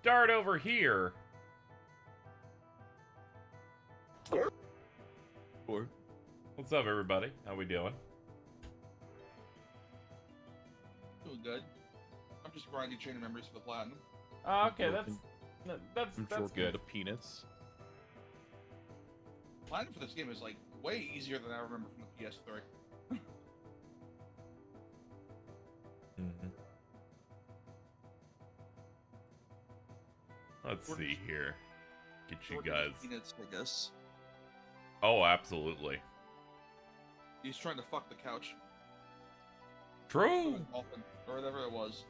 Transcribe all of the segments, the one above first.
start over here. Or What's up, everybody? How we doing? Doing good. I'm just grinding trainer members for the platinum. Okay, that's good. The peanuts. Platinum for this game is like way easier than I remember from the PS3. Mm-hmm. Let's see here. Get you guys. Peanuts, I guess. Oh, absolutely. He's trying to fuck the couch. True. Or the dolphin, or whatever it was.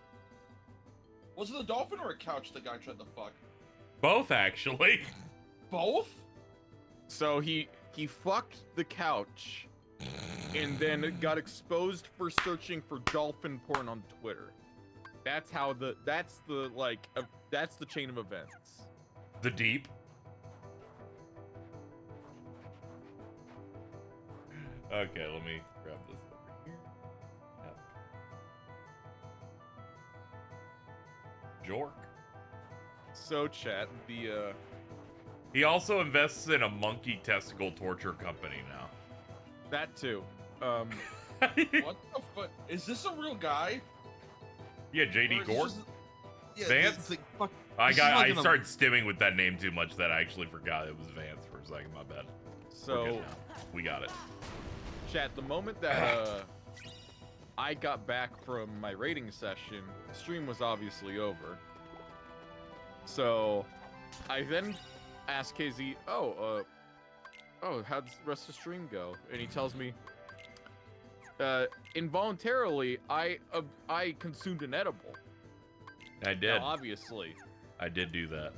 Was it a dolphin or a couch the guy tried to fuck? Both, actually. Both? So he fucked the couch, and then got exposed for searching for dolphin porn on Twitter. That's the chain of events. The deep. Okay, let me grab this over here. Yep. Jork. So chat, He also invests in a monkey testicle torture company now. that too. What the fuck? Is this a real guy? Yeah, JD Or is Gort. this just- Yeah, Vance? it's like, fuck. I this is like an- started stimming with that name too much that I actually forgot it was Vance for a second. My bad. We're good So now. We got it. chat, the moment that I got back from my rating session, the stream was obviously over. So I then asked KZ, how'd the rest of the stream go? And he tells me, involuntarily, I consumed an edible. I did. Now, obviously, I did do that.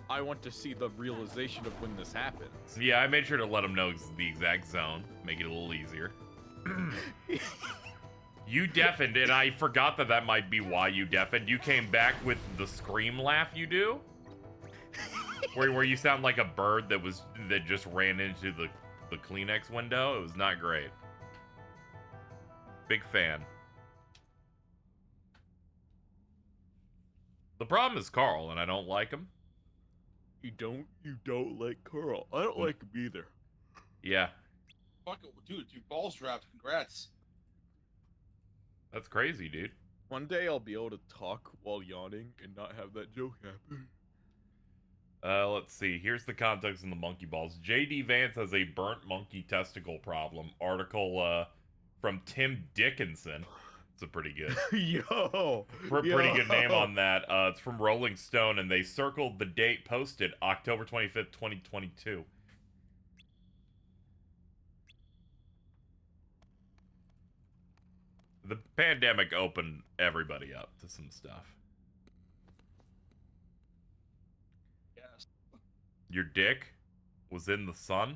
I want to see the realization of when this happens. Yeah, I made sure to let him know the exact zone, make it a little easier. You deafened, and I forgot that might be why you deafened. You came back with the scream laugh you do, where you sound like a bird that just ran into the Kleenex window. It was not great. Big fan. The problem is Carl, and I don't like him. You don't like Carl. I don't like him either. Yeah, Fuck it, dude, you balls dropped. Congrats. that's crazy, dude. One day I'll be able to talk while yawning and not have that joke happen. Let's see. Here's the context in the monkey balls. JD Vance has a burnt monkey testicle problem. Article from Tim Dickinson. It's a pretty good, pretty good name on that. It's from Rolling Stone, and they circled the date posted October 25th, 2022. The pandemic opened everybody up to some stuff. Yes. Your dick was in the sun?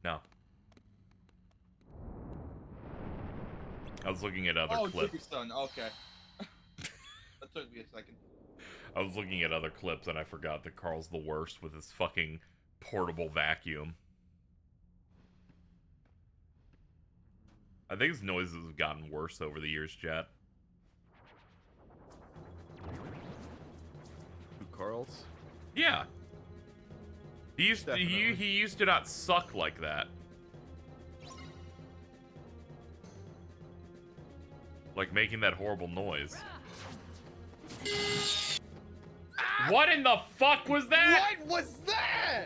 No. I was looking at other clips. Jiggy's son. Okay. That took me a second. I was looking at other clips and I forgot that Carl's the worst with his fucking portable vacuum. I think his noises have gotten worse over the years, chat. Who, Carl's? Yeah. He used to not suck like that. Like making that horrible noise. What in the fuck was that? What was that?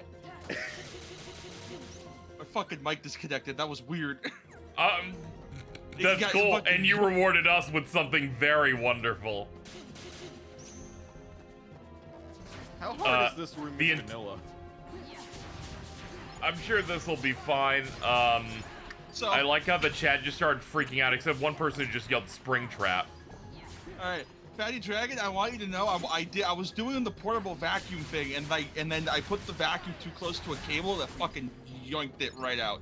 My fucking mic disconnected. That was weird. That's cool, and you rewarded us with something very wonderful. How hard is this room in vanilla? I'm sure this will be fine. So I like how the chat just started freaking out, except one person just yelled "spring trap." all right, Fatty Dragon, I want you to know I was doing the portable vacuum thing, and then I put the vacuum too close to a cable that fucking yoinked it right out.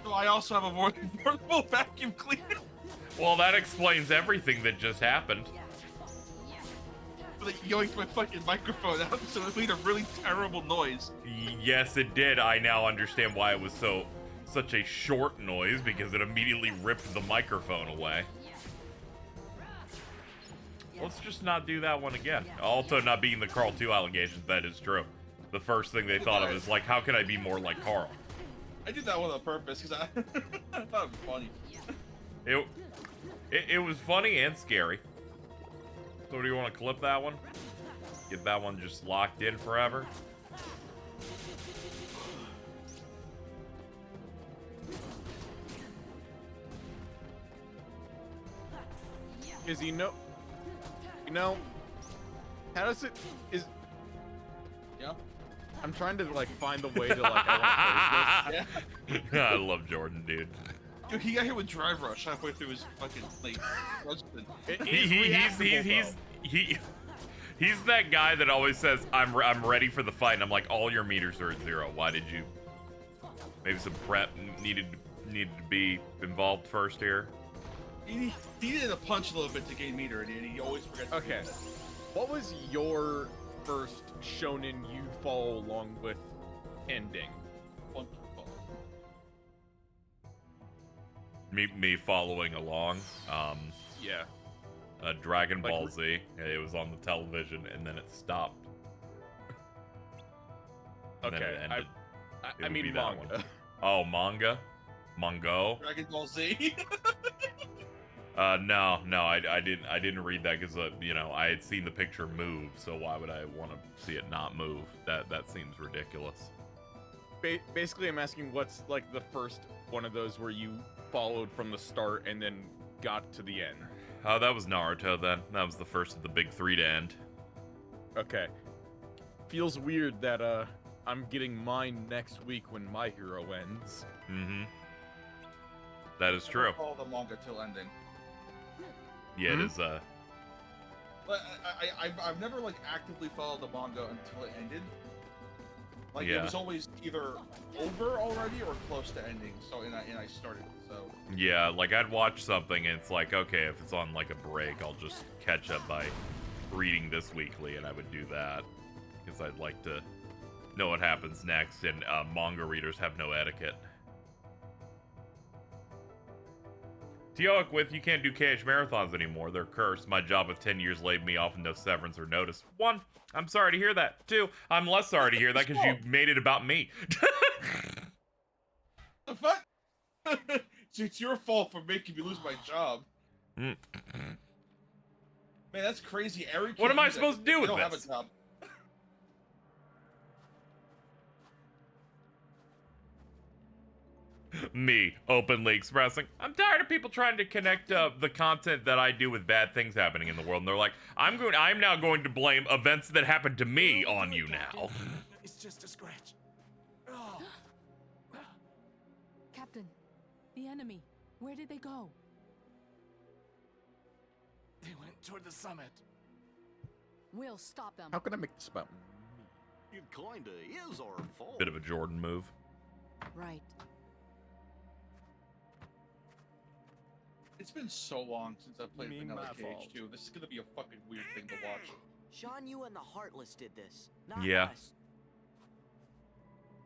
So I also have a portable vacuum cleaner. Well, that explains everything that just happened. That yoinked my fucking microphone out, so it made a really terrible noise. Yes, it did. I now understand why it was such a short noise because it immediately ripped the microphone away. Let's just not do that one again. Also, not being the Carl 2 allegations, that is true. The first thing they thought of is, like, how can I be more like Carl? I did that one on purpose because I thought it was funny. It was funny and scary. So do you want to clip that one? Get that one just locked in forever? Because you know, how does it, Yeah. I'm trying to, like, find the way to, like, I Yeah. I love Jordan, dude. Dude, he got hit with drive rush halfway through his fucking, like, husband. He's that guy that always says, I'm ready for the fight, and I'm like, all your meters are at 0. Why did you? Maybe some prep needed to be involved first here. He needed to punch a little bit to gain meter, and he always forgets. Okay. What was your first shonen you follow along with ending? Me following along. Yeah. Dragon Ball Z. It was on the television, and then it stopped. And then Okay. it ended. I mean that manga. one. Oh, manga? Mango? Dragon Ball Z. No, I didn't read that because you know, I had seen the picture move, so why would I want to see it not move? That seems ridiculous. Basically, I'm asking what's, like, the first one of those where you followed from the start and then got to the end. Oh, that was Naruto then. That was the first of the big 3 to end. Okay. Feels weird that I'm getting mine next week when My Hero ends. Mm-hmm. That is true. Follow the manga till ending. Yeah, it is. But I've never, like, actively followed the manga until it ended. Like, Yeah. it was always either over already or close to ending. So and I started. So Yeah, like I'd watch something and it's like, okay, if it's on like a break, I'll just catch up by reading this weekly, and I would do that because I'd like to know what happens next. And manga readers have no etiquette. Teoic with, you can't do KH marathons anymore. They're cursed. My job of 10 years laid me off with no severance or notice. 1, I'm sorry to hear that. 2, I'm less sorry to hear that because you made it about me. the fuck? It's your fault for making me lose my job. Man, that's crazy. Eric, What am I supposed to do with don't have this? a job. Me, openly expressing, I'm tired of people trying to connect the content that I do with bad things happening in the world. And they're like, I'm now going to blame events that happened to me on you now. It's just a scratch. Captain, the enemy, where did they go? They went toward the summit. We'll stop them. How can I make this about me? It kinda is our fault. Bit of a Jordan move. Right. It's been so long since I've played Me, Vanilla my Cage fault. 2. This is gonna be a fucking weird thing to watch. Sean, you and the Heartless did this, not Yeah. us.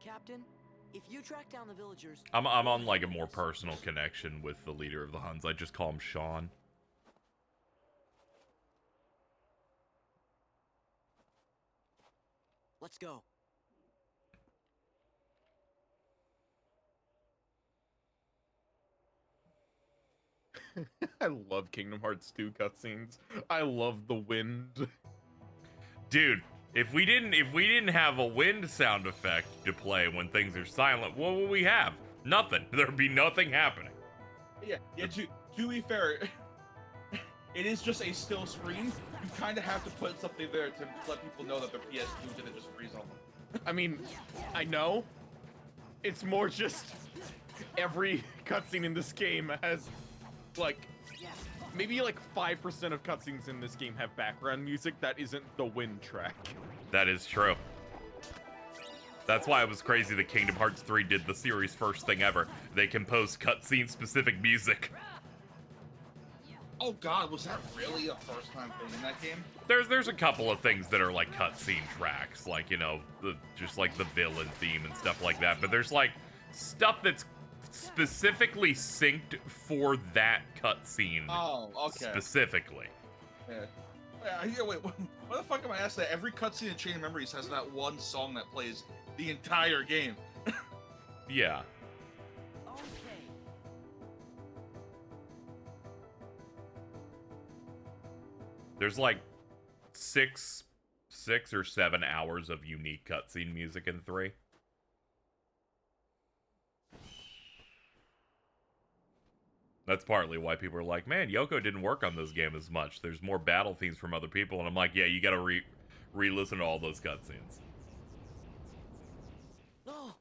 Captain, if you track down the villagers... I'm on like a more personal connection with the leader of the Huns. I just call him Sean. Let's go. I love Kingdom Hearts 2 cutscenes. I love the wind. Dude, if we didn't have a wind sound effect to play when things are silent, what would we have? Nothing. There'd be nothing happening. Yeah. To be fair, it is just a still screen. You kind of have to put something there to let people know that their PS2 didn't just freeze on them. I mean, I know. It's more just every cutscene in this game has, like, maybe like 5% of cutscenes in this game have background music that isn't the wind track. That is true. That's why it was crazy that Kingdom Hearts 3 did the series' first thing ever. They composed cutscene-specific music. Oh god, was that really a first time thing in that game? There's a couple of things that are like cutscene tracks, like, you know, just like the villain theme and stuff like that. But there's like stuff that's specifically synced for that cutscene. Oh, okay. Specifically. Yeah. Wait, what the fuck am I asking? That every cutscene in Chain of Memories has that one song that plays the entire game. Yeah. Okay. There's like six or 7 hours of unique cutscene music in 3. That's partly why people are like, man, Yoko didn't work on this game as much. There's more battle themes from other people. And I'm like, yeah, you gotta re-listen to all those cutscenes. Oh.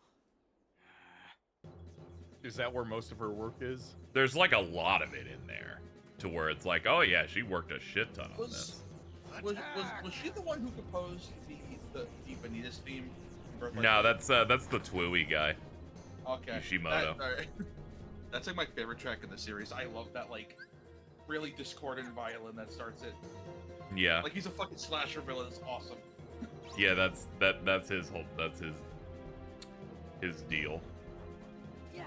Is that where most of her work is? There's like a lot of it in there. To where it's like, oh yeah, she worked a shit ton on this. Was she the one who composed the Vanitas theme? No, that's the Twooey guy. Okay. Kishimoto. That's like my favorite track in the series. I love that like really discordant violin that starts it. Yeah. Like he's a fucking slasher villain. It's awesome. Yeah, that's his whole his deal. Yeah.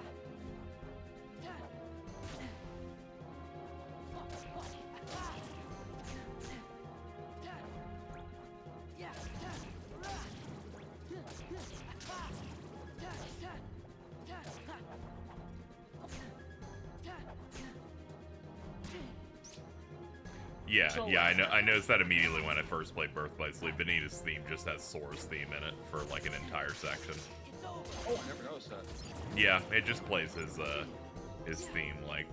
Yeah, So, yeah, I noticed that immediately when I first played Birth by Sleep. Vanitas' theme just has Sora's theme in it for like an entire section. Oh, I never noticed that. Yeah, it just plays his theme like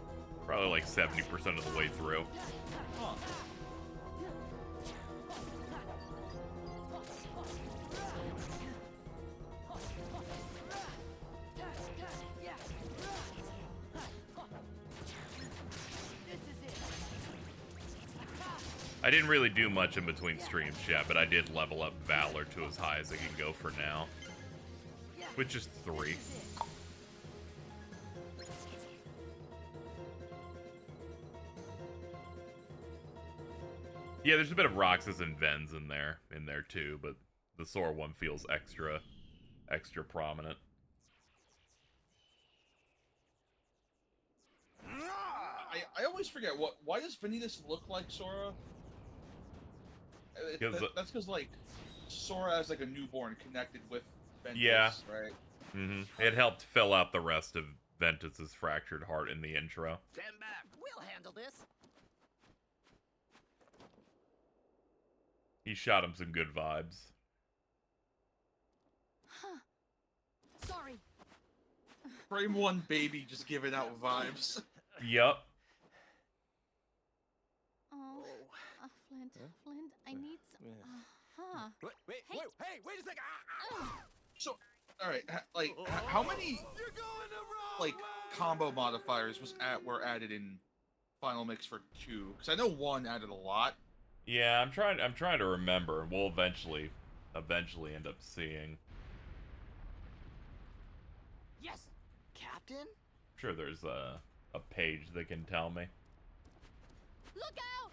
probably like 70% of the way through. Huh. I didn't really do much in between streams yet, but I did level up Valor to as high as I can go for now. Which is 3. Yeah, there's a bit of Roxas and Vens in there too, but the Sora one feels extra prominent. I always forget why does Vanitas look like Sora? That's because like Sora as like a newborn connected with Ventus, Yeah. right? It helped fill out the rest of Ventus's fractured heart in the intro. Stand back. We'll handle this. He shot him some good vibes. Huh. Sorry. Frame 1 baby just giving out vibes. Yup. Oh, Flint, I need some. Wait, Hey. wait a second. So, all right, how many You're going the wrong like way. combo modifiers were added in Final Mix for 2? Because I know 1 added a lot. Yeah, I'm trying to remember. We'll eventually end up seeing. Yes, Captain. I'm sure there's a page that can tell me. Look out!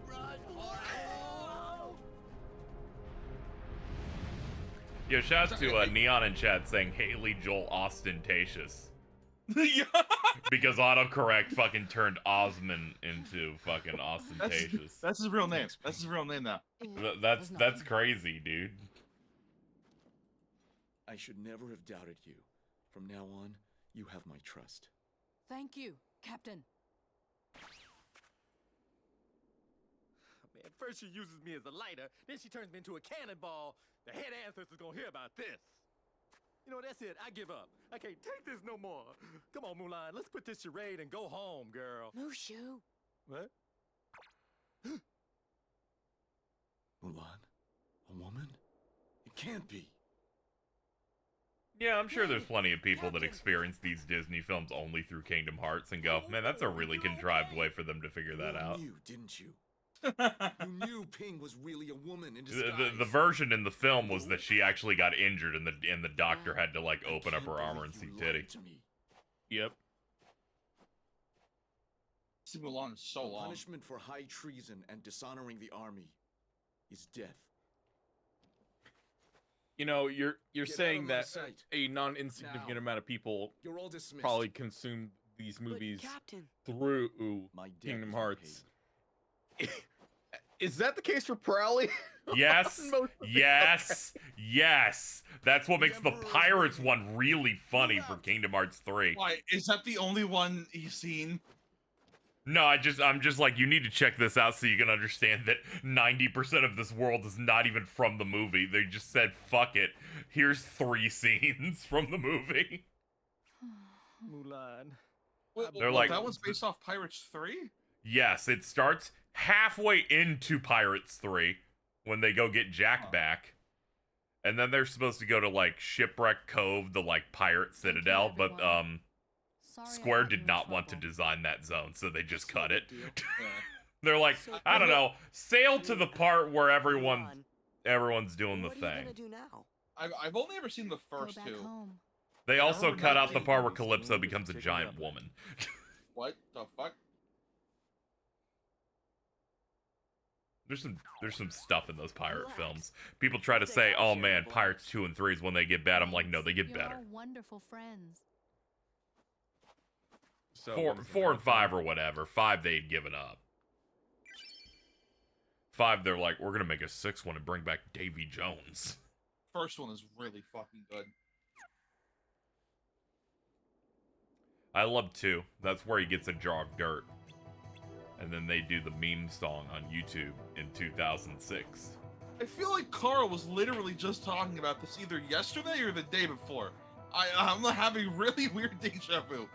Run for it. Yo, shouts to Neon in chat saying Haley Joel ostentatious. Yeah. Because autocorrect fucking turned Osman into fucking ostentatious. That's his real name. That's his real name now. That's crazy, dude. I should never have doubted you. From now on, you have my trust. Thank you, Captain. Man, first she uses me as a lighter, then she turns me into a cannonball. The head ancestor's gonna hear about this. You know, that's it. I give up. I can't take this no more. Come on, Mulan. Let's quit this charade and go home, girl. Mushu. What? Mulan? A woman? It can't be. Yeah, I'm sure there's plenty of people that experience these Disney films only through Kingdom Hearts and go, man, that's a really contrived way for them to figure that out. You knew, didn't you? You knew Ping was really a woman in disguise. The version in the film was that she actually got injured and the doctor had to like open up her armor and see titty. To me. Yep. See, Mulan is so long. Punishment for high treason and dishonoring the army is death. You know, you're Get saying out of my that sight. a non-insignificant Now. amount of people You're all dismissed. probably consume these movies But Captain, through My debt Kingdom is Hearts. unpaid. Is that the case for Prowley? Yes, Most of the- yes, yes. That's what makes the Emperor is Pirates waiting. one really funny for Kingdom Hearts 3. Why, is that the only one he's seen? No, I'm just like, you need to check this out so you can understand that 90% of this world is not even from the movie. They just said, fuck it. Here's 3 scenes from the movie. Mulan. They're What, like- that one's based off Pirates 3? Yes, it starts halfway into Pirates 3 when they go get Jack Huh. back. And then they're supposed to go to, like, Shipwreck Cove, the, like, pirate citadel, but, everyone. Sorry I Square got you did in not want to trouble. design that zone, so they just cut it. Deal. Yeah. They're like, So- I don't know, sail to the part where Mulan, everyone's doing the what are you thing. gonna do now? I've only ever seen the Go first back 2. home. They also remember cut not out the seeing part where these Calypso movies becomes a to take it giant up. woman. What the fuck? There's some stuff in those pirate Relax. films. People try to Say say, I'll "Oh share man, the Pirates 2 and 3 is when they get bad." I'm like, no, they get You're better. all wonderful friends. So, Four, what is it, 4 and 5 5? or whatever. 5 they'd given up. 5 they're like, we're gonna make a 6th one and bring back Davy Jones. First one is really fucking good. I love 2. That's where he gets a jar of dirt. And then they do the meme song on YouTube in 2006. I feel like Carl was literally just talking about this either yesterday or the day before. I'm having really weird deja vu.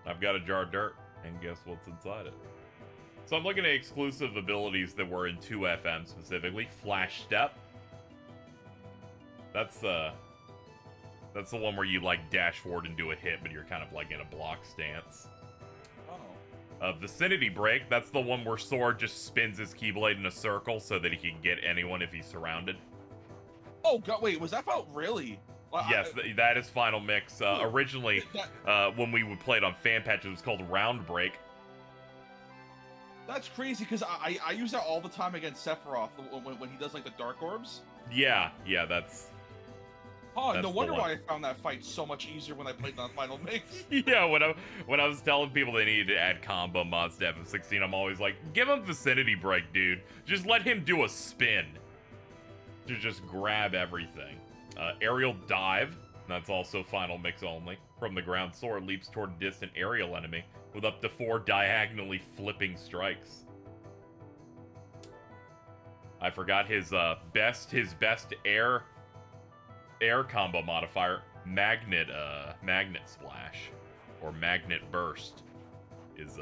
I've got a jar of dirt, and guess what's inside it? So I'm looking at exclusive abilities that were in 2FM specifically. Flash Step. That's the one where you like dash forward and do a hit, but you're kind of like in a block stance. Oh. Vicinity Break. That's the one where Sword just spins his Keyblade in a circle so that he can get anyone if he's surrounded. Oh god, wait, was that about really? Well, Yes, that is Final Mix. Originally, that- when we would play it on Fan Patch, it was called Round Break. that's crazy because I use that all the time against Sephiroth when he does like the Dark Orbs. Yeah, that's... Oh, That's no the wonder one. why I found that fight so much easier when I played on Final Mix. Yeah, when I was telling people they needed to add combo mods to FF16, I'm always like, give him Vicinity Break, dude. Just let him do a spin to just grab everything. Aerial Dive, that's also Final Mix only. From the ground, Sword leaps toward a distant aerial enemy with up to 4 diagonally flipping strikes. I forgot his best air combo modifier, Magnet Splash, or Magnet Burst, is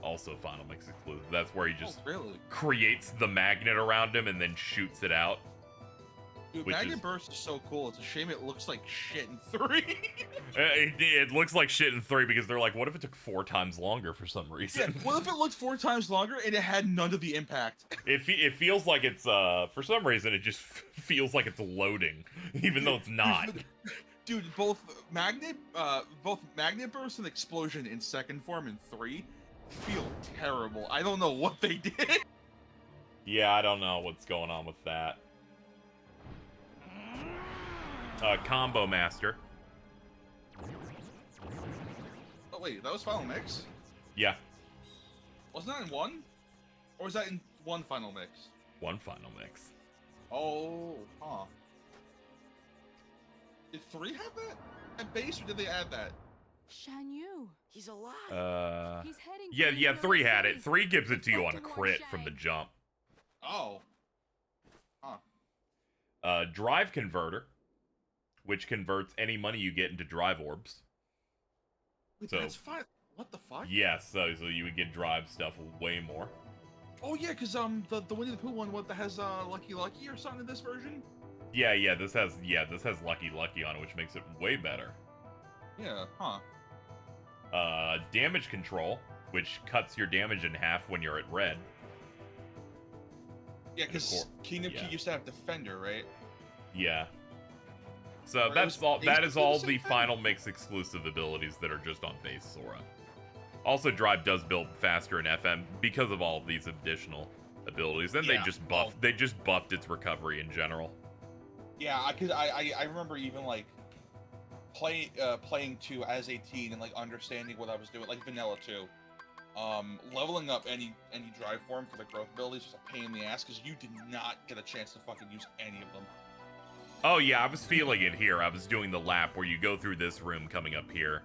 also Final Mix exclusive. That's where he just Oh, really? creates the magnet around him and then shoots it out. Dude, Which Magnet is- Burst is so cool. It's a shame it looks like shit in 3. It looks like shit in 3 because they're like, what if it took 4 times longer for some Yeah, reason? what if it looked 4 times longer and it had none of the impact? It feels like it's for some reason it just feels like it's loading, even though it's not. Dude, both Magnet Burst and Explosion in second form in 3 feel terrible. I don't know what they did. Yeah, I don't know what's going on with that. Combo Master. Oh wait, that was Final Mix? Yeah, Wasn't that in 1? Or was that in 1 Final Mix? 1 Final Mix. Oh, huh. Did 3 have that at base, or did they add that? Shan Yu. He's alive. He's heading. Yeah, for yeah, the 3 had city. it. 3 gives it to you on Expect more crit from the Shang. jump. Oh. Huh. Drive Converter, which converts any money you get into drive orbs. Wait, So- that's fine. What the fuck? Yeah, so you would get drive stuff way more. Oh yeah, cause the Winnie the Pooh one, what that has Lucky Lucky or something in this version? Yeah, this has Lucky Lucky on it, which makes it way better. Yeah, huh. Damage Control, which cuts your damage in half when you're at red. Yeah, And of cause course- Kingdom yeah. Key used to have Defender, right? Yeah. So Or it that's was all. That is basically all the the same final mix exclusive abilities that are just on base Sora. Also, Drive does build faster in FM because of all of these additional abilities. Then Yeah, they just buffed its recovery in general. Yeah, I remember even like playing 2 as a teen and like understanding what I was doing, like Vanilla 2. Leveling up any drive form for the growth abilities was a pain in the ass because you did not get a chance to fucking use any of them. Oh yeah, I was feeling it here. I was doing the lap where you go through this room coming up here.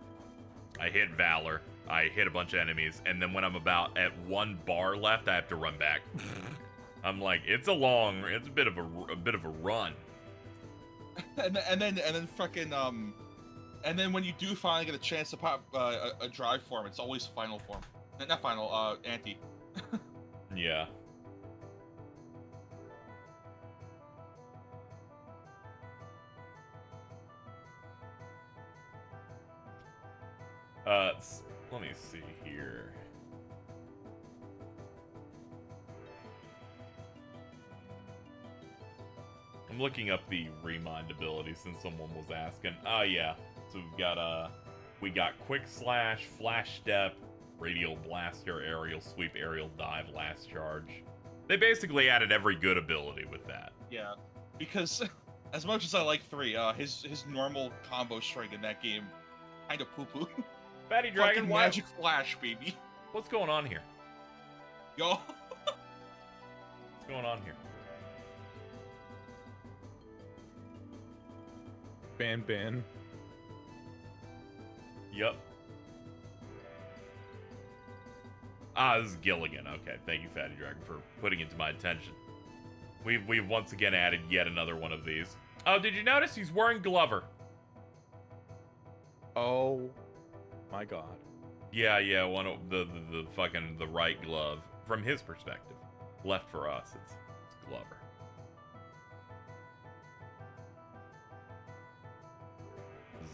I hit Valor. I hit a bunch of enemies, and then when I'm about at 1 bar left, I have to run back. I'm like, it's a bit of a run. and then fucking and then when you do finally get a chance to pop a drive form, it's always final form. Not final, anti. Yeah. Let me see here. I'm looking up the remind ability since someone was asking. Oh yeah. So we got quick slash, flash step, radial blaster, aerial sweep, aerial dive, last charge. They basically added every good ability with that. Yeah, because as much as I like 3, his normal combo string in that game kind of poo poo. Fatty Dragon, Fucking magic flash, baby. What's going on here? Yo. What's going on here? Ban. Yep. Ah, this is Gilligan. Okay, thank you, Fatty Dragon, for putting it to my attention. We've once again added yet another one of these. Oh, did you notice he's wearing Glover? Oh my god. Yeah, one of the fucking the right glove from his perspective. Left for us, it's Glover.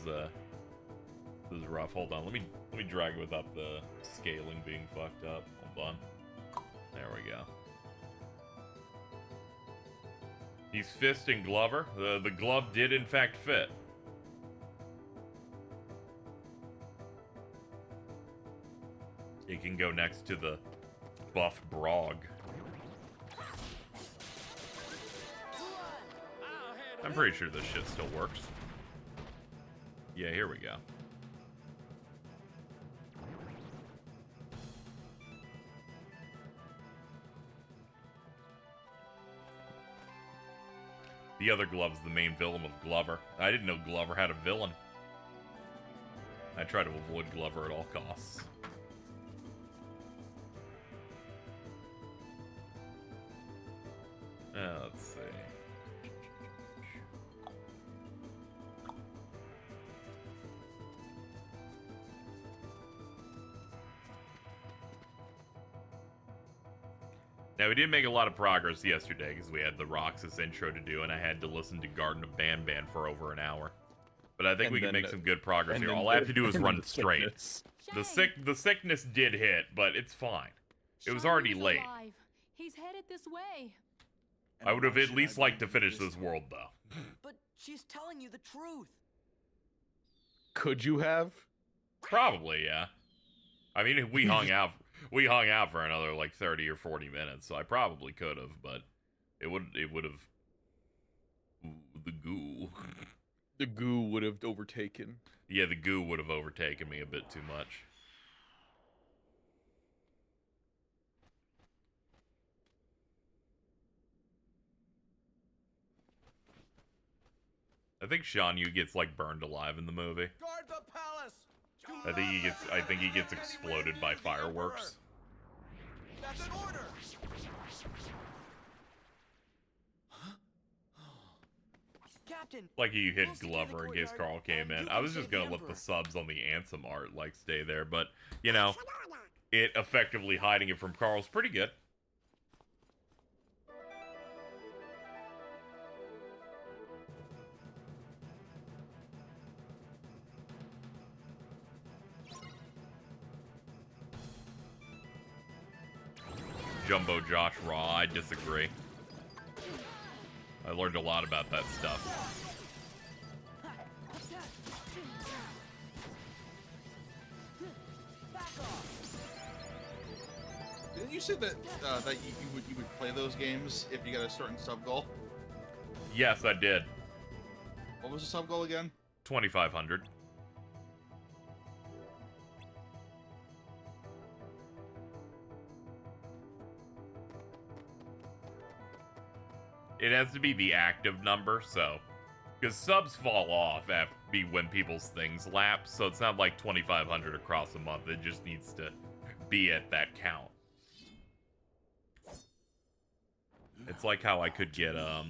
This is rough. Hold on, let me drag it without the scaling being fucked up. Hold on. There we go. He's fisting Glover. The glove did in fact fit. It can go next to the buff Brog. I'm pretty sure this shit still works. Yeah, here we go. The other glove's the main villain of Glover. I didn't know Glover had a villain. I try to avoid Glover at all costs. Let's see. Now, we did make a lot of progress yesterday because we had the Roxas intro to do, and I had to listen to Garden of Ban for over an hour. But I think we can make some good progress here. All I have to do is run straight. The sickness did hit, but it's fine. It was already late. Alive. He's headed this way. I would have at least liked to finish this world, though. But she's telling you the truth. Could you have? Probably, yeah. I mean, we hung out for another like 30 or 40 minutes, so I probably could have, but it would have the goo. The goo would have overtaken. Yeah, the goo would have overtaken me a bit too much. I think Shan Yu gets like burned alive in the movie. Guard the palace! I think he gets exploded by fireworks. That's an order! Captain! Like you hit Glover in case Carl came in. I was just gonna let the subs on the Ansem art like stay there, but you know, it effectively hiding it from Carl's pretty good. Jumbo Josh Raw, I disagree. I learned a lot about that stuff. Didn't you say that that you would play those games if you got a certain sub goal? Yes, I did. What was the sub goal again? 2,500. It has to be the active number, so because subs fall off after when people's things lapse, so it's not like 2,500 across a month. It just needs to be at that count. It's like how I could get a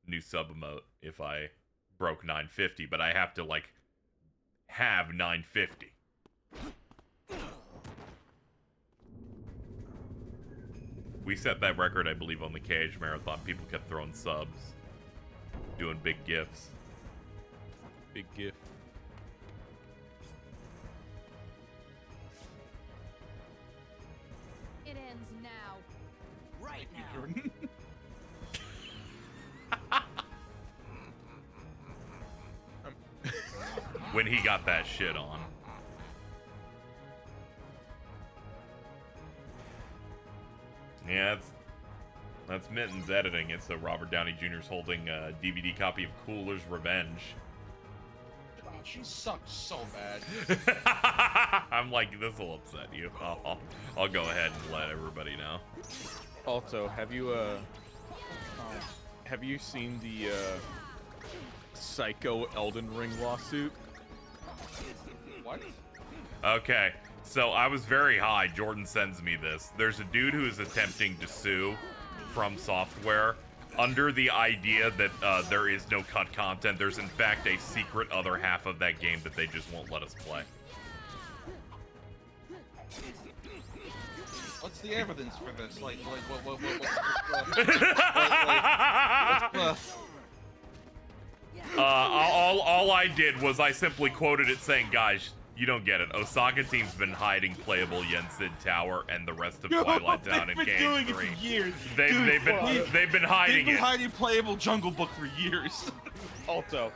new sub emote if I broke 950, but I have to like have 950. We set that record, I believe, on the KH Marathon. People kept throwing subs, doing big gifts. Big gift. It ends now. Right now. Jordan? When he got that shit on. Yeah, that's Mittens editing it, so Robert Downey Jr.'s holding a DVD copy of Cooler's Revenge. Oh, she sucks so bad. I'm like, this will upset you. I'll go ahead and let everybody know. Also, have you seen the Psycho Elden Ring lawsuit? What? Okay, so I was very high. Jordan sends me this. There's a dude who is attempting to sue From Software under the idea that there is no cut content. There's in fact a secret other half of that game that they just won't let us play. What's the evidence for this? Like what all I did was I simply quoted it saying, guys, you don't get it. Osaka team's been hiding playable Yensid Tower and the rest of Twilight Town in They've been Game doing 3. it for years. They've been hiding They've been it. hiding playable Jungle Book for years. Also,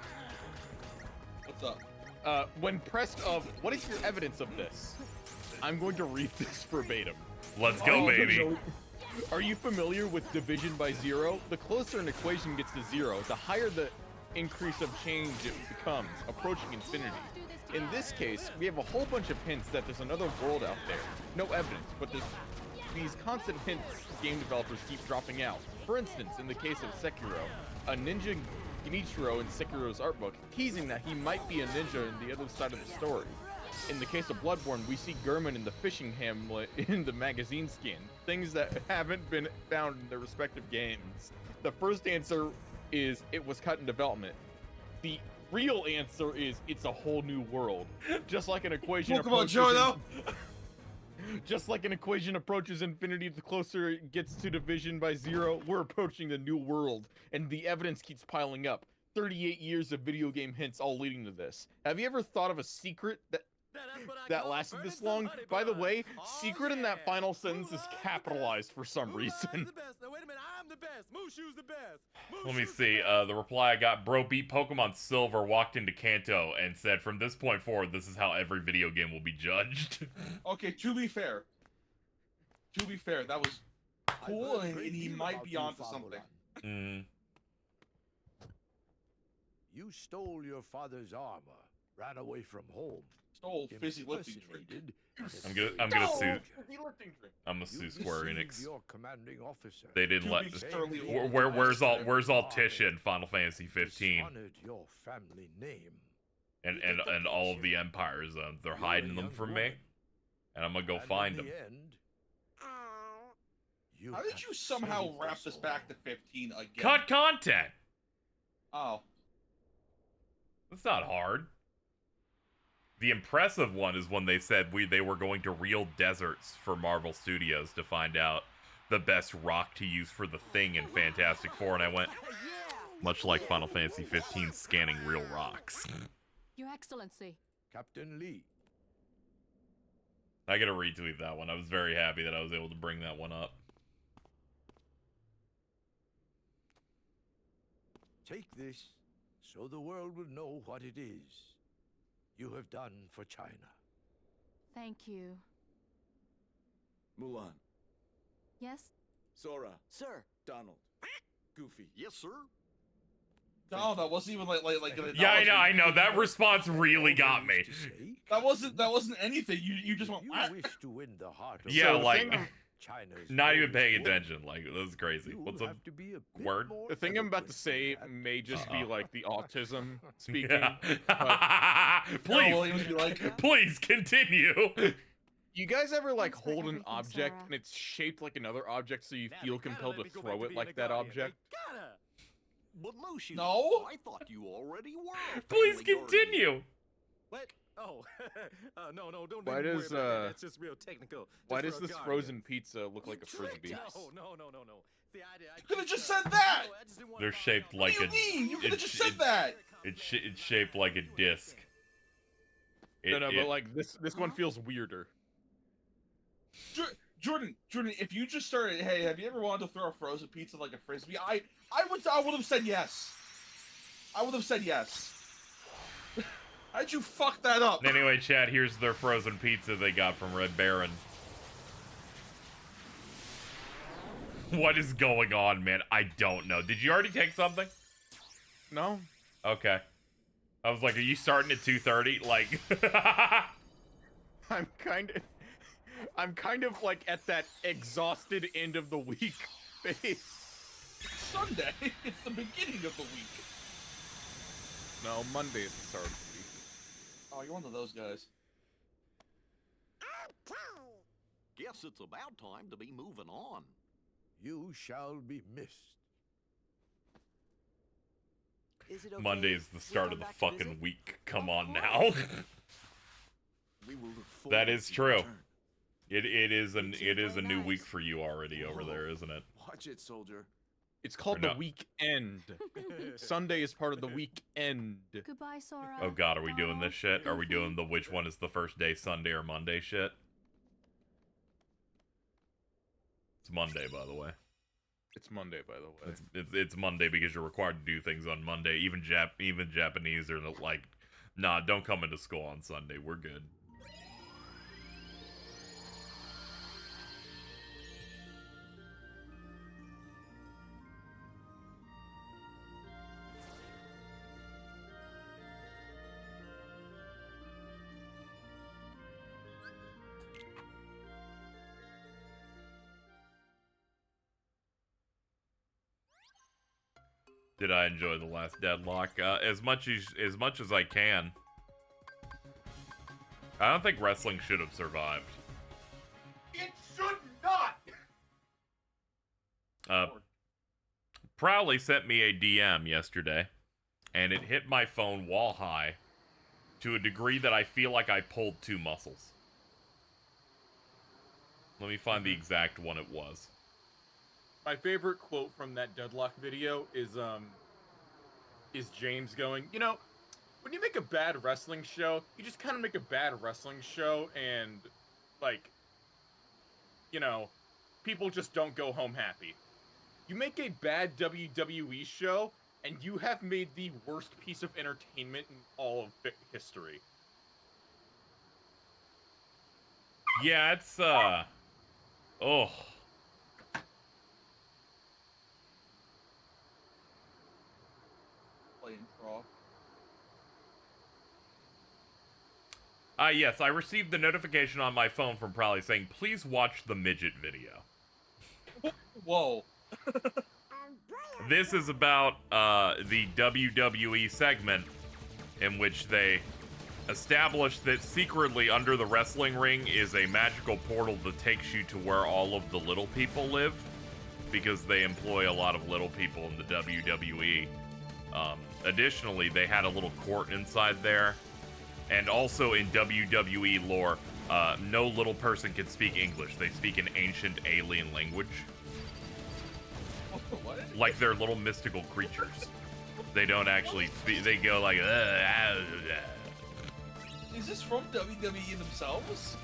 What's up? when pressed of, what is your evidence of this? I'm going to read this verbatim. Let's go, baby. Are you familiar with division by zero? The closer an equation gets to zero, the higher the increase of change it becomes, approaching infinity. In this case, we have a whole bunch of hints that there's another world out there. No evidence, but these constant hints game developers keep dropping out. For instance, in the case of Sekiro, a ninja Genichiro in Sekiro's art book, teasing that he might be a ninja in the other side of the story. In the case of Bloodborne, we see Gurman in the fishing hamlet in the magazine skin, things that haven't been found in their respective games. The first answer is it was cut in development. The real answer is it's a whole new world. Just like an equation Pokemon Joe, though. Just like an equation approaches infinity, the closer it gets to division by zero, we're approaching the new world, and the evidence keeps piling up. 38 years of video game hints all leading to this. Have you ever thought of a secret that lasted this long? By the way, secret in that final sentence is capitalized for some reason. Wait a minute, I'm the best. Mushu's the best. Let me see. The reply I got, bro beat Pokemon Silver, walked into Kanto, and said, from this point forward, this is how every video game will be judged. Okay, to be fair, that was cool, and he might be onto something. You stole your father's armor, ran away from home. Stole fizzy lifting drink. impersonated I'm gonna sue. Fizzy lifting drink. I'm gonna sue Square deceived Enix. your commanding officer. They didn't Too let. big, surly Where's all Tisha in Final Fantasy 15 Dishonored your family name. and all of the empires? They're hiding them from me, and I'm gonna go And find in them. the end, you How did have you somehow saved wrap us this all. back to 15 again? Cut content. Oh. That's not hard. The impressive one is when they said they were going to real deserts for Marvel Studios to find out the best rock to use for the Thing in Fantastic Four, and I went, much like Final Fantasy 15 scanning real rocks. Your Excellency. Captain Lee. I gotta retweet that one. I was very happy that I was able to bring that one up. Take this so the world will know what it is you have done for China. Thank you. Mulan, Yes? Sora, Sir, Donald, Goofy. Yes, sir. No, that wasn't even like an Yeah, I acknowledgement. know. That response really got me. That wasn't anything. You just went. You "What?" wish to win the heart of Yeah, So the like, thing- China's not even greatest paying woman, attention. Like, that was crazy. you'll What's up? have to be a bit word? more The thing I'm about to eloquent say than that. may just be like the autism speaking. Yeah. Carol Please, Williams be like, please continue. You guys ever like Thanks for hold an everything, object Sarah. and it's shaped like another object, so you Now feel they gotta compelled let to me go back throw it being like a that guardian. object? They gotta. But Mushu, No. I thought you already were. a Please family guardian. continue. What? Oh, no, don't Why even does, worry about that. uh, That's just real technical. Why Just does for a this guardian. frozen pizza look like a You tricked frisbee? us. No. See, I You could've just uh, said that! no, I just didn't wanna They're find shaped out. like "What do you mean? You could have just said that." It's shaped like a disc. No, It- but like this one feels weirder. Jordan, if you just started, hey, have you ever wanted to throw a frozen pizza like a frisbee? I would have said yes. I would have said yes. How'd you fuck that up? Anyway, chat, here's their frozen pizza they got from Red Baron. What is going on, man? I don't know. Did you already take something? No? Okay. I was like, are you starting at 2:30? Like, I'm kind of like at that exhausted end of the week phase. It's Sunday. It's the beginning of the week. No, Monday is the start of the week. Oh, you're one of those guys. Guess it's about time to be moving on. You shall be missed. is it okay? Monday is the if we start come of the back to fucking visit? week. Come Of on course. now. We will look forward That is to your true. return. It is It's a very new nice. week for you already over Whoa. there, isn't it? Watch it, soldier. It's called Or the no. weekend. Sunday is part of the weekend. Goodbye, Sora. Oh god, are we doing this shit? Are we Goofy. doing the which one is the first day, Sunday or Monday shit? It's Monday, by the way. It's Monday, by the way. It's Monday because you're required to do things on Monday. Even Japanese are like, nah, don't come into school on Sunday. We're good. Did I enjoy the last deadlock? As much as I can. I don't think wrestling should have survived. It should not. Prowley sent me a DM yesterday, and it hit my phone wall high to a degree that I feel like I pulled two muscles. Let me find the exact one it was. My favorite quote from that deadlock video is James going, you know, when you make a bad wrestling show, you just kind of make a bad wrestling show and, like, you know, people just don't go home happy. You make a bad WWE show, and you have made the worst piece of entertainment in all of history. Yeah, it's, oh. Playing Raw. Yes, I received the notification on my phone from Prowley saying, please watch the midget video. Whoa. This is about, the WWE segment in which they established that secretly under the wrestling ring is a magical portal that takes you to where all of the little people live, because they employ a lot of little people in the WWE. Additionally, they had a little court inside there, and also in WWE lore, no little person can speak English. They speak an ancient alien language. What? Like they're little mystical creatures. They don't actually speak, they go like, Is this from WWE themselves?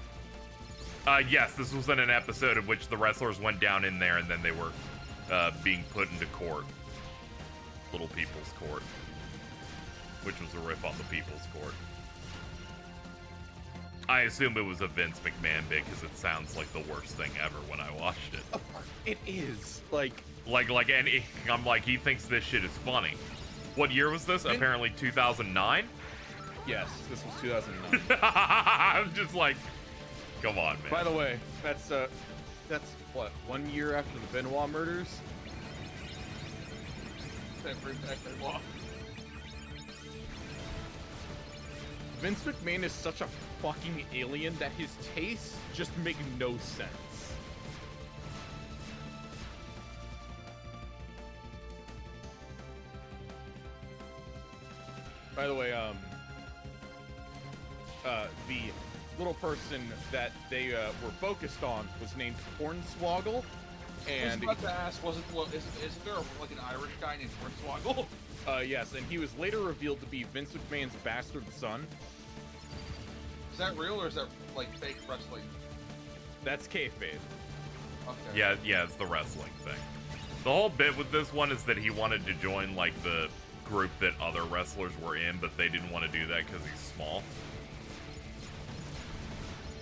yes, this was in an episode in which the wrestlers went down in there and then they were being put into court. Little People's Court. Which was a riff on the People's Court. I assume it was a Vince McMahon bit because it sounds like the worst thing ever when I watched it. It is like I'm like, he thinks this shit is funny. What year was this? Apparently 2009. Yes, this was 2009. I'm just like, come on, man. By the way, that's what, 1 year after the Benoit murders. Vince McMahon is such a fucking alien that his tastes just make no sense. By the way, the little person that they were focused on was named Hornswoggle, and I was about to ask, isn't there like an Irish guy named Hornswoggle? Yes, and he was later revealed to be Vince McMahon's bastard son. Is that real or is that like fake wrestling? That's kayfabe. Okay. Yeah, it's the wrestling thing. The whole bit with this one is that he wanted to join like the group that other wrestlers were in, but they didn't want to do that because he's small.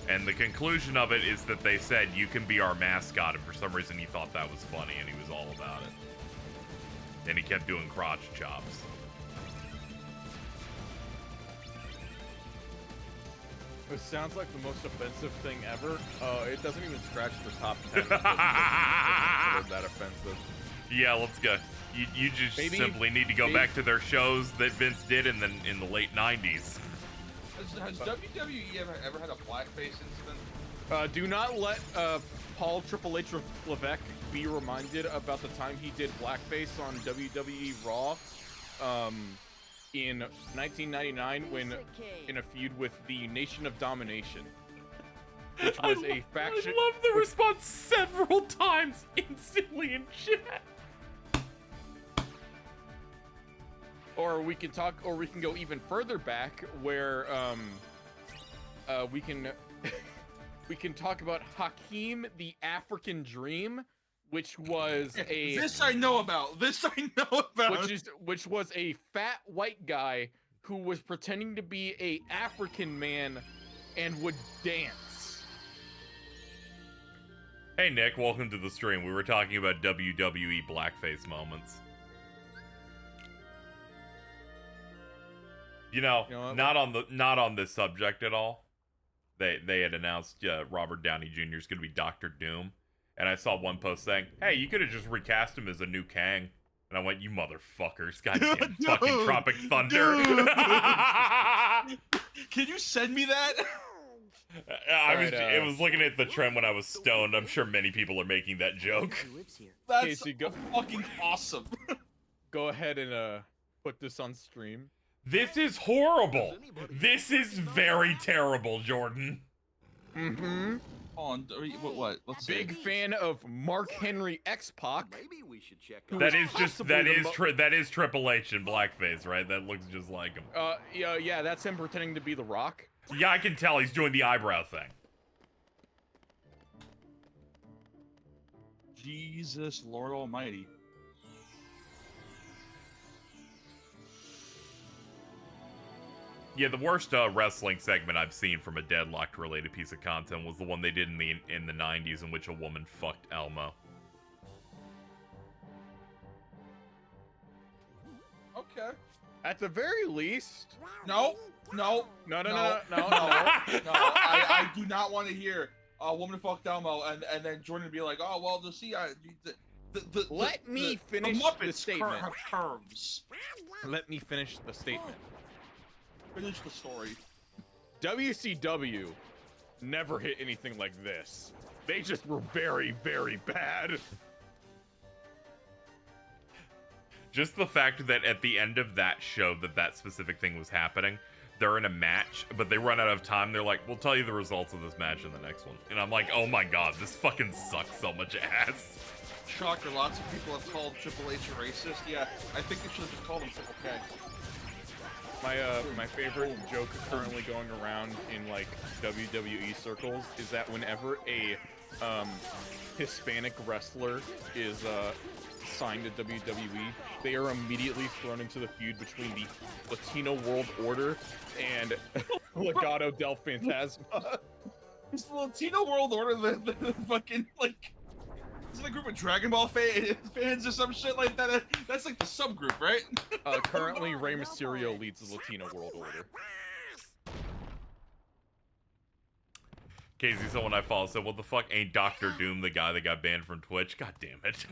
And the conclusion of it is that they said, you can be our mascot, and for some reason he thought that was funny, and he was all about it. And he kept doing crotch chops. It sounds like the most offensive thing ever. It doesn't even scratch the top 10. That offensive. Yeah, let's go. You just simply need to go back to their shows that Vince did in the late 90s. Has WWE ever had a blackface incident? Do not let Paul Triple H Levesque be reminded about the time he did blackface on WWE Raw in 1999 when in a feud with the Nation of Domination, which was a faction. I love the response several times instantly in chat. Or we can go even further back where we can talk about Hakeem the African Dream, which was a This I know about. Which was a fat white guy who was pretending to be a African man and would dance. Hey Nick, welcome to the stream. We were talking about WWE blackface moments. You know not on this subject at all. They had announced Robert Downey Jr. is going to be Dr. Doom, and I saw one post saying, "Hey, you could have just recast him as a new Kang." And I went, "You motherfuckers, goddamn fucking Tropic Thunder!" Can you send me that? It was looking at the trend when I was stoned. I'm sure many people are making that joke. That's fucking awesome. Go ahead and put this on stream. This is horrible. This is very terrible, Jordan. Mm-hmm. On what? Let's see. Big fan of Mark Henry X-Pac. Maybe we should check That is Triple H in blackface, right? That looks just like him. Yeah, that's him pretending to be The Rock. Yeah, I can tell he's doing the eyebrow thing. Jesus Lord Almighty. Yeah, the worst wrestling segment I've seen from a Deadlocked related piece of content was the one they did in the 90s in which a woman fucked Elmo. Okay. At the very least. No. No. I do not want to hear a woman fucked Elmo and then Jordan be like, oh well, Let me finish the statement. Terms. Let me finish the statement. Finish the story. WCW never hit anything like this. They just were very, very bad. Just the fact that at the end of that show that specific thing was happening, they're in a match, but they run out of time. They're like, we'll tell you the results of this match in the next one. And I'm like, oh my god, this fucking sucks so much ass. Shocker, lots of people have called Triple H a racist. Yeah, I think they should have just called him Triple K. My favorite joke currently going around in like WWE circles is that whenever a Hispanic wrestler is signed to WWE, they are immediately thrown into the feud between the Latino World Order and Legato del Fantasma. Is the Latino World Order the fucking, like, is it a group of Dragon Ball fans or some shit like that? That's like the subgroup, right? Currently, Rey Mysterio leads the Latino World Order. Casey, someone I follow said, what the fuck, ain't Dr. Doom the guy that got banned from Twitch? God damn it.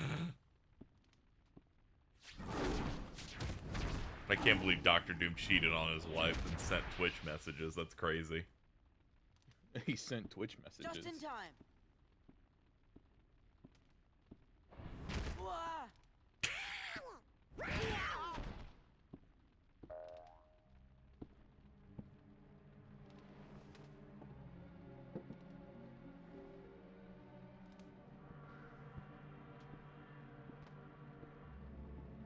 I can't believe Dr. Doom cheated on his wife and sent Twitch messages. That's crazy. He sent Twitch messages. Just in time.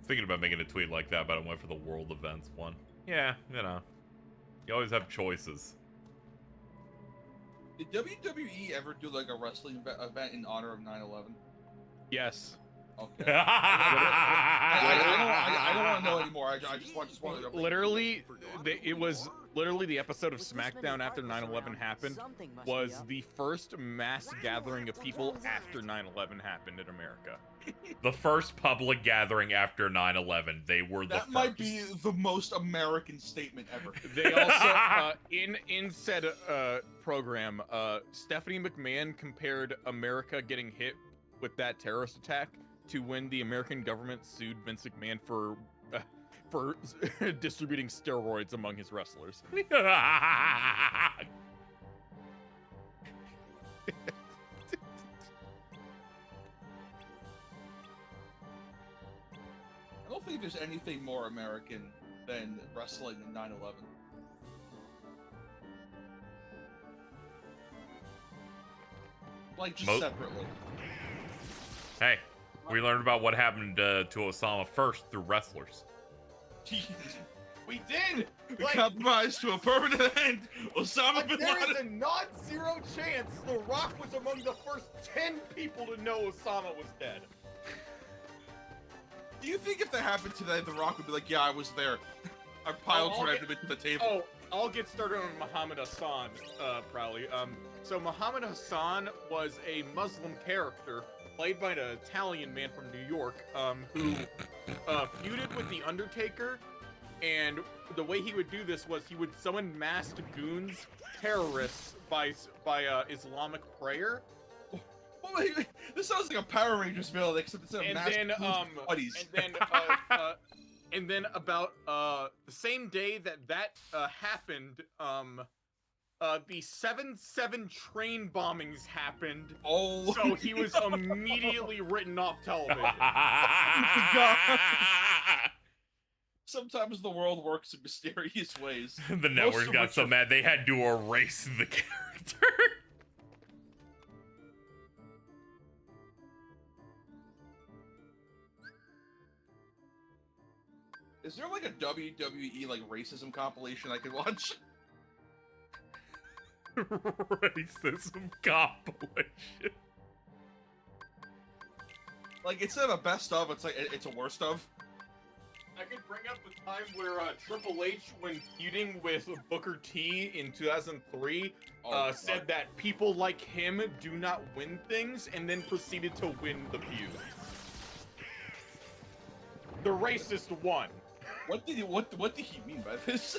Thinking about making a tweet like that, but I went for the world events one. Yeah, you know. You always have choices. Did WWE ever do like a wrestling event in honor of 9/11? Yes. Okay. I don't want to know anymore. I just want to. Literally, it was literally the episode of SmackDown after 9/11 happened was the first mass gathering of people after 9/11 happened in America. The first public gathering after 9/11. They were the That first. might be the most American statement ever. They also in said program, Stephanie McMahon compared America getting hit with that terrorist attack to when the American government sued Vince McMahon for distributing steroids among his wrestlers. I don't think there's anything more American than wrestling in 9/11. Like, just separately. Hey, we learned about what happened to Osama first through wrestlers. We did! The compromise to a permanent end. Osama bin There is Laden. a non-zero chance The Rock was among the first 10 people to know Osama was dead. Do you think if that happened today, The Rock would be like, "Yeah, I was there. I pile drive him into the table." Oh, I'll get started on Muhammad Hassan, probably. So Muhammad Hassan was a Muslim character played by an Italian man from New York, who feuded with The Undertaker, and the way he would do this was he would summon masked goons, terrorists, by Islamic prayer. Oh, wait, this sounds like a Power Rangers villain, except it's a buddies. And then about the same day that happened, the 7/7 train bombings happened. Oh, so he was immediately written off television. Sometimes the world works in mysterious ways. The network got so mad they had to erase the character. Is there like a WWE like racism compilation I could watch? Racism compilation. Like, instead of a best of, it's like it's a worst of. I could bring up the time where Triple H, when feuding with Booker T in 2003, said that people like him do not win things, and then proceeded to win the feud. The racist won. What did he mean by this?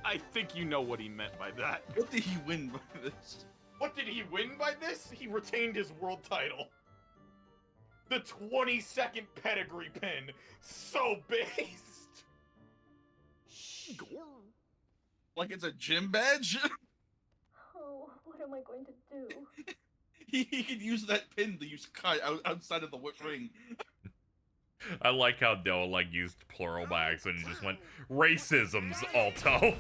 I think you know what he meant by that. What did he win by this? What did he win by this? He retained his world title. The 22nd pedigree pin. So based. Like it's a gym badge? Oh, what am I going to do? he could use that pin to use cut outside of the ring. I like how Dell like used plural by accident and just went racisms alto.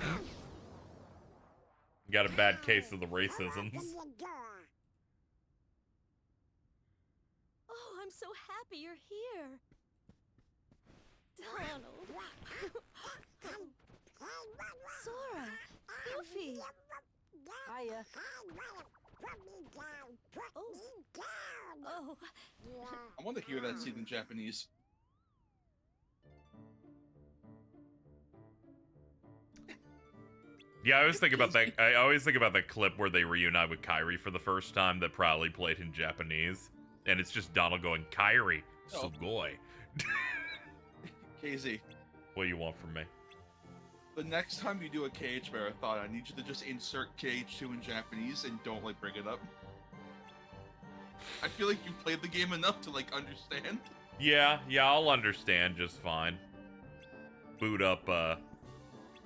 Got a bad case of the racisms. Oh, I'm so happy you're here. Donald. Sora. Goofy. Hiya. Oh. I want to hear that scene in Japanese. Yeah, I always think about that. I always think about that clip where they reunite with Kairi for the first time that probably played in Japanese, and it's just Donald going, "Kairi, sugoi." KZ, What do you want from me? the next time you do a KH marathon, I need you to just insert KH2 in Japanese and don't like bring it up. I feel like you've played the game enough to like understand. Yeah, I'll understand just fine. Boot up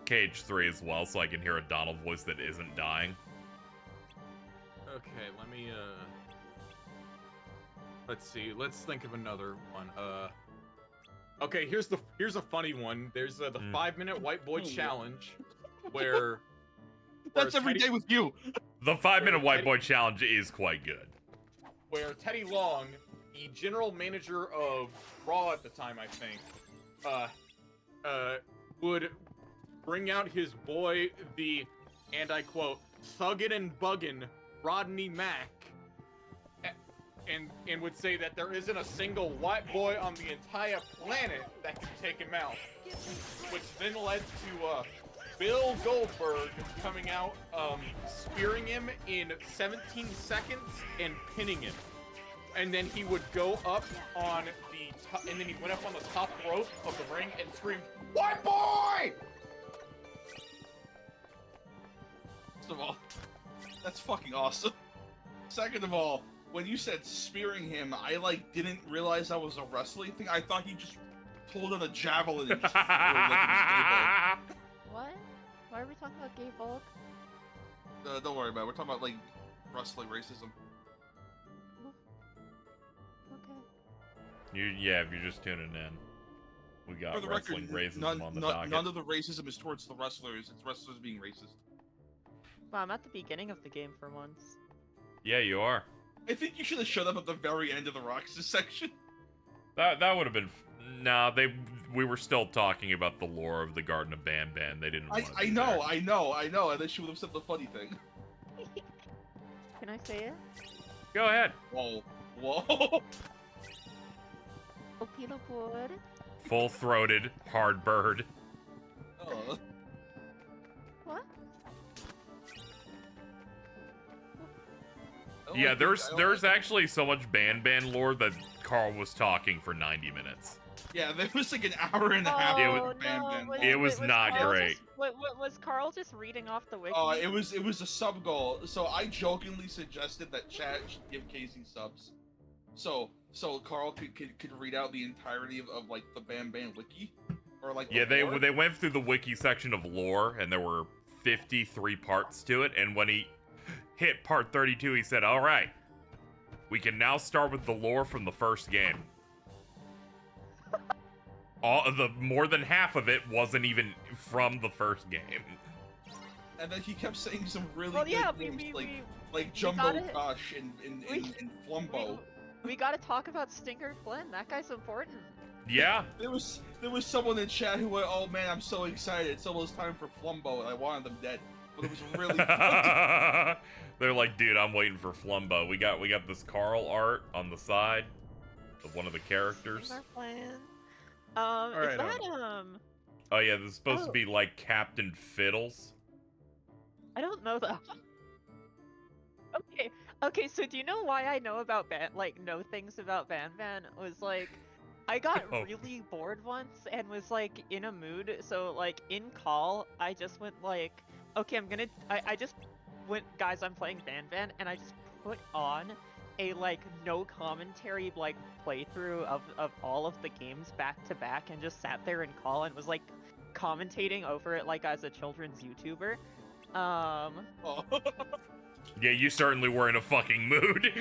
KH3 as well, so I can hear a Donald voice that isn't dying. Okay, let me let's see. Let's think of another one. Okay, here's a funny one. There's the 5-minute white boy challenge where That's every day with you. The 5-minute white boy challenge is quite good. Where Teddy Long, the general manager of Raw at the time, I think, would bring out his boy, the, and I quote, thuggin' and buggin' Rodney Mack, and would say that there isn't a single white boy on the entire planet that can take him out. Which then led to Bill Goldberg coming out, spearing him in 17 seconds and pinning him. And then he would go up on the top, and then he went up on the top rope of the ring and screamed, "White boy!" First of all, that's fucking awesome. Second of all, when you said spearing him, I like didn't realize that was a wrestling thing. I thought he just pulled out a javelin and just threw it like in his gay What? Why are we talking about gay Volk? bulk. Don't worry about it. We're talking about like wrestling racism. Okay. Yeah, if you're just tuning in, we got For the wrestling record, racism on the docket. none of the racism is towards the wrestlers. It's wrestlers being racist. Well, I'm at the beginning of the game for once. Yeah, you are. I think you should have showed up at the very end of the Roxas section. That would have been. Nah, we were still talking about the lore of the Garden of Banban. They didn't. I know, and then she would have said the funny thing. Can I say it? Go ahead. Whoa. Opila Wood. Full-throated, hard bird. What? Yeah, there's actually so much Banban lore that Carl was talking for 90 minutes. Yeah, there was like an hour and a half. Oh, It was not Carl great. Was Carl just reading off the wiki? It was a sub goal. So I jokingly suggested that chat should give Casey subs. So Carl could read out the entirety of like the Banban wiki, or like they went through the wiki section of lore, and there were 53 parts to it. And when he hit part 32, he said, "All right, we can now start with the lore from the first game." More than half of it wasn't even from the first game. And then he kept saying some really yeah, good names like Jumbo Gosh and Flumbo. We gotta talk about Stinger Flynn. That guy's important. Yeah. There was someone in chat who went, "Oh man, I'm so excited! It's almost time for Flumbo," and I wanted them dead. But it was really funny. They're like, "Dude, I'm waiting for Flumbo. We got this Carl art on the side of one of the characters." Stinger Flynn. Alright, is that Oh yeah, this is supposed to be like Captain Fiddles. I don't know that. Okay, so do you know why I know about know things about Banban? Was like, I got really bored once and was like in a mood, so like in call, I just went like, okay, I just went, guys, I'm playing Banban, and I just put on a like no commentary like playthrough of all of the games back to back and just sat there in call and was like commentating over it like as a children's YouTuber. Yeah, you certainly were in a fucking mood.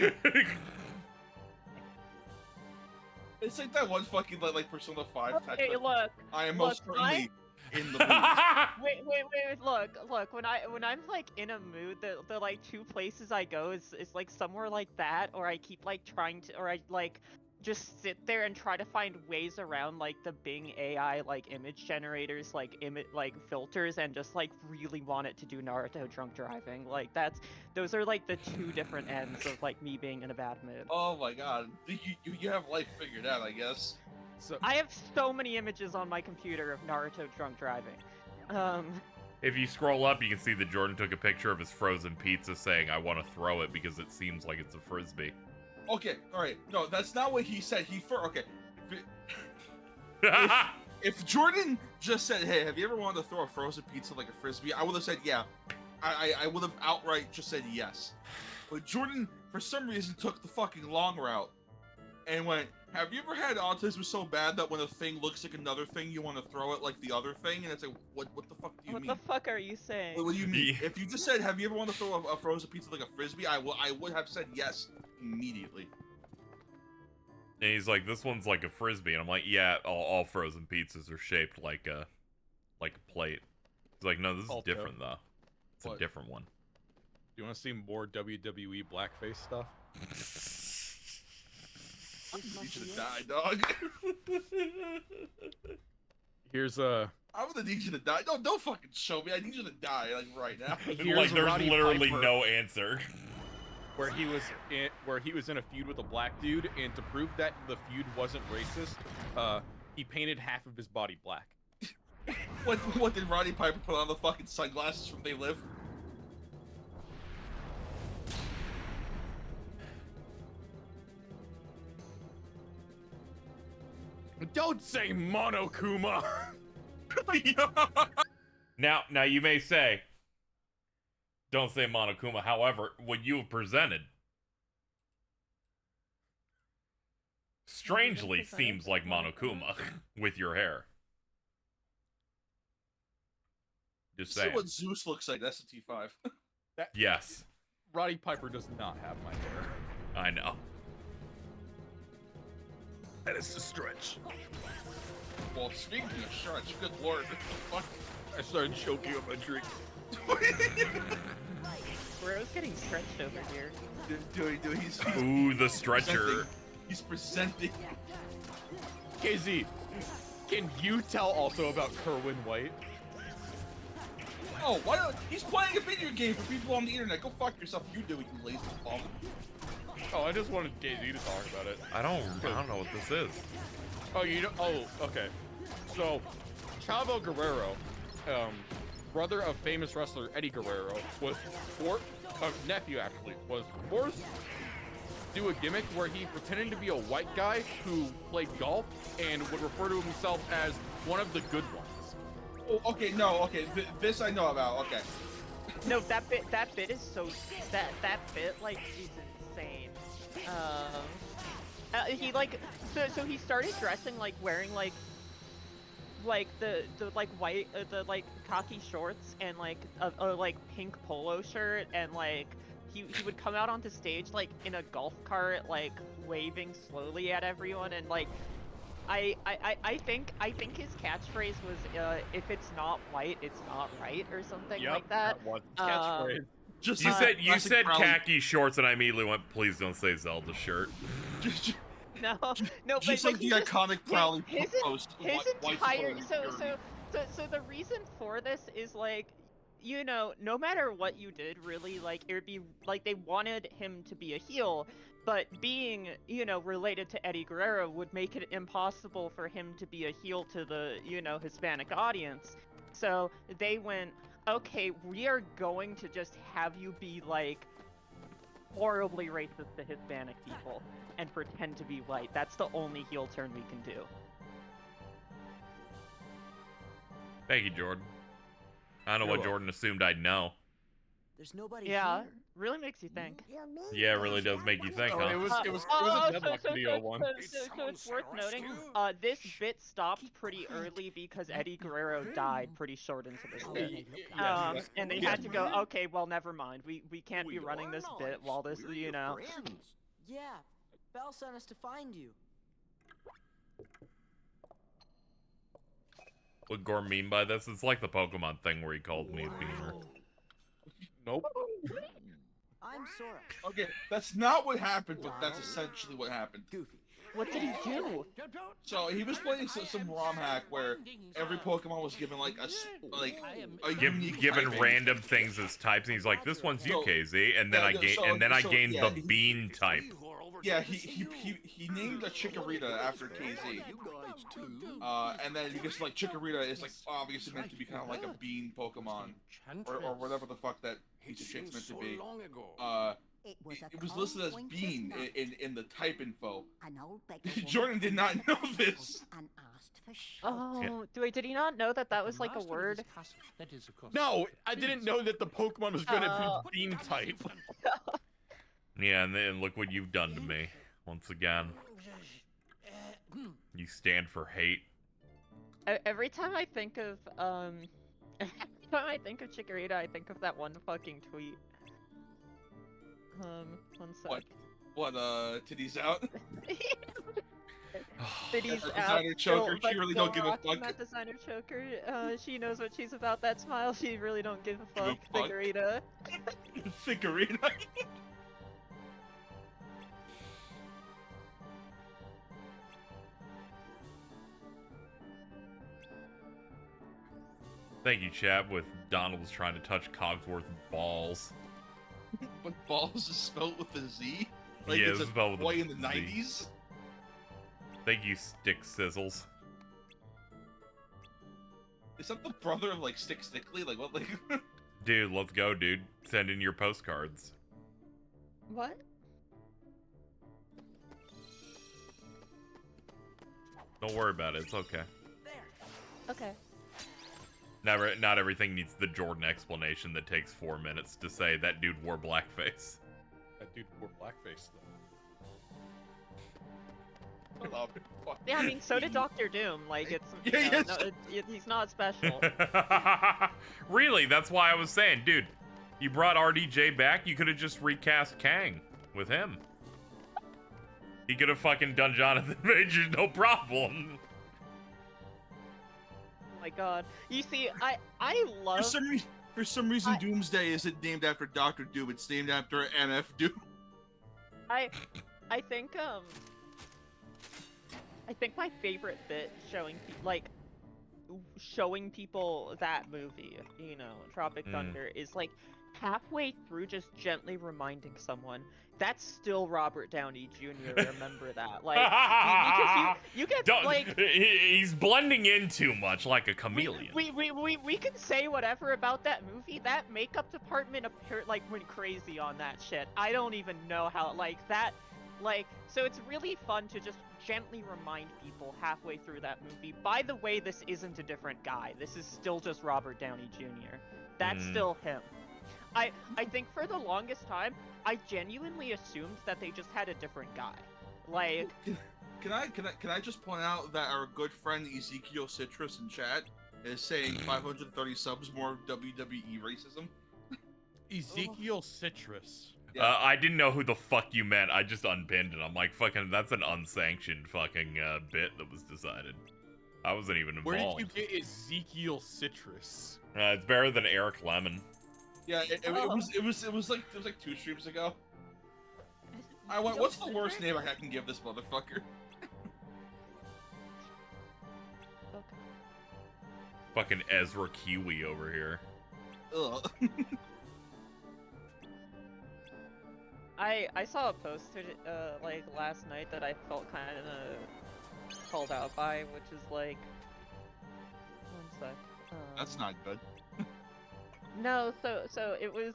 It's like that one fucking like Persona 5 Okay, text. look. I am most certainly in the mood. Wait, look, when I'm like in a mood, the like two places I go is like somewhere like that, or I keep like trying to, or I like just sit there and try to find ways around like the Bing AI like image generators, like filters, and just like really want it to do Naruto drunk driving. Like those are like the two different ends of like me being in a bad mood. Oh my god, you have life figured out, I guess. So I have so many images on my computer of Naruto drunk driving. If you scroll up, you can see that Jordan took a picture of his frozen pizza saying, I want to throw it because it seems like it's a frisbee. Okay, alright. No, that's not what he said. Okay. If Jordan just said, hey, have you ever wanted to throw a frozen pizza like a frisbee? I would have said, yeah. I would have outright just said yes. But Jordan, for some reason, took the fucking long route and went, have you ever had autism so bad that when a thing looks like another thing, you want to throw it like the other thing? And it's like, what the fuck do you mean? What the fuck are you saying? What do you mean? If you just said, have you ever wanted to throw a frozen pizza like a frisbee? I would have said yes immediately. And he's like, this one's like a frisbee. And I'm like, yeah, all frozen pizzas are shaped like a plate. He's like, no, this is different, though. It's a different one. You want to see more WWE blackface stuff? I need you to die, dog. Here's I'm gonna need you to die. No, don't fucking show me. I need you to die, like, right now. Like, there's literally no answer. Where he was in a feud with a black dude, and to prove that the feud wasn't racist, he painted half of his body black. What did Roddy Piper put on the fucking sunglasses from They Live? Don't say Monokuma. Now you may say, don't say Monokuma. However, what you have presented strangely seems like Monokuma with your hair. Just saying. See what Zeus looks like. That's a T5. Yes. Roddy Piper does not have my hair. I know. That is a stretch. Well, speaking of stretch, good lord. Fuck. I started choking on my drink. Bro's getting stretched over here. Dude, he's Ooh, the stretcher. He's presenting. KZ, can you tell also about Kerwin White? Oh, why don't he's playing a video game for people on the internet? Go fuck yourself. You do it, you lazy bum. Oh, I just wanted KZ to talk about it. I don't know what this is. Oh, you don't? Oh, okay. So, Chavo Guerrero, brother of famous wrestler Eddie Guerrero, was nephew actually, was forced to do a gimmick where he pretended to be a white guy who played golf and would refer to himself as one of the good ones. Oh, okay, no, okay, this I know about, okay. No, that bit is so, that bit, like, is insane. He, like, so he started dressing, like, wearing, like the like white, the like khaki shorts and like a like pink polo shirt, and like he would come out onto stage like in a golf cart, like waving slowly at everyone, and like I think his catchphrase was if it's not white, it's not right, or something like that. Was his catchphrase. Just you said khaki shorts, and I immediately went, please don't say Zelda shirt. No, just but like the iconic Prowley post. His entire so the reason for this is like, you know, no matter what you did, really, like it would be like they wanted him to be a heel, but being, you know, related to Eddie Guerrero would make it impossible for him to be a heel to the, you know, Hispanic audience. So they went, okay, we are going to just have you be like horribly racist to Hispanic people and pretend to be white. That's the only heel turn we can do. Thank you, Jordan. I don't know what Jordan assumed I'd know. There's nobody Yeah, here. really makes you think. Yeah, it really does make you think, huh? It was a deadlock video one. So it's worth noting, this bit stopped pretty early because Eddie Guerrero died pretty short into this bit. And they had to go, okay, well, never mind. We can't be running this bit while this, you know. Yeah, Belle sent us to find you. What Gore mean by this? It's like the Pokemon thing where he called me a beaner. Nope. I'm Sora. Okay, that's not what happened, but that's essentially what happened. Goofy. What did he do? So he was playing some ROM hack where every Pokemon was given like a unique given typing. random things as types, and he's like, "This one's you, KZ," and then I gained the bean type. Yeah, he named a Chikorita after KZ. And then because like Chikorita is like obviously meant to be kind of like a bean Pokemon, or whatever the fuck that piece of shit's meant to be. It was listed as bean in the type info. Jordan did not know this. Oh, did he not know that that was like a word? No, I didn't know that the Pokemon was gonna be bean type. Yeah, and then look what you've done to me. Once again. You stand for hate. Every time I think of, every time I think of Chikorita, I think of that one fucking tweet. One sec. What, titties out? Titties That out. designer choker, she really don't give a fuck. That designer choker, she knows what she's about. That smile, she really don't give a fuck. Give a fuck. Chikorita. Chikorita. Thank you, chat, with Donald's trying to touch Cogsworth's balls. But balls is spelled with a Z? Like Yeah, it's a spelled with boy a in the Z. 90s? Thank you, Stick Sizzles. Is that the brother of like Stick Stickly? Like what like Dude, let's go, dude. Send in your postcards. What? Don't worry about it, it's okay. Okay. Not everything needs the Jordan explanation that takes 4 minutes to say that dude wore blackface. That dude wore blackface Oh, fuck. Yeah, I mean, so did Doctor Doom. Like, it's Yeah, he's not special. Really? That's why I was saying, dude, you brought RDJ back, you could have just recast Kang with him. He could have fucking done Jonathan Majors, no problem. Oh my god. You see, I love... For some reason, Doomsday isn't named after Doctor Doom, it's named after MF Doom. I think my favorite bit showing people that movie, you know, Tropic Thunder, is like halfway through just gently reminding someone that's still Robert Downey Jr. Remember that, like, because you get he's blending in too much like a chameleon. We can say whatever about that movie. That makeup department went crazy on that shit. I don't even know how so it's really fun to just gently remind people halfway through that movie, by the way, this isn't a different guy. This is still just Robert Downey Jr. That's still him. I think for the longest time, I genuinely assumed that they just had a different guy. Like, Can I just point out that our good friend Ezekiel Citrus in chat is saying 530 subs more WWE racism? Ezekiel Citrus. Yeah. I didn't know who the fuck you meant. I just unpinned it. I'm like, fucking, that's an unsanctioned fucking bit that was decided. I wasn't even involved. Where did you get Ezekiel Citrus? It's better than Eric Lemon. Yeah, it was like 2 streams ago. I went, what's the worst name I can give this motherfucker? Fucking Ezra Kiwi over here. Ugh. I saw a post like last night that I felt kind of called out by, which is like, one sec. That's not good. No, so it was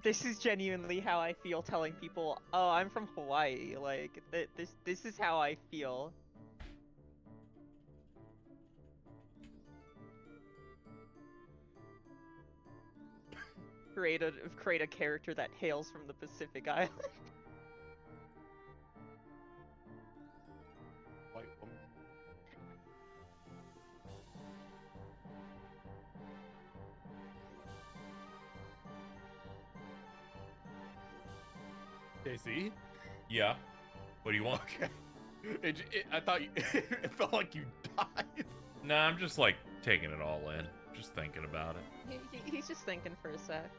this is genuinely how I feel telling people, oh, I'm from Hawaii. Like, this is how I feel. Create a character that hails from the Pacific Island. White woman. Daisy? Yeah. What do you want? Okay. I thought it felt like you died. Nah, I'm just like taking it all in. Just thinking about it. He's just thinking for a sec.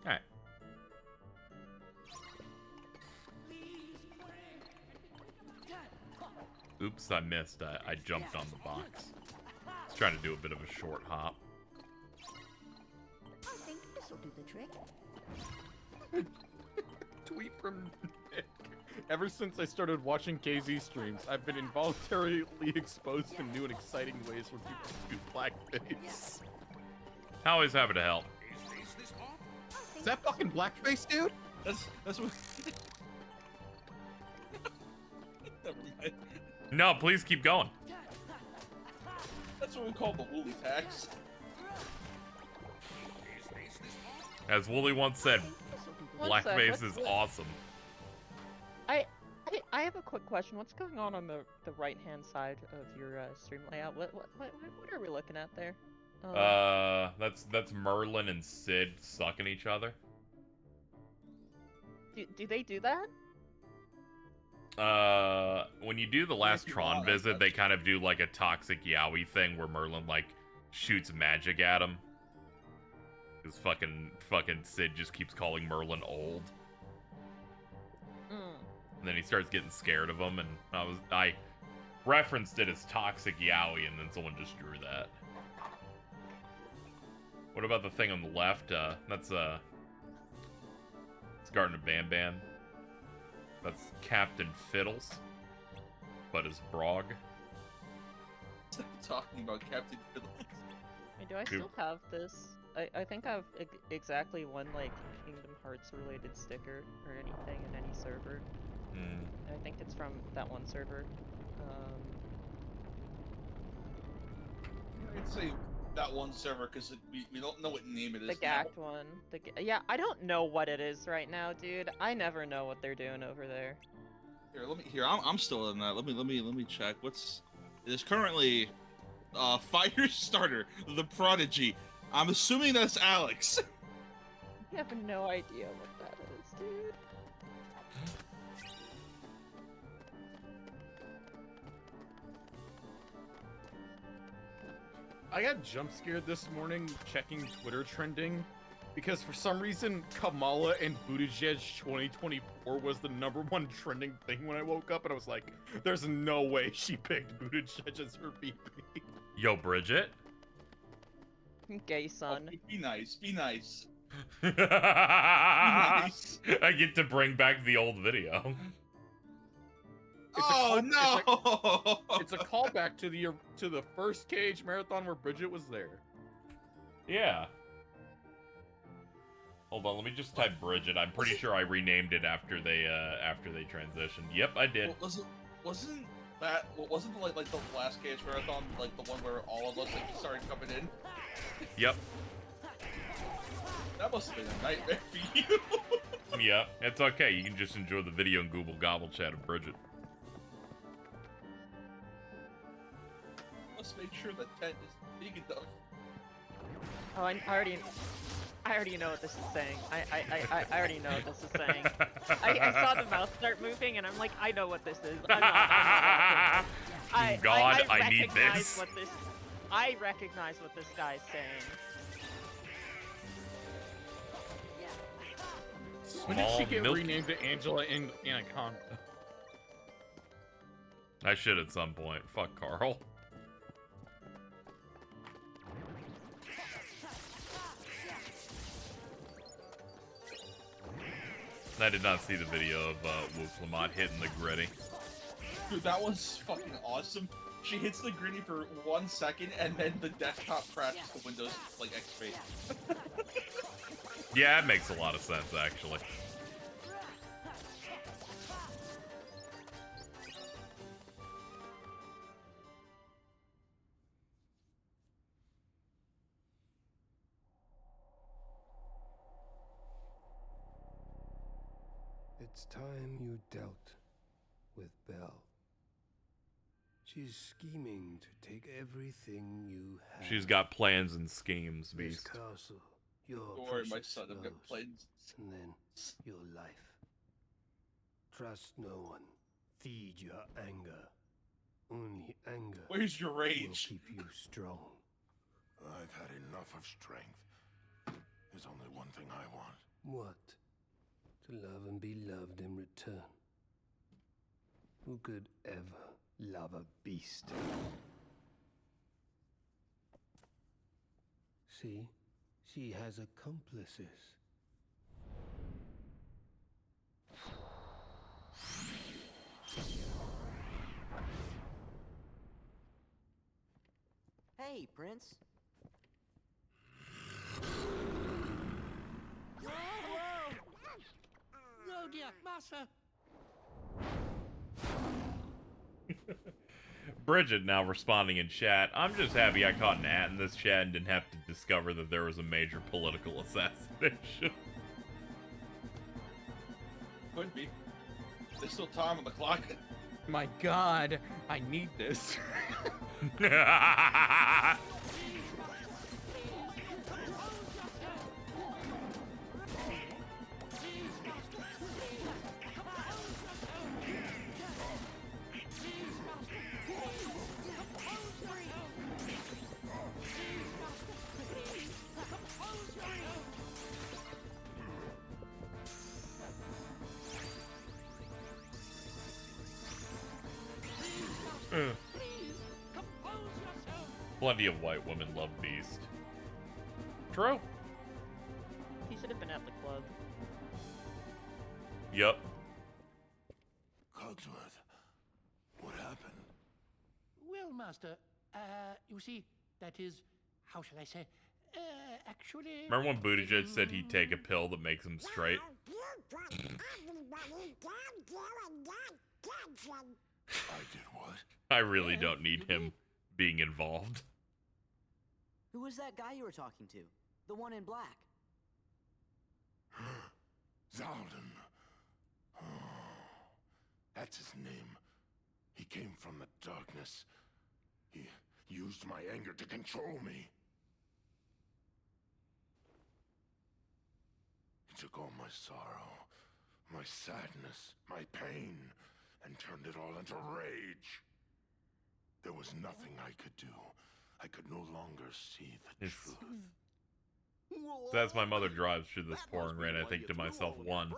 Alright. Oops, I missed. I jumped on the box. Trying to do a bit of a short hop. I think this'll do the trick. Tweet from Nick. Ever since I started watching KZ streams, I've been involuntarily exposed to new and exciting ways where people do blackface. Always happy to help. Is that fucking blackface, dude? That's what. Never mind. No, please keep going. That's what we call the woolly tax. As Wooly once said, One sec, blackface is awesome. I have a quick question. What's going on the right hand side of your stream layout? What are we looking at there? That's Merlin and Sid sucking each other. Do they do that? When you do the last Tron visit, they kind of do like a toxic yaoi thing where Merlin like shoots magic at him. Because fucking Sid just keeps calling Merlin old. And then he starts getting scared of him, and I referenced it as toxic yaoi, and then someone just drew that. What about the thing on the left? That's it's Garden of Banban. That's Captain Fiddles, but as Brog. Stop talking about Captain Fiddles. Wait, do I still have this? I think I have exactly one like Kingdom Hearts related sticker or anything in any server. I think it's from that one server. I'd say that one server because we don't know what name it is. The gacked one. Yeah, I don't know what it is right now, dude. I never know what they're doing over there. Here, I'm still in that. Let me check. There's currently Firestarter, the Prodigy. I'm assuming that's Alex. I have no idea what that is, dude. I got jump scared this morning checking Twitter trending because for some reason Kamala and Buttigieg 2024 was the #1 trending thing when I woke up, and I was like, there's no way she picked Buttigieg as her VP. Yo, Bridget. Gay son. Oh, be nice. Be nice. Nice. I get to bring back the old video. It's a callback to the first Cage marathon where Bridget was there. Yeah. Hold on, let me just type Bridget. I'm pretty sure I renamed it after they transitioned. Yep, I did. Well, wasn't like the last Cage marathon like the one where all of us like started coming in? Yep. That must have been a nightmare for you. Yeah, it's okay. You can just enjoy the video and Google gobble chat of Bridget. Let's make sure the tent is big enough. Oh, I already know what this is saying. I already know what this is saying. I saw the mouth start moving, and I'm like, I know what this is. I need this. I recognize what this guy's saying. When did she get renamed to Angela and Anaconda? I should at some point. Fuck Carl. I did not see the video of Wolf Lamont hitting the gritty. Dude, that was fucking awesome. She hits the gritty for 1 second, and then the desktop crashes to Windows like XP. Yeah, it makes a lot of sense, actually. It's time you dealt with Belle. She's scheming to take everything you have. She's got plans and schemes, This Beast. castle, your Don't worry, my precious son, I've got rose, plans. and then your life. Trust no one. Feed your anger. Only anger. Where's your will rage? keep you strong. I've had enough of strength. There's only one thing I want. What? To love and be loved in return. Who could ever love a beast? See? She has accomplices. Hey, Prince. Oh dear, master. Bridget now responding in chat. I'm just happy I caught an at in this chat and didn't have to discover that there was a major political assassination. Could be. There's still time on the clock. My God, I need this. Plenty of white women love Beast. True. He should have been at the club. Yup. Cogsworth, what happened? Well, master, you see, that is, how shall I say, actually... Remember when Buttigieg said he'd take a pill that makes him straight? I did what? I really don't need him being involved. Who was that guy you were talking to? The one in black. Zaldin. Oh, that's his name. He came from the darkness. He used my anger to control me. He took all my sorrow, my sadness, my pain, and turned it all into rage. There was nothing I could do. I could no longer see the truth. So as my mother drives through this pouring rain, I think to myself, one,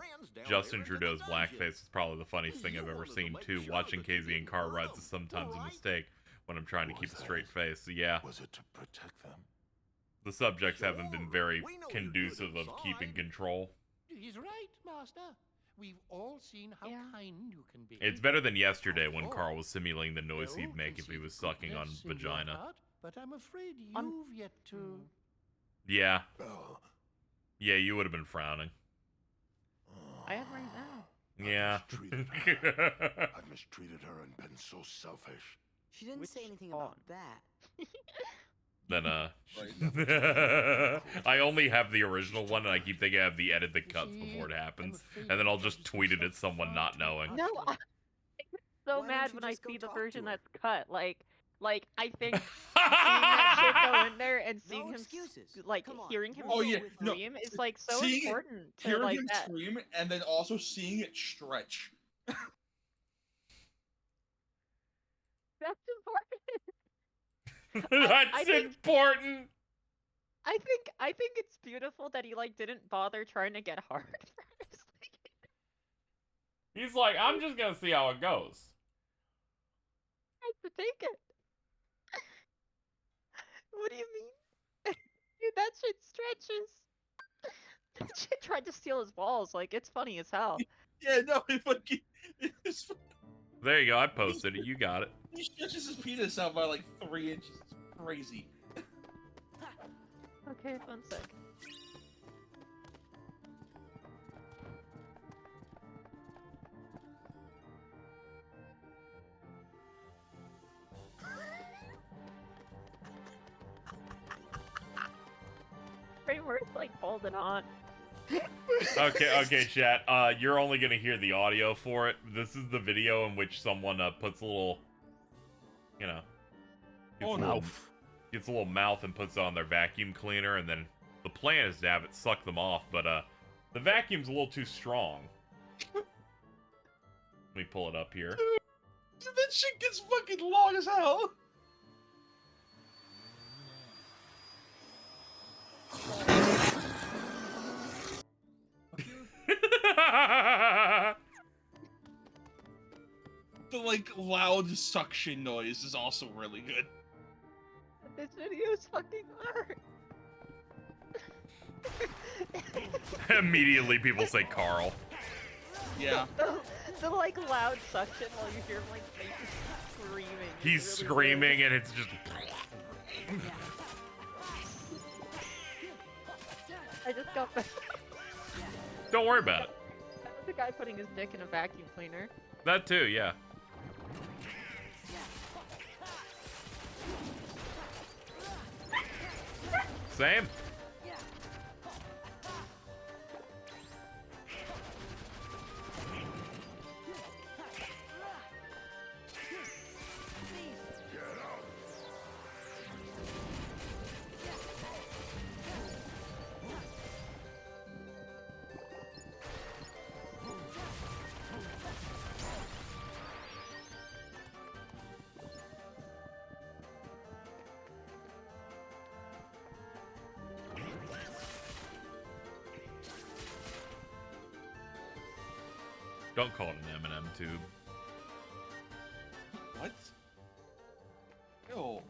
Justin Trudeau's blackface is probably the funniest thing I've ever seen. Two, watching KZ in car rides is sometimes a mistake when I'm trying to keep a straight face. So yeah. Was it to protect them? The subjects haven't been very conducive of keeping control. He's right, master. We've all seen how kind you can be. It's better than yesterday when Carl was simulating the noise he'd make if he was sucking on vagina. Heart, but I'm afraid you've yet to... Yeah. Yeah, you would have been frowning. I am right now. Yeah. I've mistreated her and been so selfish. She didn't say anything about that. Then, I only have the original one, and I keep thinking I have the edited cuts before it happens, and then I'll just tweet it at someone not knowing. No, I'm so mad when I see the version that's cut. Like I think seeing that shit go in there and seeing him, like, hearing him scream is like so important. Hearing him scream and then also seeing it stretch. That's important. That's important. I think it's beautiful that he like didn't bother trying to get hard first. He's like, I'm just gonna see how it goes. I have to take it. What do you mean? Dude, that shit stretches. That shit tried to steal his balls. Like, it's funny as hell. Yeah, no, it's There you go. I posted it. You got it. He stretches his penis out by like 3 inches. It's crazy. Okay, 1 sec. Framework's like holding on. Okay, chat. You're only gonna hear the audio for it. This is the video in which someone puts a little, you know, gets a little mouth and puts it on their vacuum cleaner, and then the plan is to have it suck them off, but the vacuum's a little too strong. Let me pull it up here. Dude, that shit gets fucking long as hell. The like loud suction noise is also really good. This video is fucking hard. Immediately people say Carl. Yeah. The like loud suction while you hear him like screaming. He's It's really screaming weird. and it's just... I just got the Don't worry about it. that was the guy putting his dick in a vacuum cleaner. That too, yeah. Same. Don't call it an M&M tube. What? Ew.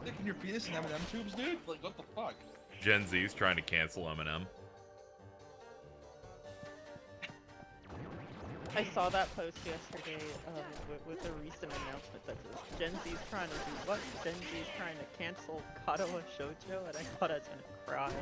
Sticking your penis in M&M tubes, dude? Like, what the fuck? Gen Z's trying to cancel M&M. I saw that post yesterday with a recent announcement that says Gen Z's trying to do what? Gen Z's trying to cancel Katawa Shoujo, and I thought I was gonna cry.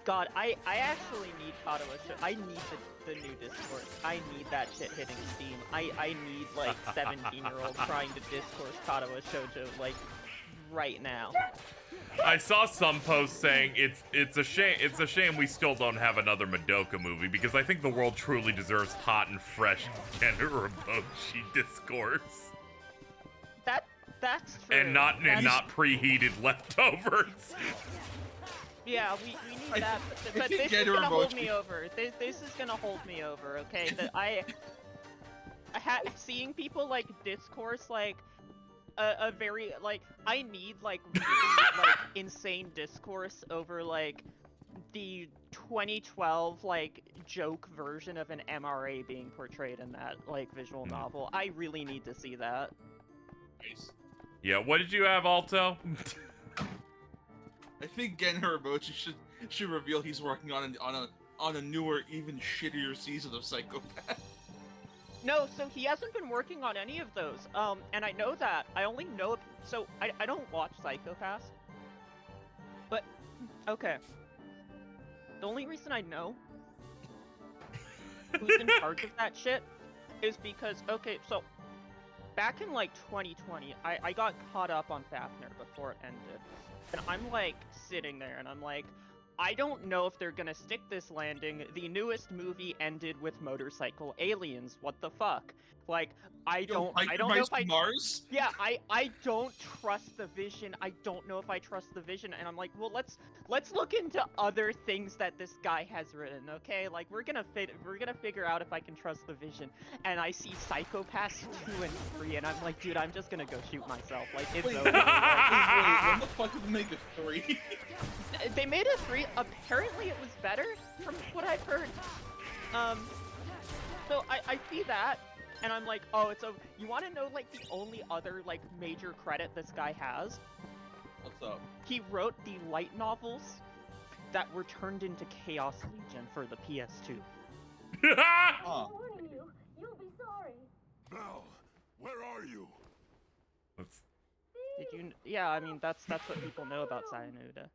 God, I actually need Katawa Shoujo. I need the new discourse. I need that shit hitting Steam. I need like 17-year-old trying to discourse Katawa Shoujo like right now. I saw some posts saying it's a shame we still don't have another Madoka movie because I think the world truly deserves hot and fresh Generaboshi discourse. That's true. And not preheated leftovers. Yeah, we need that, but this is gonna hold me over. This is gonna hold me over, okay? That seeing people like discourse like a very like I need like really like insane discourse over like the 2012 like joke version of an MRA being portrayed in that like visual novel. I really need to see that. Nice. Yeah, what did you have, Alto? I think Gen Hirabochi should reveal he's working on a newer, even shittier season of Psychopath. No, so he hasn't been working on any of those. And I know that. I only know so I don't watch Psychopaths. But okay. The only reason I know who's in charge of that shit is because okay, so back in like 2020, I got caught up on Fafnir before it ended. And I'm like sitting there and I'm like, I don't know if they're gonna stick this landing. The newest movie ended with motorcycle aliens. What the fuck? Like, I don't know if I Mars? Yeah, I don't trust the vision. I don't know if I trust the vision. And I'm like, well, let's look into other things that this guy has written, okay? Like we're gonna figure out if I can trust the vision. And I see Psychopaths 2 and 3 and I'm like, dude, I'm just gonna go shoot myself. Like it's over. Wait, when the fuck did they make a 3? They made a 3. Apparently it was better from what I've heard. So I see that and I'm like, oh, it's over. You want to know like the only other like major credit this guy has? What's up? He wrote the light novels that were turned into Chaos Legion for the PS2. Huh. Warning you, you'll be sorry. Belle, where are you? Did you? Yeah, I mean that's what people know about Sayonara.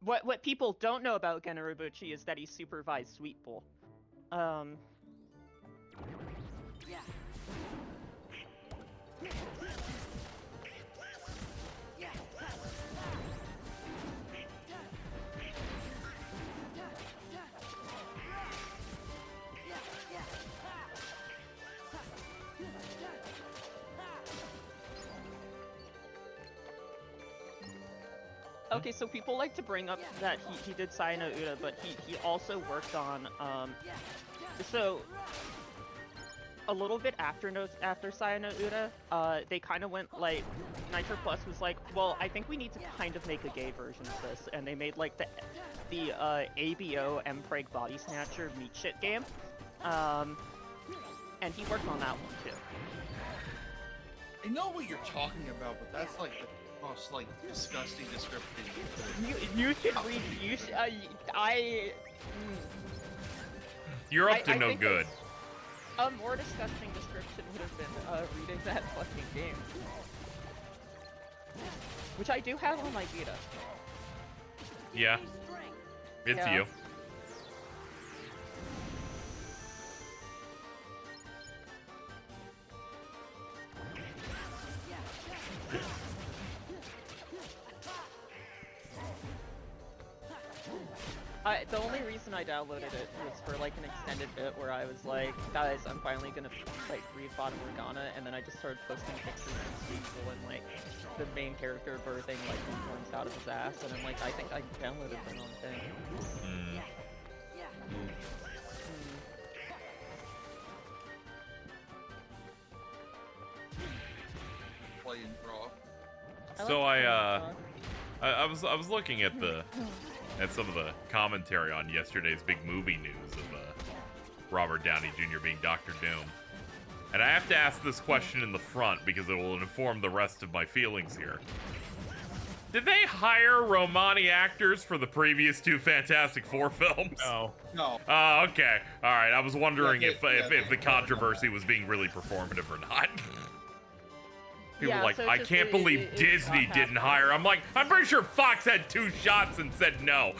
What people don't know about Generabuchi is that he supervised Sweet Bowl. Okay, so people like to bring up that he did Sayonara, but he also worked on So a little bit after Saya no Ura, they kind of went like Nitro Plus was like, well, I think we need to kind of make a gay version of this, and they made like the ABO Mpreg Body Snatcher meat shit game, and he worked on that one too. I know what you're talking about, but that's like the most like disgusting description. You should read. You should. You're up to I no think good. A more disgusting description would have been reading that fucking game. Which I do have on my Vita. Yeah. It's Yeah. you. The only reason I downloaded it was for like an extended bit where I was like, guys, I'm finally gonna like read Bottom Morgana, and then I just started posting pictures of people and like the main character birthing like uniforms out of his ass, and I'm like, I think I downloaded the wrong thing. Playing raw. So I was looking at some of the commentary on yesterday's big movie news of Robert Downey Jr. being Dr. Doom. And I have to ask this question in the front because it will inform the rest of my feelings here. Did they hire Romani actors for the previous two Fantastic Four films? No. No. Oh, okay. All right. I was wondering Yeah, if the controversy was being really performative or not. People Yeah, were like, so I just can't believe it's Disney not didn't happening. hire. I'm like, I'm pretty sure Fox had 2 shots and said no.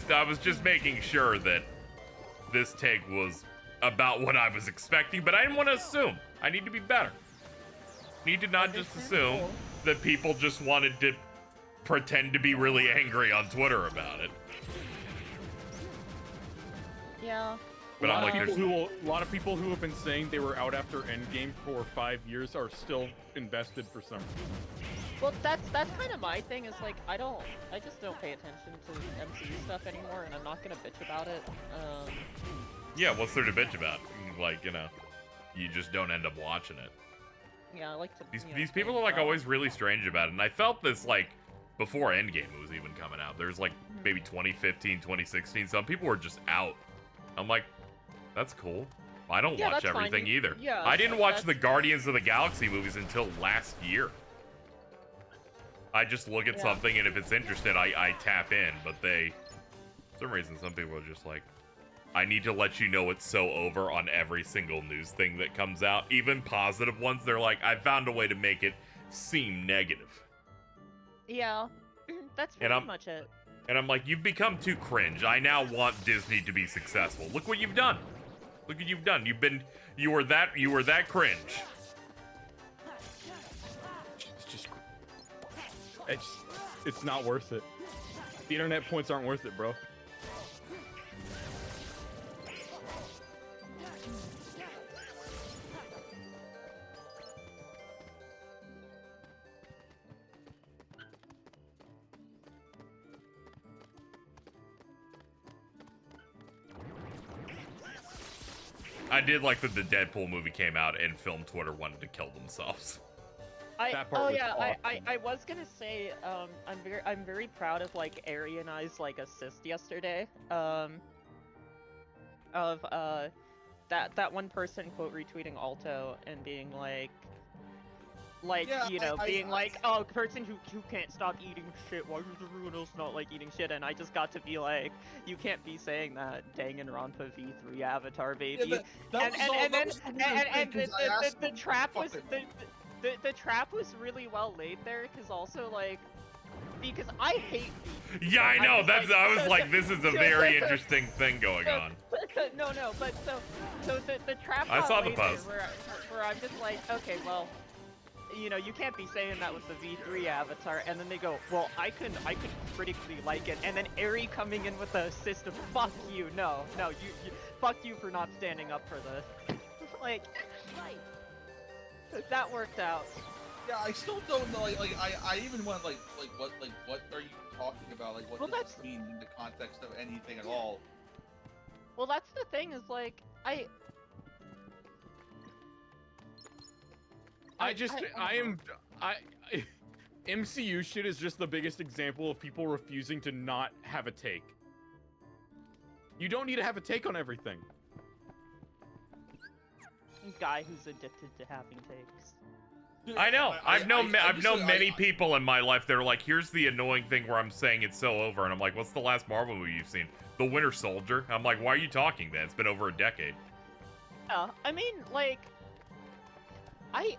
I was just making sure that this take was about what I was expecting, but I didn't want to assume. I need to be better. Need to not just assume that people just wanted to pretend to be really angry on Twitter about it. Yeah. But I'm like, a there's lot of people who have been saying they were out after Endgame for 5 years are still invested for some reason. Well, that's kind of my thing. Is like I just don't pay attention to MCU stuff anymore, and I'm not gonna bitch about it. yeah, what's there to bitch about? Like, you know, you just don't end up watching it. Yeah, I like to. These people are like always really strange about it, and I felt this like before Endgame was even coming out. There's like maybe 2015, 2016. Some people were just out. I'm like, that's cool. I don't watch that's fine. everything either. Yeah, I didn't watch that's- the Guardians of the Galaxy movies until last year. I just look at something, and if it's interesting, I tap in. But for some reason, some people are just like, I need to let you know it's so over on every single news thing that comes out. Even positive ones, they're like, I found a way to make it seem negative. Yeah, that's pretty much it. And I'm like, you've become too cringe. I now want Disney to be successful. Look what you've done. Look what you've done. You were that cringe. It's not worth it. The internet points aren't worth it, bro. I did like that the Deadpool movie came out and film Twitter wanted to kill themselves. That part was awesome. I was gonna say I'm very proud of like Ari and I's like assist yesterday of that one person quote retweeting Alto and being like Yeah, you know being like, oh, person who can't stop eating shit, why does everyone else not like eating shit? And I just got to be like, you can't be saying that, Danganronpa V3 Avatar baby. The trap was the trap was really well laid there, because also like, because I hate beef. Yeah, I know. I was like, this is a very interesting thing going on. No, but so the trap. I saw the laid there post. where I'm just like, okay, well, you know, you can't be saying that with the V3 Avatar, and then they go, well, I could critically like it, and then Ari coming in with a assist of fuck you, no, you fuck you for not standing up for this. Like, that worked out. Yeah, I still don't know. I even went what are you talking about? Like, what Well, does this mean in the context of anything at all? Well, that's the thing is like MCU shit is just the biggest example of people refusing to not have a take. You don't need to have a take on everything. Guy who's addicted to having takes. Dude, I know. I've known many I- people in my life that are like, here's the annoying thing where I'm saying it's so over, and I'm like, what's the last Marvel movie you've seen? The Winter Soldier. I'm like, why are you talking, man? It's been over a decade. Yeah, I mean, like, I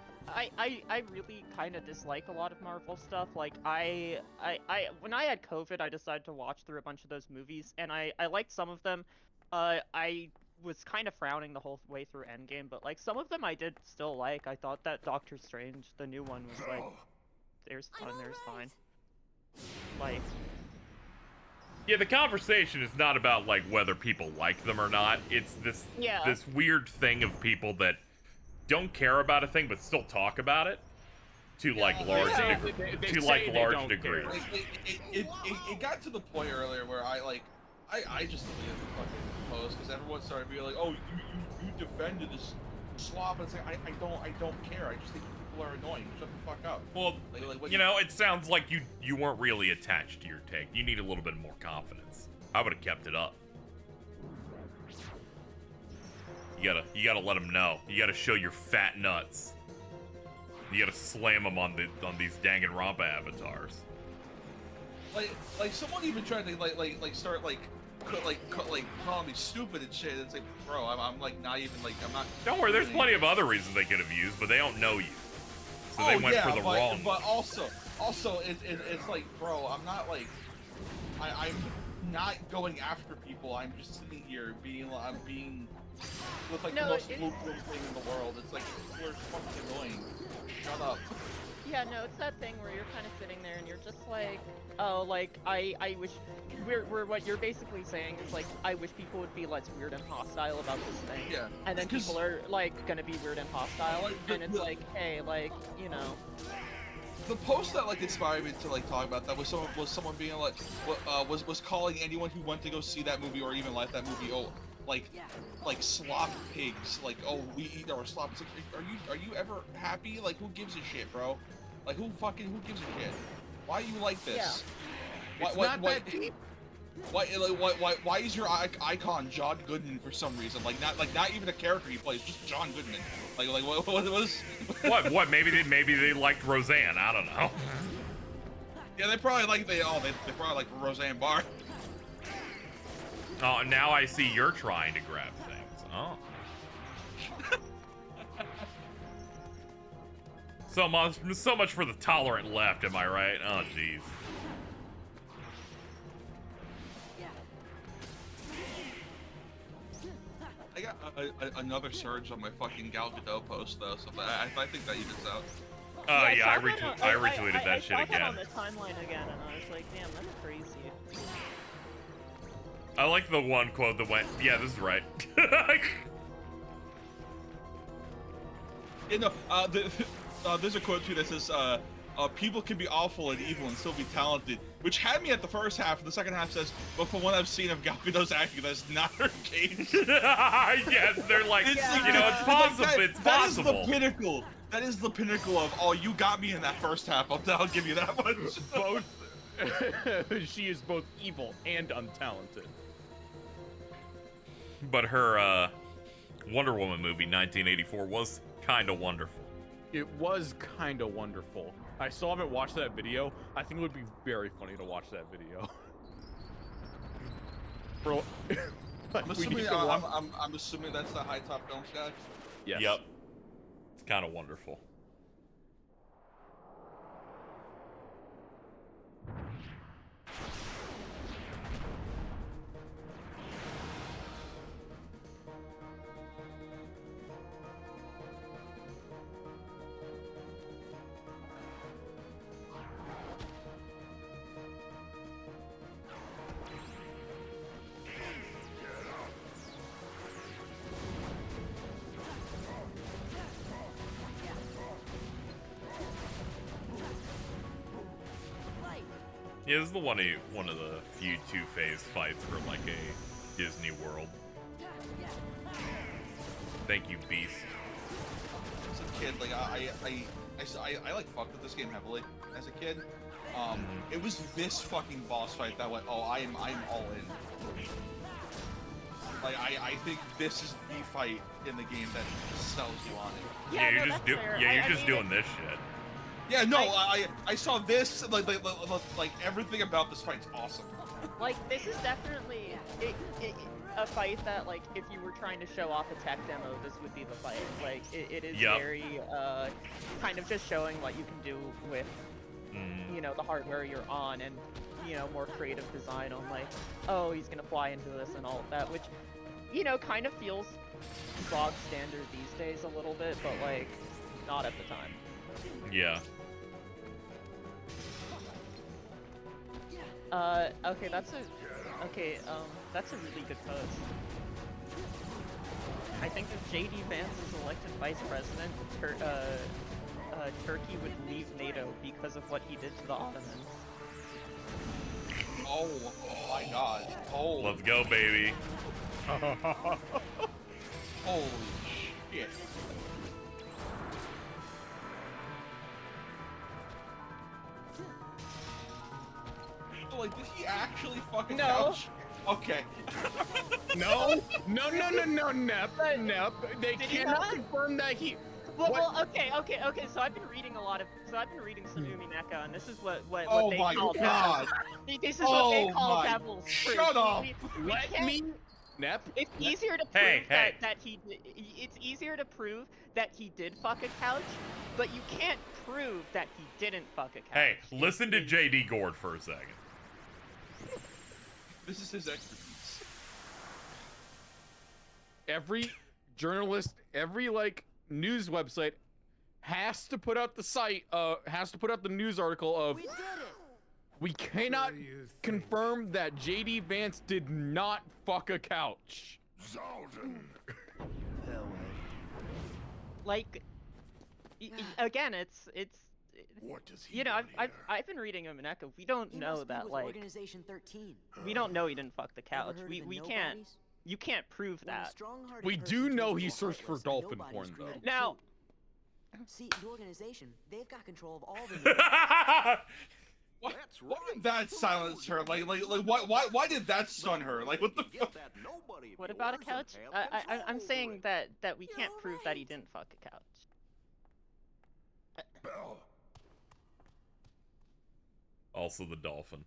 really kind of dislike a lot of Marvel stuff. Like, when I had COVID, I decided to watch through a bunch of those movies, and I liked some of them. I was kind of frowning the whole way through Endgame, but like some of them I did still like. I thought that Doctor Strange, the new one, was like, there's fun, there's fine. Like, yeah, the conversation is not about like whether people like them or not. It's this weird thing of people that don't care about a thing but still talk about it to like large degrees. It got to the point earlier where I just deleted the fucking post because everyone started being like, "Oh, you defended this slop." It's like I don't care. I just think people are annoying. Shut the fuck up. Well, you know, it sounds like you weren't really attached to your take. You need a little bit more confidence. I would have kept it up. You gotta let them know. You gotta show your fat nuts. You gotta slam them on these Danganronpa avatars. Like someone even tried to start calling me stupid and shit. It's like, bro, I'm like not even like I'm not. Don't worry, there's plenty of other reasons they could have used, but they don't know you, so they went for the wrong. But also it's like, bro, I'm not like I'm not going after people. I'm just sitting here being with like the most lukewarm thing in the world. It's like, you're fucking annoying. Shut up. yeah, no, it's that thing where you're kind of sitting there and you're just like, oh, like I wish we're what you're basically saying is like, I wish people would be less weird and hostile about this thing. Yeah. And then people are like gonna be weird and hostile, and it's like, hey, like, you know. The post that like inspired me to like talk about that was someone being like, was calling anyone who went to go see that movie or even like that movie, like slop pigs, like, oh, we eat our slop. It's like, are you ever happy? Like, who gives a shit, bro? Like, who gives a shit? Why are you like this? Yeah. That deep. Why is your icon John Goodman for some reason? Not even a character he plays, just John Goodman. What was? What? Maybe they liked Roseanne. I don't know. Yeah, they probably like Roseanne Barr. Oh, now I see you're trying to grab things. Oh. So much for the tolerant left, am I right? Oh, jeez. I got another surge on my fucking Gal Gadot post though, so I think that evens out. Oh yeah, I retweeted that shit I again. on the timeline again, and I was like, damn, that's crazy. I like the one quote that went, yeah, this is right. You know, there's a quote too that says, people can be awful and evil and still be talented, which had me at the first half, and the second half says, but from what I've seen of Gal Gadot's acting, that's not her case. Yes, they're like, you know, it's possible, it's possible. That is the pinnacle. That is the pinnacle of, oh, you got me in that first half, I'll give you that one. Both. She is both evil and untalented. But her Wonder Woman movie, 1984, was kind of wonderful. It was kind of wonderful. I still haven't watched that video. I think it would be very funny to watch that video. Bro, I'm assuming that's the High Top Films guy? Yes. Yep. It's kind of wonderful. Yeah, this is one of the few two-phase fights for like a Disney World. Thank you, Beast. As a kid, like I like fucked with this game heavily as a kid. It was this fucking boss fight that went, oh, I'm all in. Like I think this is the fight in the game that sells you on it. Yeah, you're no, just that's fair. you're I just mean, doing this shit. Yeah, no, I saw this, like everything about this fight's awesome. Like, this is definitely a fight that, like, if you were trying to show off a tech demo, this would be the fight. Like, it is very, kind of just showing what you can do with, you know, the hardware you're on, and, you know, more creative design on, like, oh, he's gonna fly into this and all of that, which, you know, kind of feels bog standard these days a little bit, but, like, not at the time. Yeah. Okay, that's a really good pose. I think if JD Vance is elected vice president, Turkey would leave NATO because of what he did to the Ottomans. Oh my god. Oh. Let's go, baby. Holy shit. Like, did he actually fucking couch? Okay. No, Nep. They cannot confirm that he. Well, okay. So I've been reading some Umineka, and this is what Oh they my call god. This is what they call my. devil's proof. Shut up. Let me. Nep. It's easier to prove that he. It's easier to prove that he did fuck a couch, but you can't prove that he didn't fuck a couch. Hey, listen to JD Gord for a second. This is his expertise. Every journalist, every like news website has to put out the news article of We did it. we cannot confirm that JD Vance did not fuck a couch. Zaldin. Like, again, it's. What does he You know, want here? I've been reading Umineka. We don't He know must be that, with like, Organization 13. we don't know he didn't fuck the Ever couch. heard of We the can't. Nobodies? You can't prove When a that. strong-hearted We person do know turns he into a searched for heartless, dolphin Nobodies porn, though. created Now- too. See, the organization, they've got control of all the What did that silence her? Like, why did that stun her? Like, what the fuck? What about a couch? I'm saying that we can't prove that he didn't fuck a couch. Bell. Also the dolphin.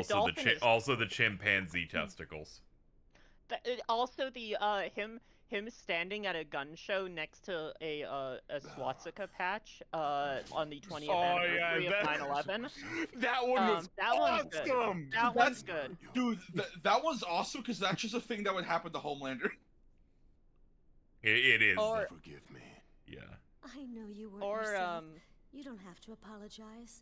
dolphin is- Also the chimpanzee testicles. Also the him standing at a gun show next to a swastika patch on the 20th anniversary of 9/11. That one was that one's good. awesome. That one's good. Dude, that was awesome because that's just a thing that would happen to Homelander. It is. Or- Forgive me. Yeah. I know you weren't Or yourself. You don't have to apologize.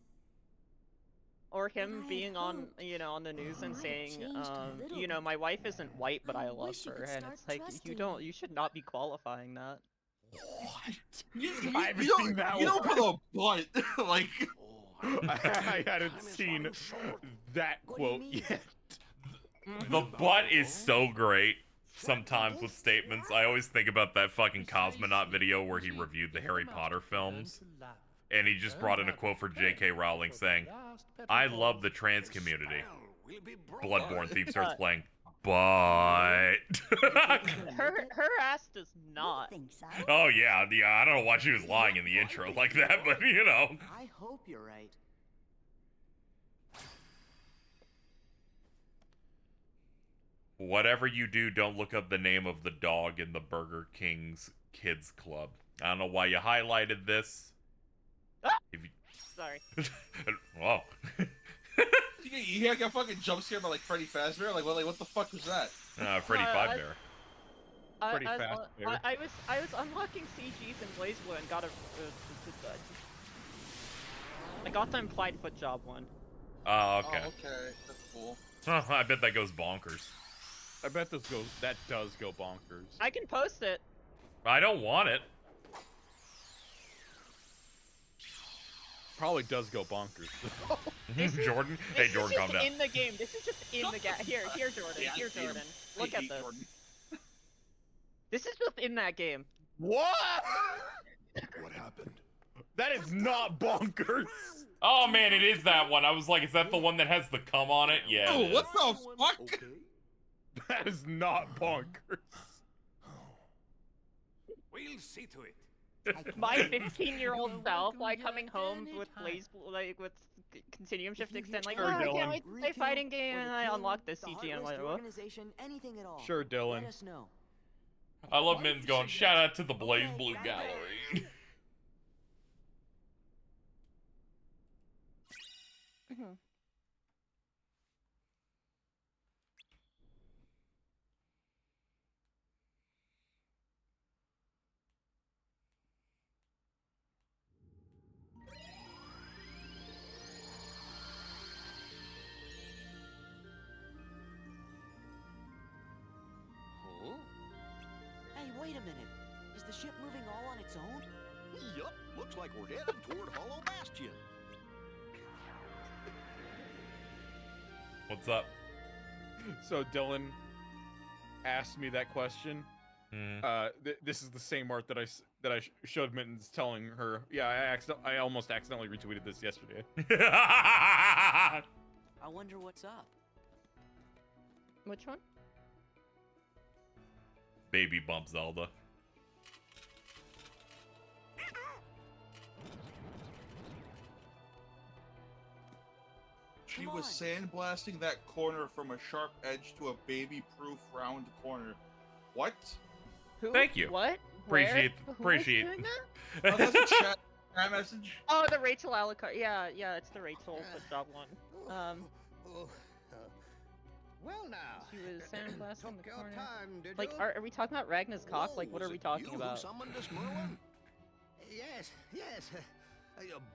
Or But him I being had on, hoped you know, on the news and might have saying, changed a little you know, bit. my wife isn't white, but I love wish you her, could and start it's like trusting you should not be qualifying that. I haven't seen that You don't one. put a butt, like... I hadn't seen that quote mean? yet. The butt is so great. Sometimes with statements, I always think about that fucking Cosmonaut video where he reviewed the Harry Potter films, and he just brought in a quote for J.K. Rowling saying, "I love the trans community." Bloodborne theme starts playing, but Her ass does not. Think so? oh yeah, I don't know why she was lying in the intro like that, but you know. I hope you're right. Whatever you do, don't look up the name of the dog in the Burger King's Kids Club. I don't know why you highlighted this. Ah! If you... Sorry. Whoa. You got fucking jump scared by like Freddy Fazbear? Like what the fuck was that? Freddy Fazbear. Pretty fast there. I was unlocking CGs in BlazBlue and got a. I got the implied foot job one. Oh, okay. Oh, okay, that's cool. Huh, I bet that goes bonkers. I bet that does go bonkers. I can post it. I don't want it. probably does go bonkers. Jordan? This Hey, Jordan, is calm just down. in the game. This is just in the game. Here, Jordan. Yeah, I Here, hate him. Jordan. I Look at hate this. Jordan. This is just in that game. What? What happened? That is not bonkers. Oh man, it is that one. I was like, is that the one that has the cum on it? Yeah. Oh, it is. what the fuck? Okay. That is not bonkers. We'll see to it. My 15-year-old self, like coming home with with continuum shift extend, like, Sure, oh, I Dylan. can't wait to play fighting game, and I unlock this CG, and I'm like, what? Organization, anything at all. Sure, Dylan. Let us know. I love Min's going, shout out to the Blaze Blue Gallery. Hey, wait a minute. Is the ship moving all on its own? Yup, looks like we're heading toward Hollow Bastion. What's up? So Dylan asked me that question. Mm. This is the same art that I showed Mittens, telling her. Yeah, I almost accidentally retweeted this yesterday. I wonder what's up. Which one? Baby bump Zelda. She was sandblasting that corner from a sharp edge to a baby-proof round corner. What? Who? Thank you. What? Appreciate. Where? Who Appreciate. was doing that? Oh, that's a chat message. Oh, the Rachel Alucard. Yeah, it's the Rachel foot job one. Well now, She was sandblasting took the your corner. time, did Like, you? are we talking about Ragnar's cock? Like, what Whoa, are we was it talking you about? Who summoned us, Merlin? Yes.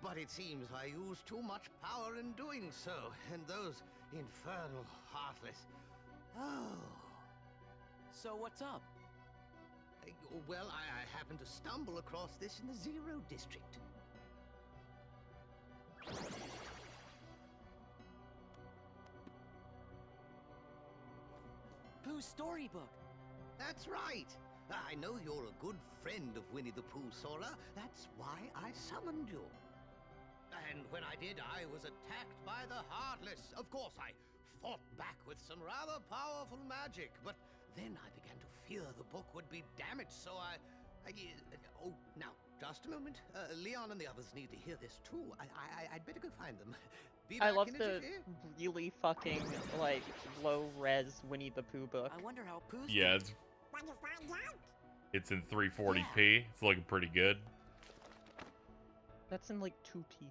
But it seems I used too much power in doing so, and those infernal heartless. Oh. So what's up? Well, I happened to stumble across this in the Zero District. Pooh's storybook. That's right. I know you're a good friend of Winnie the Pooh, Sora. That's why I summoned you. And when I did, I was attacked by the Heartless. Of course, I fought back with some rather powerful magic, but then I began to fear the book would be damaged, so oh, now, just a moment. Leon and the others need to hear this, too. I'd better go find them. Be I back love in a the jiffy. really fucking, like, low-res Winnie the Pooh book. I wonder how Pooh's Yeah, it's in 340p. It's looking pretty good. That's in, like, 2p.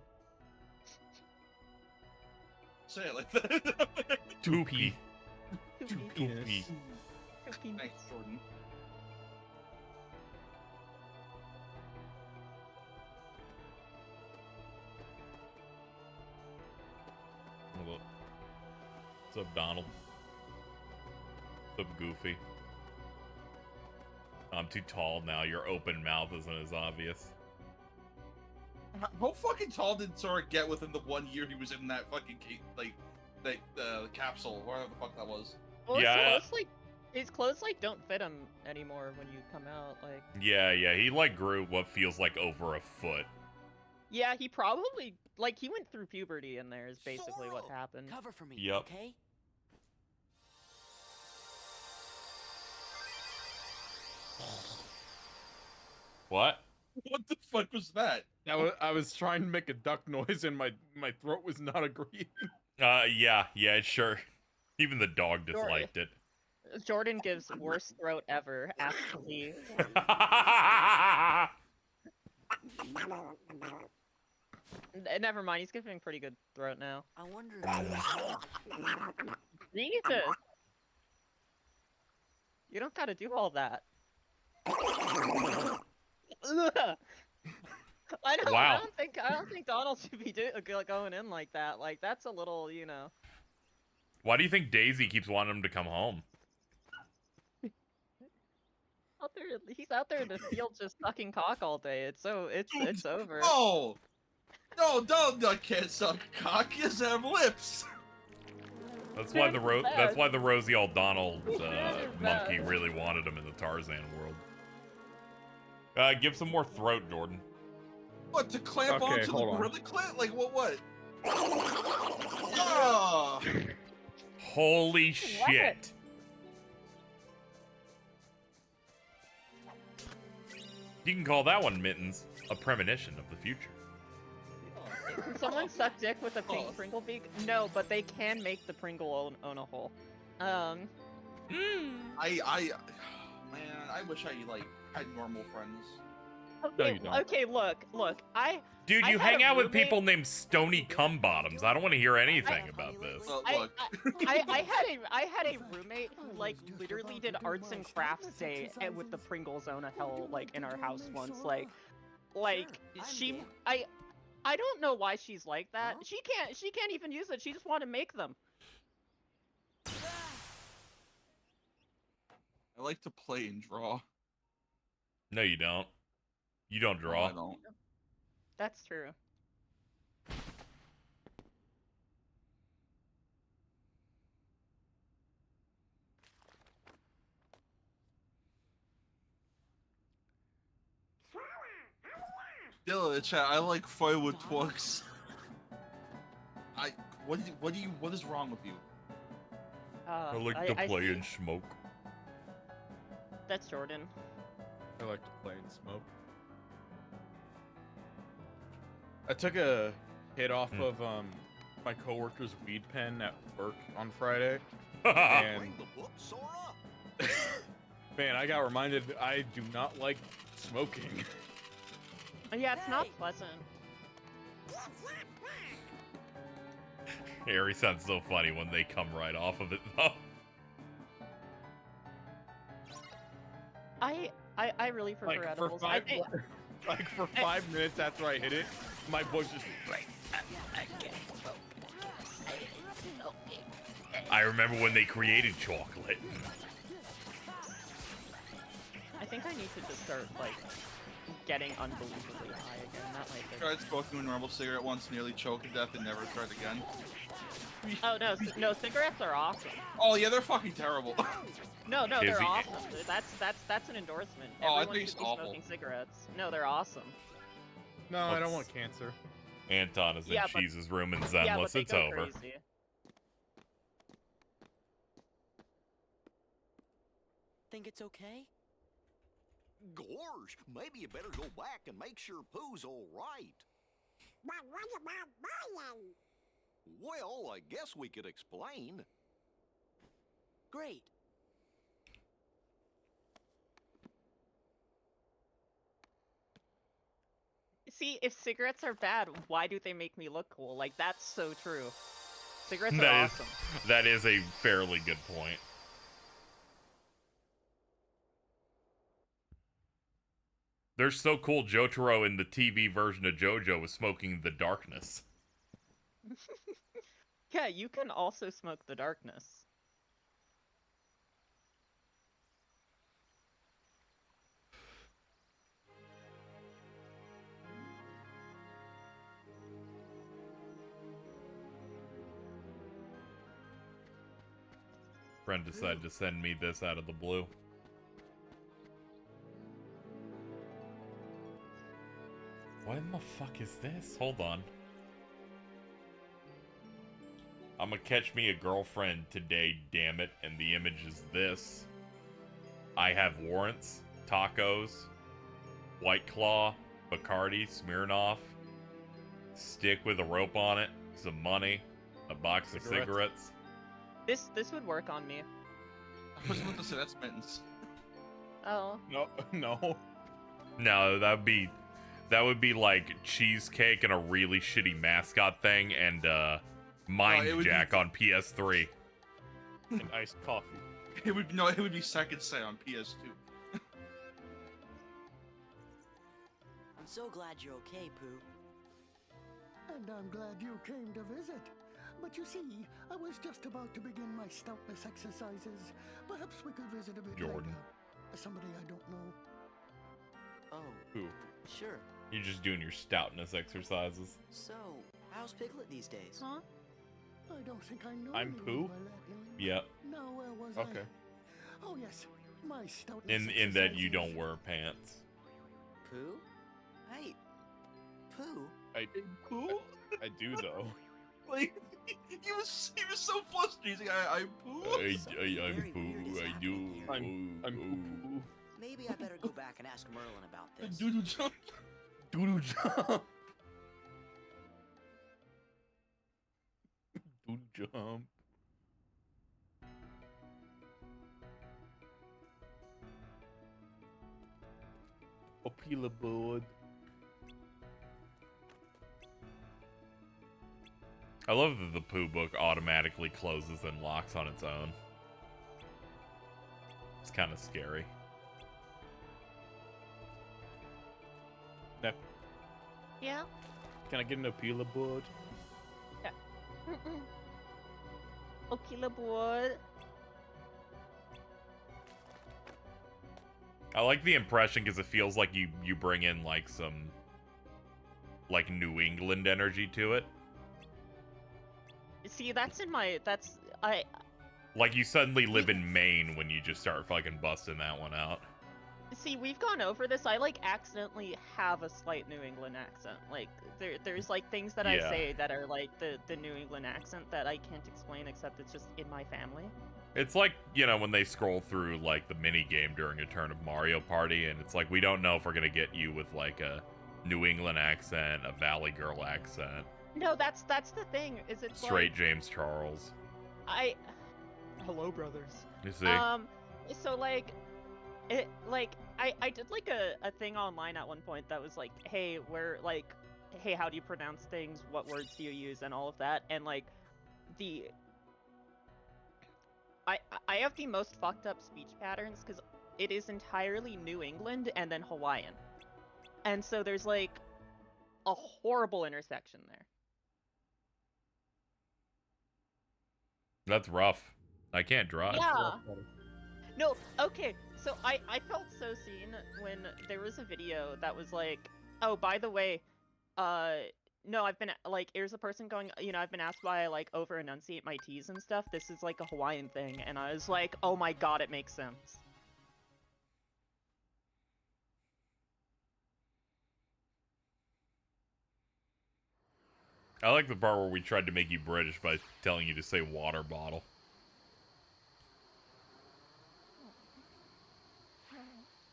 Say it like that. 2p. 2p. Thanks, Jordan. What's up, Donald? What's up, Goofy? I'm too tall now. Your open mouth isn't as obvious. How fucking tall did Sora get within the 1 year he was in that fucking capsule, whatever the fuck that was? Well, Yeah. his clothes, like, don't fit him anymore when you come out, like... Yeah, he, like, grew what feels like over a foot. Yeah, he probably, like, he went through puberty in there is basically what happened. Cover for me, Yep. okay? What? What the fuck was that? I was trying to make a duck noise and my throat was not agreeing. Yeah, it's sure. Even the dog disliked it. Jordan gives worst throat ever, actually. Never mind, he's giving pretty good throat now. I wonder. Jesus! You don't gotta do all that. I know. Wow. I don't think Donald should be going in like that. Like, that's a little, you know. Why do you think Daisy keeps wanting him to come home? He's out there in the field just sucking cock all day. It's over. Oh! No, Donut can't suck cock. He doesn't have lips. That's why that's why the Rosie O'Donnell They're monkey bad. really wanted him in the Tarzan world. Give some more throat, Jordan. What, to clamp Okay, onto the hold on. gorilla clit? Like, what? Oh. Holy shit. You can call that one, Mittens, a premonition of the future. Can someone suck dick with a pink Pringle beak? No, but they can make the Pringle own a hole. Man, I wish I like had normal friends. Okay, you don't. okay, look. Dude, I you had hang a out with roommate- people named Stony Cumbottoms. I don't want to hear anything about this. Look, I had a roommate who like literally did arts and crafts day with the Pringles own a hell like in our house once. Like she I don't know why she's like that. She can't even use it. She just want to make them. I like to play and draw. No, you don't. You don't draw. I don't. That's true. Still in the chat, I like firewood twerks. What is wrong with you? I like to play and smoke. That's Jordan. I like to play and smoke. I took a hit off of my coworker's weed pen at work on Friday, and man, I got reminded I do not like smoking. Yeah, it's not pleasant. Harry sounds so funny when they come right off of it, though. I really prefer Like for edibles. five, like for 5 minutes after I hit it, my voice just like. I remember when they created chocolate. I think I need to just start like getting unbelievably high again. That might be. Tried smoking a normal cigarette once, nearly choked to death, and never tried again. Oh no, cigarettes are awesome. Oh yeah, they're fucking terrible. No, Is they're he- awesome. That's an endorsement. Oh, I Everyone think should it's be awful. smoking cigarettes. No, they're awesome. No, I don't Let's- want cancer. Anton is in Yeah, but- Cheese's room and Yeah, Zenless. but they It's go over. crazy. Think it's okay? Gorge, maybe you better go back and make sure Pooh's all right. But what about Brian? Well, I guess we could explain. Great. See, if cigarettes are bad, why do they make me look cool? Like, that's so true. Cigarettes are That is, awesome. that is a fairly good point. They're so cool. Jotaro in the TV version of JoJo was smoking the darkness. Yeah, you can also smoke the darkness. Friend decided to send me this out of the blue. What in the fuck is this? Hold on. I'm gonna catch me a girlfriend today, damn it, and the image is this. I have warrants, tacos, White Claw, Bacardi, Smirnoff, stick with a rope on it, some money, a box of cigarettes. This would work on me. I was about to say that's Mittens. Oh. No, no. No, that would be like cheesecake and a really shitty mascot thing and Mind Jack on PS3. And iced coffee. It would be Second Sight on PS2. I'm so glad you're okay, Pooh. And I'm glad you came to visit. But you see, I was just about to begin my stoutness exercises. Perhaps we could visit a bit Jordan. later. Somebody I don't know. Oh, Who? sure. You're just doing your stoutness exercises. So, how's Piglet these days? Huh? I don't think I know. I'm Pooh? Yep. Now, where was Okay. I? Oh, yes. My stoutness In that you exercises. don't wear pants. Pooh? Hey, Pooh? Pooh? I do though. Like he was so flustered. He's like, I'm Pooh. I'm Very Pooh. weird is I happening do. here. I'm Pooh. Maybe I better go back and ask Merlin about this. Doodle jump. Doodle jump. Doodle jump. Opila board. I love that the Pooh book automatically closes and locks on its own. It's kind of scary. Now, Yeah. can I get an Opila board? Okay, board. I like the impression because it feels like you bring in like some like New England energy to it. See, Like you suddenly live in Maine when you just start fucking busting that one out. See, we've gone over this. I like accidentally have a slight New England accent. Like there's like things that I Yeah. say that are like the New England accent that I can't explain except it's just in my family. It's like, you know, when they scroll through like the mini game during a turn of Mario Party and it's like we don't know if we're going to get you with like a New England accent, a Valley Girl accent, No, that's the thing. Is it's straight James Charles. Hello, brothers. You see? So like I did like a thing online at one point that was like, hey, hey, how do you pronounce things? What words do you use? And all of that. And like I have the most fucked up speech patterns because it is entirely New England and then Hawaiian. And so there's like a horrible intersection there. That's rough. I can't drive. Yeah. No, okay. So I felt so seen when there was a video that was like, oh, by the way, no, I've been like, here's a person going, you know, I've been asked why I like over enunciate my T's and stuff. This is like a Hawaiian thing, and I was like, oh my god, it makes sense. I like the part where we tried to make you British by telling you to say water bottle.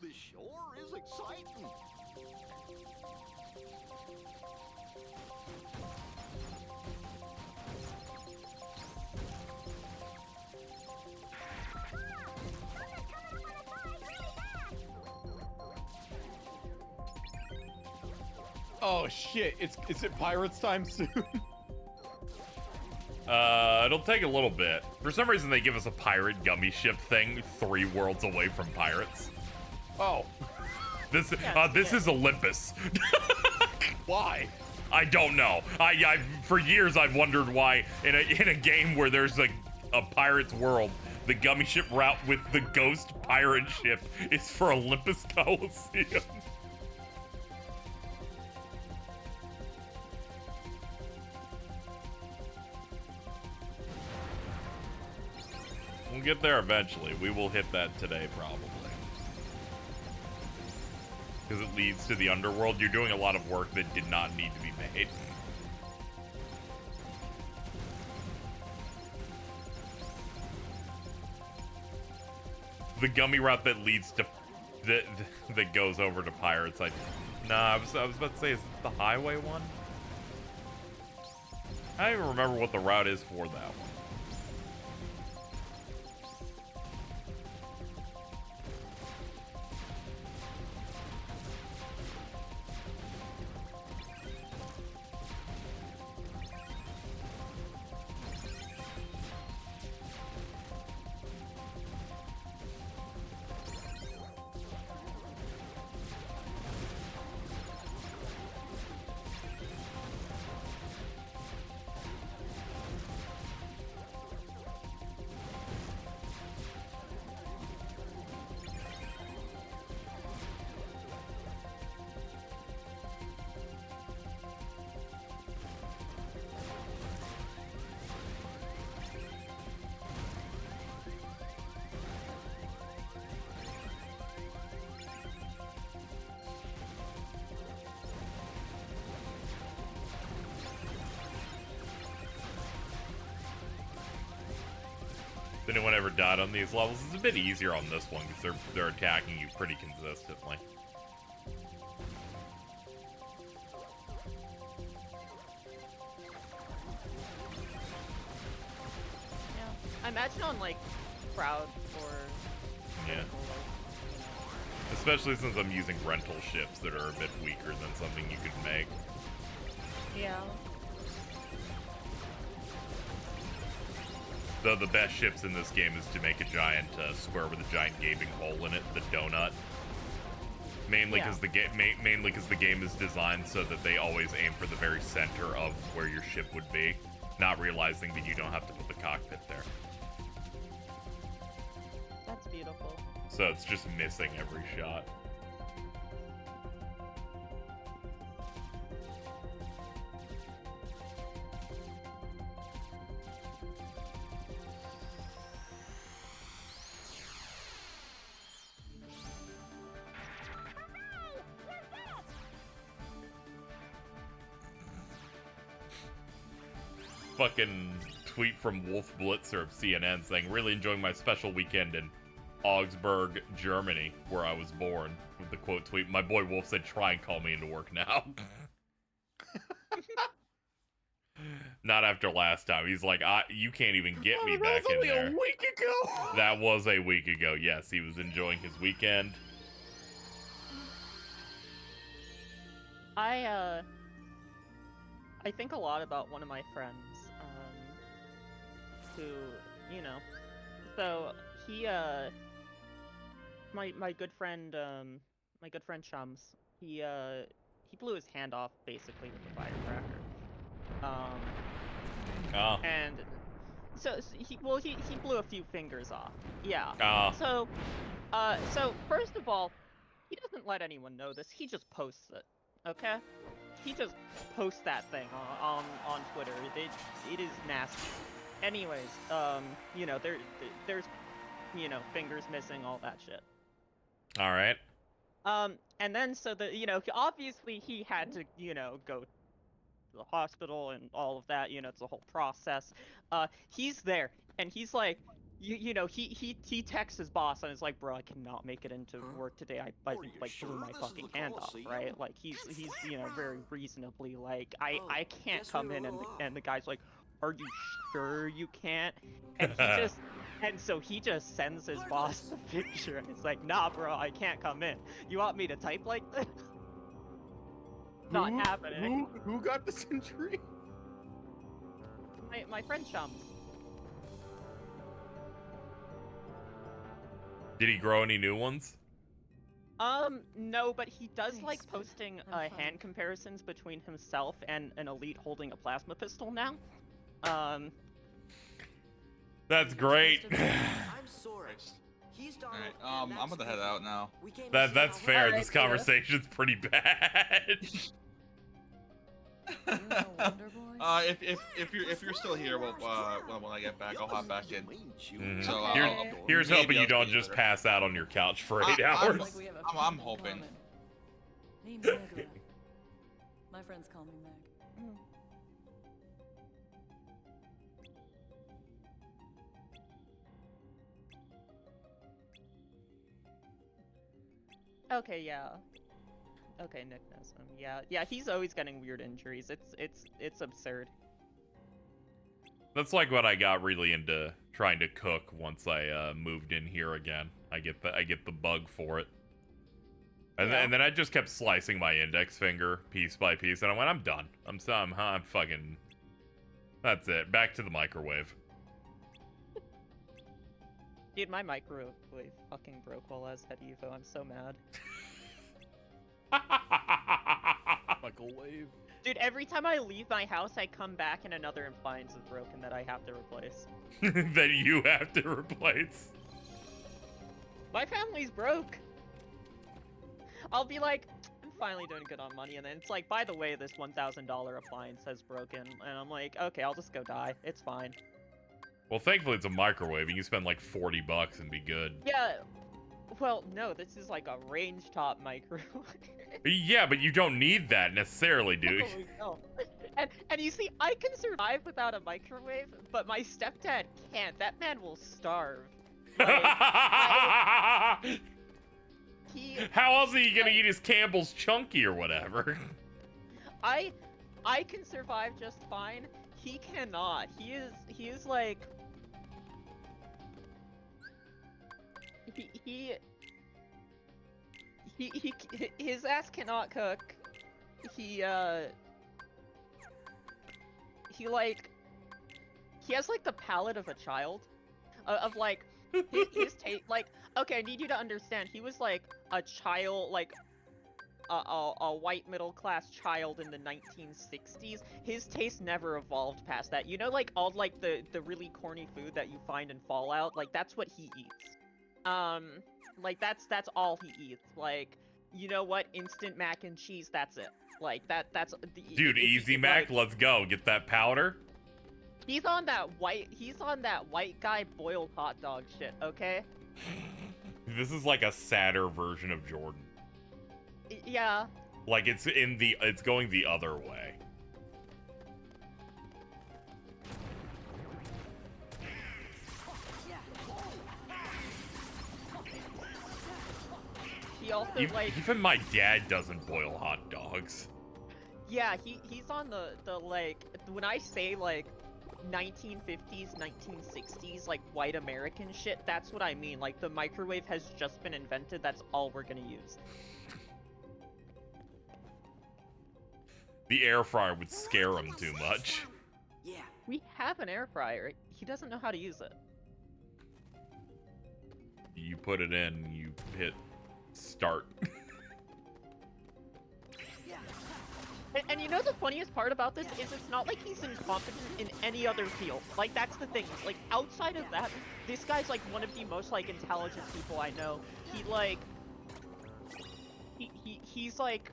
This sure is exciting. Oh shit! Is it pirates time soon? It'll take a little bit. For some reason, they give us a pirate gummy ship thing 3 worlds away from pirates. Oh. This is Olympus. Why? I don't know. I for years I've wondered why in a game where there's a pirate's world, the gummy ship route with the ghost pirate ship is for Olympus Coliseum. We'll get there eventually. We will hit that today, probably. Because it leads to the underworld. You're doing a lot of work that did not need to be made. The gummy route that leads to... that goes over to pirates. I was about to say, is it the highway one? I don't even remember what the route is for that one. If anyone ever died on these levels, it's a bit easier on this one because they're attacking you pretty consistently. Yeah. I imagine on like crowd or yeah. Especially since I'm using rental ships that are a bit weaker than something you could make. Yeah. Though the best ships in this game is to make a giant square with a giant gaping hole in it, the donut. Mainly because the game is designed so that they always aim for the very center of where your ship would be, not realizing that you don't have to put the cockpit there. That's beautiful. So it's just missing every shot. Fucking tweet from Wolf Blitzer of CNN saying, really enjoying my special weekend in Augsburg, Germany, where I was born. With the quote tweet, my boy Wolf said, try and call me into work now. Not after last time. He's like, you can't even get me back in there. That was only a week ago. That was a week ago. Yes, he was enjoying his weekend. I think a lot about one of my friends, who, you know, so he, my good friend Chums, he blew his hand off basically with a firecracker. And so he blew a few fingers off. Yeah. So first of all, he doesn't let anyone know this. He just posts it. Okay? He just posts that thing on Twitter. It is nasty. Anyways, you know, there's, you know, fingers missing, all that shit. All right. And then so you know, obviously he had to, you know, go to the hospital and all of that. You know, it's a whole process. He's there, and he's like, you know, he texts his boss and is like, bro, I cannot make it into work today. I like blew my fucking hand off, right? Like he's you know, very reasonably like, I can't come in, and the guy's like, are you sure you can't? And so he just sends his boss the picture, and it's like, nah, bro, I can't come in. You want me to type like this? Not happening. Who got this injury? My friend Chums. Did he grow any new ones? No, but he does like posting hand comparisons between himself and an elite holding a plasma pistol now. That's great. I'm sorry. He's done. Alright, I'm gonna head out now. That's fair. This conversation's pretty bad. If you're still here, well, when I get back, I'll hop back in. Mm-hmm. So here's maybe hoping you I'll don't be just there. pass out on your couch for 8 hours. I'm hoping. Name's Manga. My friends call me Meg. Okay, yeah. Okay, Nick knows him. Yeah, he's always getting weird injuries. It's absurd. That's like what I got really into trying to cook once I moved in here again. I get the bug for it. And then I just kept slicing my index finger piece by piece, and I went, I'm done. I'm fucking. That's it. Back to the microwave. Dude, my microwave fucking broke while I was at Evo. I'm so mad. Microwave. Dude, every time I leave my house, I come back and another appliance is broken that I have to replace. That you have to replace. My family's broke. I'll be like, I'm finally doing good on money, and then it's like, by the way, this $1,000 appliance has broken, and I'm like, okay, I'll just go die. It's fine. Well, thankfully it's a microwave. You can spend like $40 and be good. Yeah. Well, no, this is like a range top microwave. Yeah, but you don't need that necessarily, dude. No. And you see, I can survive without a microwave, but my stepdad can't. That man will starve. Like, How else are you gonna eat his Campbell's Chunky or whatever? I can survive just fine. He cannot. He is like his ass cannot cook. He has like the palate of a child, of like his taste. Like, okay, I need you to understand. He was like a child, like a white middle class child in the 1960s. His taste never evolved past that. You know, like all like the really corny food that you find in Fallout. Like that's what he eats. Like that's all he eats. Like, you know what? Instant mac and cheese. That's it. Like that's Dude, Easy Mac, let's go. Get that powder. He's on that white guy boiled hot dog shit, okay? This is like a sadder version of Jordan. Yeah. Like it's going the other way. He also even my dad doesn't boil hot dogs. Yeah, he's on the like, when I say like 1950s, 1960s, like white American shit, that's what I mean. Like the microwave has just been invented, that's all we're gonna use. The air fryer would scare him too much. Yeah. We have an air fryer. He doesn't know how to use it. You put it in, you hit start. And you know the funniest part about this is it's not like he's incompetent in any other field. Like, that's the thing. Like, outside of that, this guy's like one of the most like intelligent people I know. He like he's like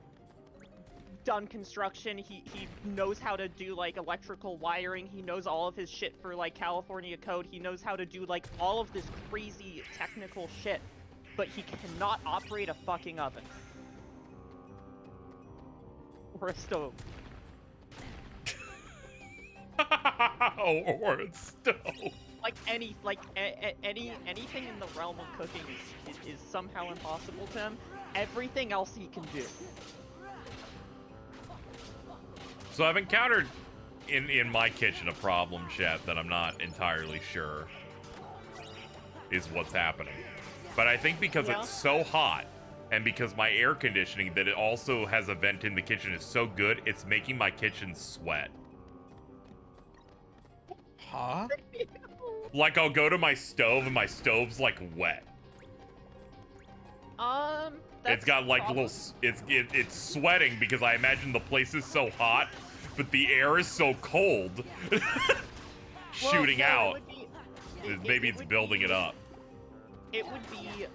done construction. He knows how to do like electrical wiring. He knows all of his shit for like California code. He knows how to do like all of this crazy technical shit, but he cannot operate a fucking oven or a stove. Or a stove. Like anything in the realm of cooking is somehow impossible to him. Everything else he can do. So I've encountered in my kitchen a problem, chat, that I'm not entirely sure is what's happening. But I think because it's so hot, and because my air conditioning that it also has a vent in the kitchen is so good, it's making my kitchen sweat. Huh? Like, I'll go to my stove and my stove's like wet. It's got like little, it's sweating because I imagine the place is so hot, but the air is so cold, shooting out. Maybe it's building it up. It would be,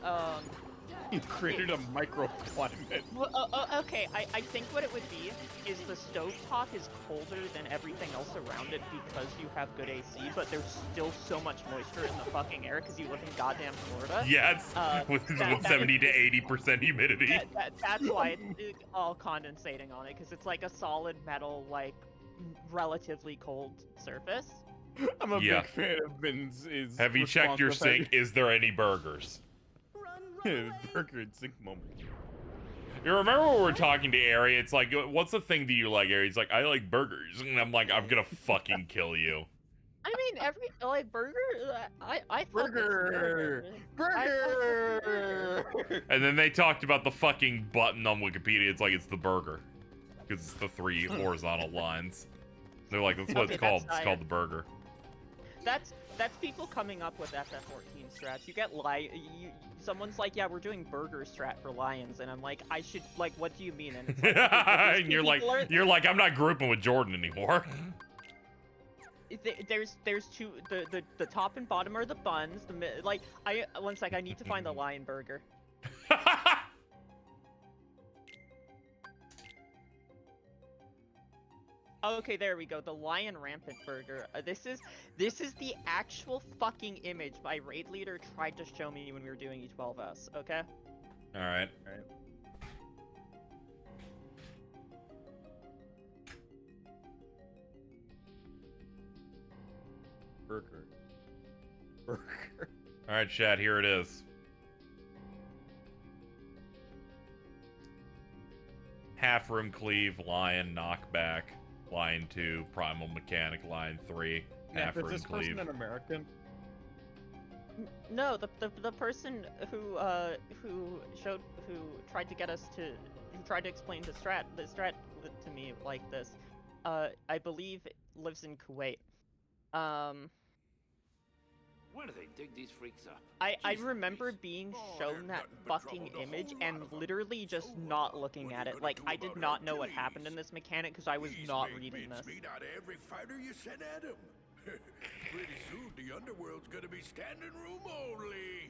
You created a microclimate. Well, okay, I think what it would be is the stovetop is colder than everything else around it because you have good AC, but there's still so much moisture in the fucking air because you live in goddamn Florida. Yes, with 70 to 80% humidity. That's why it's all condensating on it, because it's like a solid metal, like, relatively cold surface. I'm a big fan of Vin's. Have you checked your sink? Is there any burgers? Burger and sink moment. You remember when we were talking to Ari? It's like, what's the thing that you like, Ari? He's like, I like burgers. And I'm like, I'm gonna fucking kill you. I mean, burger, I burger. And then they talked about the fucking button on Wikipedia. It's like, it's the burger. Because it's the 3 horizontal lines. They're like, that's what it's called. It's called the burger. That's people coming up with FF14 strats. You get someone's like, yeah, we're doing burger strat for lions, and I'm like, I should, like, what do you mean? And it's like, and you're like, I'm not grouping with Jordan anymore. There's two, the top and bottom are the buns. One sec, I need to find the lion burger. Okay, there we go. The Lion Rampant Burger. This is the actual fucking image my raid leader tried to show me when we were doing E12S. Okay. All right. Burger. All right, chat. Here it is. Half room cleave, lion knockback, line 2, primal mechanic, line 3, half Is room this cleave. person an American? No, the person who tried to get us to who tried to explain the strat to me like this, I believe lives in Kuwait. Where do they dig these freaks up? I remember being shown that fucking image and literally just not looking at it. Like, I did not know what happened in this mechanic because I was not reading this. Beat out every fighter you sent at him. Pretty soon the underworld's gonna be standing room only.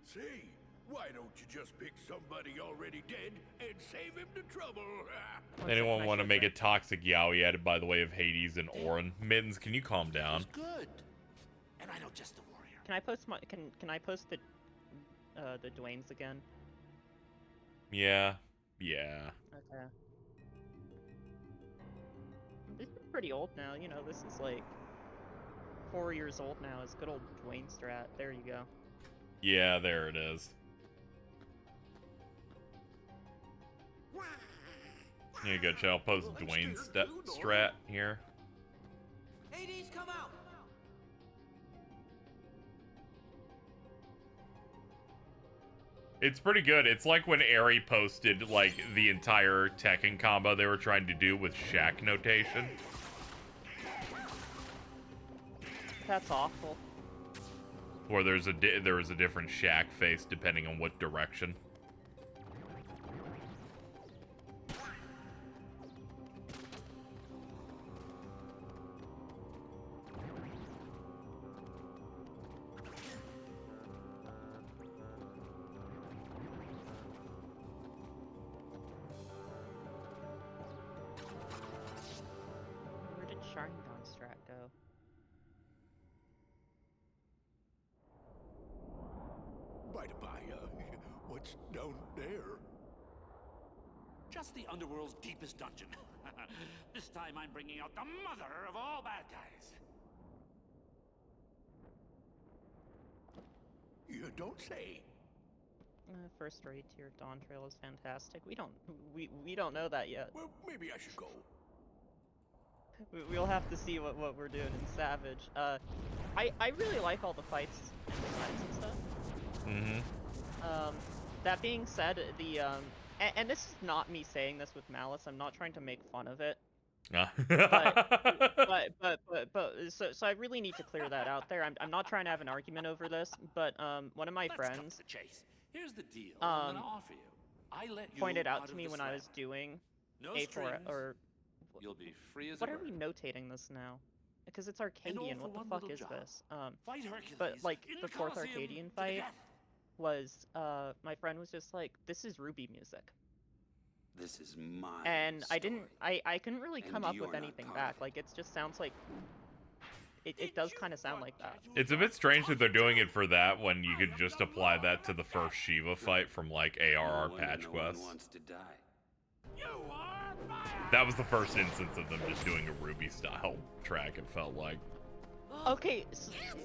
Say, why don't you just pick somebody already dead and save him the trouble? Anyone want to make a toxic yaoi added by the way of Hades and Orin? Mittens, can you calm down? Good. And I know just the warrior. Can I post my can I post the Dwayne's again? Yeah. Okay. This is pretty old now, you know, this is like 4 years old now. It's good old Dwayne strat. There you go. Yeah, there it is. Here you go, chat. I'll post Dwayne's strat here. Hades, come out! It's pretty good. It's like when Ari posted, like, the entire Tekken combo they were trying to do with Shaq notation. That's awful. Or there was a different Shaq face depending on what direction. Where did Sharingan strat go? By the by, what's down there? Just the underworld's deepest dungeon. This time I'm bringing out the mother of all bad guys. You don't say. First raid tier Dawn Trail is fantastic. We don't know that yet. Well, maybe I should go. We'll have to see what we're doing in Savage. I really like all the fights and designs and stuff. Mm-hmm. That being said, and this is not me saying this with malice. I'm not trying to make fun of it. So I really need to clear that out there. I'm not trying to have an argument over this, but one of my friends Here's the deal I'm gonna offer you. I let you pointed out out to of me the when I was slammer. doing No A4 strings. or You'll be free as what a are we bird. notating this now? Because it's And Arcadian. all What for the one fuck little is job. this? Fight Hercules But like in the the fourth Colosseum Arcadian to the fight death. was my friend was just like, this is Ruby music. This is my And I story. didn't I couldn't really And come up you're with not anything part back. of it. Like it just sounds like it does kind of sound like that. It's a bit strange that they're doing it for that when you could just apply that to the first Shiva fight from like ARR Patch Quest. Wants to die. That was the first instance of them just doing a Ruby style track, it felt like. Okay,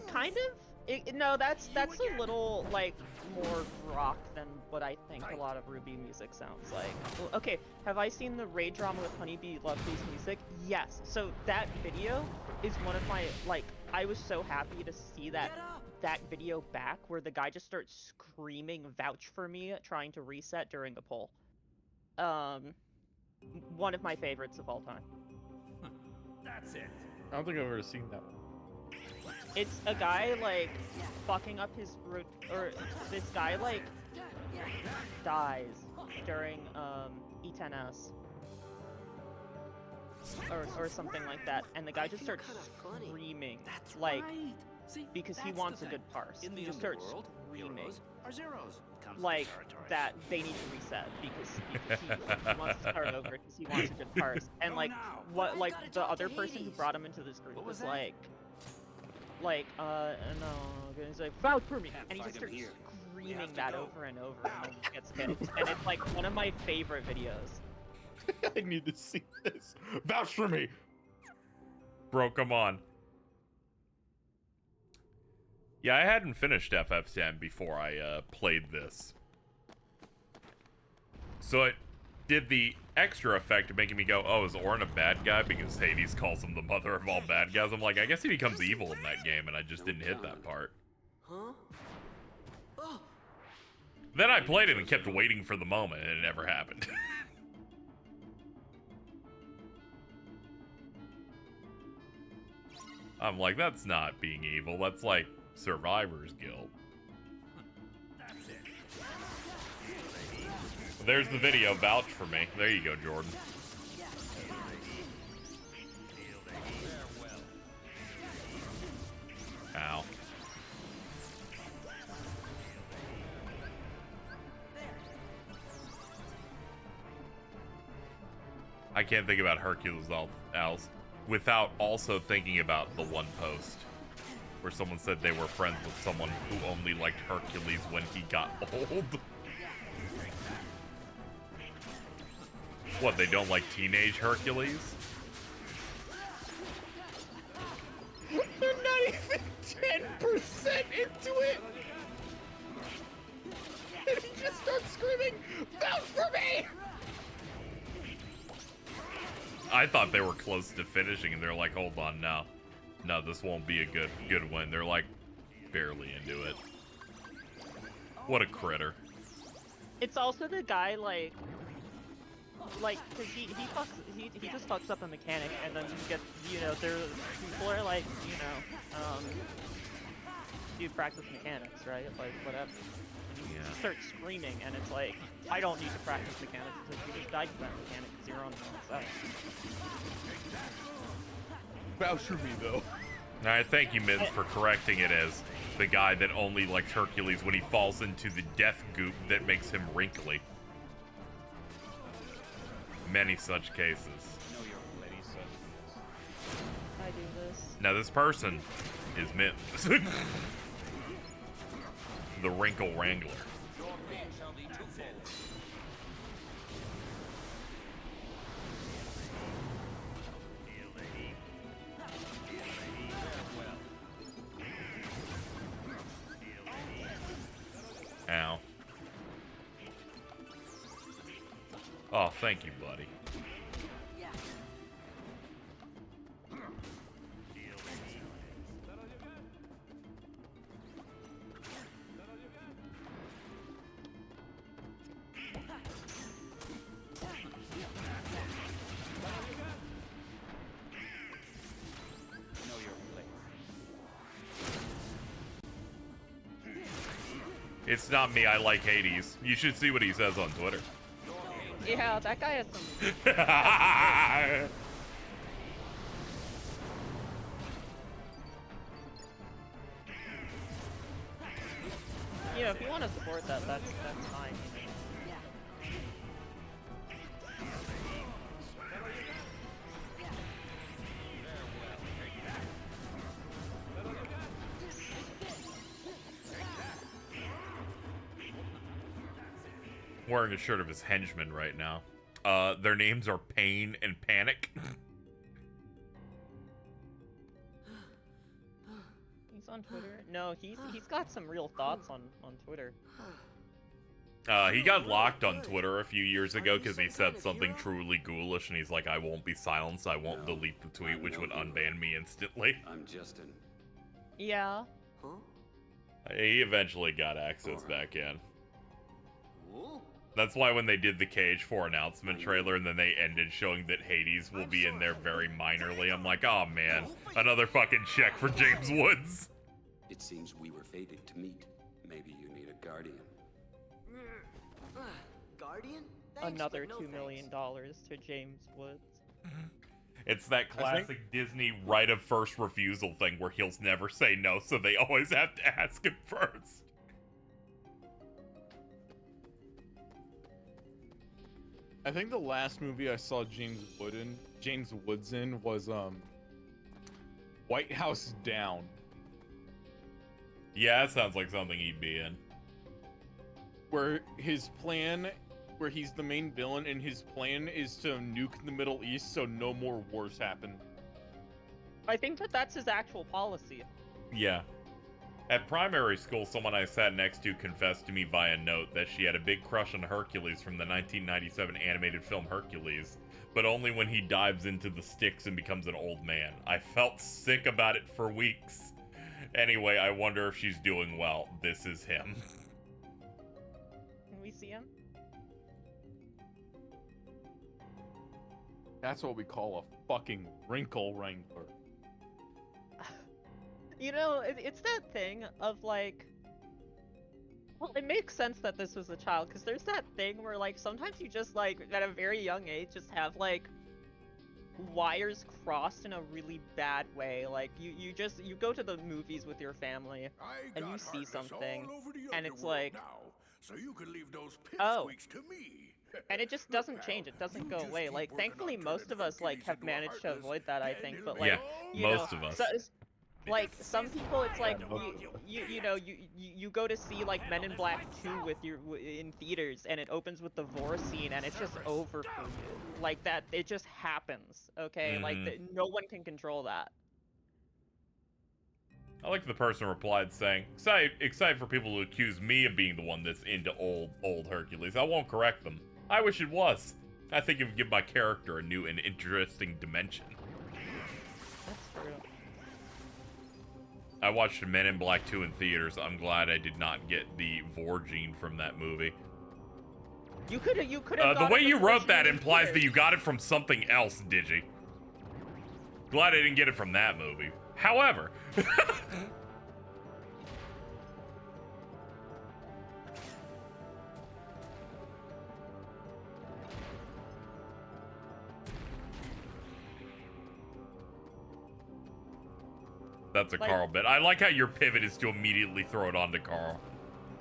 kind of. No, that's a little like more rock than what I think a lot of Ruby music sounds like. Okay, have I seen the raid drama with Honeybee Lovely's music? Yes. So that video is one of my I was so happy to see that video back where the guy just starts screaming "Vouch for me" trying to reset during a poll. One of my favorites of all time. That's it. I don't think I've ever seen that one. It's a guy like fucking up his or this guy like dies during E10S or something like that, and the guy just starts screaming like because he wants a good parse. He just starts screaming like that they need to reset because he wants to start over because he wants a good parse. And like what the other person who brought him into this group was like no, and he's like, vouch for me, and he just starts screaming that over and over, and then he gets hit, and it's like one of my favorite videos. I need to see this. Vouch for me. Bro, come on. Yeah, I hadn't finished FF10 before I played this. So it did the extra effect of making me go, oh, is Auron a bad guy? Because Hades calls him the mother of all bad guys. I'm like, I guess he becomes evil in that game, and I just didn't hit that part. Huh? Oh. Then I played it and kept waiting for the moment, and it never happened. I'm like, that's not being evil. That's like Survivor's Guild. There's the video. Vouch for me. There you go, Jordan. Ow. I can't think about Hercules else without also thinking about the one post where someone said they were friends with someone who only liked Hercules when he got old. What, they don't like teenage Hercules? They're not even 10% into it! And he just starts screaming, "Vouch for me!" I thought they were close to finishing, and they're like, hold on, no. No, this won't be a good win. They're like, barely into it. What a critter. It's also the guy, like, cause he just fucks up a mechanic, and then you get, you know, people are like, you know, you practice mechanics, right? Like, whatever. And you just start screaming, and it's like, I don't need to practice mechanics, because you just died to that mechanic, because you're on the wrong side. Vouch for me, though. Alright, thank you, Miz, for correcting it as the guy that only liked Hercules when he falls into the death goop that makes him wrinkly. Many such cases. I do this. Now this person is Mims. The Wrinkle Wrangler. Ow. Oh, thank you, buddy. It's not me, I like Hades. You should see what he says on Twitter. Yeah, that guy has some... You know, if you want to support that, that's fine. Wearing a shirt of his henchmen right now. Their names are Pain and Panic. He's on Twitter? No, he's got some real thoughts on Twitter. He got locked on Twitter a few years ago because he said something truly ghoulish, and he's like, I won't be silenced, I won't delete the tweet, which would unban me instantly. I'm Justin. Yeah. He eventually got access back in. That's why when they did the Cage 4 announcement trailer and then they ended showing that Hades will be in there very minorly, I'm like, oh man, another fucking check for James Woods. It seems we were fated to meet. Maybe you need a guardian. Guardian? Thanks, Another but no $2 million to James Woods. It's that classic Disney right of first refusal thing where he'll never say no, so they always have to ask him first. I think the last movie I saw James Woods in was White House Down. Yeah, that sounds like something he'd be in. Where his plan, where he's the main villain, and his plan is to nuke the Middle East so no more wars happen. I think that's his actual policy. Yeah. At primary school, someone I sat next to confessed to me via note that she had a big crush on Hercules from the 1997 animated film Hercules, but only when he dives into the sticks and becomes an old man. I felt sick about it for weeks. Anyway, I wonder if she's doing well. This is him. Can we see him? That's what we call a fucking wrinkle wrangler. You know, it's that thing of like, well, it makes sense that this was a child, because there's that thing where like sometimes you just like at a very young age just have like wires crossed in a really bad way. Like you go to the movies with your family and you see something and it's like, now, so you can leave those oh, pipsqueaks to me. and it just doesn't change. It doesn't go away. Like thankfully most of us like have managed to avoid that, I think, but like, yeah, most of us. Like some people, it's like you go to see like Men in Black 2 with in theaters, and it opens with the vor scene, and it's just over for you. Like that, it just happens. Okay, like no one can control that. I like the person replied saying, excited for people to accuse me of being the one that's into old Hercules. I won't correct them. I wish it was. I think it would give my character a new and interesting dimension. That's true. I watched Men in Black 2 in theaters. I'm glad I did not get the vor gene from that movie. You could have. The way you wrote that implies that you got it from something else, Digi. Glad I didn't get it from that movie. However, that's a like, Carl bit. I like how your pivot is to immediately throw it onto Carl.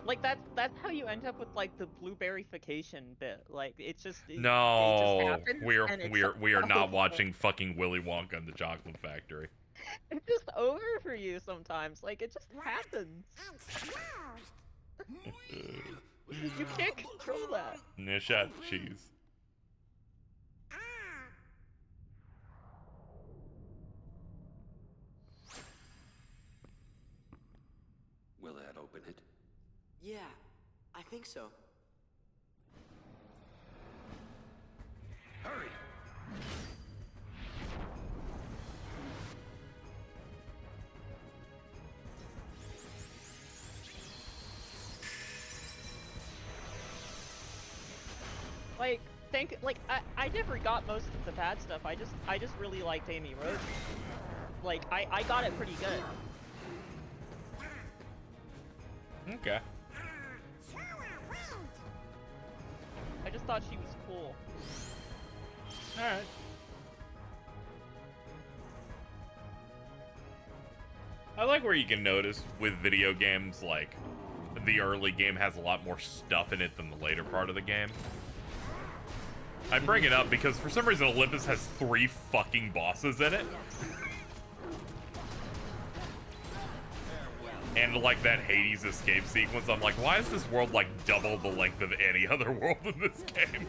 Like that's how you end up with like the blueberryfication bit. Like it's just no, it just happens, we are not watching fucking Willy Wonka and the Chocolate Factory. It's just over for you sometimes. Like it just happens. You can't control that. Nishat cheese. Will that open it? Yeah, I think so. Hurry! I never got most of the bad stuff. I just really liked Amy Rose. Like I got it pretty good. Okay. I just thought she was cool. Alright. I like where you can notice with video games, like, the early game has a lot more stuff in it than the later part of the game. I bring it up because for some reason Olympus has 3 fucking bosses in it. And like that Hades escape sequence, I'm like, why is this world like double the length of any other world in this game?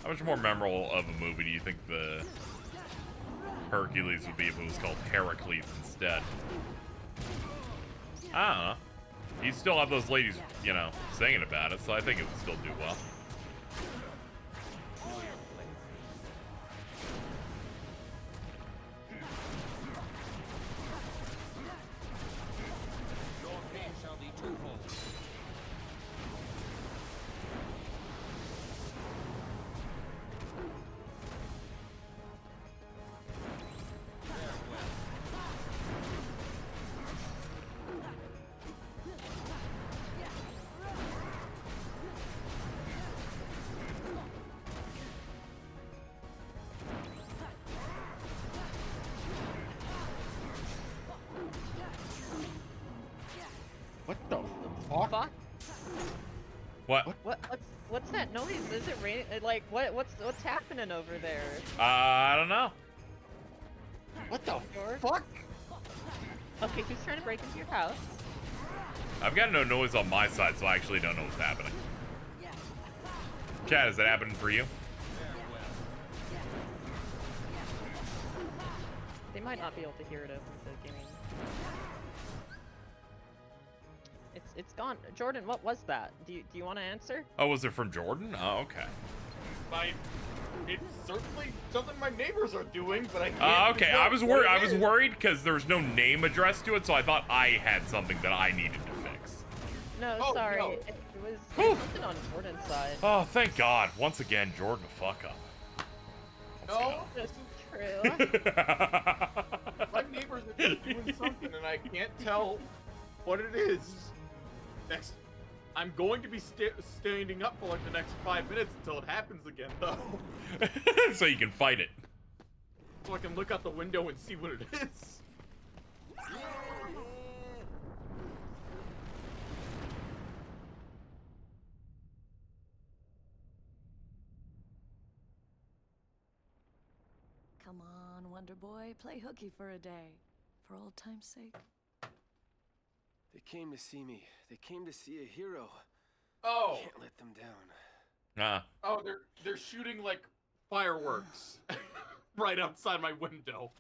How much more memorable of a movie do you think the Hercules would be if it was called Heracles instead? I don't know. You'd still have those ladies, you know, singing about it, so I think it would still do well. What? What's that noise? Is it raining? Like what's happening over there? I don't know. What the George? fuck? Okay, who's trying to break into your house? I've got no noise on my side, so I actually don't know what's happening. Chad, is that happening for you? They might not be able to hear it over the game. It's gone. Jordan, what was that? Do you want to answer? Oh, was it from Jordan? Oh, okay. It's certainly something my neighbors are doing, but I can't. Okay, I was worried. I was worried because there's no name addressed to it, so I thought I had something that I needed to fix. No, Oh, sorry. no. It was something on Jordan's side. Oh, thank God! Once again, Jordan, a fuck up. No, this is true. my neighbors are just doing something, and I can't tell what it is. Next, I'm going to be standing up for like the next 5 minutes until it happens again, though. So you can fight it. So I can look out the window and see what it is. Come on, Wonder Boy, play hooky for a day. For old time's sake. They came to see me. They came to see a hero. Oh. Can't let them down. Oh, they're shooting like fireworks right outside my window.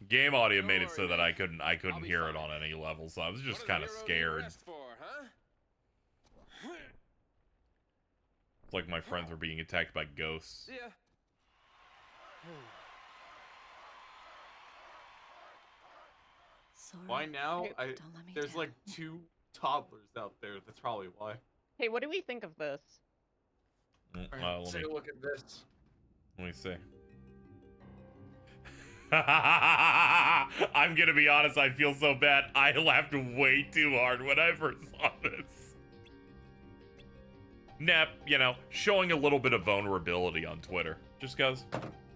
Game audio made it so that I couldn't hear it on any level, so I was just kind of scared. It's like my friends were being attacked by ghosts. Yeah. Sorry. Why now? Don't let me There's down. like 2 toddlers out there. That's probably why. Hey, what do we think of this? Let's take a look at this. Let me see. I'm gonna be honest, I feel so bad. I laughed way too hard when I first saw this. Nep, you know, showing a little bit of vulnerability on Twitter. Just goes,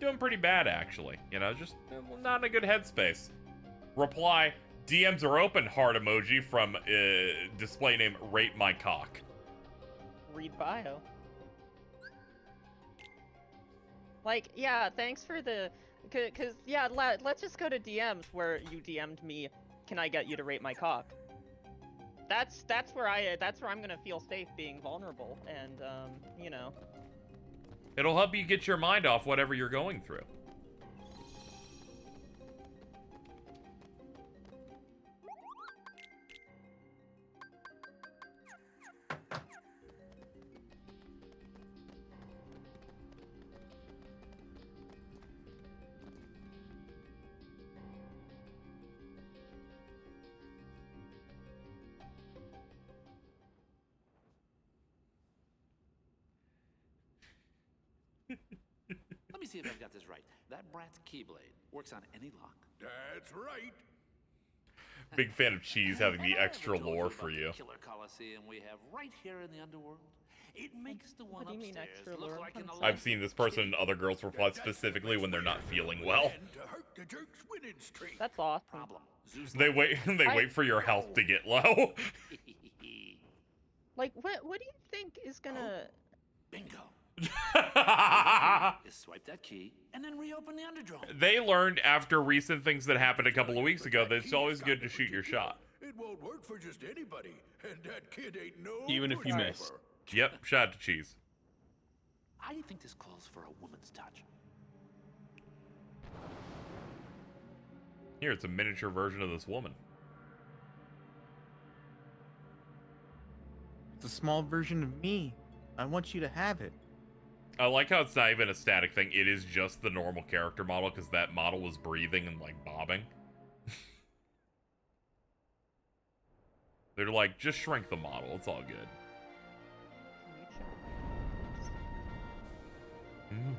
doing pretty bad, actually. You know, just not in a good headspace. Reply, DMs are open, heart emoji from display name Rate My Cock. Read bio. Like, yeah, thanks for the... Cause yeah, let's just go to DMs where you DM'd me, can I get you to rate my cock? That's where I'm gonna feel safe being vulnerable, and, you know. It'll help you get your mind off whatever you're going through. Let me see if I've got this right. That brat's keyblade works on any lock. That's right. Big fan of Cheese having the extra Told lore about for the you. Killer Coliseum we have right here in the underworld. It makes the one What do you mean upstairs extra look lore? like an I've seen this person and other girls reply specifically when they're not feeling well. That's awesome. Problem. Zeus They wait wait for your health to get low. Like, what do you think is gonna... Bingo. Is swipe that key and then reopen the underdrome. They learned after recent things that happened a couple of weeks ago that it's always good to shoot your shot. It won't work for just anybody, and that kid ain't no. Even if you pushover. miss. Yep, shot to Cheese. I think this calls for a woman's touch. Here, it's a miniature version of this woman. It's a small version of me. I want you to have it. I like how it's not even a static thing. It is just the normal character model because that model was breathing and like bobbing. They're like, just shrink the model. It's all good. Mm.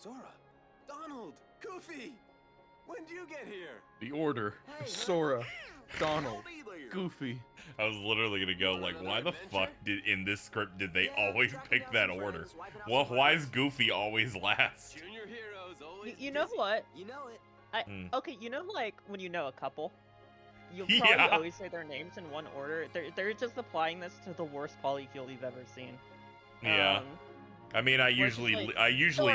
Sora, Donald, Goofy, when did you get here? The order. Sora, Donald, Goofy. I was literally gonna go like, why the fuck did in this script did they always pick that order? Well, why is Goofy always last? Junior heroes always You know what? You know it. Okay, you know like when you know a couple, you'll probably Yeah. always say their names in one order. They're just applying this to the worst polyfill you've ever seen. Yeah. I mean, I where it's usually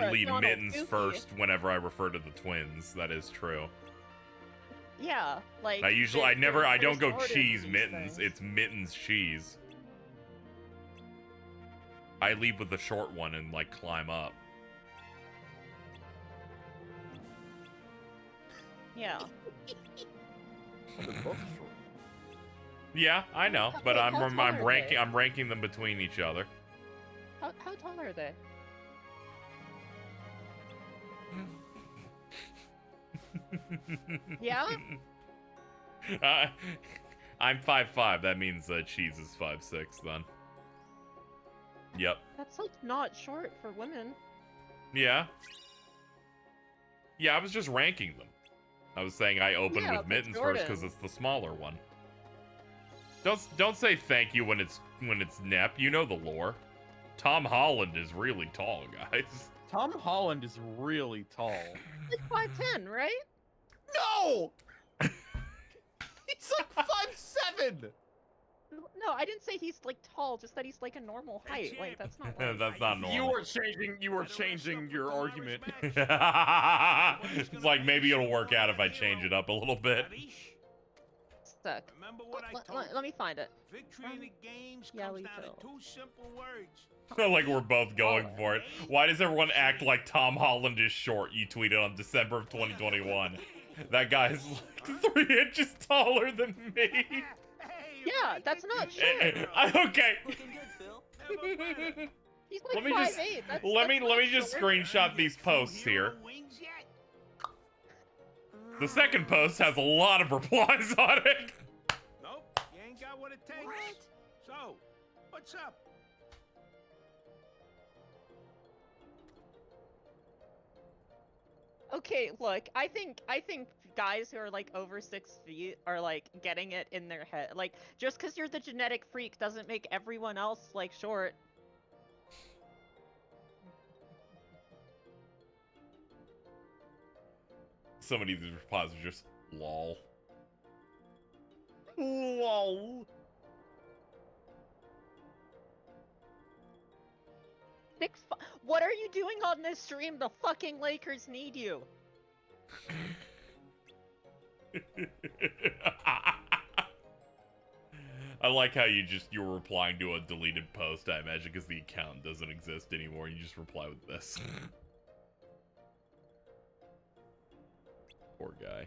like, lead Donald, Mittens Goofy. first whenever I refer to the twins. That is true. Yeah, like I they're don't go first ordered cheese these Mittens. things. It's Mittens cheese. I lead with the short one and like climb up. Yeah. Yeah, I know, but Wait, I'm how tall are ranking they? I'm ranking them between each other. How tall are they? Yeah? I'm 5'5". That means cheese is 5'6" then. Yep. That's like not short for women. Yeah. Yeah, I was just ranking them. I was saying I open Yeah, with but Mittens first Jordan. because it's the smaller one. Don't say thank you when it's Nep. You know the lore. Tom Holland is really tall, guys. Tom Holland is really tall. He's 5'10", right? No! He's like 5'7". No, I didn't say he's like tall, just that he's like a normal height. Like that's not like... That's not normal. You were changing your argument. It's like maybe it'll work out if I change it up a little bit. Stuck. Remember what I told Let me find it. Victory in the games Yeah, comes we down will. to two simple words. Like we're both going for it. Why does everyone act like Tom Holland is short? You tweeted on December of 2021. That guy's like 3 inches taller than me. Yeah, that's not short. Okay. He's like Let me just 5'8". let me just screenshot these posts here. The second post has a lot of replies on it. Nope, you ain't got what it takes. So, what's up? Okay, look, I think guys who are like over 6 feet are like getting it in their head. Like, just because you're the genetic freak doesn't make everyone else like short. So many of these replies are just lol. Lol. What are you doing on this stream? The fucking Lakers need you. I like how you're replying to a deleted post, I imagine, because the account doesn't exist anymore. You just reply with this. Poor guy.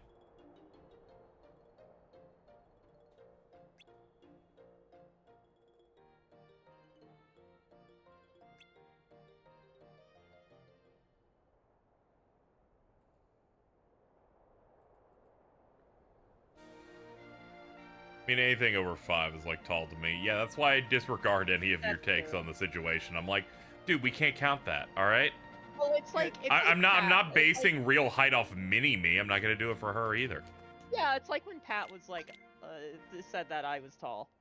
I mean, anything over 5 is, like, tall to me. Yeah, that's why I disregard any of your takes on the situation. I'm like, dude, we can't count that, alright? Well, it's like... I'm not basing real height off mini-me. I'm not gonna do it for her, either. Yeah, it's like when Pat was like, said that I was tall.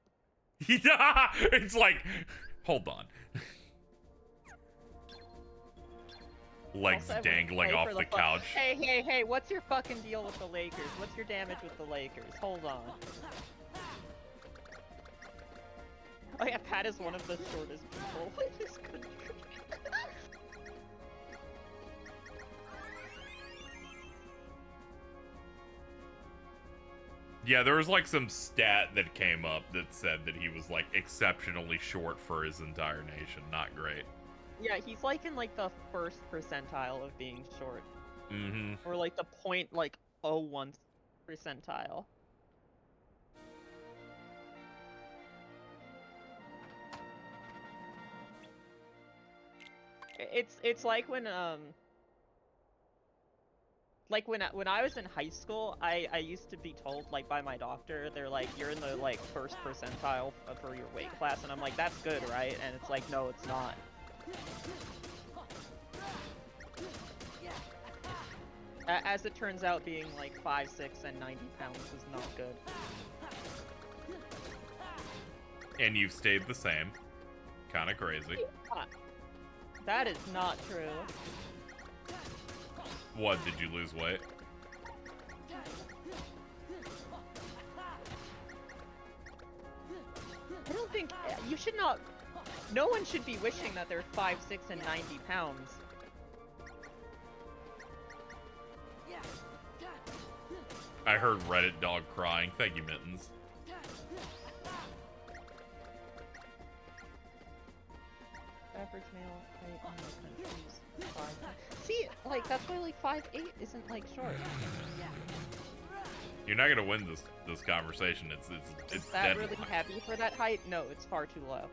Yeah, it's like, hold on. Legs Also, dangling hey, off for the fuck- couch. Hey, what's your fucking deal with the Lakers? What's your damage with the Lakers? Hold on. Oh yeah, Pat is one of the shortest people in this country. Yeah, there was like some stat that came up that said that he was like exceptionally short for his entire nation. Not great. Yeah, he's like in like the first percentile of being short. Mm-hmm. Or like the point like 0.01 percentile. It's like when when I was in high school, I used to be told like by my doctor, they're like, you're in the like first percentile for your weight class, and I'm like, that's good, right? And it's like, no, it's not. As it turns out, being like 5'6" and 90 pounds is not good. And you've stayed the same. Kind of crazy. That is not true. What, did you lose weight? I don't think you should not. No one should be wishing that they're 5'6" and 90 pounds. I heard Reddit dog crying. Thank you, Mittens. Average male height in the country is 5'. See, like that's why like 5'8" isn't like short. You're not gonna win this conversation. It's Is that dead. really heavy for that height? No, it's far too low.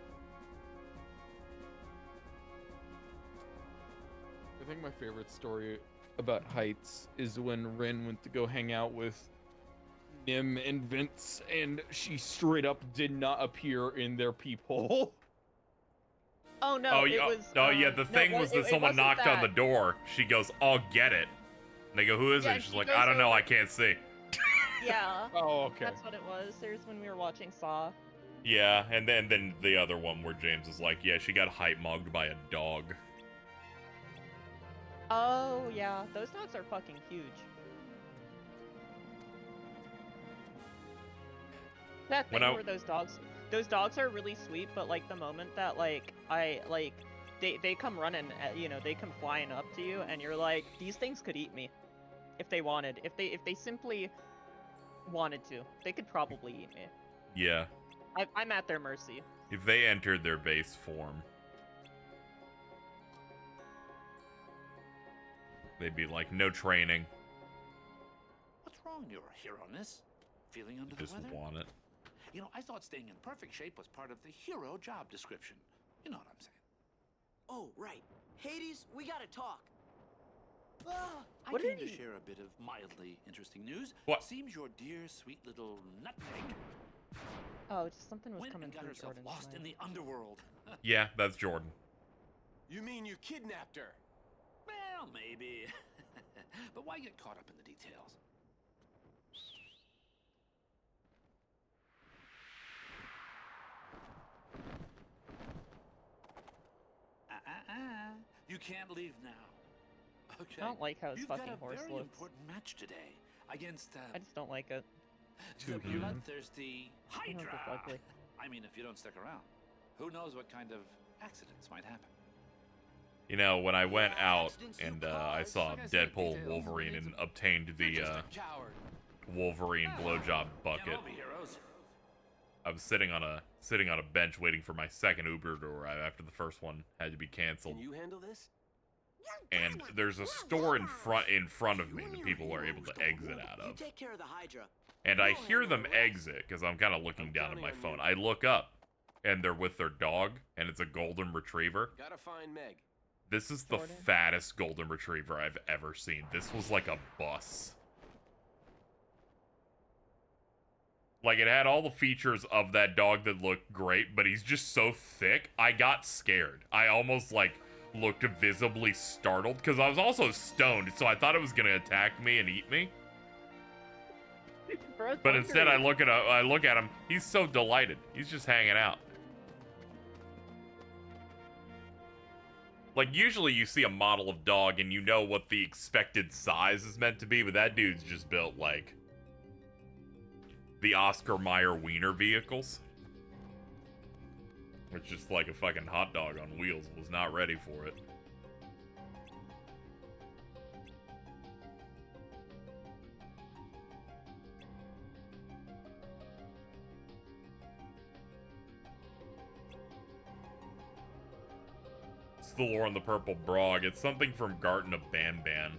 I think my favorite story about heights is when Rin went to go hang out with Nim and Vince, and she straight up did not appear in their peephole. Oh no, Oh, it yeah, was. the thing was that someone knocked on the door. She goes, "I'll get it." And they go, "Who is Yeah, it?" And she's she like, goes "I don't know. over- I can't see." Yeah. Oh, okay. That's what it was. There's when we were watching Saw. Yeah, and then the other one where James is like, "Yeah, she got height mugged by a dog." Oh yeah, those dogs are fucking huge. That thing where those dogs are really sweet, but like the moment that like they come running, you know, they come flying up to you, and you're like, these things could eat me, if they wanted, if they simply wanted to, they could probably eat me. Yeah. I'm at their mercy. If they entered their base form, they'd be like, "No training." What's wrong, your hero-ness? Feeling under the Just weather? want it. You know, I thought staying in perfect shape was part of the hero job description. You know what I'm saying? Oh, right. Hades, we gotta talk. I came to share a bit of mildly interesting news. What? Seems your dear, sweet little nutmeg Oh, just something was went coming and got through herself Jordan's lost in mind. the underworld. Yeah, that's Jordan. You mean you kidnapped her? Well, maybe. But why get caught up in the details? You can't leave now. Okay. I don't like how his You've fucking got a horse very looks. important match today against I just don't like it. the Too human. bloodthirsty I don't Hydra. look ugly. I mean, if you don't stick around, who knows what kind of accidents might happen. You know, when I went out and I saw Deadpool and Wolverine and obtained the Wolverine blowjob bucket, I was sitting on a bench waiting for my second Uber to arrive after the first one had to be canceled. Can you handle this? And there's a store in front of me that people are able to exit out You of. take care of the Hydra. And I hear them exit because I'm kind of looking down at my phone. I look up and they're with their dog, and it's a golden retriever. Gotta find Meg. This is the fattest golden retriever I've ever seen. This was like a bus. Like, it had all the features of that dog that looked great, but he's just so thick, I got scared. I almost, like, looked visibly startled, because I was also stoned, so I thought it was going to attack me and eat me. But instead, I look at him, he's so delighted. He's just hanging out. Like, usually you see a model of dog and you know what the expected size is meant to be, but that dude's just built like the Oscar Mayer Wiener vehicles. Which just like a fucking hot dog on wheels. Was not ready for it. It's the lore on the purple brog. It's something from Garten of Banban.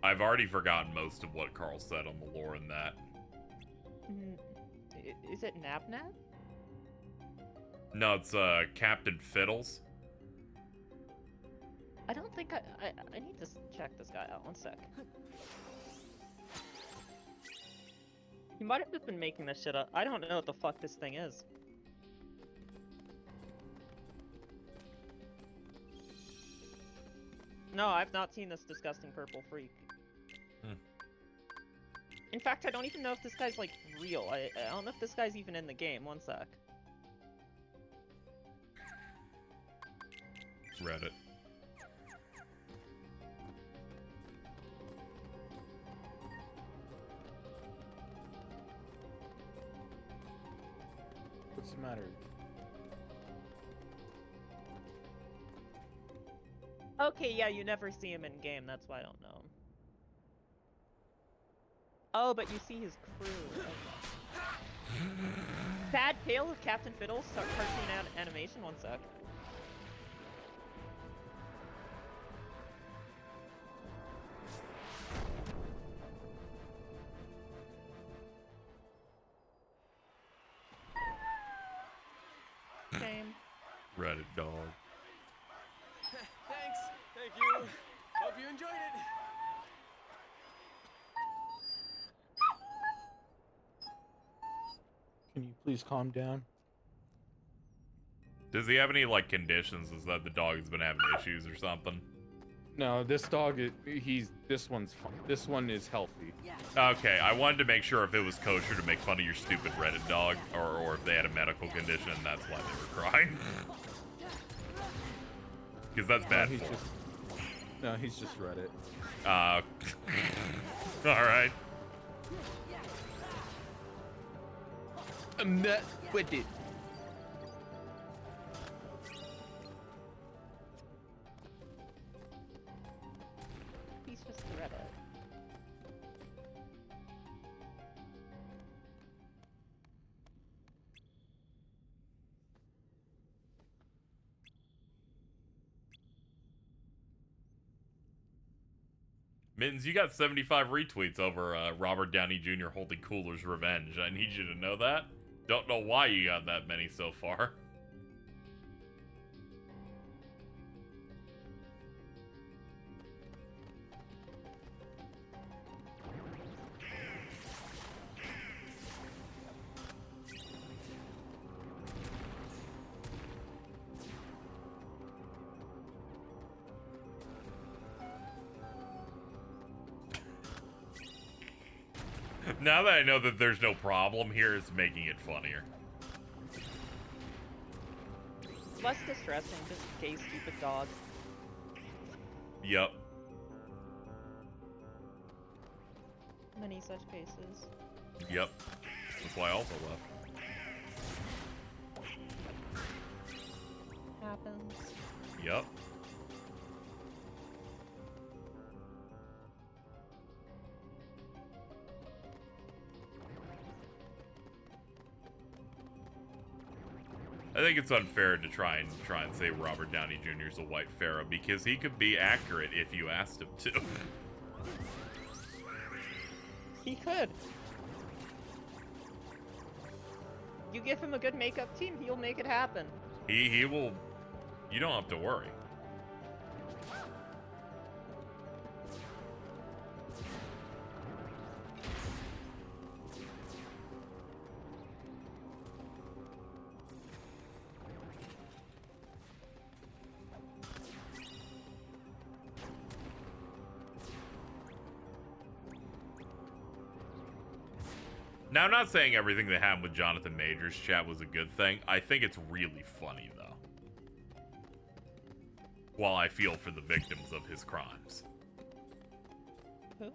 I've already forgotten most of what Carl said on the lore in that. Is it Nab-Nab? No, it's Captain Fiddles. I don't think I need to check this guy out. One sec. He might have just been making this shit up. I don't know what the fuck this thing is. No, I've not seen this disgusting purple freak. In fact, I don't even know if this guy's, like, real. I don't know if this guy's even in the game. One sec. Reddit. What's the matter? Okay, yeah, you never see him in game. That's why I don't know him. Oh, but you see his crew. Okay. Sad Tale of Captain Fiddle, cartoon animation. One sec. Shame. Reddit dog. Thanks. Thank you. Hope you enjoyed it. Can you please calm down? Does he have any, like, conditions? Is that the dog has been having issues or something? No, this dog, this one's fine. This one is healthy. Okay, I wanted to make sure if it was kosher to make fun of your stupid Reddit dog, or if they had a medical condition, and that's why they were crying. Because that's bad he's form. No, he's just Reddit. Alright. I'm not with it. He's just Reddit. Mittens, you got 75 retweets over Robert Downey Jr. holding Cooler's revenge. I need you to know that. Don't know why you got that many so far. Now that I know that there's no problem here, it's making it funnier. Less distressing, just gay stupid dog. Yep. Many such cases. Yep. That's why I also left. Happens. Yep. I think it's unfair to try and say Robert Downey Jr. is a white pharaoh because he could be accurate if you asked him to. He could. You give him a good makeup team, he'll make it happen. He will. You don't have to worry. Now, I'm not saying everything that happened with Jonathan Majors' chat was a good thing. I think it's really funny, though. While I feel for the victims of his crimes.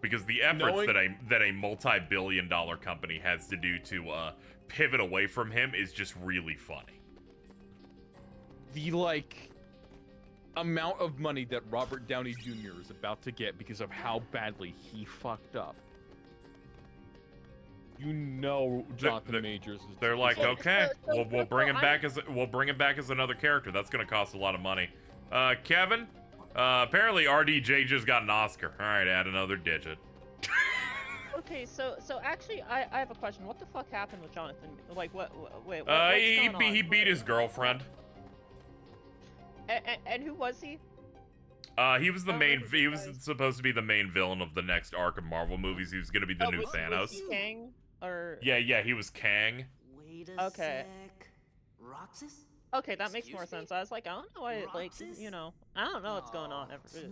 Because the efforts that a multi-billion-dollar company has to do to pivot away from him is just really funny. The, like, amount of money that Robert Downey Jr. is about to get because of how badly he fucked up. You know, Jonathan Majors. They're like, okay, we'll bring him back as another character. That's gonna cost a lot of money. Kevin, apparently RDJ just got an Oscar. All right, add another digit. Okay, so actually, I have a question. What the fuck happened with Jonathan? Like, what's he going on? he beat his girlfriend. And who was he? He was the main. He was supposed to be the main villain of the next arc of Marvel movies. He was gonna be the new Thanos. Was he Kang? Or yeah, he was Kang. Wait a sec. Roxas? Okay, that makes more sense. I was like, I don't know why, like, you know, I don't know what's going on.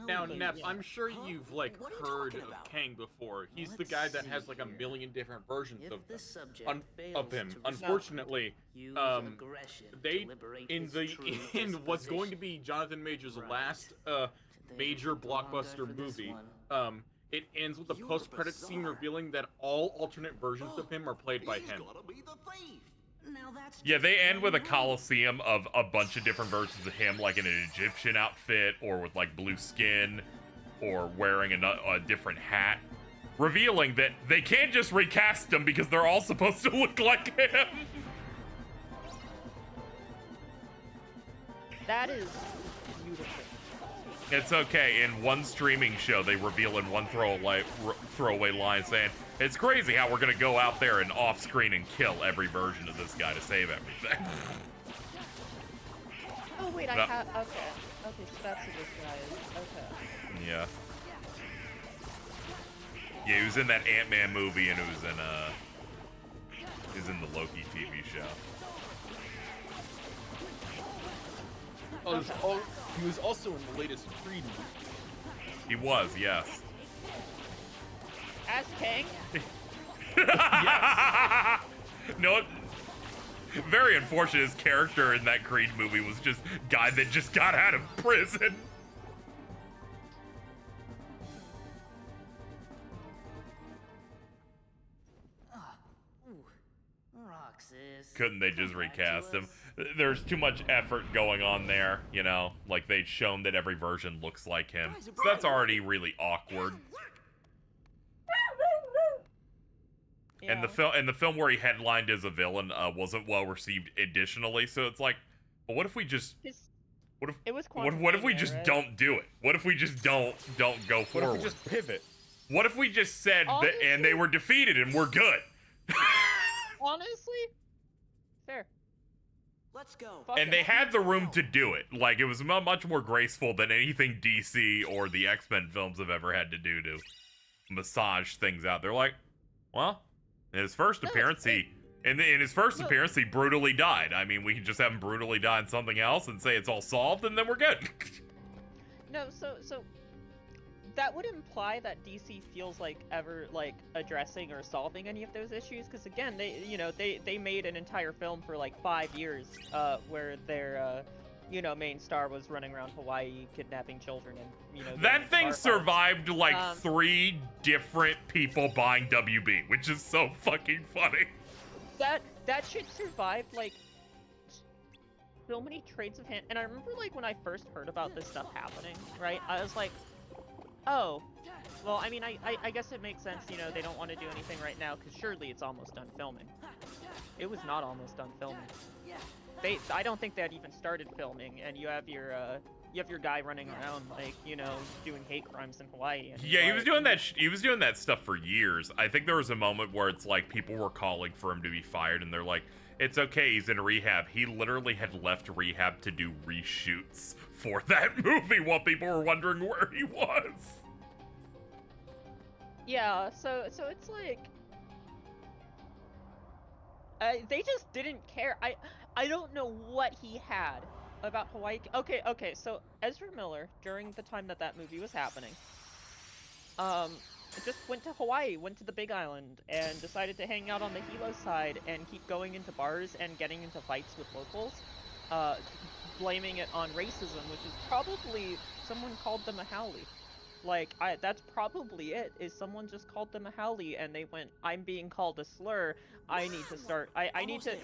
Now, but, Nep, yeah. I'm sure you've like heard of Kang before. He's the guy that has like a million different versions of him. Unfortunately, they in what's going to be Jonathan Majors' last major blockbuster movie. It ends with a post-credit scene revealing that all alternate versions of him are played by him. Yeah, they end with a coliseum of a bunch of different versions of him, like in an Egyptian outfit, or with like blue skin, or wearing a different hat, revealing that they can't just recast him because they're all supposed to look like him. That is beautiful. It's okay. In one streaming show, they reveal in one throwaway line saying, "It's crazy how we're gonna go out there and off-screen and kill every version of this guy to save everything." Oh wait, I have. Okay, so that's who this guy is. Okay. Yeah. Yeah, he was in that Ant-Man movie, and he was in the Loki TV show. Oh, he was also in the latest Creed movie. He was, yes. As Kang? Yes. No, very unfortunate. His character in that Creed movie was just guy that just got out of prison. Couldn't they just recast him? There's too much effort going on there, you know? Like, they'd shown that every version looks like him. So that's already really awkward. Yeah. And the film where he headlined as a villain wasn't well received additionally, so it's like, well, what if we just what if we just don't do it? What if we just don't go forward? What if we just pivot? What if we just said that and they were defeated and we're good? Honestly, fair. Let's go. And they had the room to do it. Like, it was much more graceful than anything DC or the X-Men films have ever had to do to massage things out. They're like, well, in his first appearance, he brutally died. I mean, we can just have him brutally die in something else and say it's all solved, and then we're good. No, so that would imply that DC feels like ever like addressing or solving any of those issues, because again, they made an entire film for like 5 years, where their main star was running around Hawaii kidnapping children and that thing survived like 3 different people buying WB, which is so fucking funny. That shit survived like so many traits of hand. And I remember like when I first heard about this stuff happening, right? I was like, oh, well, I mean, I guess it makes sense, they don't want to do anything right now, because surely it's almost done filming. It was not almost done filming. I don't think they had even started filming, and you have your guy running around, like, doing hate crimes in Hawaii. And yeah, he was doing that. He was doing that stuff for years. I think there was a moment where it's like people were calling for him to be fired, and they're like, "It's okay, he's in rehab." He literally had left rehab to do reshoots for that movie while people were wondering where he was. Yeah, so it's like they just didn't care. I don't know what he had about Hawaii. Okay, so Ezra Miller, during the time that movie was happening, just went to Hawaii, went to the Big Island, and decided to hang out on the Hilo side and keep going into bars and getting into fights with locals, blaming it on racism, which is probably someone called them a haole. Like, that's probably it, is someone just called them a haole, and they went, I'm being called a slur, I need to start, I need to,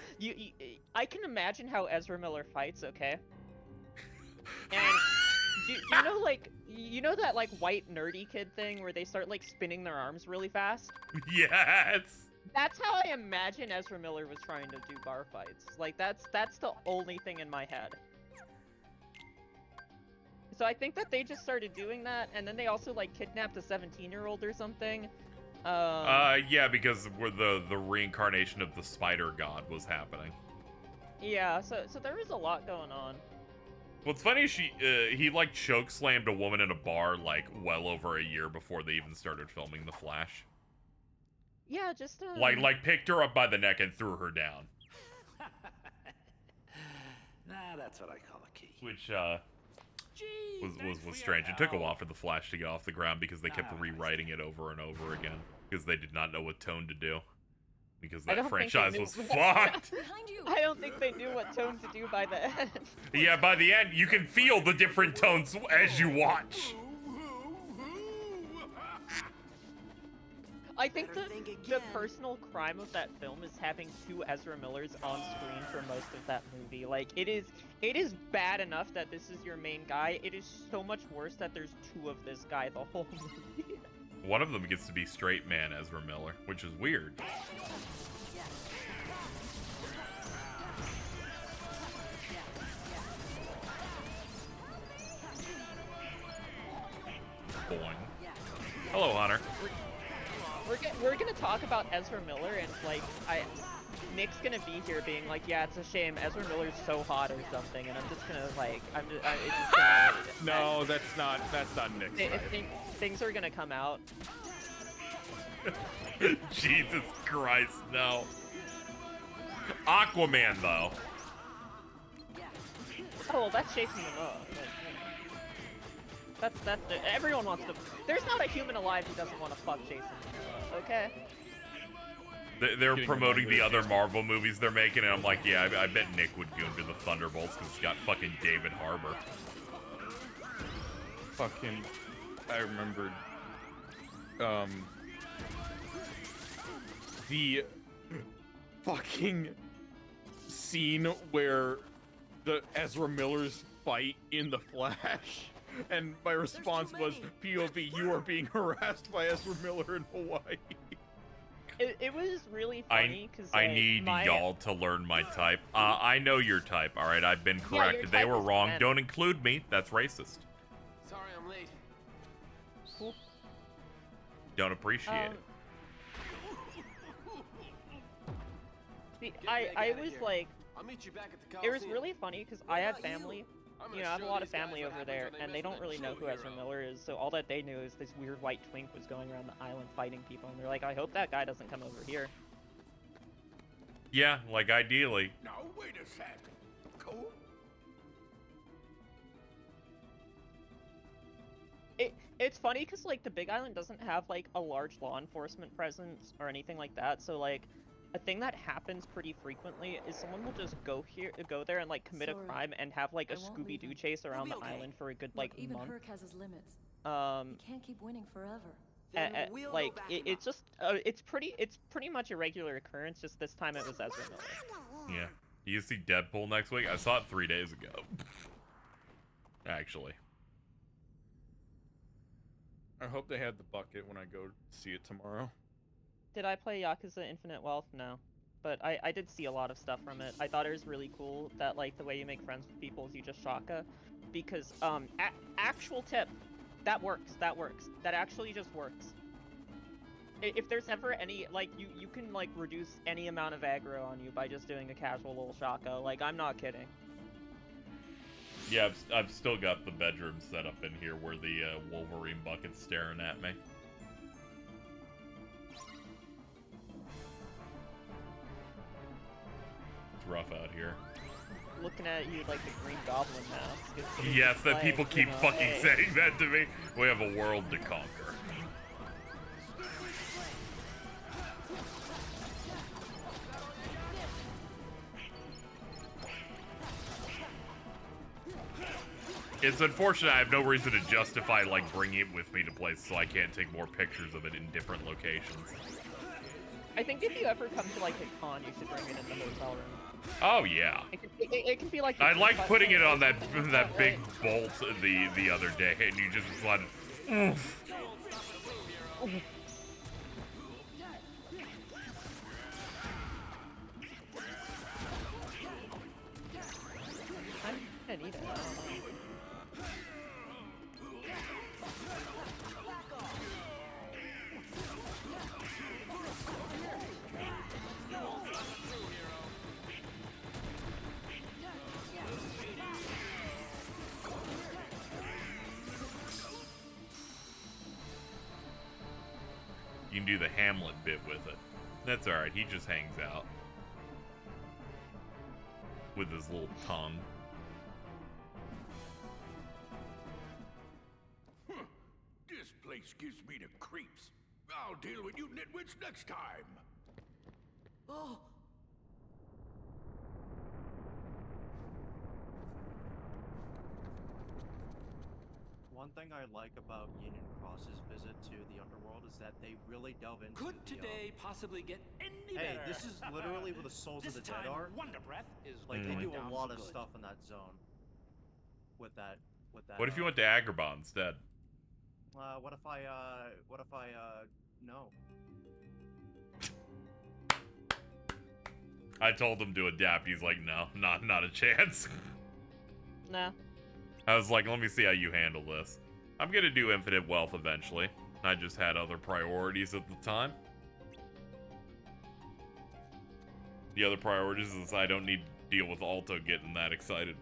I can imagine how Ezra Miller fights, okay? And, do you know, like, that, like, white nerdy kid thing where they start, like, spinning their arms really fast? Yes! That's how I imagine Ezra Miller was trying to do bar fights. Like, that's the only thing in my head. So I think that they just started doing that, and then they also, like, kidnapped a 17-year-old or something. Yeah, because the reincarnation of the spider god was happening. Yeah, so there was a lot going on. What's funny is he like choke slammed a woman in a bar like well over a year before they even started filming The Flash. Yeah, just like picked her up by the neck and threw her down. Nah, that's what I call a key. Which was strange. It took a while for the Flash to get off the ground because they kept rewriting it over and over again because they did not know what tone to do because that franchise was fucked. I don't think they knew what tone to do by the end. Yeah, by the end, you can feel the different tones as you watch. I think the personal crime of that film is having 2 Ezra Millers on screen for most of that movie. Like, it is bad enough that this is your main guy. It is so much worse that there's 2 of this guy the whole movie. One of them gets to be straight man Ezra Miller, which is weird. Boing. Hello, Hunter. We're gonna talk about Ezra Miller, and like Nick's gonna be here being like, yeah, it's a shame Ezra Miller's so hot or something, and I'm just gonna like, it's just gonna, No, that's not Nick's type. Things are gonna come out. Jesus Christ, no. Aquaman, though. Oh, well, that's Jason Momoa. That's everyone wants to. There's not a human alive who doesn't want to fuck Jason Momoa, okay? They're promoting the other Marvel movies they're making, and I'm like, yeah, I bet Nick would go to the Thunderbolts because it's got fucking David Harbour. Fucking, I remembered, the fucking scene where the Ezra Millers fight in the Flash, and my response was, POV, you are being harassed by Ezra Miller in Hawaii. It was really funny because I need y'all to learn my type. I know your type. All right, I've been corrected. They were wrong. Don't include me. That's racist. Sorry, I'm late. Cool. Don't appreciate it. See, I was like, I'll meet you back at the it was Coliseum. really funny because I have family. You know, I have a lot of family over there, and they don't really know who Ezra Miller is, so all that they knew is this weird white twink was going around the island fighting people, and they're like, I hope that guy doesn't come over here. Yeah, like ideally. Now wait a sec. Cool. It's funny because, like, the Big Island doesn't have, like, a large law enforcement presence or anything like that, so, like, a thing that happens pretty frequently is someone will just go there and like commit a crime and have like a Scooby-Doo chase around the island for a good like even month. Herc has his limits. You can't keep winning forever. Like it's just it's pretty much a regular occurrence. Just this time it was Ezra Miller. Yeah. You see Deadpool next week? I saw it 3 days ago. Actually. I hope they had the bucket when I go see it tomorrow. Did I play Yakuza Infinite Wealth? No. But I did see a lot of stuff from it. I thought it was really cool that, like, the way you make friends with people is you just shaka. Because, actual tip, that works. That actually just works. If there's ever any, like, you can, like, reduce any amount of aggro on you by just doing a casual little shaka. Like, I'm not kidding. Yeah, I've still got the bedroom set up in here where the Wolverine bucket's staring at me. Rough out here. Looking at you like the Green Goblin mask. Yes, that like, people keep fucking hey. saying that to me. We have a world to conquer. It's unfortunate I have no reason to justify like bringing it with me to places, so I can't take more pictures of it in different locations. I think if you ever come to like a con, you should bring it in the hotel room. Oh yeah. It can be like. I like putting it on that big bolt the other day, and you just let it. Oof. I'm gonna need it. I don't know. You can do the Hamlet bit with it. That's alright, he just hangs out. With his little tongue. just gives me the creeps. I'll deal with you nitwits next time. Oh. One thing I like about Yin and Cross's visit to the underworld is that they really delve into Could the, today possibly get any hey, better? this is literally where the souls of This the dead time, are. Wonder Breath is Like they going do a down lot for of good. stuff in that zone. With that. What if you went to Agrabah instead? What if I no. I told him to adapt. He's like, no, not a chance. Nah. I was like, let me see how you handle this. I'm gonna do Infinite Wealth eventually. I just had other priorities at the time. The other priorities is I don't need to deal with Alto getting that excited.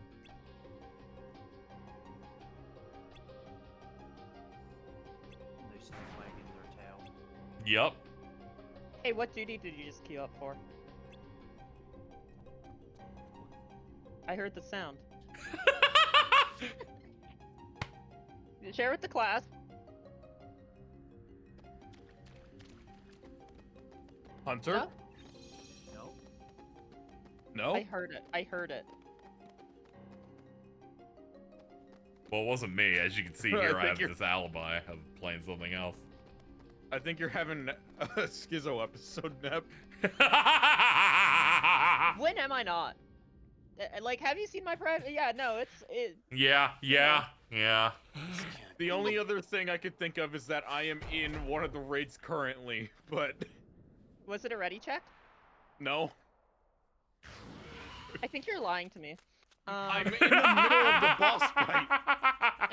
They still wagging their tail. Yup. Hey, what duty did you just queue up for? I heard the sound. Share with the class. Hunter? No. No? I heard it. I heard it. Well, it wasn't me. As you can see here, I have this alibi of playing something else. I think you're having a schizo episode, Nep. When am I not? Like, have you seen my private? Yeah, no, it's. Yeah. The only other thing I could think of is that I am in one of the raids currently, but... Was it a ready check? No. I think you're lying to me. I'm in the middle of the boss fight.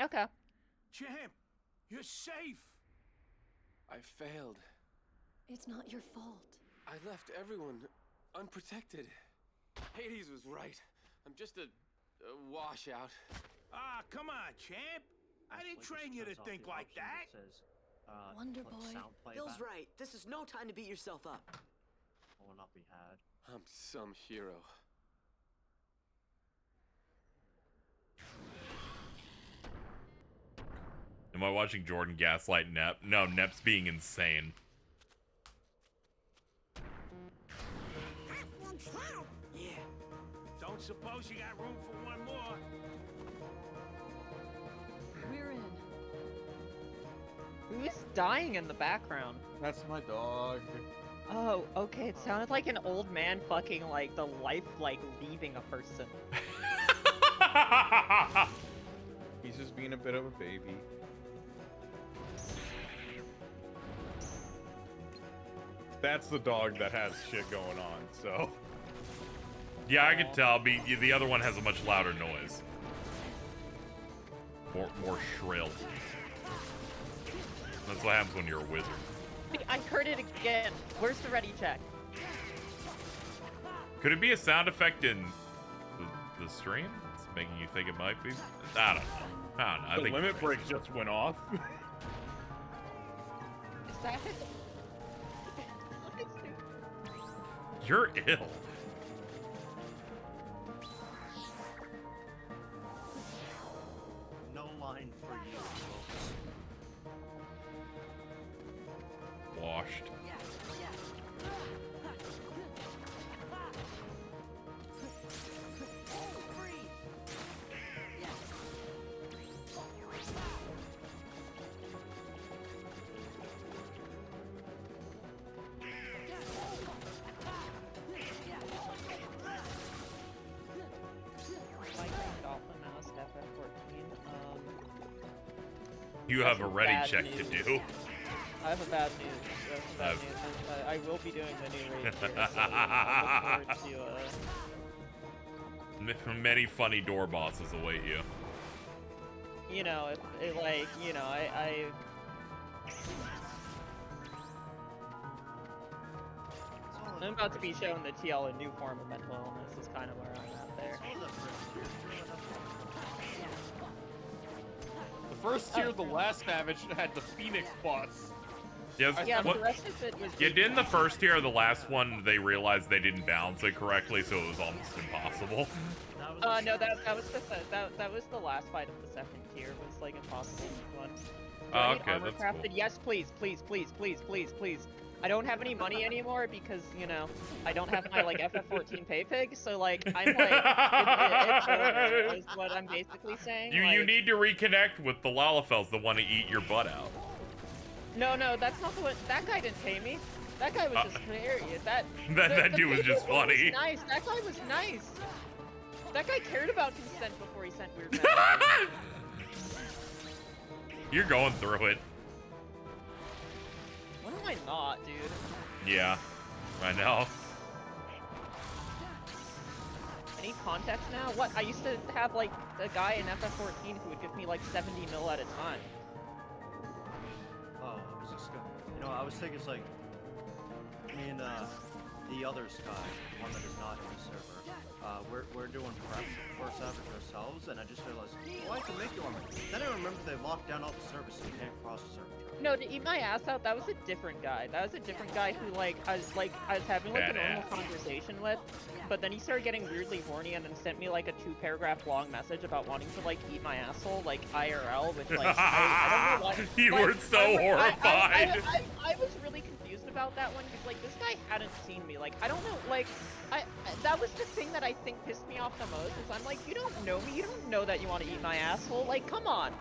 Okay. Champ, you're safe. I failed. It's not your fault. I left everyone unprotected. Hades was right. I'm just a washout. Ah, come on, champ. I didn't train you to think like that. Wonder Boy. Bill's right. This is no time to beat yourself up. Will not be had. I'm some hero. Am I watching Jordan gaslight Nep? No, Nep's being insane. Yeah. Don't suppose you got room for one more? We're in. Who's dying in the background? That's my dog. Oh, okay. It sounded like an old man fucking like the life like leaving a person. He's just being a bit of a baby. That's the dog that has shit going on, so... Yeah, I could tell. The other one has a much louder noise. More shrill. That's what happens when you're a wizard. I heard it again. Where's the ready check? Could it be a sound effect in the stream? It's making you think it might be? I don't know. I The think limit break just went off. Is that it? You're ill. No line for you, folks. Washed. You have a ready check to do. I have a bad news. I will be doing the new raid here, so I look forward to Many funny door bosses await you. you know, I'm about to be showing the TL a new form of mental illness. Is kind of where I'm at there. The first tier, the last Savage had the Phoenix boss. Yes, Yeah, the rest of it was. Yeah, didn't the first tier or the last one they realized they didn't balance it correctly, so it was almost impossible? No, that was the last fight of the second tier. Was like impossible one. Do I need okay, armor that's crafted? cool. Yes, please, please, please, please, please, please. I don't have any money anymore because, you know, I don't have my, like, FF14 pay pig, so, like, I'm, like, it's over, is what I'm basically saying, You need to reconnect with the Lalafels that want to eat your butt out. No, that guy didn't pay me. That guy was just hilarious. That dude was just funny. Was nice. That guy was nice. That guy cared about consent before he sent weird messages. You're going through it. When am I not, dude? Yeah, I know. Any context now? What? I used to have, like, a guy in FF14 who would give me, like, 70 mil at a time. Oh, I was just gonna... You know, I was thinking it's like... Me and, the other Sky, one that is not in the server, we're doing prep for Savage ourselves, and I just realized, oh, I can make you armor. Then I remembered they locked down all the servers, so you can't cross the server. No, to eat my ass out, that was a different guy. That was a different guy who, like, I was having, like, a normal conversation with, but then he started getting weirdly horny and then sent me, like, a 2-paragraph long message about wanting to, like, eat my asshole, like, IRL, which, like, I don't know why. You were so horrified. I was really confused about that one, because, like, this guy hadn't seen me. Like, I don't know, like, that was the thing that I think pissed me off the most, is I'm like, you don't know me, you don't know that you want to eat my asshole, like, come on.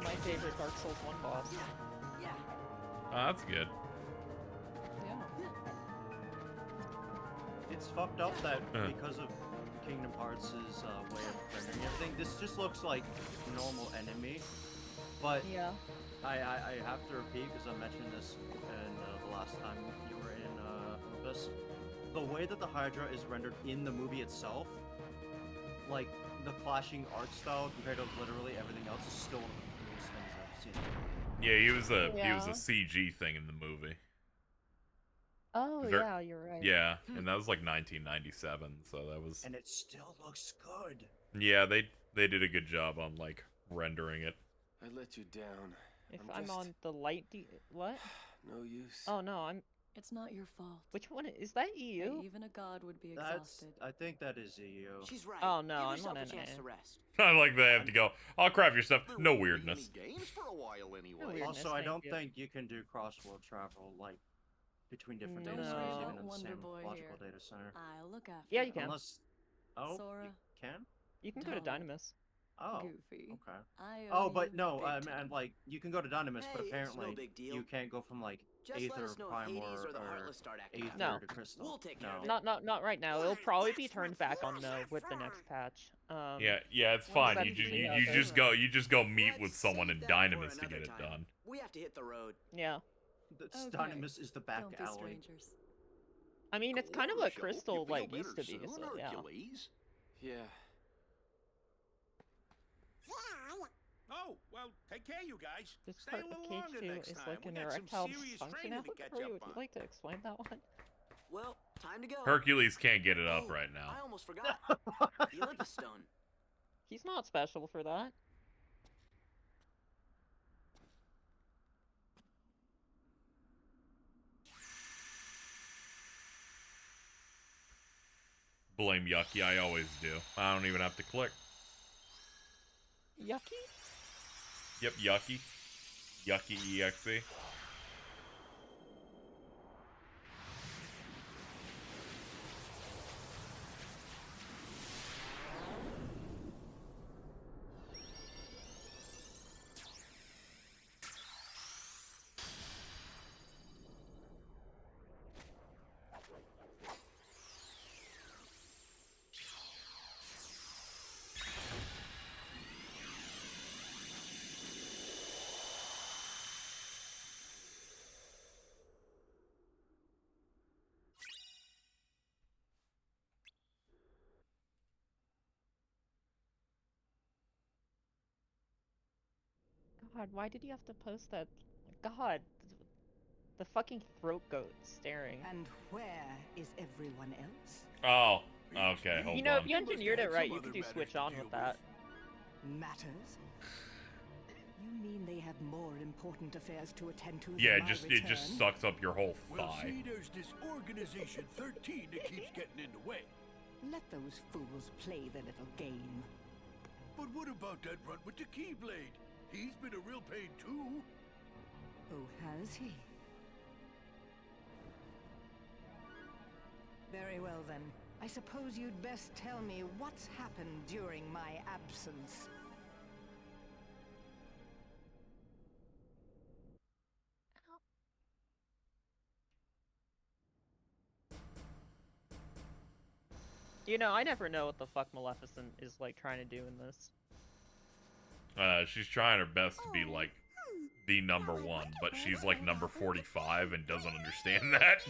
My favorite Dark Souls 1 boss. That's good. Yeah. It's fucked up that because of Kingdom Hearts' way of rendering everything, this just looks like normal enemy. But yeah, I have to repeat, because I mentioned this in the last time you were in Olympus. The way that the Hydra is rendered in the movie itself, like the clashing art style compared to literally everything else, is still one of the coolest things I've seen. Yeah, he was a CG thing in the movie. Oh, yeah, you're right. Yeah, and that was like 1997, so that was... And it still looks good. Yeah, they did a good job on, like, rendering it. I let you down. If I'm on the light what? No use. Oh, no, It's not your fault. Which one? Is that EU? Even a god would be exhausted. I think that is EU. She's right. Oh, no, Give I'm yourself on a chance NA. to rest. I like they have to go, I'll craft your stuff. No weirdness. Games for a while anyway. Also, I don't think you can do cross-world travel, like, between different data centers, even in the same logical data center. I'll look after Yeah, you can. Unless... Oh, Sora, you can? You can go to Dynamis. Oh, Goofy. okay. Oh, but no, and like, you can go to Dynamis, but Hey, it's apparently no big deal. you can't go from, like, Just Aether let us know if Prime Hades or the or Heartless start acting Aether No. to Crystal. We'll take care of it. Not right now. It'll probably be turned back on though with the next patch. Yeah, it's fine. You just go meet with someone in Dynamis to get it done. We have to hit the road. Yeah. Dynamis is the back Don't be alley. strangers. I mean, it's kind of what Crystal like used to be. So yeah. Yeah. Oh, well, take care, you guys. This Stay part a of little longer K2 next is time. like We an got some erectile serious dysfunction training to catch amplifier. up Would you on. like to explain that one? Well, time to go. Hercules can't get it up right now. I almost forgot. The Olympus Stone. He's not special for that. Blame Yucky, I always do. I don't even have to click. Yucky? Yep, Yucky. Yucky EXE. God, why did you have to post that? God, the fucking throat goat staring. And where is everyone else? Oh, okay, hold You know, on. if you engineered it right, you could do switch on with that. Matters? You mean they have more important affairs to attend to Yeah, than my it just return? sucks up your whole Well, thigh. see, there's this organization 13 that keeps getting in the way. Let those fools play their little game. But what about that runt with the Keyblade? He's been a real pain too. Oh, has he? Very well then. I suppose you'd best tell me what's happened during my absence. You know, I never know what the fuck Maleficent is, like, trying to do in this. She's trying her best to be, like, the #1, but she's, like, number 45 and doesn't understand that.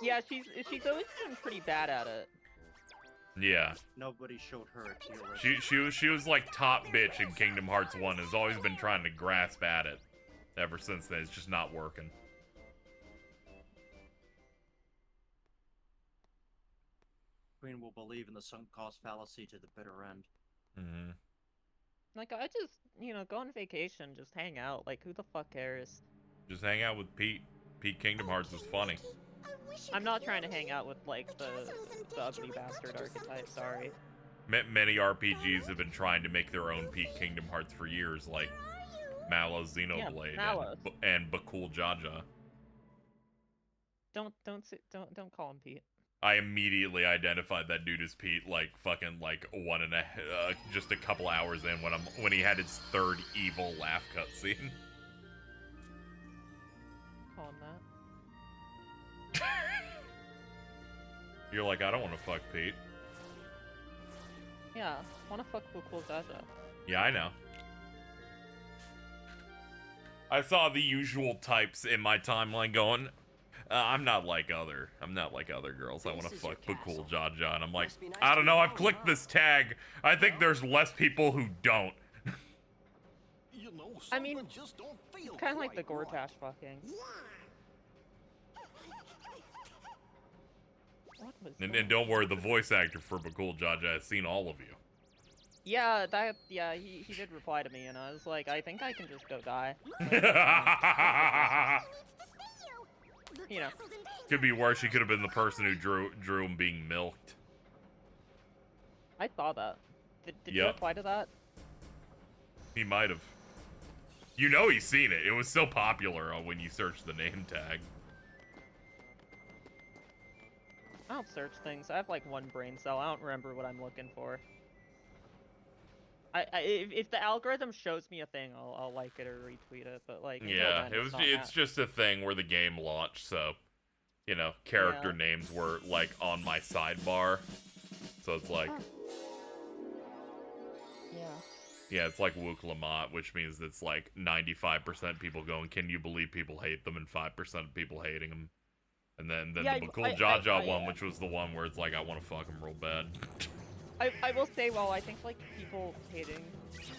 Yeah, she's always been pretty bad at it. Yeah. Nobody showed her a tier list. She was, like, top bitch in Kingdom Hearts 1, has always been trying to grasp at it. Ever since then, it's just not working. Queen will believe in the sunk cost fallacy to the bitter end. Mm-hmm. Like, I just, you know, go on vacation, just hang out. Like, who the fuck cares? Just hang out with Pete. Pete Kingdom Hearts is funny. I'm not trying to hang out with, like, the ugly bastard archetype, sorry. Many RPGs have been trying to make their own Pete Kingdom Hearts for years, like Mallow Xenoblade and Bakul Jaja. Don't call him Pete. I immediately identified that dude as Pete, like fucking like just a couple hours in when he had his third evil laugh cutscene. Call him that. You're like, I don't want to fuck Pete. Yeah, wanna fuck Bakul Jaja. Yeah, I know. I saw the usual types in my timeline going, I'm not like other girls. I want to fuck Bakul Jaja, and I'm like, I don't know. I've clicked this tag. I think there's less people who don't. I mean, kind of like the Gortash fucking. What was And don't worry, the voice actor for Bakul Jaja has seen all of you. Yeah, he did reply to me, and I was like, I think I can just go die. You know. Could be worse. He could have been the person who drew him being milked. I saw that. Did you reply to that? He might have. You know he's seen it. It was so popular when you search the name tag. I don't search things. I have like one brain cell. I don't remember what I'm looking for. If the algorithm shows me a thing, I'll like it or retweet it. But like, yeah, it's just a thing where the game launched, so you know, character names were like on my sidebar, so it's like, yeah, it's like Wook Lamont, which means it's like 95% people going, can you believe people hate them, and 5% of people hating them. And then the Bakul Jaja one, which was the one where it's like, I want to fuck him real bad. I will say, well, I think like people hating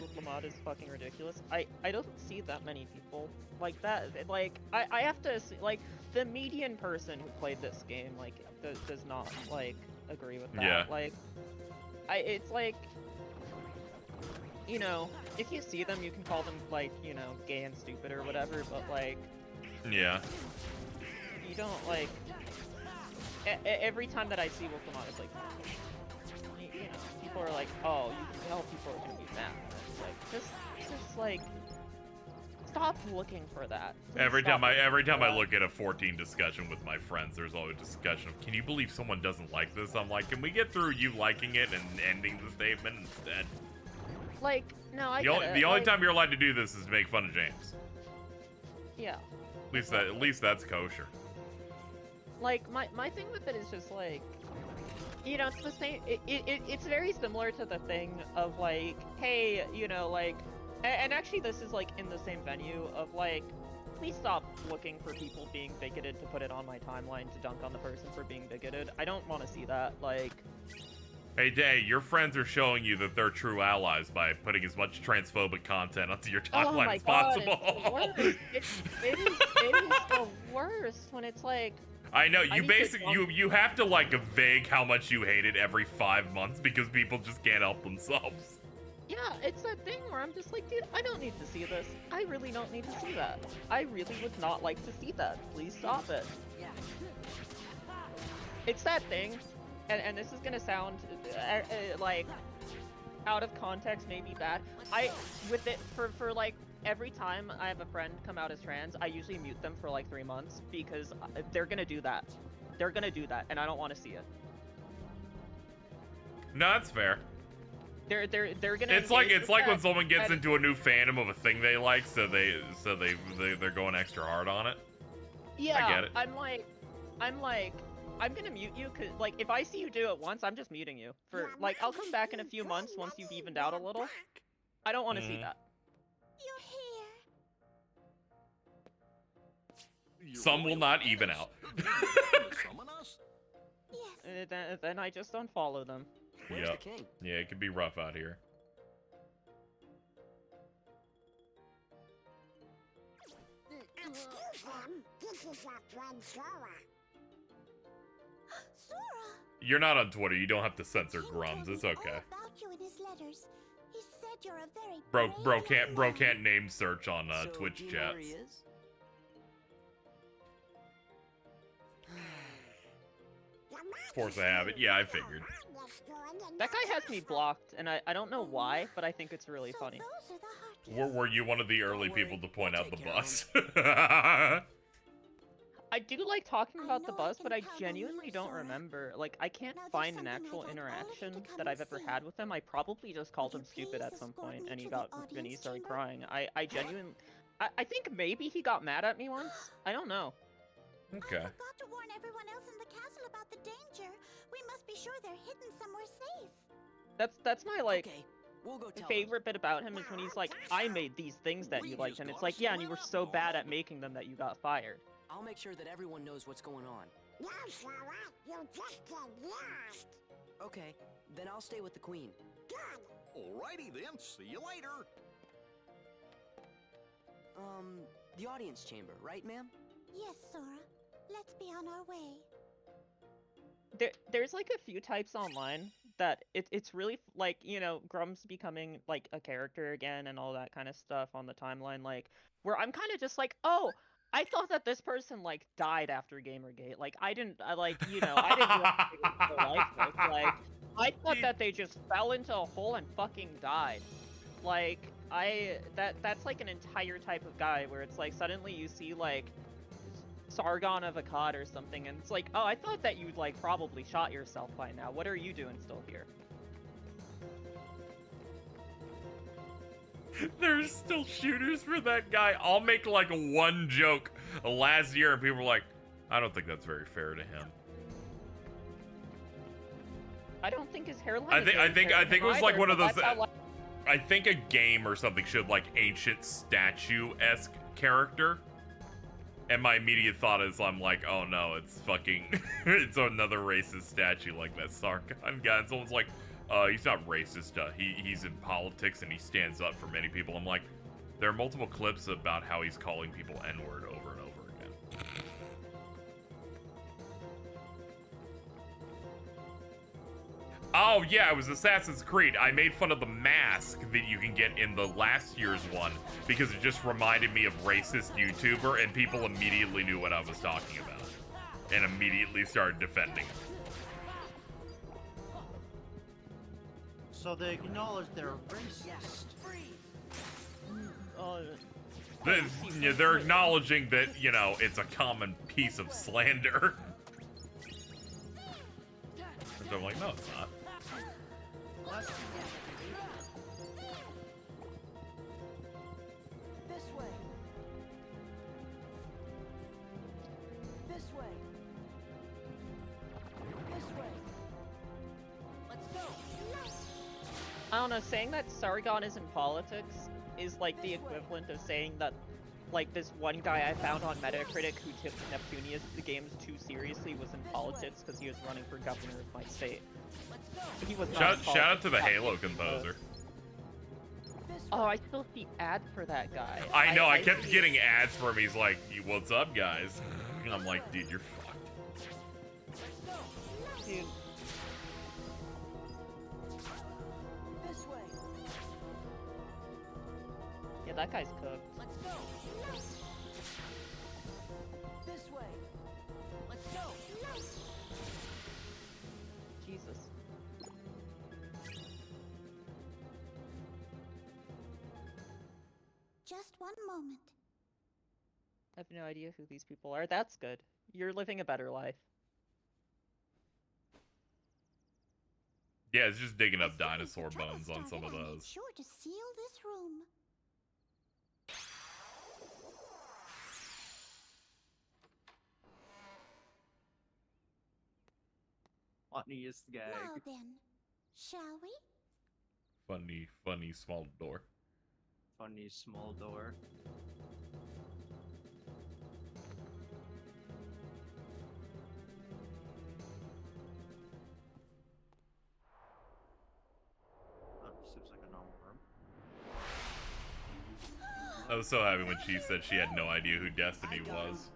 Wook Lamont is fucking ridiculous. I don't see that many people like that. Like I have to see, like, the median person who played this game like does not like agree with that. Yeah. Like it's like, you know, if you see them, you can call them like, you know, gay and stupid or whatever, but like, yeah, you don't like. Every time that I see Wook Lamont, it's like, you know, people are like, oh, you can tell people are gonna be mad. It's like, just like, stop looking for that. Please Every time I look look at a 14 discussion with my friends, there's always a discussion of, can you believe someone doesn't like this? I'm like, can we get through you liking it and ending the statement instead? Like, no, The only time you're allowed to do this is to make fun of James. Yeah. At least that's kosher. Like, my thing with it is just like, you know, it's the same. It's very similar to the thing of like, hey, you know, like, and actually this is like in the same venue of like, please stop looking for people being bigoted to put it on my timeline to dunk on the person for being bigoted. I don't want to see that. Like, hey, Day, your friends are showing you that they're true allies by putting as much transphobic content onto your timeline as possible. It is the worst when it's like, I know, you have to like vague how much you hate it every 5 months because people just can't help themselves. Yeah, it's that thing where I'm just like, dude, I don't need to see this. I really don't need to see that. I really would not like to see that. Please stop it. Yeah. It's that thing, and this is gonna sound like out of context, maybe bad. With it for like every time I have a friend come out as trans, I usually mute them for like 3 months because they're gonna do that. They're gonna do that, and I don't want to see it. No, that's fair. They're gonna. It's like when someone gets into a new fandom of a thing they like, so they're going extra hard on it. Yeah, I get it. I'm gonna mute you, cause like if I see you do it once, I'm just muting you. For like I'll come back in a few months once you've evened out a little. I don't want to see that. Some will not even out. Then I just unfollow them. Yep. Yeah, it can be rough out here. Excuse them, this is your friend Sora. Sora! You're not on Twitter. You don't have to censor grums. It's okay. About you in his letters. He said you're a very Bro can't name search on Twitch do you know where chats. he is? Force a habit. Yeah, I figured. That guy has me blocked, and I don't know why, but I think it's really funny. Were you one of the early people to point out the bus? I do like talking about the bus, but I genuinely don't remember. Like, I can't find an actual interaction that I've ever had with him. I probably just called him stupid at some point, and he started crying. I genuinely... I think maybe he got mad at me once. I don't know. Okay. I forgot to warn everyone else in the castle about the danger. We must be sure they're hidden somewhere safe. That's my, like, Okay, we'll go tell favorite bit about him is when he's like, I made these things that you liked, and it's like, yeah, and you were so bad at making them that you got fired. I'll make sure that everyone knows what's going on. No, Sora, you just get lost. Okay, then I'll stay with the queen. Good. Alrighty then, see you later. The audience chamber, right, ma'am? Yes, Sora. Let's be on our way. There's like a few types online that it's really like, you know, Grum's becoming like a character again and all that kind of stuff on the timeline, like where I'm kind of just like, oh, I thought that this person like died after Gamergate. Like I didn't like, you know, I didn't realize like this. Like I thought that they just fell into a hole and fucking died. Like that's like an entire type of guy where it's like suddenly you see like Sargon of Akkad or something, and it's like, oh, I thought that you'd like probably shot yourself by now. What are you doing still here? There's still shooters for that guy. I'll make like one joke last year, and people were like, I don't think that's very fair to him. I don't think his hairline. I think it was like one of those. How, I think a game or something should like ancient statue-esque character. And my immediate thought is, I'm like, oh no, it's fucking, it's another racist statue like that Sargon guy. And someone's like, he's not racist, he's in politics and he stands up for many people. I'm like, there are multiple clips about how he's calling people N-word over and over again. Oh yeah, it was Assassin's Creed. I made fun of the mask that you can get in the last year's one because it just reminded me of racist YouTuber, and people immediately knew what I was talking about and immediately started defending it. So they acknowledge they're racist. They're acknowledging that, you know, it's a common piece of slander. And I'm like, no, it's not. This way. This way. This way. Let's go. I don't know, saying that Sargon is in politics is like the equivalent of saying that like this one guy I found on Metacritic who took Neptunius the games too seriously was in politics because he was running for governor of my state. He was not Shout out to the Halo composer. Oh, I still see ads for that guy. I know, I kept getting ads for him. He's like, what's up, guys? And I'm like, dude, you're fucked. Dude. This way. that guy's cooked. Let's go. This way. Let's go. Jesus. Just one moment. I have no idea who these people are. That's good. You're living a better life. Yeah, it's just digging up dinosaur bones on some of those. Sure to seal this room. Funniest gag. Now then, shall we? Funny small door. Funny small door. Oh, seems like a normal room. I was so happy when she said she had no idea who Destiny was.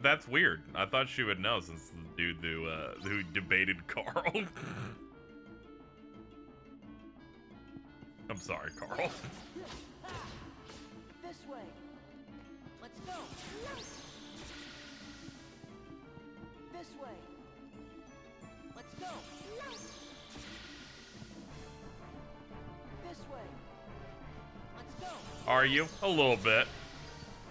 That's weird. I thought she would know since the dude who debated Carl. I'm sorry, Carl. This way. Let's go. This way. Let's go. This way. Let's go. Are you? A little bit.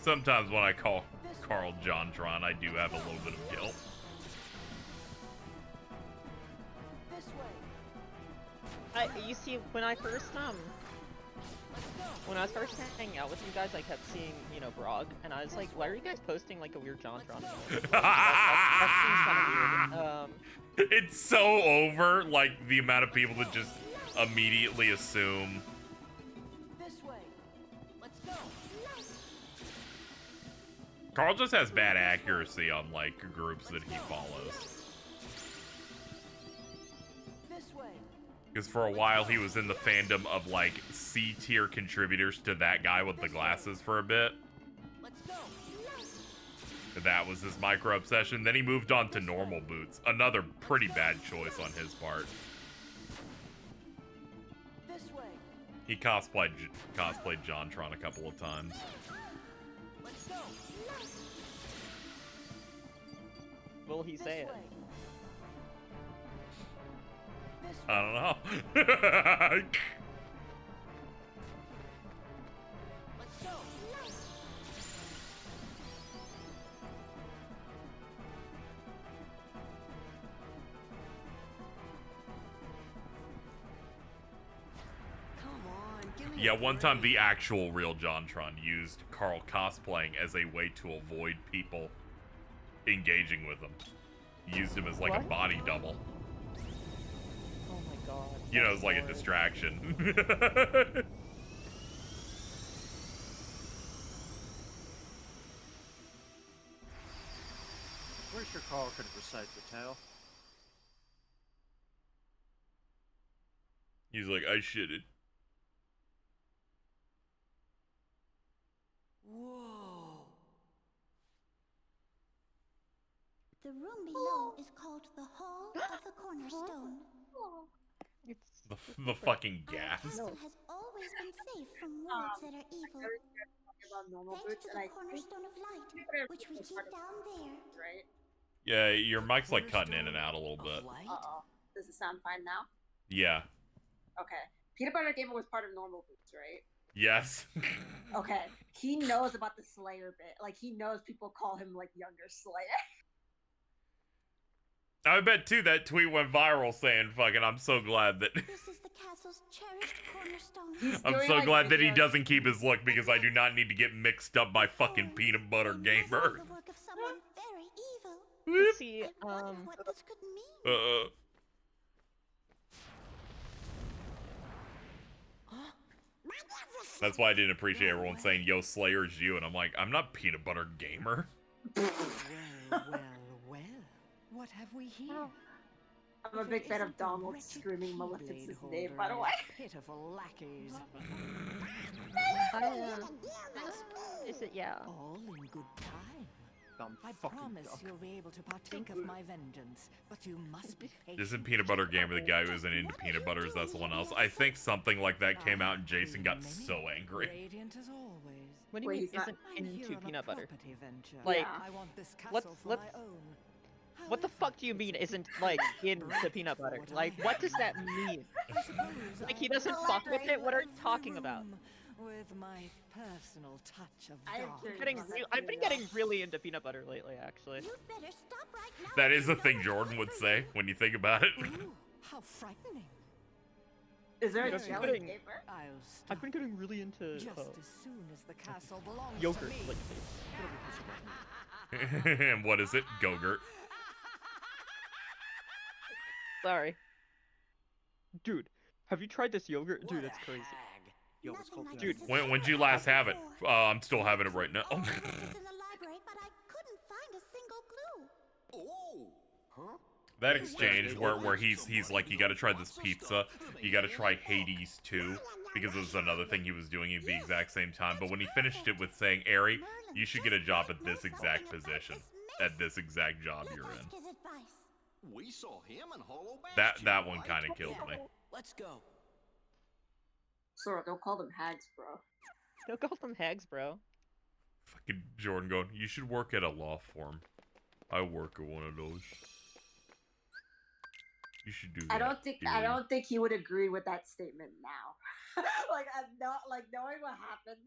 Sometimes when I call Carl Jontron, I do have a little bit of guilt. This way. You see, when I was first hanging out with you guys, I kept seeing, you know, Brog, and I was like, why are you guys posting like a weird Jontron? That seems kind of weird. It's so over, like the amount of people that just immediately assume. This way. Let's go. Carl just has bad accuracy on like groups that he follows. This way. Because for a while he was in the fandom of like C-tier contributors to that guy with the glasses for a bit. Let's go. That was his micro obsession. Then he moved on to normal boots. Another pretty bad choice on his part. This way. He cosplayed Jontron a couple of times. Let's go. Will he say it? I don't know. Let's go. Come on, give me Yeah, one time the actual real Jontron used Carl cosplaying as a way to avoid people engaging with him. Used him as like a body double. Oh my god. You know, it's like a distraction. Pretty sure Carl could recite the tale. He's like, I shitted. Whoa. The room below is called the Hall of the Cornerstone. It's the fucking Our gas. castle has always been safe from worlds that are evil. Thanks to the Cornerstone of Light, which we keep down there. Right? Yeah, your mic's like cutting in and out a little bit. Uh-oh. Does it sound fine now? Yeah. Okay. Peanut Butter Gamer was part of Normal Boots, right? Yes. Okay. He knows about the Slayer bit. Like, he knows people call him, like, younger Slayer. I bet too that tweet went viral saying fucking I'm so glad that This is the castle's cherished cornerstone. I'm so glad that he doesn't keep his look because I do not need to get mixed up by fucking peanut butter gamer. The work of someone very evil. Let's see, What this could mean. That's why I didn't appreciate everyone saying yo Slayer's you and I'm like, I'm not peanut butter gamer. Well, what have we here? I'm a big fan of Donald screaming Maleficent's name, by the way. Pitiful lackeys. Is it, yeah. All in good time. dumb I fucking promise duck. you'll be able to partake of my vengeance, but you must be patient. Isn't Peanut Butter Gamer the guy who isn't into peanut butter? Is that someone else? I think something like that came out and Jason got so angry. Radiant as always. What do you mean he's not- isn't I'm here into on a peanut butter? property venture. Like, I want this let's castle for let's. my own. What the fuck do you mean isn't like into peanut butter? Like, what does that mean? Like he doesn't fuck with it? What are you talking about? With my personal touch of I am dark. curious. I've been getting really into peanut butter lately, actually. You'd better stop right now. That is the thing Jordan would say when you think about it. Ooh, how frightening. Is there a I've been jelly getting- paper? I'll stop I've been getting really into just as soon as the castle belongs yogurt to me. lately. And what is it? Go-gurt. Sorry. Dude, have you tried this yogurt? Dude, it's crazy. Yo, what's called that? Dude, when'd you last have it? I'm still having it right now. All the books in the library, but I couldn't find a single clue. Oh, huh? That exchange where he's like, you gotta try this pizza, you gotta try Hades too, because it was another thing he was doing at the exact same time. But when he finished it with saying, Ari, you should get a job at this exact position, at this exact job you're in. His advice. We saw him in Hollow That one kind of killed me. Let's go. Sora, don't call them hags, bro. Don't call them hags, bro. Fucking Jordan going, you should work at a law firm. I work at one of those. You should do that. I don't think he would agree with that statement now. Like I'm not like knowing what happened,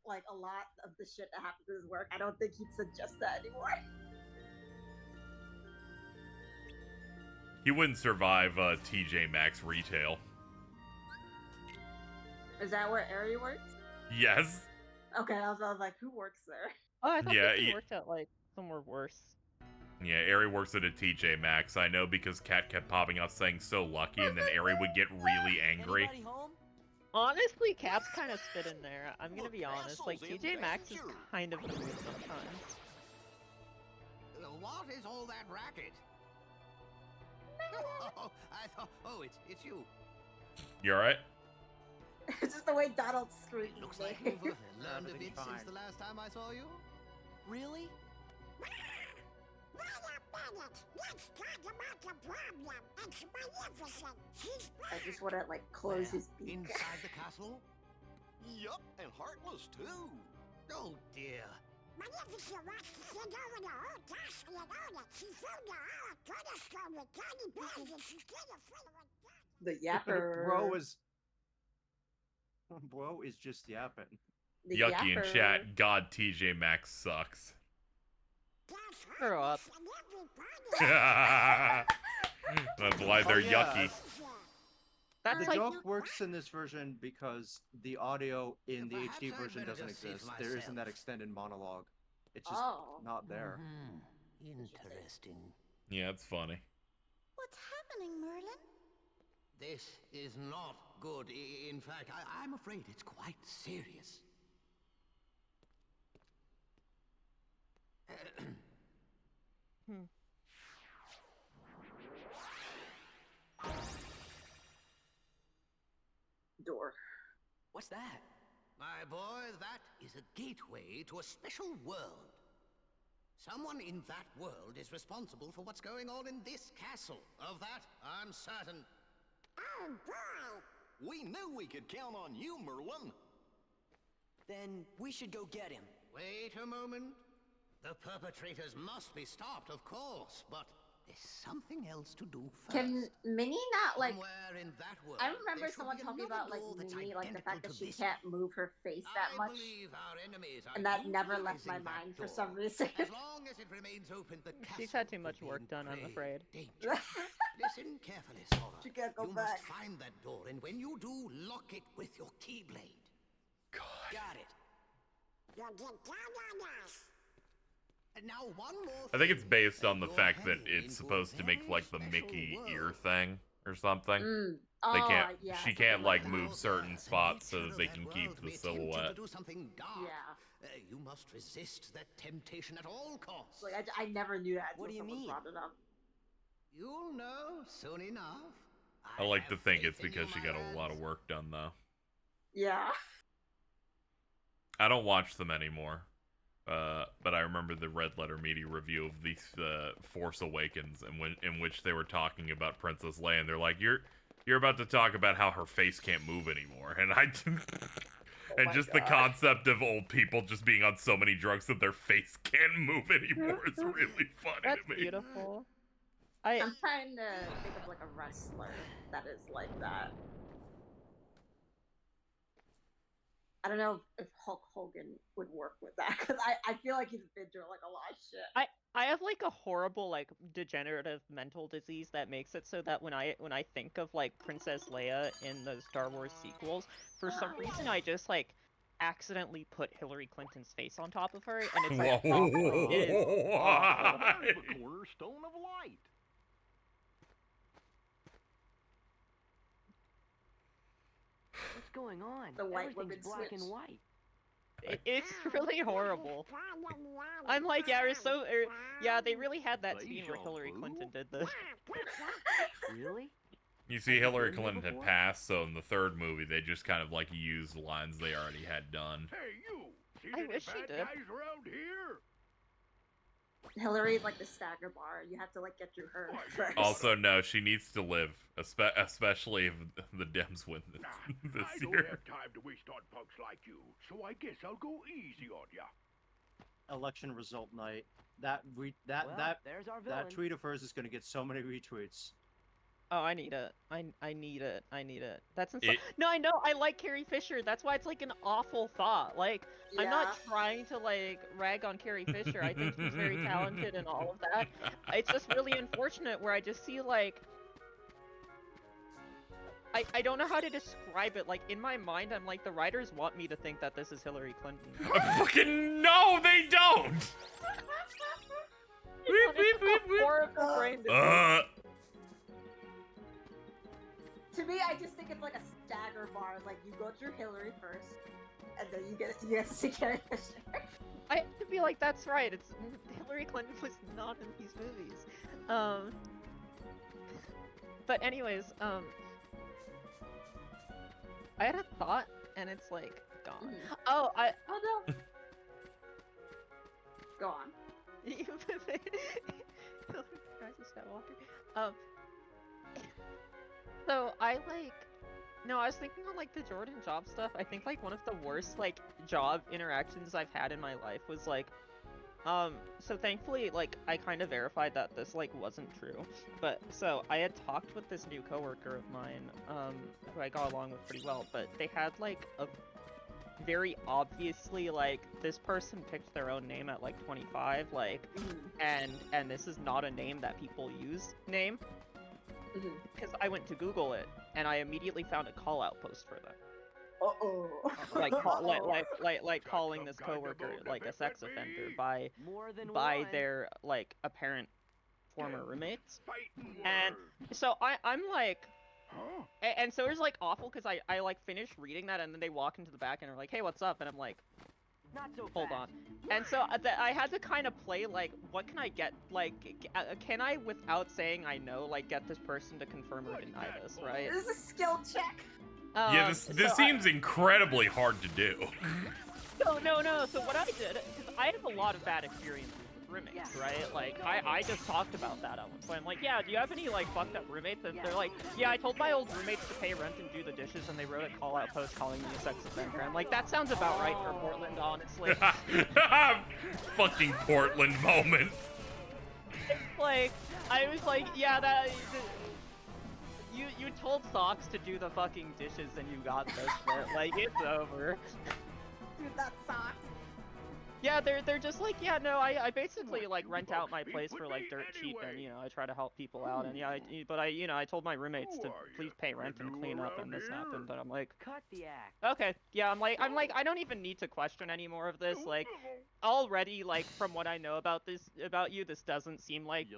like a lot of the shit that happened to his work. I don't think he'd suggest that anymore. He wouldn't survive TJ Maxx retail. Is that where Ari works? Yes. Okay, I was like, who works there? Oh, I thought Yeah, he he- worked at like somewhere worse. Yeah, Ari works at a TJ Maxx. I know because Kat kept popping up saying so lucky, and then Ari would get really angry. Anybody home? Honestly, Cap's kind of spit in there. I'm gonna be honest. Like TJ Maxx is kind of weird sometimes. What is all that racket? Oh, I thought. Oh, it's you. You alright? It's just the way Donald screams. Looks like you've learned a bit since the last time I saw you. Really? Let's talk about the problem. It's magnificent. He's I just want to like close his beak. Inside the castle? Yup, and heartless too. Oh dear. Magnificent wants to send over the whole task and order. She found the whole cornerstone with tiny bags and she's gonna fill it with The yapper. Bro is just yapping. The Yucky in yapper. chat. God, TJ Maxx sucks. Grow up. That's why they're yucky. That's The like joke works in this version because the audio in the HD version doesn't exist. There isn't that extended monologue. It's just not there. Interesting. Yeah, it's funny. What's happening, Merlin? This is not good. In fact, I'm afraid it's quite serious. Door. What's that? My boy, that is a gateway to a special world. Someone in that world is responsible for what's going on in this castle. Of that, I'm certain. Oh boy! We knew we could count on you, Merlin. Then we should go get him. Wait a moment. The perpetrators must be stopped, of course, but there's something else to do first. Can Minnie not like? Somewhere in that world, I remember there should someone be talking another about like door that's Minnie, like the fact identical that to she this can't move her face that I much, believe our enemies are and that never left my utilizing that mind for door. some reason. As long as it remains open, the She's castle had too much will be work in done, I'm grave afraid. danger. Listen carefully, Sora. She can't go you back. must find that door, and when you do, lock it with your keyblade. Got it. You'll get down on us. And now one more. I think it's based on the You're fact that heading it's into a supposed to make very like the special Mickey ear world. thing or something. Mm. They Oh, can't. yeah, She can't like move certain spots so that they can keep the may tempt you silhouette. to do something dark. Yeah. You must resist that temptation at all costs. Like I never knew that. What do until you someone mean? Brought it up. You'll know soon enough. I like to have think faith it's in you, because she my got a lot of lads. work done though. Yeah. I don't watch them anymore. but I remember the Red Letter Media review of the Force Awakens, in which they were talking about Princess Leia, and they're like, "You're about to talk about how her face can't move anymore," and and just the concept of old people just being on so many drugs that their face can't move anymore is really funny That's to me. beautiful. I'm trying to think of like a wrestler that is like that. I don't know if Hulk Hogan would work with that because I feel like he's been through like a lot of shit. I have like a horrible like degenerative mental disease that makes it so that when I think of like Princess Leia in the Star Wars sequels, for some reason I just like accidentally put Hillary Clinton's face on top of her, and it's like awful. It is awful. The cornerstone of light. What's going on? The white Everything's women black switch. and white. It's really horrible. I'm like, yeah, yeah, they really had that scene where Hillary Clinton did this. Really? You see, Hillary Clinton had passed, so in the third movie, they just kind of like used lines they already had done. Hey, you! See I any wish she bad did. guys around here? Hillary's like the stagger bar. You have to like get through her first. Also, no, she needs to live, especially if the Dems win this I don't year. have time to waste on punks like you, so I guess I'll go easy on ya. Election result night. That there's our villain. tweet of hers is gonna get so many retweets. Oh, I need it. I need it. I need it. That's insane. No, I know. I like Carrie Fisher. That's why it's like an awful thought. Like, I'm not trying to like rag on Carrie Fisher. I think she's very talented and all of that. It's just really unfortunate where I just see like I don't know how to describe it. Like in my mind, I'm like the writers want me to think that this is Hillary Clinton. Fucking no, they don't. Horrible brain To me, I just think it's like a stagger bar. It's like you go through Hillary first, and then you get to see Carrie Fisher. I have to be like, that's right. It's Hillary Clinton was not in these movies. But anyways, I had a thought, and it's like gone. Oh no. Go on. So I was thinking on like the Jordan job stuff. I think like one of the worst like job interactions I've had in my life was like, so thankfully like I kind of verified that this like wasn't true. But so I had talked with this new coworker of mine, who I got along with pretty well, but they had like a very obviously like this person picked their own name at like 25, like, and this is not a name that people use name. Because I went to Google it, and I immediately found a call-out post for them. Like calling this coworker like a sex offender by their like apparent former roommates. And so I'm like, and so it was like awful because I like finished reading that, and then they walk into the back and are like, hey, what's up? And I'm like, not so hold on. And so I had to kind of play like, what can I get? Like, can I, without saying I know, like get this person to confirm or deny this, right? This is a skill check. Yeah, this seems incredibly hard to do. No. So what I did, because I have a lot of bad experiences with roommates, right? Like, I just talked about that at one point. I'm like, yeah, do you have any, like, fucked up roommates? And they're like, yeah, I told my old roommates to pay rent and do the dishes, and they wrote a call-out post calling me a sex offender. I'm like, that sounds about right for Portland, honestly. Fucking Portland moment. It's like, I was like, yeah, that... You told Socks to do the fucking dishes and you got this, but, like, it's over. Dude, that sucks. Yeah, they're just like, yeah, no, I basically like rent out my place for like dirt cheap, and you know I try to help people out, and yeah, I told my roommates to please pay rent and clean up, and this happened, and I'm like, cut the act. Okay, yeah, I'm like I don't even need to question any more of this, like already, like from what I know about you, this doesn't seem like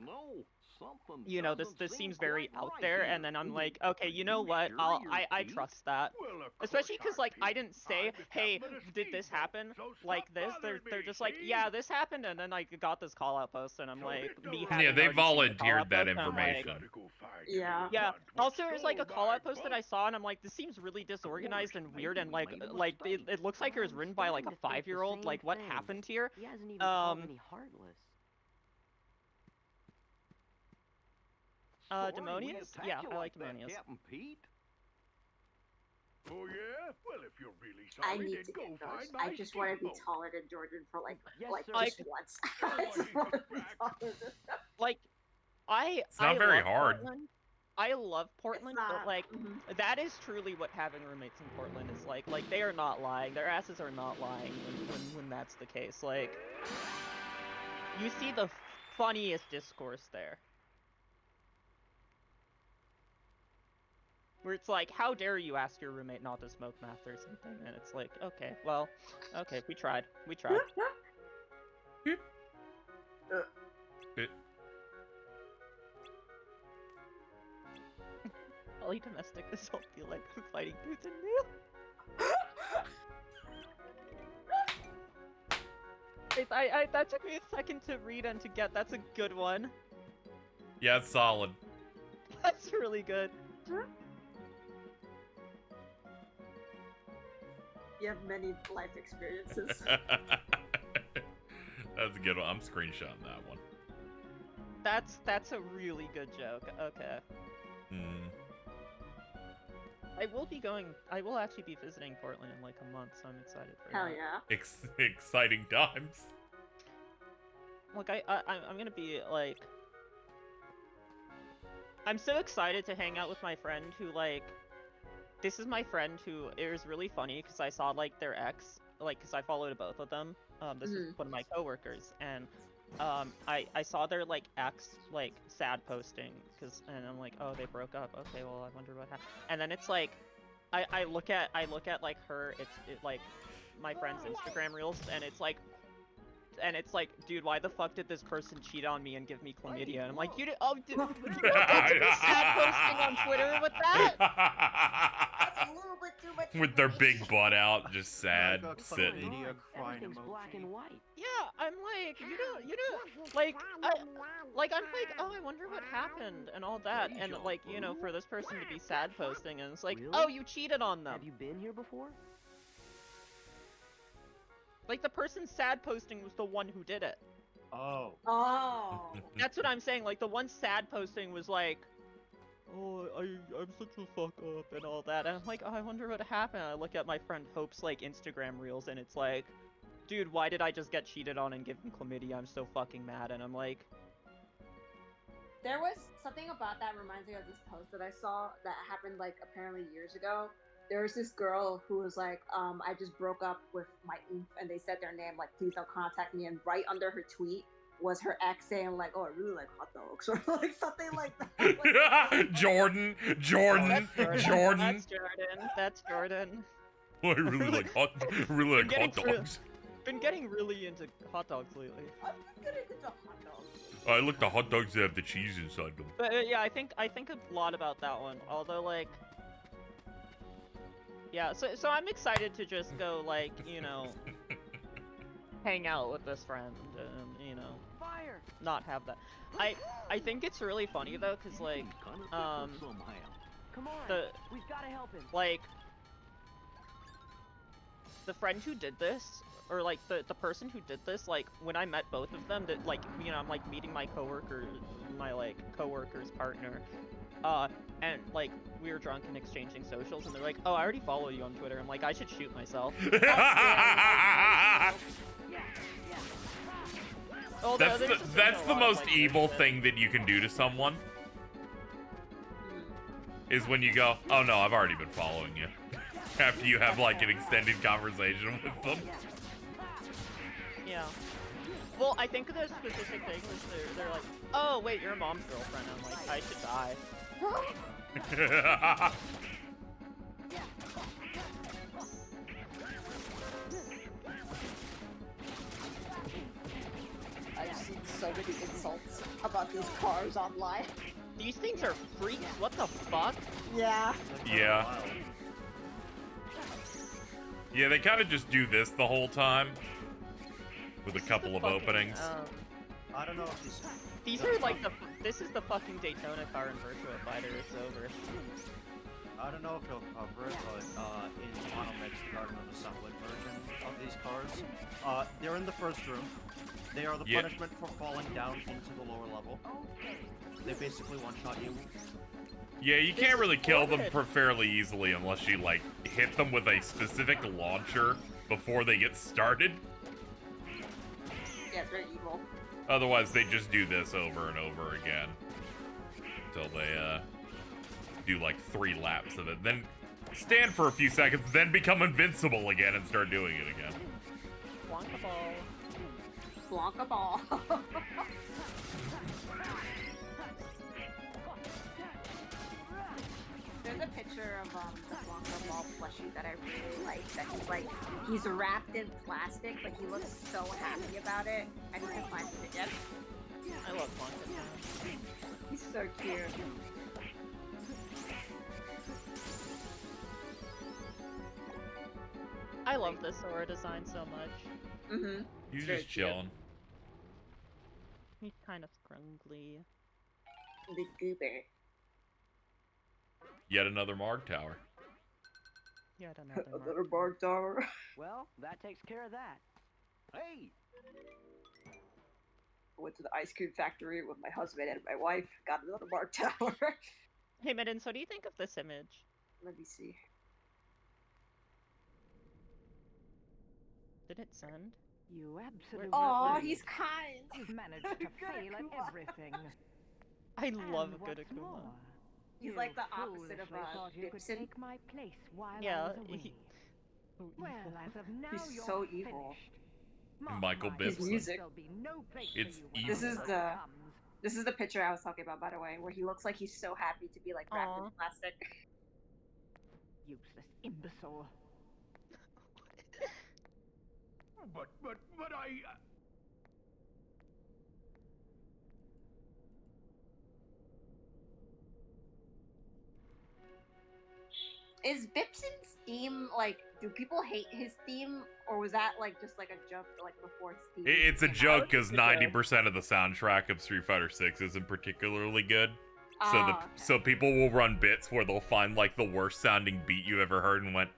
you know, this seems very out there, and then I'm like, okay, you know what, I trust that, especially because like I didn't say, hey, did this happen like this? They're just like, yeah, this happened, and then I got this call out post, and I'm like, Yeah, they volunteered that information. Yeah. Also, there's like a call out post that I saw, and I'm like, this seems really disorganized and weird, and like it looks like it was written by like a 5-year-old. Like, what happened here? He hasn't even called any heartless. Demonius? Yeah, I like Demonius. Oh yeah? Well, if you're really I sorry, need then to go get those. find I my just want to be scapegoat. taller than Jordan for like Like- just once. I just want to be taller than Like, It's not very love hard. Portland. I love Portland, but not. like that is truly what having roommates in Portland is like. Like, they are not lying. Their asses are not lying when that's the case. Like, you see the funniest discourse there. Where it's like, how dare you ask your roommate not to smoke meth or something? And it's like, okay, well, okay, we tried. We tried. Poly domestic, this all feel like I'm fighting tooth and nail. That took me a second to read and to get. That's a good one. Yeah, it's solid. That's really good. You have many life experiences. That's a good one. I'm screenshotting that one. That's a really good joke. Okay. I will actually be visiting Portland in like a month, so I'm excited for Hell that. yeah. Exciting times. Like I'm gonna be like, I'm so excited to hang out with my friend who like, this is my friend who, it was really funny because I saw like their ex, like, because I followed both of them. This is one of my coworkers, and I saw their like ex like sad posting, and I'm like, oh, they broke up. Okay, well, I wonder what happened. And then it's like, I look at like her, it's like my friend's Instagram reels, and it's like, dude, why the fuck did this person cheat on me and give me chlamydia? And I'm like, you did, oh, did you sad posting on Twitter with that? That's a little bit too much. With their big butt out, just sad, sitting. Everything's black and white. Yeah, I'm like, you don't, like, I'm like, oh, I wonder what happened and all that, and like, you know, for this person to be sad posting, and it's like, Really? oh, you cheated on them. Have you been here before? Like, the person sad posting was the one who did it. Oh. Oh. That's what I'm saying. Like, the one sad posting was like, oh, I'm such a fuck up and all that. And I'm like, oh, I wonder what happened. I look at my friend Hope's like Instagram reels, and it's like, dude, why did I just get cheated on and given chlamydia? I'm so fucking mad. And I'm like, There was something about that reminds me of this post that I saw that happened like apparently years ago. There was this girl who was like, I just broke up with my oomph, and they said their name, like, please don't contact me. And right under her tweet was her ex saying like, oh, I really like hot dogs, or like something like that. Jordan. That's Jordan. I really like hot dogs. Been getting really into hot dogs lately. I'm getting into hot dogs. I like the hot dogs that have the cheese inside them. But yeah, I think a lot about that one. Although like, yeah, so I'm excited to just go like, you know, hang out with this friend and, you know, not have that. I think it's really funny though, cause like, Come on, we've got to help him. like, the friend who did this, or like the person who did this, like when I met both of them, that like, you know, I'm like meeting my coworker's partner, and like we were drunk and exchanging socials, and they're like, oh, I already follow you on Twitter. I'm like, I should shoot myself. That's the most evil thing that you can do to someone. Is when you go, oh no, I've already been following you. After you have like an extended conversation with them. Yeah. Well, I think the specific thing was they're like, oh wait, you're mom's girlfriend. I'm like, I should die. I've seen so many insults about these cars online. These things are freaks. What the fuck? Yeah. Yeah. Yeah, they kind of just do this the whole time. With a couple of openings. I don't know if these are like this is the fucking Daytona car in Virtua Fighter. It's over. I don't know if he'll cover it, but in Monomix, the Garden of the Sunlit version of these cars, they're in the first room. They are the punishment for falling down into the lower level. They basically one-shot you. Yeah, you can't really kill them fairly easily unless you, like, hit them with a specific launcher before they get started. Yeah, they're evil. Otherwise, they just do this over and over again. Until they, do, like, 3 laps of it. Then stand for a few seconds, then become invincible again and start doing it again. Blanca ball. Blanca ball. There's a picture of the Blanca ball plushie that I really like. That he's wrapped in plastic, but he looks so happy about it. I need to find it again. I love Blanca. He's so cute. I love this Sora design so much. Mm-hmm. He's just chilling. He's kind of scrumbly. The goober. Yet another Marg Tower. Yet another Another Marg Tower. Well, that takes care of that. Hey! I went to the ice cream factory with my husband and my wife. Got another Marg Tower. Hey, Midden, so what do you think of this image? Let me see. Did it send? You absolutely. Oh, he's kind. You've managed to fail at everything. I love And good what's Akuma. more, He's you like the opposite of foolishly thought you could Gibson. take my place while I Yeah, was away. Well, as of now, He's you're so evil. finished. Michael Mark my Bibbs. His music. There'll be no place It's for you when evil. This is the picture I was talking about, by the way, where he looks like he's so happy to be like wrapped in plastic. Useless imbecile. But I... Is Bibson's theme like? Do people hate his theme, or was that like just like a joke, like before his theme? It's a came joke out? because 90% of the soundtrack of Street Fighter 6 isn't particularly good. So people will run bits where they'll find like the worst sounding beat you ever heard and went,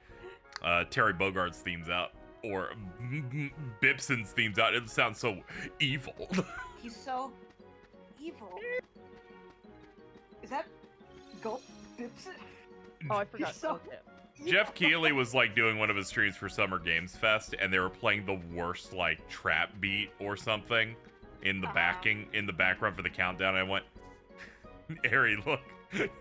Terry Bogart's theme's out or Bibson's theme's out. It sounds so evil. He's so evil. Is that Gulp Bibson? Oh, I forgot. So- Okay. Jeff Keighley was like doing one of his streams for Summer Games Fest, and they were playing the worst like trap beat or something in the background for the countdown. I went, Harry, look,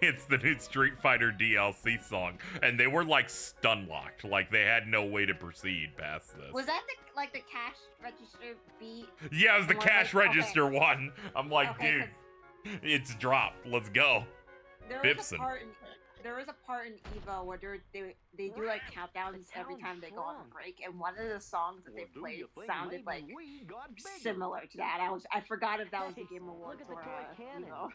it's the new Street Fighter DLC song, and they were like stun locked, like they had no way to proceed past this. Was that the cash register beat? Yeah, it was the Or cash like- register one. I'm like, Okay, dude, it's dropped. Let's go. Bibson. There was a part in Evo where they do like countdowns every time they go on a break, and one of the songs that they played sounded like similar to that. I forgot if that was the Game Awards or Evo.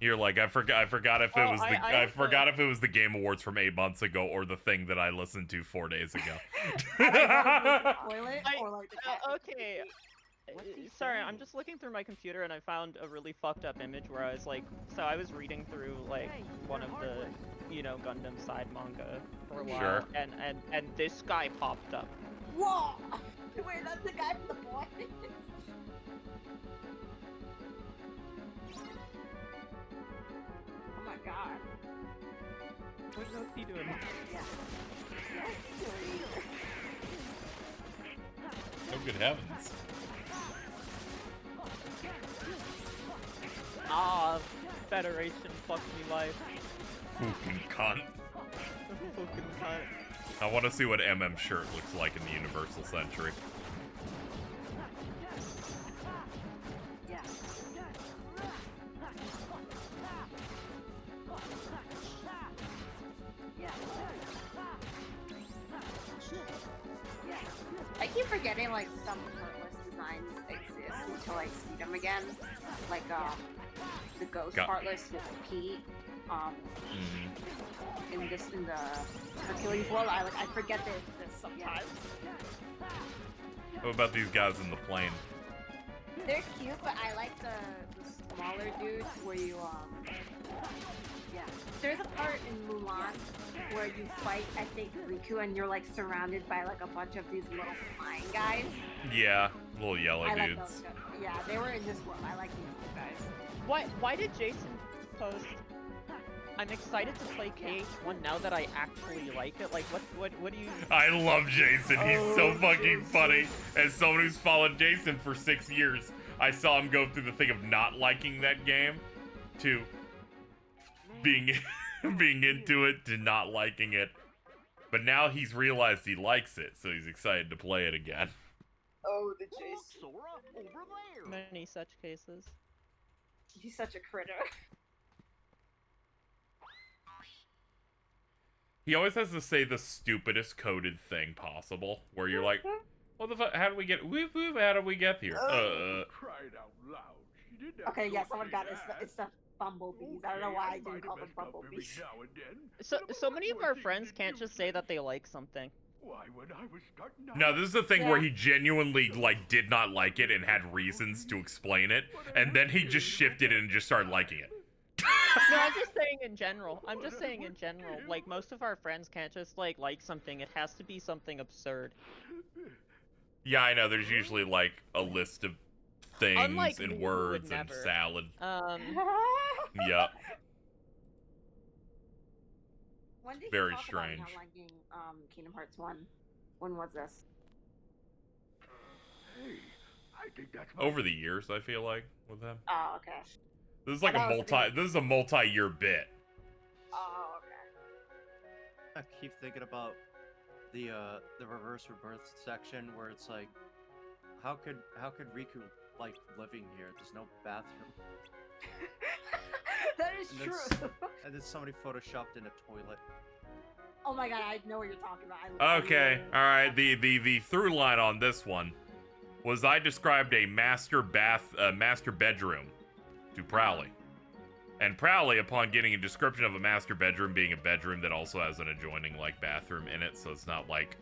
You're like, I forgot if it was the I forgot if it was the Game Awards from 8 months ago or the thing that I listened to 4 days ago. Okay. Sorry, I'm just looking through my computer and I found a really fucked up image where I was like, so I was reading through like one of the, Gundam side manga for a while, Sure. and this guy popped up. Whoa! Wait, that's the guy from the boy. Oh my god. What is he doing? Oh, good heavens. Ah, Federation, fuck me life. Fucking cunt. Fucking cunt. I want to see what MM shirt looks like in the Universal Century. I keep forgetting like some heartless designs exist until I see them again. Like the ghost heartless with Pete. In the Hercules world, I forget they exist sometimes. What about these guys in the plane? They're cute, but I like the smaller dudes where you There's a part in Mulan where you fight, I think, Riku, and you're like surrounded by like a bunch of these little flying guys. Yeah, little yellow I like dudes. those guys. Yeah, they were in this world. I like these two guys. Why did Jason post? I'm excited to play KH1 now that I actually like it. Like, what do you? I love Jason. He's so fucking funny. As someone who's followed Jason for 6 years, I saw him go through the thing of not liking that game to being into it to not liking it. But now he's realized he likes it, so he's excited to play it again. Oh, the Jason. Sora, over there. Many such cases. He's such a critter. He always has to say the stupidest coded thing possible, where you're like, what the fuck, how did we get, whoop whoop, how did we get here? Cried out loud. She did that Okay, yeah, to someone say got it. that. It's the bumblebees. I don't know why I didn't call them bumblebees. Now and then. So many of our friends can't just say that they like something. Why, when I was starting out, No, this is the thing where he genuinely, like, did not like it and had reasons to explain it, and then he just shifted it and just started liking it. No, I'm just saying in general. I'm just saying in general. Like, most of our friends can't just, like something. It has to be something absurd. Yeah, I know, there's usually, like, a list of things Unlike me, and who words would and never. salad. When Yep. did Very you talk strange. about not liking Kingdom Hearts 1? When was this? Hey, I think that's Over the years, I feel like, with him. Oh, okay. This is like this is a multi-year bit. Oh, okay. I keep thinking about the reverse rebirth section where it's like, how could Riku like living here? There's no bathroom. That is And true. And then somebody photoshopped in a toilet. Oh my god, I know what you're talking about. Okay, all right. The through line on this one was I described a master bedroom to Prowley, and Prowley, upon getting a description of a master bedroom being a bedroom that also has an adjoining like bathroom in it, so it's not like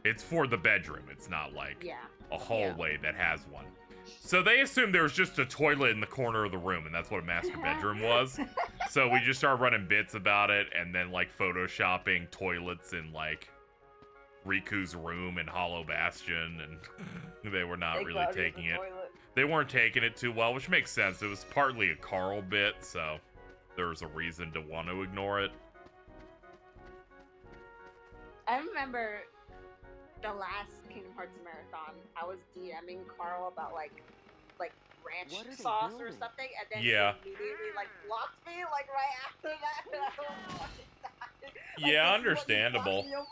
it's for the bedroom. It's not like a hallway that has one. So they assumed there was just a toilet in the corner of the room, and that's what a master bedroom was. So we just started running bits about it, and then like photoshopping toilets in like Riku's room and Hollow Bastion, and they were not really taking it. They weren't taking it too well, which makes sense. It was partly a Carl bit, so there was a reason to want to ignore it. I remember the last Kingdom Hearts marathon. I was DMing Carl about like ranch sauce or something, and then he immediately like blocked me like right after that. And I was fucking dying. Like, Yeah, this is what you understandable. fucked me over.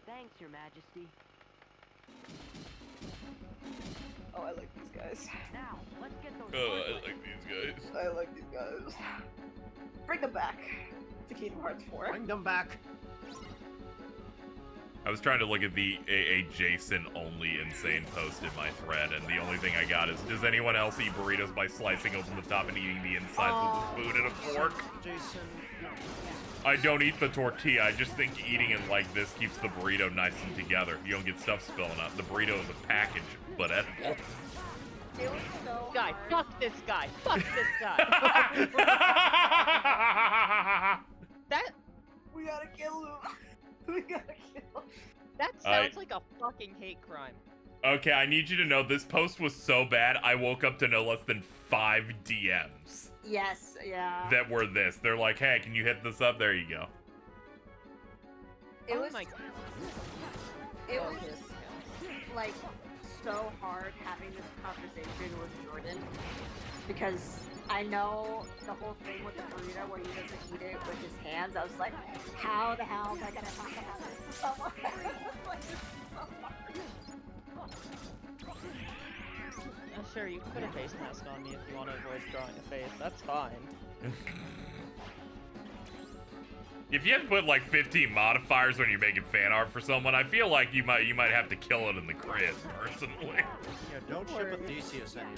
Thanks, Your Majesty. Oh, I like these guys. Now, let's get those. Oh, I like these guys. I like these guys. Bring them back to Kingdom Hearts 4. Bring them back. I was trying to look at a Jason only insane post in my thread, and the only thing I got is, does anyone else eat burritos by slicing open the top and eating the insides with a spoon and a fork? Jason, no. I don't eat the tortilla. I just think eating it like this keeps the burrito nice and together. You don't get stuff spilling out. The burrito is a package, but edible. It was so Guy, hard. fuck this guy. Fuck this guy. That We gotta kill him. We gotta kill him. that sounds like a fucking hate crime. Okay, I need you to know this post was so bad, I woke up to no less than 5 DMs Yes, yeah. that were this. They're like, hey, can you hit this up? There you go. It Oh was my- it was like so hard having this conversation with Jordan because I know the whole thing with the burrito where he doesn't eat it with his hands. I was like, how the hell am I gonna talk about this to someone? Like, this is so hard. Sure, you can put a face mask on me if you want to avoid drawing a face. That's fine. If you had to put like 15 modifiers when you're making fan art for someone, I feel like you might have to kill it in the crit, personally. Yeah, don't ship a Theseus any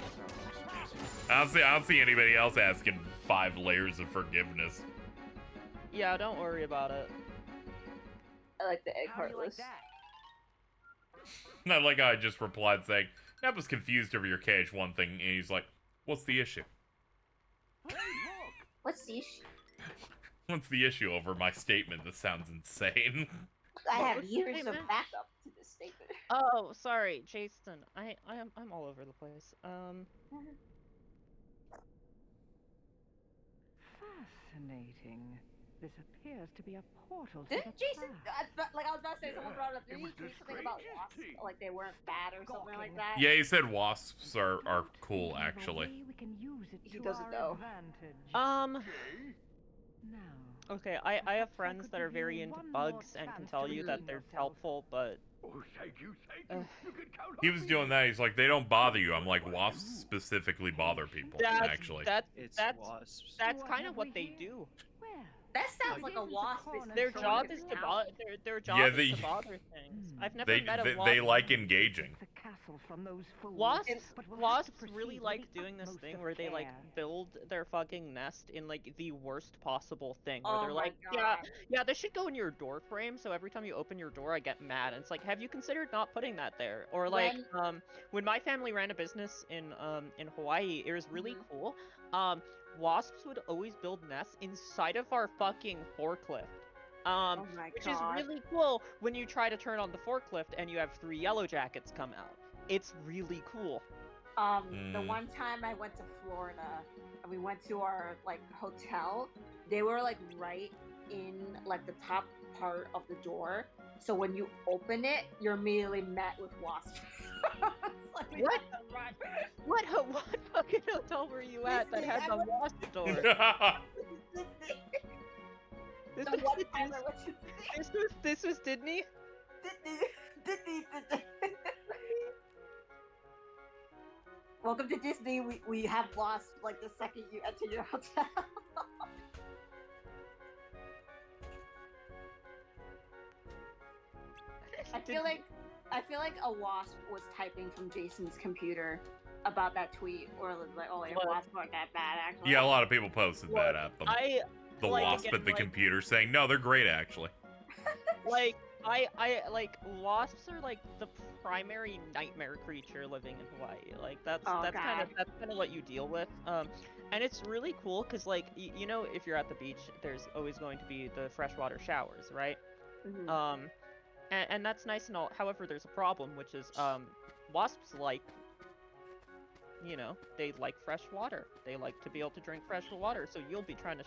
of the I don't see anybody else asking 5 layers of forgiveness. Yeah, don't worry about it. I like the egg heartless. Not like I just replied saying, Neb was confused over your KH1 thing, and he's like, what's the issue? What's the issue? What's the issue over my statement? That sounds insane. I have years of backup to this statement. Oh, sorry, Jason. I'm all over the place. Fascinating. This appears to be a portal to Didn't the Jason, past. like I was about to say, someone brought it up. Did he tweet something about wasps? Like they weren't bad or something like that? Yeah, he said wasps are cool, actually. We can use it He to doesn't our know. advantage. Okay, I have friends that are very into bugs and can tell you that they're helpful, but... He was doing that. He's like, they don't bother you. I'm like, wasps specifically bother people, actually. That's kind of what they do. That sounds like a wasp. Their job is to bother. Their job Yeah, is to bother things. I've never met a wasp. They like engaging. Wasps really like doing this thing where they like build their fucking nest in like the worst possible thing. Where they're like, yeah, this should go in your door frame. So every time you open your door, I get mad. And it's like, have you considered not putting that there? Or like, when my family ran a business in Hawaii, it was really cool. Wasps would always build nests inside of our fucking forklift. Which is really cool when you try to turn on the forklift and you have 3 yellow jackets come out. It's really cool. The one time I went to Florida and we went to our like hotel, they were like right in like the top part of the door. So when you open it, you're immediately met with wasps. What fucking hotel were you at that had the wasp door? This was Disney? Disney. Welcome to Disney. We have wasps like the second you enter your hotel. I feel like a wasp was typing from Jason's computer about that tweet, or was like, "Oh, your wasps aren't that bad, actually." Yeah, a lot of people posted that at them. The wasp at the computer saying, "No, they're great, actually." Like, wasps are like the primary nightmare creature living in Hawaii. Like that's kind of what you deal with. And it's really cool because like you know, if you're at the beach, there's always going to be the freshwater showers, right? Mm-hmm. And that's nice and all. However, there's a problem, which is wasps like, you know, they like fresh water. They like to be able to drink fresh water. So you'll be trying to,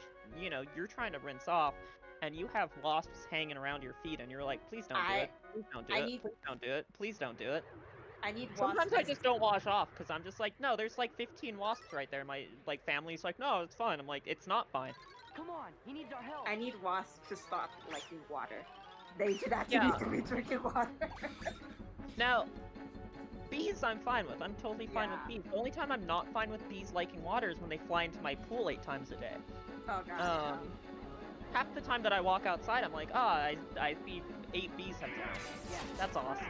you're trying to rinse off, and you have wasps hanging around your feet, and you're like, please don't do it. Please don't do it. Please don't do it. Please don't do it. I need wasps. Sometimes I just don't wash off because I'm just like, no, there's like 15 wasps right there. My like family's like, no, it's fine. I'm like, it's not fine. Come on, he needs our help. I need wasps to stop liking water. They do not need to be drinking water. Now, bees I'm fine with. I'm totally fine with bees. The only time I'm not fine with bees liking water is when they fly into my pool 8 times a day. Oh god. Half the time that I walk outside, I'm like, I feed 8 bees sometimes. Yeah, that's awesome.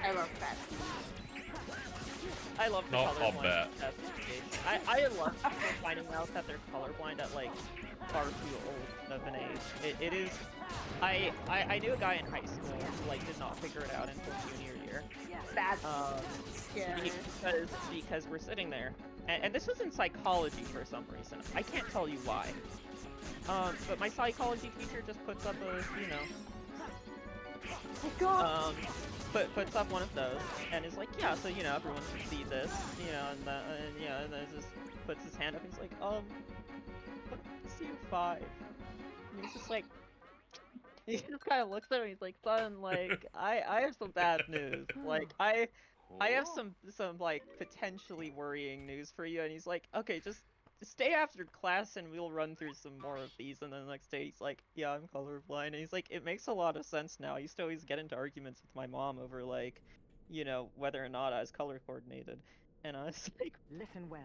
I love that. I love the No, colorblind. I'll bet. I love people finding out that they're colorblind at like far too old of an age. It is. I knew a guy in high school who like did not figure it out until junior year. That's scary. Because we're sitting there, and this was in psychology for some reason. I can't tell you why. But my psychology teacher just puts up a, puts up one of those, and is like, yeah, so, everyone should see this, and then just puts his hand up, and he's like, C5. And he's just like, he just kind of looks at me, he's like, son, like, I have some bad news, like, I have some, like, potentially worrying news for you, and he's like, okay, just stay after class and we'll run through some more of these. And then the next day he's like, yeah, I'm colorblind. And he's like, it makes a lot of sense now. I used to always get into arguments with my mom over like, you know, whether or not I was color coordinated. And I was like, Listen well.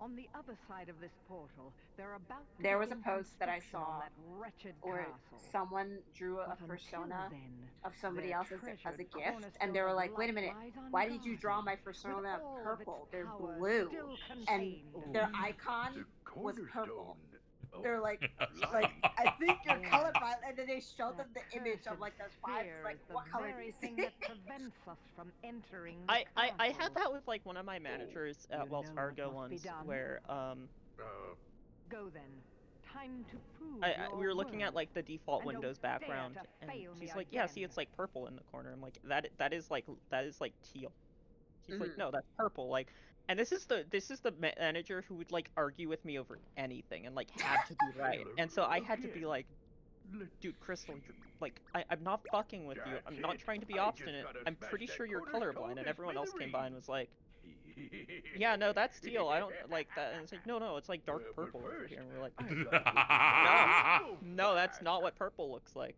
On the other side of this portal, they're about to There was a begin post that I construction on saw that wretched where castle. someone drew a But until persona then, of somebody their else as a treasured gift, and they were cornerstone like, of "Wait a light minute, lies why did you draw my unguarded, persona with all of its purple? They're power blue, still and contained. their icon was purple." Oh, They're like, I think you're colorblind, and then they showed them the image of like those vibes, like, what color do you thing see? that prevents us from entering the I had castle. that with like one of my managers at Wells Fargo once, where Go then. Time to prove we were looking at worth. like the default And don't Windows dare background, to and fail me she's like, yeah, see, again. it's like purple in the corner. I'm like, that is like teal. She's like, Mhm. no, that's purple. Like, and this is the manager who would like argue with me over anything and like had to be right. And so I had to be like, dude, Crystal, like, I'm not fucking with you. I'm not trying to be obstinate. I'm pretty sure you're colorblind. And everyone else came by and was like, yeah, no, that's teal. I don't like that. And it's like, no, it's like dark purple over here. And we're like, no, that's not what purple looks like.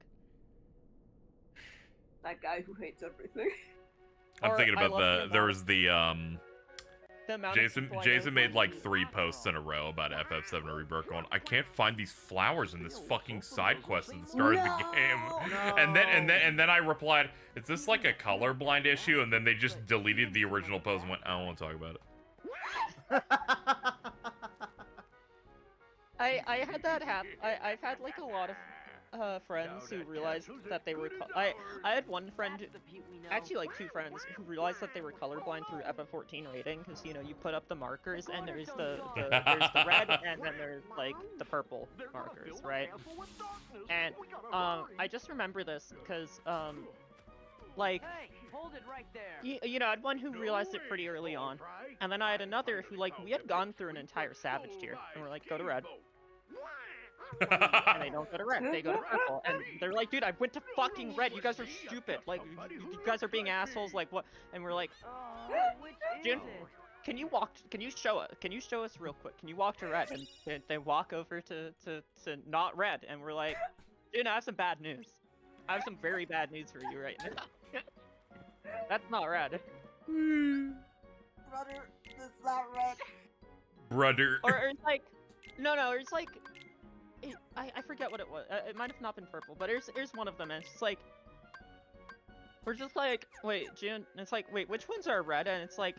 That guy who hates everything. I'm Or thinking I about love there was the amount of Jason people I know Jason made who- like 3 posts in a row about FF7 Rebirth going, I can't find these flowers in this fucking side quest at the start of the game. And then I replied, is this like a colorblind issue? And then they just deleted the original post and went, I don't want to talk about it. I had that happen. I've had like a lot of friends who realized that they were I had one friend, actually like 2 friends, who realized that they were colorblind through FF14 rating, because you know you put up the markers and there's the red and then there's like the purple markers, right? And I just remember this because like Hold it right there. you know, I had one who realized it pretty early on, and then I had another who like we had gone through an entire Savage tier and we're like, go to red. And they don't go to red, they go to purple. And they're like, dude, I went to fucking red, you guys are stupid. Like, you guys are being assholes, like, what? And we're like, Jim, can you show us real quick? Can you walk to red? And they walk over to not red, and we're like, dude, I have some bad news. I have some very bad news for you right now. That's not red. Brother, that's not red. Brother. Or it's like, no, it's like, I forget what it was. It might have not been purple, but here's one of them, and it's just like, we're just like, wait, June, and it's like, wait, which ones are red? And it's like,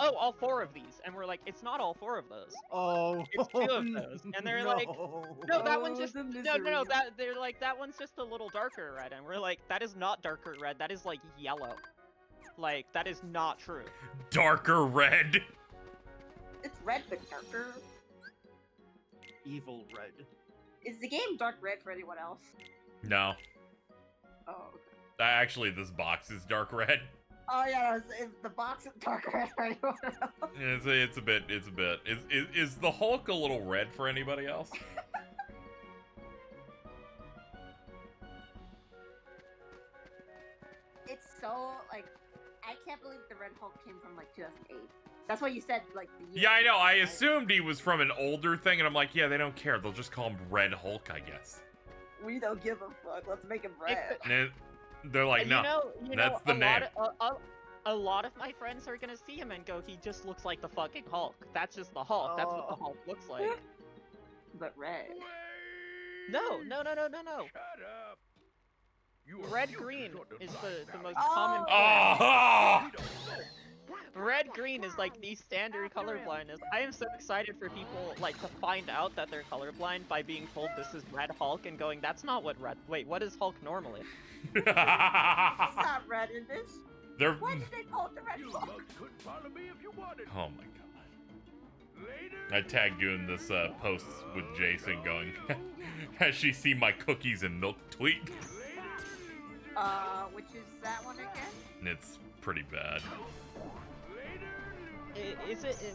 oh, all 4 of these, and we're like, it's not all 4 of those. Oh, it's 2 of those, and they're like, no, that one's just no, that they're like, that one's just a little darker red, and we're like, that is not darker red, that is like yellow, like that is not true. Darker red. It's red but darker. Evil red. Is the game dark red for anyone else? No. Oh, okay. Actually, this box is dark red. Oh yeah, is the box dark red for anyone else? It's a bit. Is the Hulk a little red for anybody else? It's so, like, I can't believe the Red Hulk came from, like, 2008. That's what you said, like, the year. Yeah, I know. I assumed he was from an older thing, and I'm like, yeah, they don't care. They'll just call him Red Hulk, I guess. We don't give a fuck. Let's make him red. And they're like, no, that's the name. A lot of my friends are gonna see him and go, he just looks like the fucking Hulk. That's just the Hulk. That's what the Hulk looks like. But red. No. Shut up. Red green is the most Oh. common. Oh! Red green is like the standard color blindness. I am so excited for people like to find out that they're colorblind by being told this is Red Hulk and going, that's not what red. Wait, what is Hulk normally? It's not red in this. Why did they call it the Red Hulk? Oh my god. I tagged you in this post with Jason going, has she seen my cookies and milk tweet? Which is that one again? It's pretty bad. Is it in,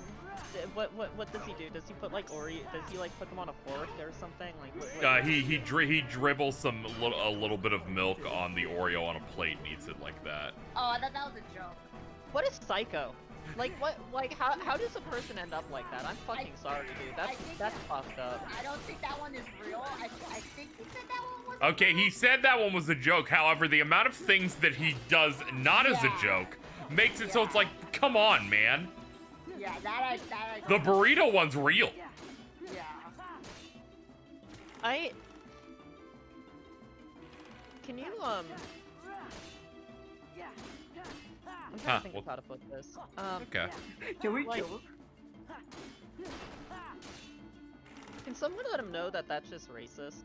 what does he do? Does he put like Oreo? Does he like put them on a fork or something? Like He dribbles a little bit of milk on the Oreo on a plate and eats it like that. Oh, I thought that was a joke. What is psycho? Like what? Like how does a person end up like that? I'm fucking sorry, dude. That's fucked up. I don't think that one is real. I think he said that one was. Okay, he said that one was a joke. However, the amount of things that he does not as a joke makes it so it's like, come on, man. Yeah, that I The burrito one's real. Yeah. Can you I'm trying to think of how to put this. Okay. Can we like, kill him? Can someone let him know that that's just racist?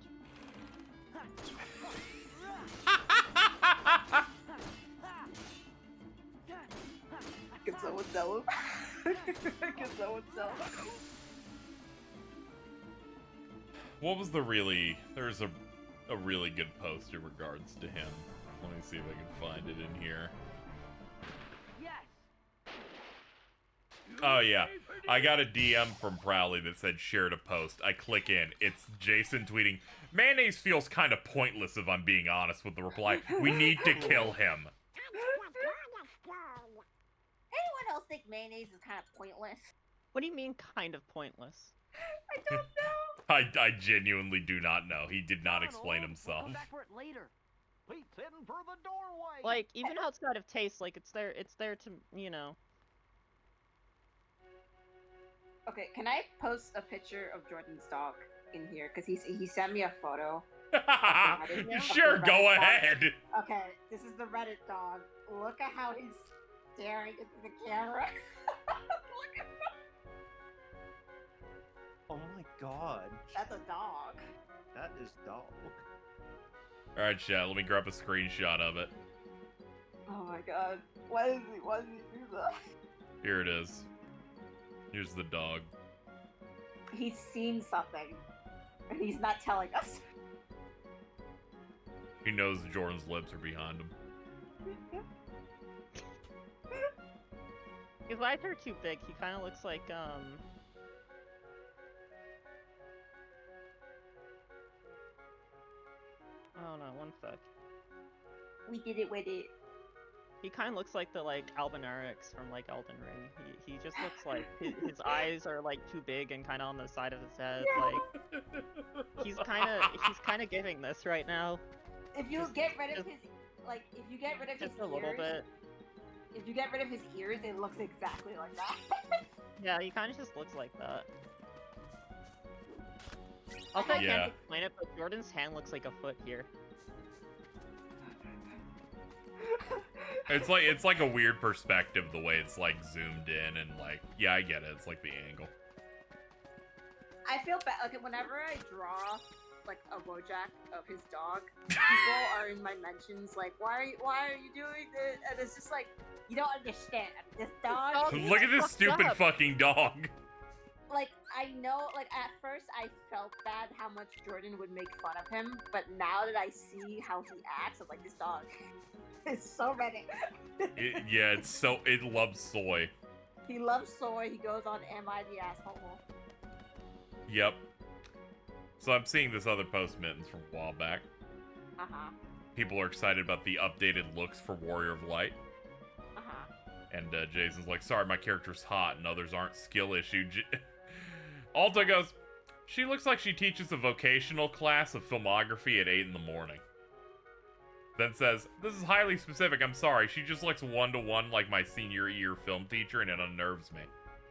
Can someone tell him? Can someone tell him? What was there's a really good post in regards to him. Let me see if I can find it in here. Oh yeah, I got a DM from Prowley that said shared a post. I click in. It's Jason tweeting, "Mayonnaise feels kind of pointless if I'm being honest," with the reply, "We need to kill him." Anyone else think mayonnaise is kind of pointless? What do you mean kind of pointless? I don't know. I genuinely do not know. He did not explain himself. Like, even outside of taste, like it's there to, you know. Okay, can I post a picture of Jordan's dog in here? Because he sent me a photo. Sure, go ahead. Okay, this is the Reddit dog. Look at how he's staring into the camera. Look at him. Oh my god. That's a dog. That is dog. Alright, chat, let me grab a screenshot of it. Oh my god. Why does he do that? Here it is. Here's the dog. He's seen something, and he's not telling us. He knows Jordan's lips are behind him. His eyes are too big. He kind of looks like, Oh no, one sec. We did it with it. He kind of looks like the, like, Albinaurix from, like, Elden Ring. He just looks like his eyes are, like, too big and kind of on the side of his head. Like, he's kind of giving this right now. If you get rid of his, like, if you get rid of his Just a little bit. If you get rid of his ears, it looks exactly like that. Yeah, he kind of just looks like that. Also, I can't explain it, but Jordan's hand looks like a foot here. It's like a weird perspective, the way it's like zoomed in and like, yeah, I get it. It's like the angle. I feel bad. Like whenever I draw like a Wojak of his dog, people are in my mentions like, why are you doing this? And it's just like, you don't understand. This dog. Look at this stupid fucking dog. Like I know, like at first I felt bad how much Jordan would make fun of him, but now that I see how he acts, I'm like, this dog. It's so Reddit. It loves soy. He loves soy. He goes on, "Am I the asshole?" Yep. So I'm seeing this other post, Mittens, from a while back. People are excited about the updated looks for Warrior of Light. And Jason's like, "Sorry, my character's hot and others aren't skill issue." Alta goes, "She looks like she teaches a vocational class of filmography at 8 in the morning." Then says, "This is highly specific, I'm sorry. She just looks one-to-one like my senior year film teacher and it unnerves me."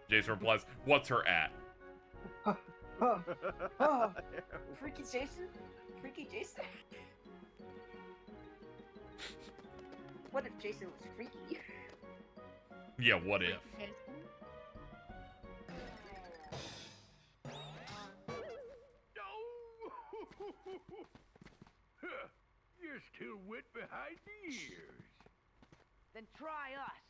Jason replies, "What's her at?" Freaky Jason? Freaky Jason? What if Jason was freaky? Yeah, what if? You're still wet behind the ears. Then try us.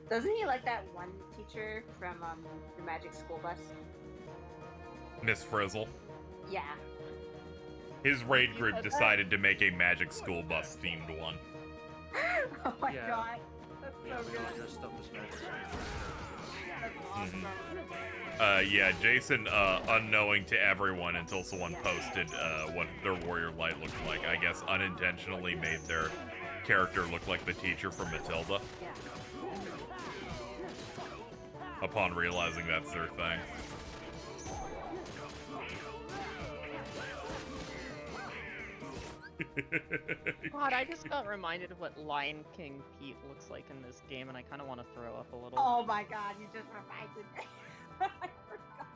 Doesn't he like that one teacher from the Magic School Bus? Miss Frizzle. Yeah. His raid group decided to make a Magic School Bus themed one. Oh my god. That's Yeah, so we good. all dressed up as Magic That's awesome. Yeah, Jason, unknowing to everyone until someone posted what their Warrior Light looked like, I guess unintentionally made their character look like the teacher from Matilda. Upon realizing that's their thing. God, I just got reminded of what Lion King Pete looks like in this game, and I kind of want to throw up a little. Oh my god, you just reminded me. I forgot.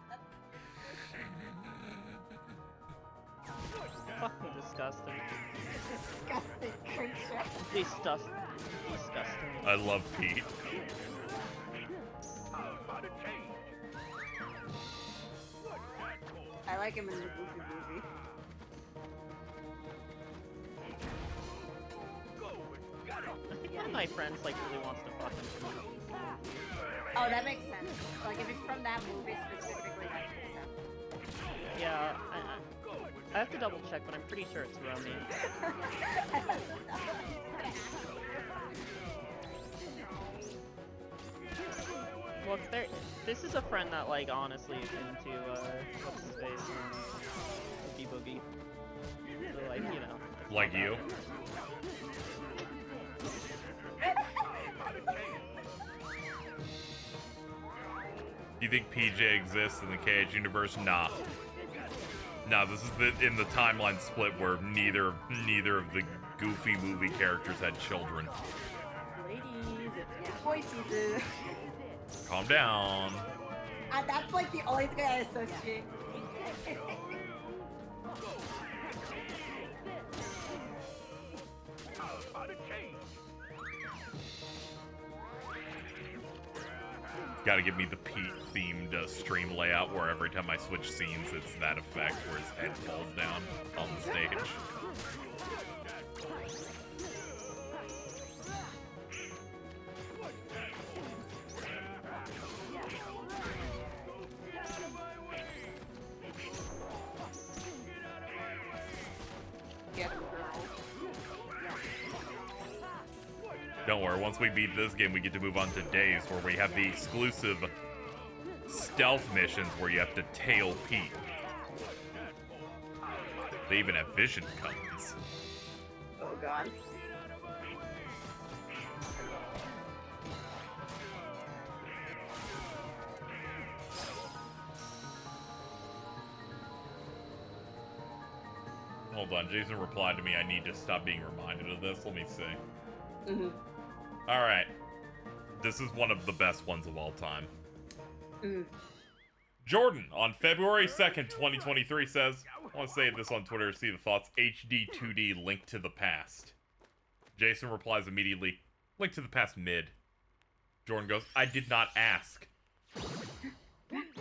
Fucking disgusting. Disgusting creature. Disgusting. I love Pete. I like him in the Goofy movie. I think one of my friends like really wants to fuck him. Oh, that makes sense. Like if it's from that movie specifically, that makes sense. Yeah, I have to double check, but I'm pretty sure it's Romeo. Look, this is a friend that, like, honestly is into, what's his face, Oogie Boogie. So, like, you know. Like you? Do you think PJ exists in the KH universe? Nah. Nah, this is in the timeline split where neither of the Goofy movie characters had children. Ladies, it's boy season. Calm down. That's like the only thing I associate. Gotta give me the Pete-themed stream layout where every time I switch scenes, it's that effect where his head falls down on the stage. Don't worry, once we beat this game, we get to move on to Days, where we have the exclusive stealth missions where you have to tail Pete. They even have vision cones. Oh god. Hold on, Jason replied to me, I need to stop being reminded of this. Let me see. Mm-hmm. Alright. This is one of the best ones of all time. Jordan, on February 2nd, 2023 says, I want to say this on Twitter to see the thoughts, HD2D Link to the Past. Jason replies immediately, Link to the Past mid. Jordan goes, I did not ask.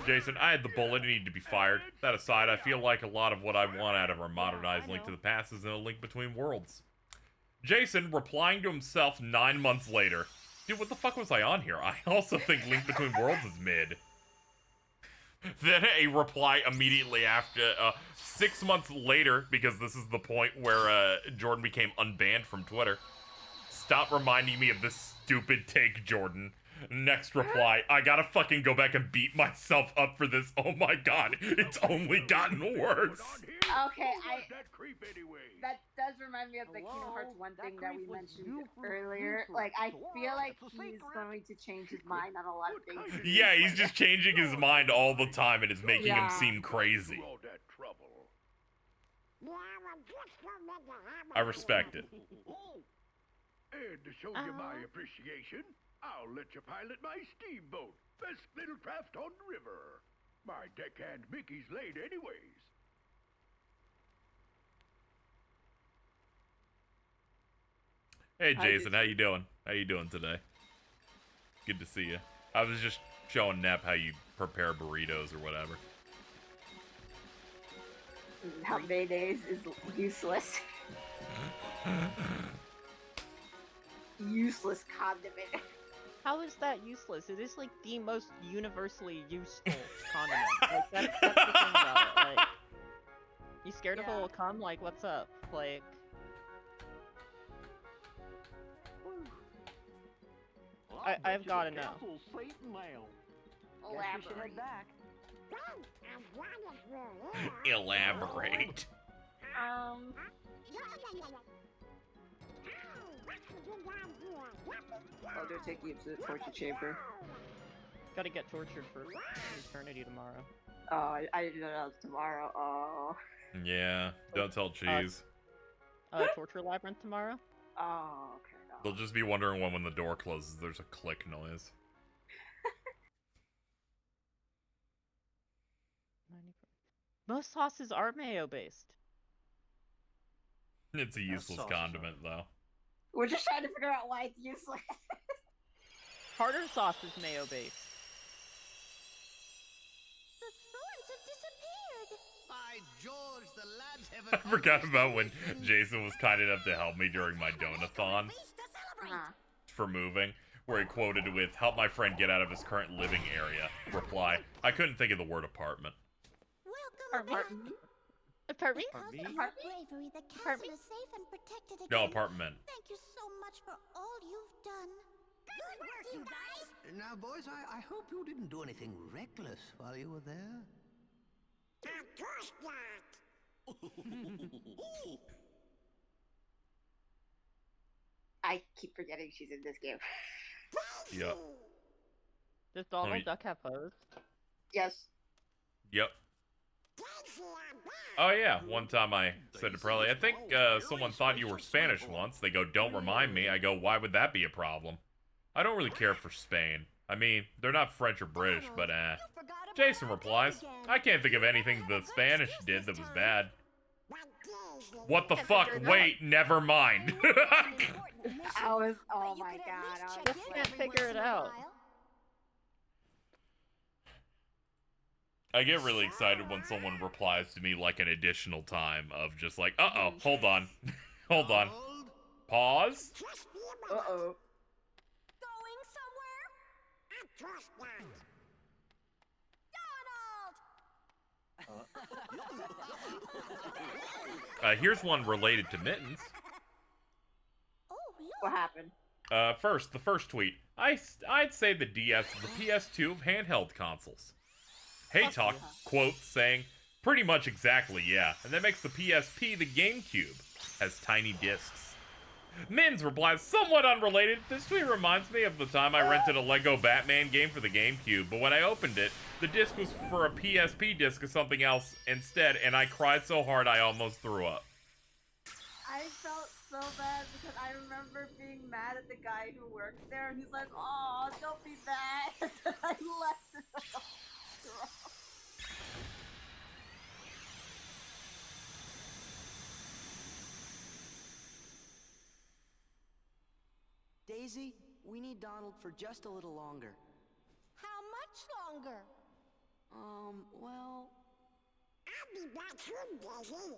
Jason, I had the bullet, it needed to be fired. That aside, I feel like a lot of what I want out of our modernized Link to the Past is in a Link Between Worlds. Jason, replying to himself 9 months later. Dude, what the fuck was I on here? I also think Link Between Worlds is mid. Then a reply immediately after, 6 months later, because this is the point where Jordan became unbanned from Twitter. Stop reminding me of this stupid take, Jordan. Next reply, I gotta fucking go back and beat myself up for this. Oh my god, it's only gotten worse. Okay, that does remind me of the Kingdom Hearts 1 thing that we mentioned earlier. Like, I feel like he's going to change his mind on a lot of things. Yeah, he's just changing his mind all the time and it's making him seem crazy. I respect it. And to show you my appreciation, I'll let you pilot my steamboat. Best little craft on the river. My deckhand Mickey's late anyways. Hey Jason, how you doing? How you doing today? Good to see you. I was just showing Nep how you prepare burritos or whatever. How mayonnaise is useless. Useless condiment. How is that useless? It is like the most universally useful condiment. Like that's the thing about it. Like, you scared of it will come? Like, what's up? Like, I've gotta know. Elaborate. Oh, they're taking you to the torture chamber. Gotta get tortured for eternity tomorrow. Oh, I didn't know that was tomorrow. Oh. Yeah, don't tell Cheese. Torture labyrinth tomorrow? Oh, okay. No. They'll just be wondering when the door closes, there's a click noise. Most sauces are mayo based. It's a useless condiment, though. We're just trying to figure out why it's useless. Tartar sauce is mayo based. The thorns have disappeared. By George, the lads have I forgot about when Jason was kind enough to help me during my donathon for moving, where he quoted with, "Help my friend get out of his current living area." Reply, I couldn't think of the word apartment. Apartment? Because of your bravery, the castle is safe and protected again. No, apartment. Thank you so much for all you've done. Good work, you guys! Now, boys, I hope you didn't do anything reckless while you were there. Of course not. I keep forgetting she's in this game. Yep. Does Donald Duck have pose? Yes. Yep. Oh yeah, one time I said to Prelly, I think someone thought you were Spanish once. They go, don't remind me. I go, why would that be a problem? I don't really care for Spain. I mean, they're not French or British, but Jason replies, I can't think of anything the Spanish did that was bad. What the fuck? Wait, never mind. I was, oh my god, I just can't figure it out. I get really excited when someone replies to me like an additional time of just like, uh-oh, hold on. Hold on. Pause. Uh-oh. Going somewhere? Of course Donald! Here's one related to Mittens. What happened? First, the first tweet. I'd say the DS is the PS2 of handheld consoles. Hey Talk quote saying, pretty much exactly, yeah. And that makes the PSP the GameCube. Has tiny discs. Mins replies, somewhat unrelated. This tweet reminds me of the time I rented a Lego Batman game for the GameCube, but when I opened it, the disc was for a PSP disc of something else instead, and I cried so hard I almost threw up. I felt so bad because I remember being mad at the guy who works there, and he's like, oh, don't be mad. I left it. Daisy, we need Donald for just a little longer. How much longer? Well... I'll be back soon, Daisy.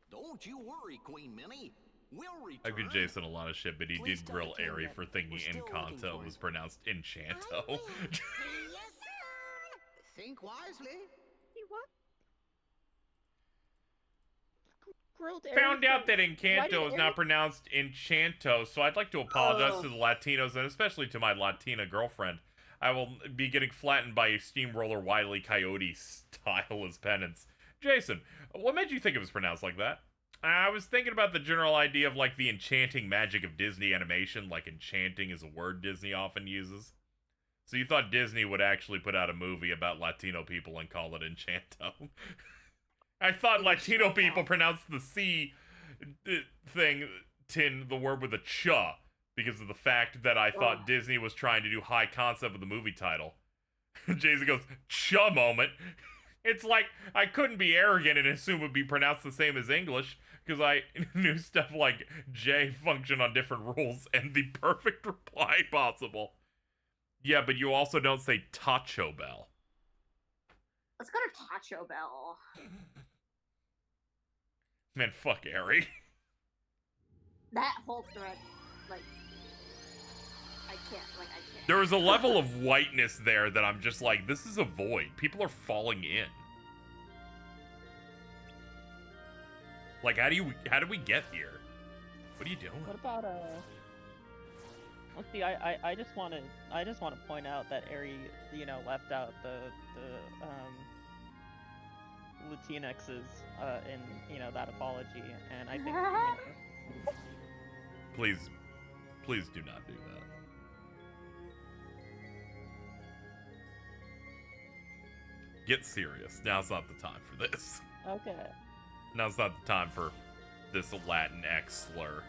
Don't you worry, Queen Minnie. We'll return. I give Jason a lot of shit, but he did grill Airy for thinking Encanto was pronounced Enchanto. Yes, think wisely. What? Grilled Found out that Encanto is not pronounced Enchanto, so I'd like to apologize to the Latinos and especially to my Latina girlfriend. I will be getting flattened by a steamroller Wile E. Coyote style as penance. Jason, what made you think it was pronounced like that? I was thinking about the general idea of like the enchanting magic of Disney animation, like enchanting is a word Disney often uses. So you thought Disney would actually put out a movie about Latino people and call it Enchanto? I thought Latino people pronounced the C thing, the word with a cha, because of the fact that I thought Disney was trying to do high concept with the movie title. Jason goes, cha moment. It's like, I couldn't be arrogant and assume it would be pronounced the same as English, because I knew stuff like J function on different rules, and the perfect reply possible. Yeah, but you also don't say Taco Bell. Let's go to Taco Bell. Man, fuck Ari. That whole thread, like, I can't. There was a level of whiteness there that I'm just like, this is a void. People are falling in. Like, how did we get here? What are you doing? What about let's see, I just want to point out that Ari, left out the Latinxes in that apology, and I think Please do not do that. Get serious. Now's not the time for this. Okay. Now's not the time for this Latinx slur.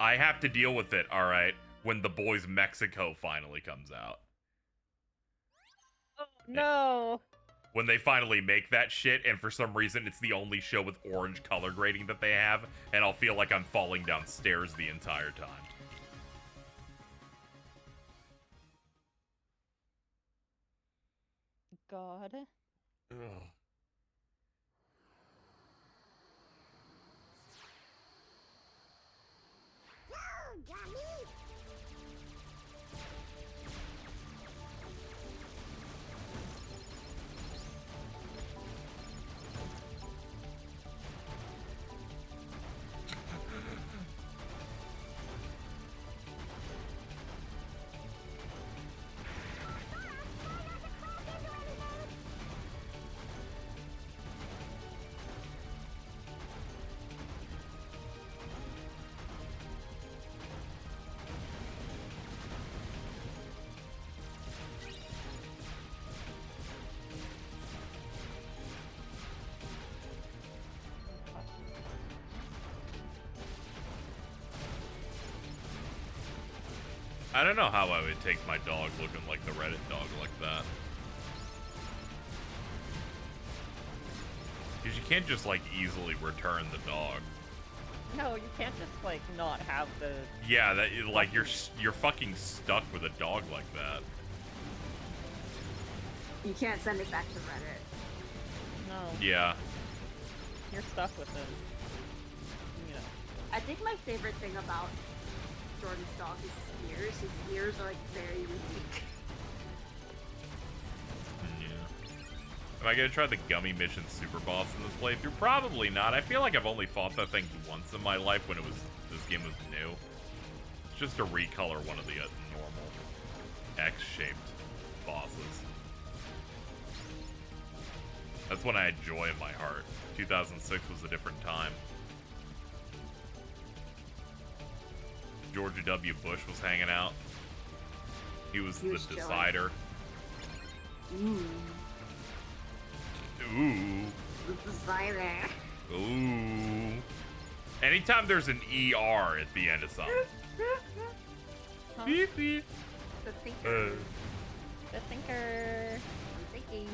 I have to deal with it, alright, when The Boys Mexico finally comes out. Oh, no. When they finally make that shit, and for some reason it's the only show with orange color grading that they have, and I'll feel like I'm falling downstairs the entire time. God. Ugh. No, dummy! I don't know how I would take my dog looking like the Reddit dog like that. Because you can't just, like, easily return the dog. No, you can't just, like, not have the... Yeah, that like, you're fucking stuck with a dog like that. You can't send it back to Reddit. No. Yeah. You're stuck with it. I think my favorite thing about Jordan's dog is his ears. His ears are, like, very unique. Am I gonna try the Gummy Mission Super Boss in this playthrough? Probably not. I feel like I've only fought that thing once in my life when this game was new. It's just to recolor one of the normal X-shaped bosses. That's when I had joy in my heart. 2006 was a different time. George W. Bush was hanging out. He was the decider. Ooh. Ooh. The designer. Ooh. Anytime there's an ER at the end of something. Huh? Beep, beep. The thinker. The thinker. I'm thinking.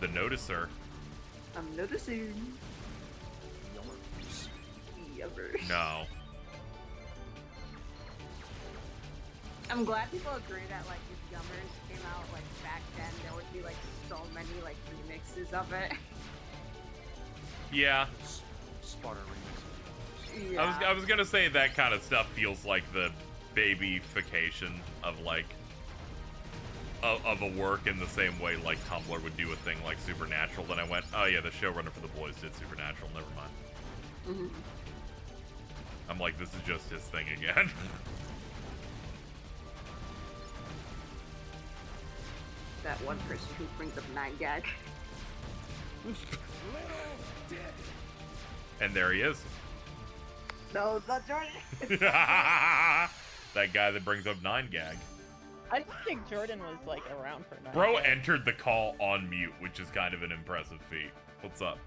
The noticer. I'm noticing. Yummers. No. I'm glad people agree that, like, if Yummers came out, like, back then, there would be, like, so many, like, remixes of it. Yeah. Sparta remix. Yeah. I was gonna say that kind of stuff feels like the babyfication of, like, of a work in the same way like Tumblr would do a thing like Supernatural. Then I went, oh yeah, the showrunner for The Boys did Supernatural. Never mind. Mm-hmm. I'm like, this is just his thing again. That one person who brings up 9gag. And there he is. No, it's not Jordan. That guy that brings up 9gag. I didn't think Jordan was, like, around for 9gag. Bro entered the call on mute, which is kind of an impressive feat. What's up?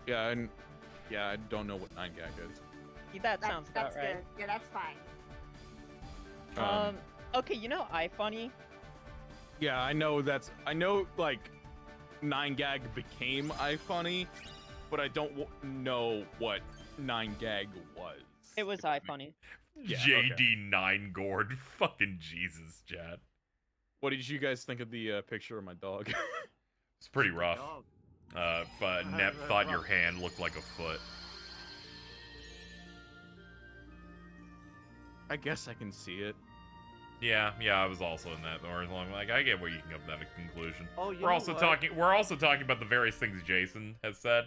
Yeah, I don't know what 9gag is. That sounds about that's right. good. Yeah, that's fine. Okay, you know iFunny? Yeah, I know like 9gag became iFunny, but I don't know what 9gag was. It was iFunny. Yeah, JD9 Gord. Fucking Jesus, Chad. What did you guys think of the picture of my dog? It's pretty rough. Nep thought your hand looked like a foot. I guess I can see it. Yeah, I was also in that. Or I'm like, I get where you can come to that conclusion. Oh, you we're know also what? talking. We're also talking about the various things Jason has said.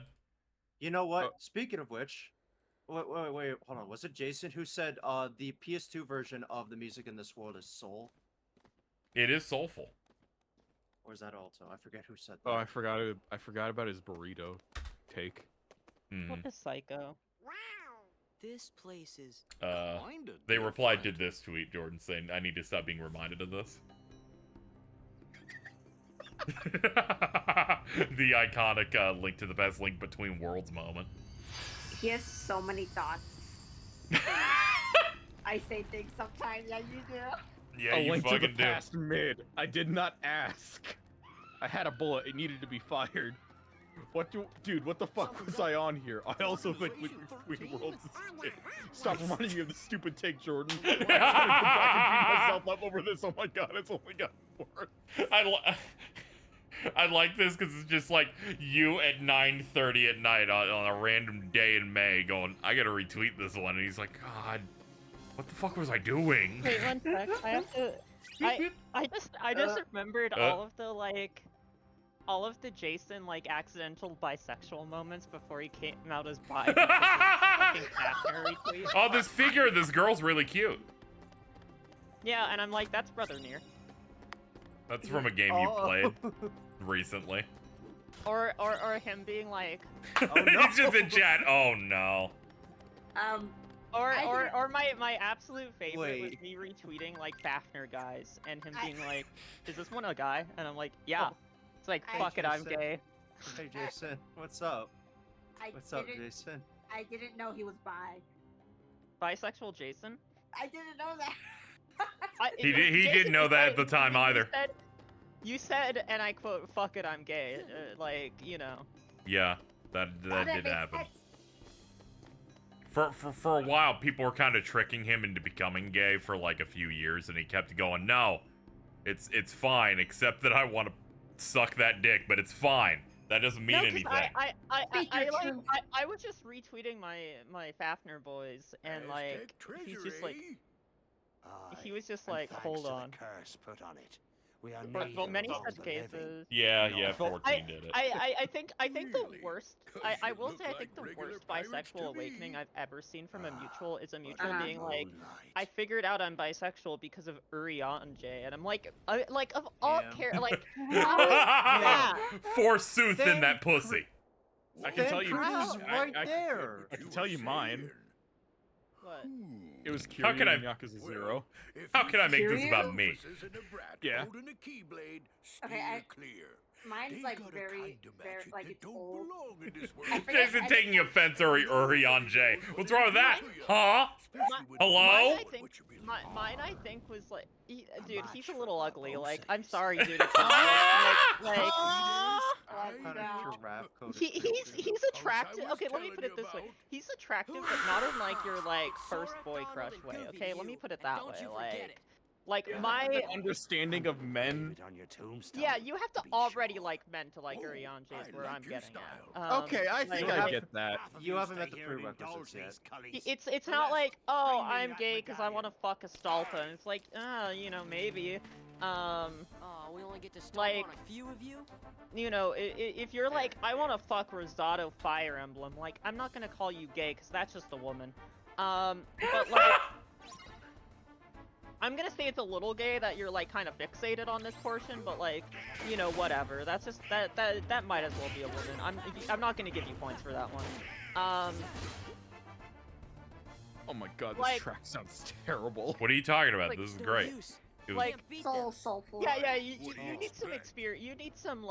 You know what? Speaking of which, wait, hold on. Was it Jason who said the PS2 version of the music in this world is soul? It is soulful. Or is that Alto? I forget who said that. Oh, I forgot about his burrito take. What a psycho. This place is They replied to this tweet, Jordan, saying, I need to stop being reminded of this. The iconic link to the best link between worlds moment. He has so many thoughts. I say things sometimes, yeah, you do. Yeah, a you link to the fucking do. past mid. I did not ask. I had a bullet. It needed to be fired. Dude, what the fuck was I on here? I also think Linking Between Worlds is shit. Stop reminding me of the stupid take, Jordan. I'm gonna go back and beat myself up over this. Oh my god, it's only got worse. I like this because it's just like you at 9:30 at night on a random day in May going, I gotta retweet this one. And he's like, God, what the fuck was I doing? Wait, one sec. I have to. I just remembered all of the Jason accidental bisexual moments before he came out as bi. Because of fucking Fafner retweet. Oh, this figure of this girl's really cute. Yeah, and I'm like, that's Brother Near. That's from a game you played recently. Or him being like, He's just in chat. Oh no. Or my absolute favorite was me retweeting Fafner guys and him being like, is this one a guy? And I'm like, yeah. It's like, fuck it, I'm gay. Hey Jason, what's up? What's up, Jason? I didn't know he was bi. Bisexual Jason? I didn't know that. He didn't know that at the time either. You said, and I quote, fuck it, I'm gay. You know. Yeah, that did happen. For a while, people were kind of tricking him into becoming gay for a few years, and he kept going, no, it's fine, except that I want to suck that dick, but it's fine. That doesn't mean anything. I was just retweeting my Fafner boys, and he's just he was just like, hold on. Curse put on it. We are many such cases. Yeah, 14 did it. I think the worst. I will say I think the worst bisexual awakening I've ever seen from a mutual is a mutual being like, I figured out I'm bisexual because of Urianger, and I'm like, of all Forsooth in that pussy. I can tell you. Right there. I can tell you mine. What? It was Kiryu How can I- and Yakuza 0. How can I make this about me? Yeah. Okay, mine's very, it's old. Jason taking offense Urianger. What's wrong with that? Huh? Hello? Mine, I think, was dude, he's a little ugly. I'm sorry, dude. He's attractive. Okay, let me put it this way. He's attractive, but not in your first boy crush way. Okay, let me put it that way. My understanding of men. Yeah, you have to already like men to like Urianger is where I'm getting at. Okay, I think I get that. You haven't met the prerequisites yet. It's not like, oh, I'm gay because I want to fuck a Stalpa, and it's like, maybe. We only get to stomp on a few of you? You know, if you're like, I want to fuck Rosado Fire Emblem, I'm not gonna call you gay because that's just a woman. But I'm gonna say it's a little gay that you're kind of fixated on this portion, but whatever. That's just that might as well be a woman. I'm not gonna give you points for that one. Oh my god, this track sounds terrible. What are you talking about? This is great. Soulful. Yeah. You need some experience. You need some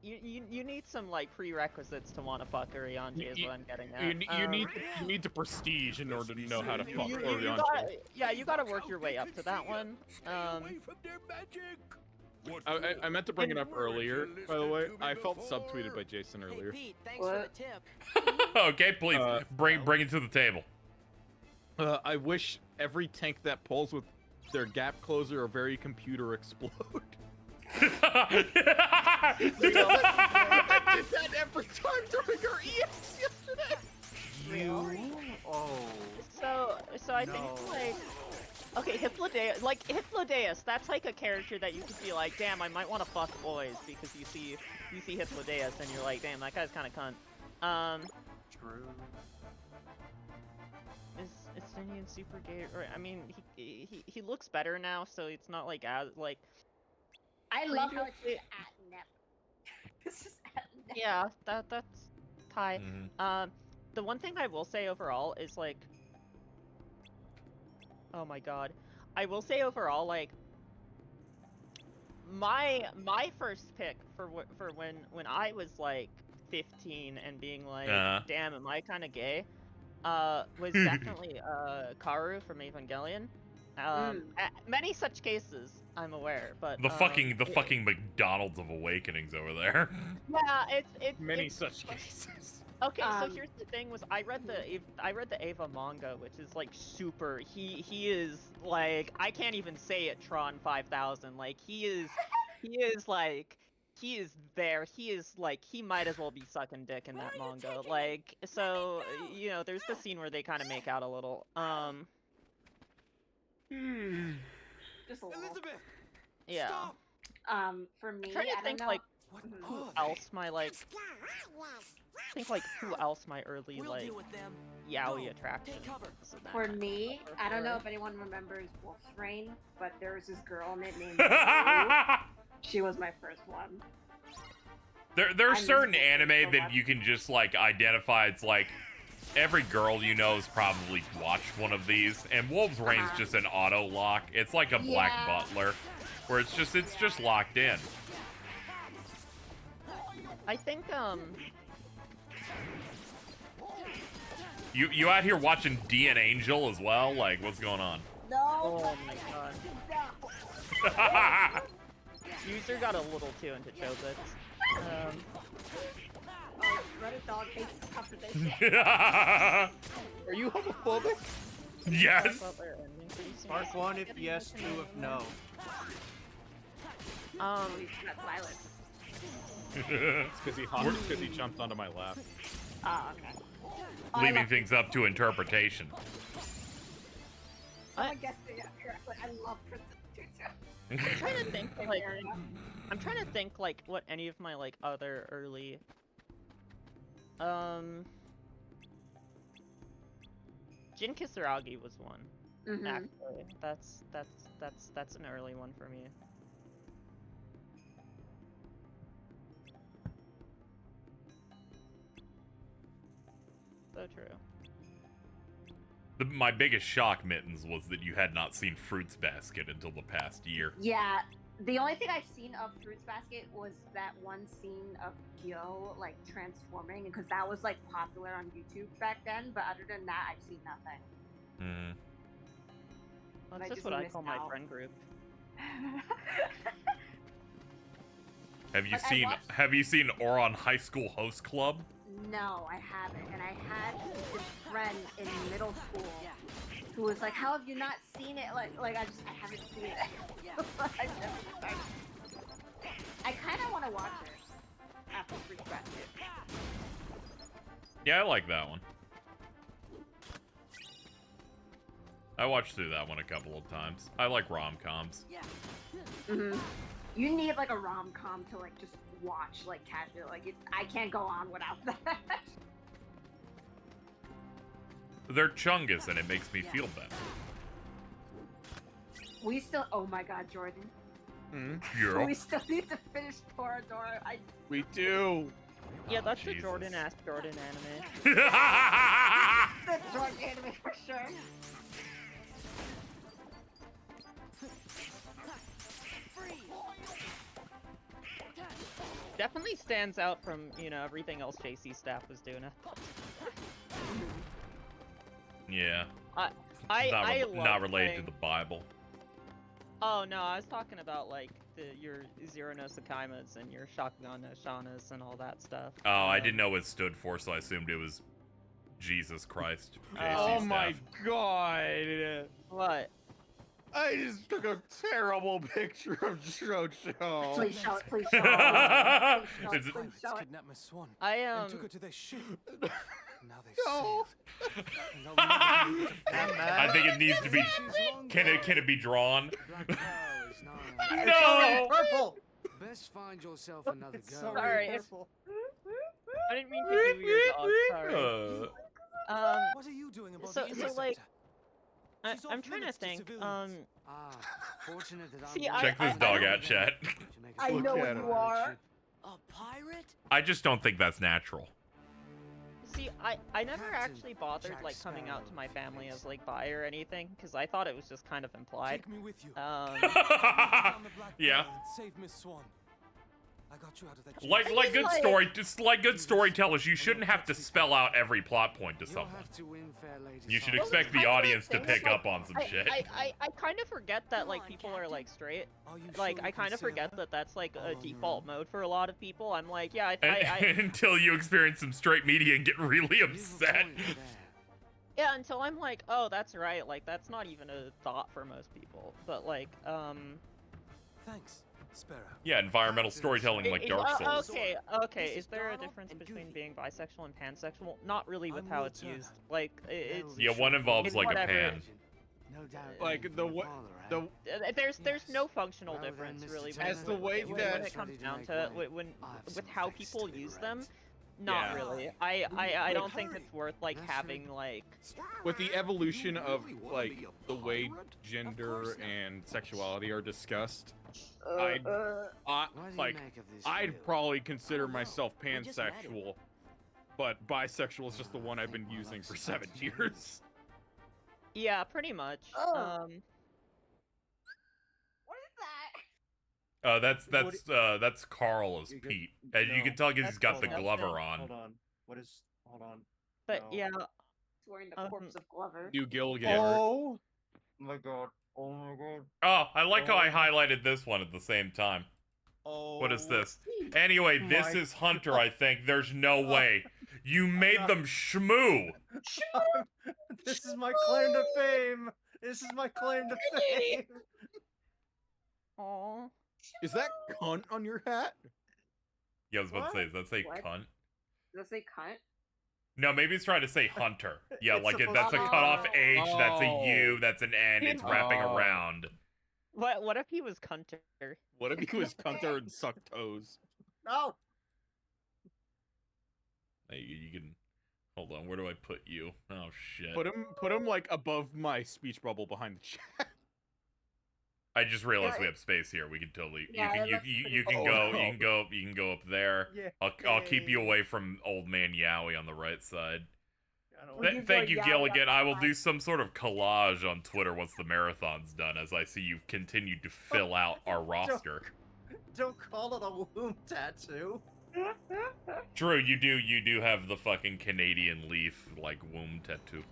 you need some prerequisites to want to fuck Urianger is what I'm getting at. You need the prestige in order to know how to fuck you Urianger. you gotta work your way up to that one. I meant to bring it up earlier, by the way. I felt subtweeted by Jason earlier. Hey, Pete, thanks for the tip. Okay, please bring it to the table. I wish every tank that pulls with their gap closer or very computer explode. I did that every time during our EX yesterday. So I think okay, Hippolydeus, that's a character that you could be like, damn, I might want to fuck boys because you see Hippolydeus and you're like, damn, that guy's kind of cunt. True. Is Indian super gay? Or I mean, he looks better now, so it's not as I love how it's just at Nep. It's just at Nep. Yeah, that's Thai. The one thing I will say overall is like, oh my god, I will say overall like my first pick for when I was like 15 and being like, damn, am I kind of gay? Was definitely Karu from Evangelion. Many such cases, I'm aware, but The fucking McDonald's of awakenings over there. Yeah, it's Many such cases. Okay, so here's the thing: was I read the Eva manga, which is like super. He is like, I can't even say it. Tron 5000. Like he is like, he is there. He is like, he might as well be sucking dick in that manga. Like, so you know, there's the scene where they kind of make out a little. Just a little. Elizabeth. Yeah. Stop. For me, I'm trying to I think don't know. like who else my like. Think like who else my early like yaoi attraction. For me, I don't know if anyone remembers Wolf's Rain, but there was this girl named she was my first one. There are certain anime that you can just like identify. It's like every girl you know has probably watched one of these, and Wolf's Rain's just an auto lock. It's like a Black Butler, where it's just locked in. I think You out here watching D and Angel as well? Like, what's going on? No. Oh my god. User got a little too into Chobits. Oh, Reddit dog hates this conversation. Are you homophobic? Yes. Mark 1 if yes, 2 if no. That's silent. It's because he jumped onto my lap. Ah, okay. Leaving things up to interpretation. Someone guessed it correctly. I love Princess Tutu. I'm trying to think like what any of my like other early Jin Kisaragi was one. Actually. That's an early one for me. So true. My biggest shock, Mittens, was that you had not seen Fruits Basket until the past year. Yeah, the only thing I've seen of Fruits Basket was that one scene of Gyo like transforming, because that was like popular on YouTube back then. But other than that, I've seen nothing. Well, that's just what I call my friend group. Have you seen Oron High School Host Club? No, I haven't. And I had this friend in middle school who was like, "How have you not seen it?" Like I haven't seen it. I kind of want to watch it after Fruits Basket. Yeah, I like that one. I watched through that one a couple of times. I like rom-coms. You need like a rom-com to like just watch like casual. Like I can't go on without that. They're Chungus, and it makes me feel better. We still. Oh my God, Jordan. Yeah. We still need to finish Toradora. We do. Yeah, that's the Jordan anime. The Jordan anime for sure. Definitely stands out from, you know, everything else JC staff was doing. Yeah. I not related to the Bible. Oh no, I was talking about like your Zero no Sakaimas and your Shakugan no Shanas and all that stuff. Oh, I didn't know what it stood for, so I assumed it was Jesus Christ. Oh my God! What? I just took a terrible picture of Jojo. Please show it. Please show it. Please show it. Kidnapped my swan. And took her to their ship. Now they No. I think it needs to be. Can it be drawn? No. Purple. Best find yourself another girl. Sorry. I didn't mean to do your dog. Sorry. What are you doing about so the interceptor? like, I'm trying to think. Fortunate that See, Check this dog out, chat. I know what you are. A pirate? I just don't think that's natural. See, I never actually bothered like coming out to my family as like bi or anything because I thought it was just kind of implied. Take me with you. Yeah. Save Miss Swan. I got you out of that. Like good story, just like good storytellers, you shouldn't have to spell out every plot point to someone. You should expect the audience to pick up on some shit. I kind of forget that like people are like straight. Like I kind of forget that that's like a default mode for a lot of people. I'm like, yeah, until you experience some straight media and get really upset. Yeah, until I'm like, oh, that's right. Like that's not even a thought for most people. But like, Thanks. Sparrow. Yeah, environmental storytelling like Dark Souls. Okay. Is there a difference between being bisexual and pansexual? Not really with how it's used. Like, it's... Yeah, one involves it's like whatever. a pan. Like there's no functional difference really when it comes down to with how people use them. Not really. I don't think it's worth like having like with the evolution of like the way gender and sexuality are discussed. I'd probably consider myself pansexual, but bisexual is just the one I've been using for 7 years. Yeah, pretty much. What is that? That's Carl as Pete. And you can tell because he's got the Glover on. Hold on. Hold on. But yeah. He's wearing the corpse of Glover. You Gilgamer. Oh my god. Oh my god. Oh, I like how I highlighted this one at the same time. Oh. What is this? Anyway, this is Hunter, I think. There's no way. You made them shmoo. This is my claim to fame. This is my claim to fame. Aww. Is that cunt on your hat? Yeah, I was about to say, does that say What? cunt? Does that say cunt? No, maybe it's trying to say hunter. Yeah, It's like supposed that's a to be- cutoff H, that's a Oh. U, that's an N, it's wrapping Oh. around. What if he was Cunter? What if he was cunter and sucked toes? No. Hey, you can hold on. Where do I put you? Oh shit! Put him like above my speech bubble behind the chat. I just realized we have space here. We can totally. Yeah, You can cool. go. Oh, You can go. You can go up there. Yeah. I'll keep you away from old man Yowie on the right side. I don't Thank you, Yowie Gilligan. on I the will right. do some sort of collage on Twitter once the marathon's done, as I see you've continued to fill out our roster. Don't call it a womb tattoo. True, you do have the fucking Canadian leaf like womb tattoo.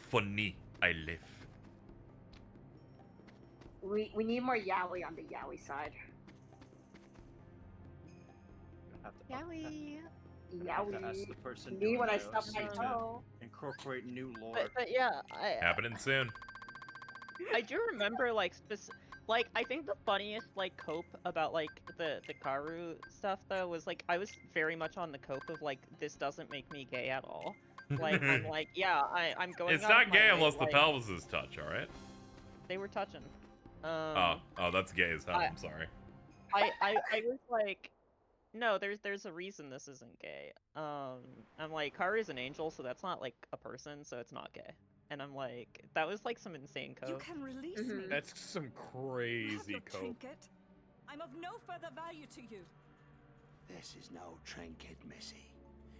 Funny, I live. We need more yaoi on the yaoi side. Yowie. Yaoi. Ask the person Me doing when I the stub my OC to toe. incorporate new lore. But yeah, Happening soon. I do remember like like I think the funniest like cope about like the Karu stuff though was like I was very much on the cope of like this doesn't make me gay at all. Like I'm like yeah I'm going. It's out of not my gay way, unless the like, pelvises touch. All right. They were touching. Oh, that's gay as hell. I'm sorry. I was like, no, there's a reason this isn't gay. I'm like, Karu's an angel, so that's not like a person, so it's not gay. And I'm like, that was like some insane code. You can release me. That's some I have crazy your cope. trinket. I'm of no further value to you. This is no trinket, Missy.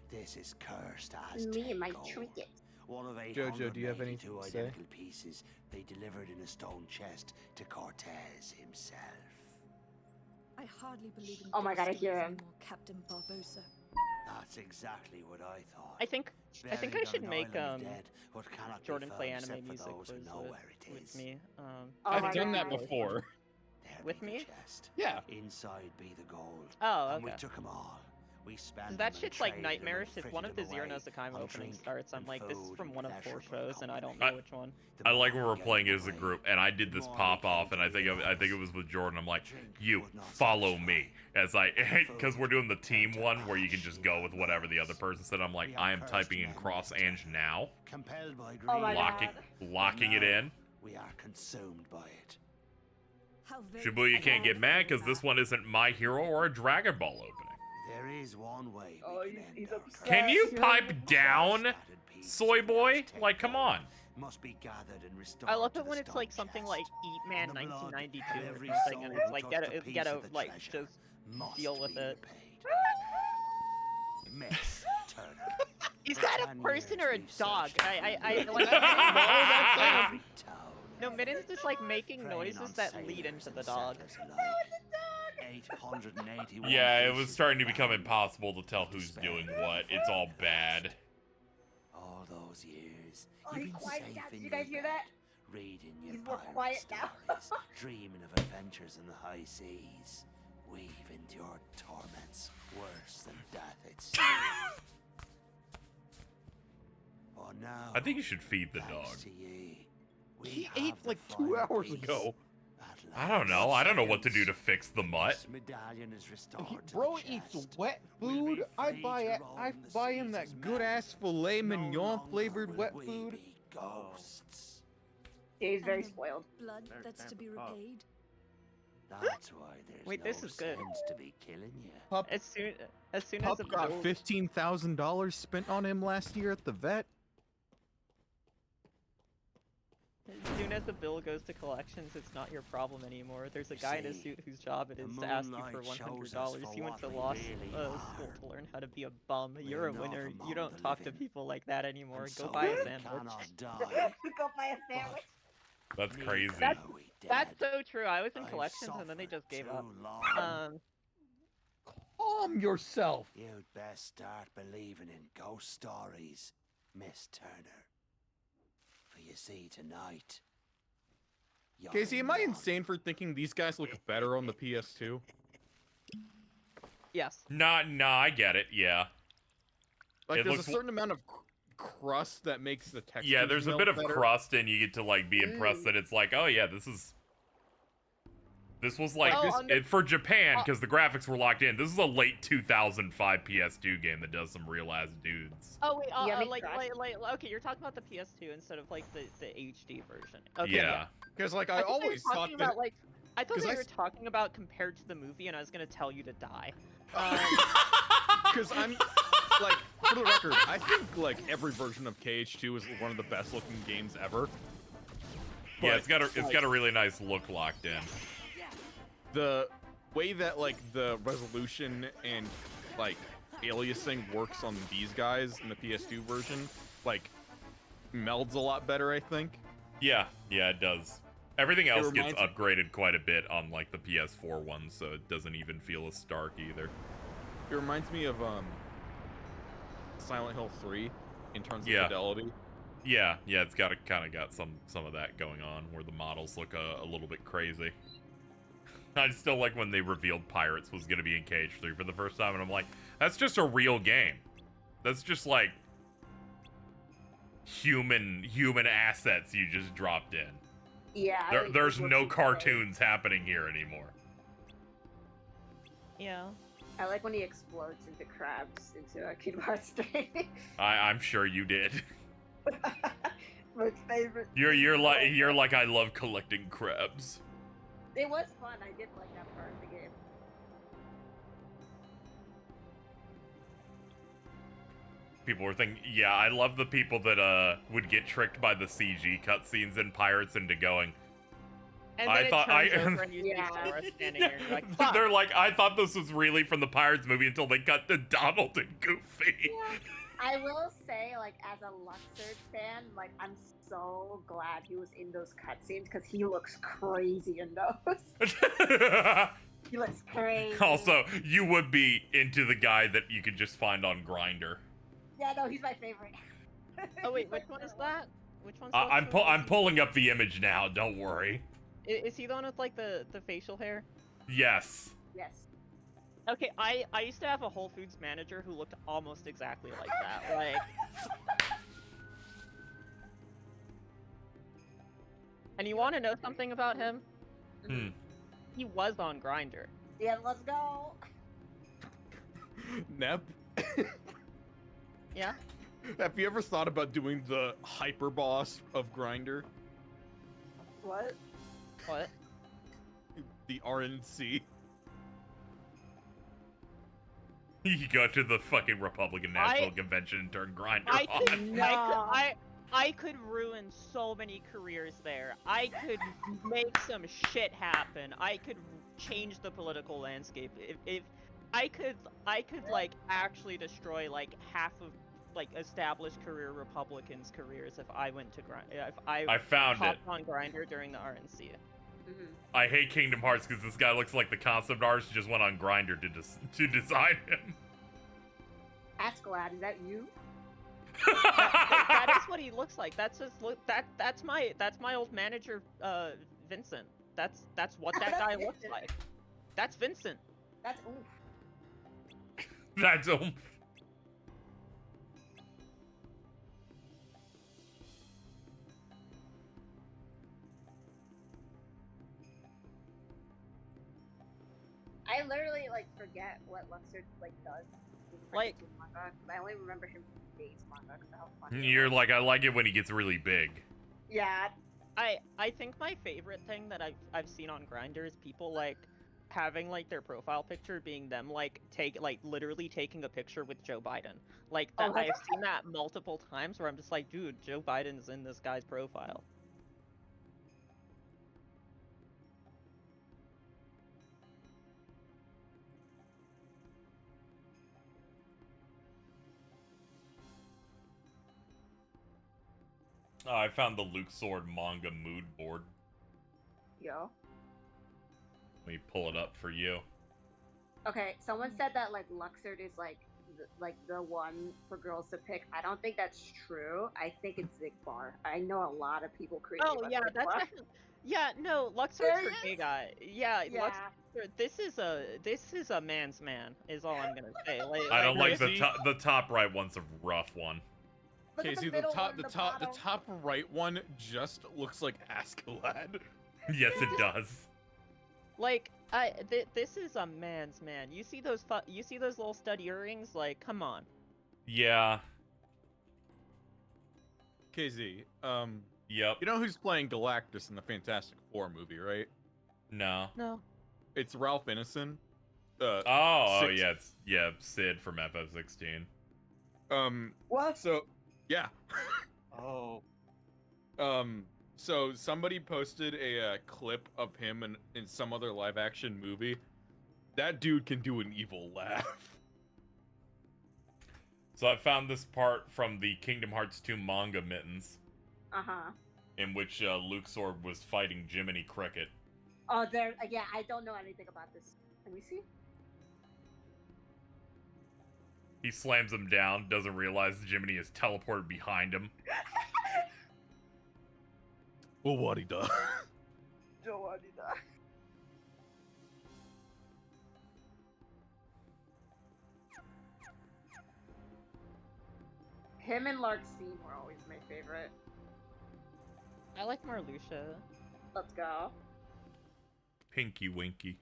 This is cursed as Me and my gold. trinket. One of Jojo, do you have 882 anything to say? identical pieces they delivered in a stone chest to Cortez himself. I hardly believe in Oh my god, I ghosts hear him. anymore, Captain Barbosa. That's exactly what I thought. I think I Buried should on an make island of dead, what cannot be Jordan found play anime except for music those who with, know where it with is. me. Oh I've my done that God. before. There With be the me? chest. Yeah. Inside be the gold. Oh, And we okay. took 'em all. We spent That them and shit's like traded 'em and nightmarish. If one of the frittered 'em Zero away Nozakaimu on opening drink starts, I'm and like, this is food from and one of 4 pleasurable shows, and I don't company. know which one. The I like more when we're we playing gave it as a away, group, and I did this the more pop we off, came and I to think realize it was with Jordan. I'm like, drink you would not follow satisfy. me, as because we're doing the team one where you can just go with whatever the other person said. I'm like, We I are am cursed typing in men cross of Ange death. now, Compelled by greed. Oh my locking God. locking it Now, in. We are consumed by it. How very Shibuya can't get sad. mad because this one isn't My Hero or a Dragon Ball opening. There is one way we Oh, can he's end our upset. Can you Yeah. pipe down, Scattered pieces soy of boy? Aztec Like, come on. must be gathered and restored. I love to it the when it's like stone something chest. like Eat Man And the blood 1992 of or every something, and soul it's like who get touched a it, piece get of a the like treasure just must deal with be it. Miss Turner. Is that a 10 person years or a we've dog? searched I for like. every town. No, Midden's just like making Preying noises on that lead sailors into the and dog. settlers alike. 881 Yeah, it was pieces starting to were become found. impossible to tell who's doing what. It's all bad. All those years, Oh, you've he's been quiet safe now. in Did you your guys hear bed, that? reading your He's more pirate quiet now. stories, dreaming of adventures in the high seas. We've endured torments worse than death itself. Oh, now, I think you should feed the dog. thanks to ye, we He have ate the like 2 final hours piece. ago. At I don't know. I don't know what to do last. to fix the mutt. This medallion is restored to Bro the eats chest. wet We'll be food. I free buy to it. roam I the buy him seas that as good men. ass filet No mignon longer flavored will wet we food. be ghosts. Yeah, he's very And the spoiled. Blood Very that's to be pampered pup. repaid. That's why there's Wait, no this is good. sense to be killing you. Pup, As soon as Pup the got bill, $15,000 spent on him last year at the vet. as soon as the bill goes to collections, it's not your problem anymore. There's a guy in a see, suit whose job it the is to ask you moonlight for shows us $100. for He went what to we law really school are. to learn how to be a bum. You're a We're not winner. You among don't the talk to living. people like that anymore. And Go so buy a we sandwich. cannot die. Go buy a sandwich. That's crazy. That's- Are we That's dead? so true. I was in I've collections and then they just suffered gave up. too long. Calm yourself. You'd best start believing in ghost stories, Miss Turner. For you see, tonight. you're Casey, am I in insane for thinking these guys look better on the PS2? Yes. Nah, I get it. Yeah. Like, It there's a looks certain amount of crust that makes the texture. Yeah, there's a bit of crust, and you get to like be impressed Mm. that it's like, oh yeah, this was like for Japan because the graphics were locked in. This is a late 2005 PS2 game that does some real ass dudes. Oh wait, Yeah, like, okay, you're talking about the PS2 instead of like the HD version. Okay, Yeah. Because like I I thought they were always thought talking that. about like I thought 'cause they I were s- talking about compared to the movie, and I was gonna tell you to die. Because I'm like, for the record, I think like every version of KH2 is one of the best looking games ever. Yeah, But, it's got a really nice look locked in. The way that like the resolution and like aliasing works on these guys in the PS2 version, like melds a lot better, I think. Yeah, it does. Everything else gets reminds- upgraded quite a bit on like the PS4 one, so it doesn't even feel as stark either. It reminds me of Silent Hill 3 in terms of Yeah. fidelity. Yeah, it's got some of that going on where the models look a little bit crazy. I still like when they revealed Pirates was going to be in KH3 for the first time, and I'm like, that's just a real game. That's just like human assets you just dropped in. Yeah. There's no cartoons happening here anymore. Yeah. I like when he explodes into crabs into a Kingdom Hearts 3. I'm sure you did. My favorite. You're like I love collecting crabs. It was fun. I did like that part of the game. People were thinking, yeah, I love the people that would get tricked by the CG cutscenes in Pirates into going. And I then thought it turns over and you see Sarah standing here. You're like, fuck. They're like, I thought this was really from the Pirates movie until they cut to Donald and Goofy. I will say, like, as a Luxord fan, like, I'm so glad he was in those cutscenes because he looks crazy in those. He looks crazy. Also, you would be into the guy that you could just find on Grindr. Yeah, no, he's my favorite. Oh wait, which one is that? Which one's I'm pulling up the image now. Don't worry. Is he the one with like the facial hair? Yes. Yes. Okay, I used to have a Whole Foods manager who looked almost exactly like that. Like, and you want to know something about him? Hmm. He was on Grindr. Yeah, let's go. Nep, Yeah. have you ever thought about doing the hyper boss of Grindr? What? What? The RNC. You go to the fucking Republican National Convention and turn Grindr I on. could, I could ruin so many careers there. I could make some shit happen. I could change the political landscape. If I could like actually destroy like half of like established career Republicans' careers if I went to if I found it. hopped on Grindr during the RNC. I hate Kingdom Hearts because this guy looks like the concept artist just went on Grindr to design him. Askeladd, is that you? That is what he looks like. That's his look. That's my old manager, Vincent. That's what that guy looks like. That's Vincent. That's oof. That's oomph. I literally like forget what Luxord like does. Like manga. I only remember him from Days manga because how funny. You're like, I like it when he gets really big. Yeah. I think my favorite thing that I've seen on Grindr is people like having like their profile picture being them like literally taking a picture with Joe Biden. Like that, I've seen that multiple times where I'm just like, dude, Joe Biden's in this guy's profile. I found the Luke Sword manga mood board. Yo. Let me pull it up for you. Okay, someone said that like Luxord is like the one for girls to pick. I don't think that's true. I think it's Zigbar. I know a lot of people crazy. Oh about yeah, Zigbar. that's definitely, yeah. No, Luxord's for gay guy. Yeah, Yeah. Luxord. This is a man's man. Is all I'm gonna say. I don't like the top right one's a rough one. Okay, see the top right one just looks like Askeladd. Yes, it does. Like, this is a man's man. You see those little stud earrings? Like, come on. Yeah. KZ, Yep. You know who's playing Galactus in the Fantastic Four movie, right? No. No. It's Ralph Ineson. Yeah, it's Sid from FF16. What? So, yeah. Oh. So somebody posted a clip of him in some other live action movie. That dude can do an evil laugh. So I found this part from the Kingdom Hearts 2 manga mittens. Uh-huh. In which Luke Sword was fighting Jiminy Cricket. Oh, there. Yeah, I don't know anything about this. Let me see. He slams him down, doesn't realize Jiminy is teleported behind him. Well, what he does? Him and Larxene were always my favorite. I like Marluxia. Let's go. Pinky Winky.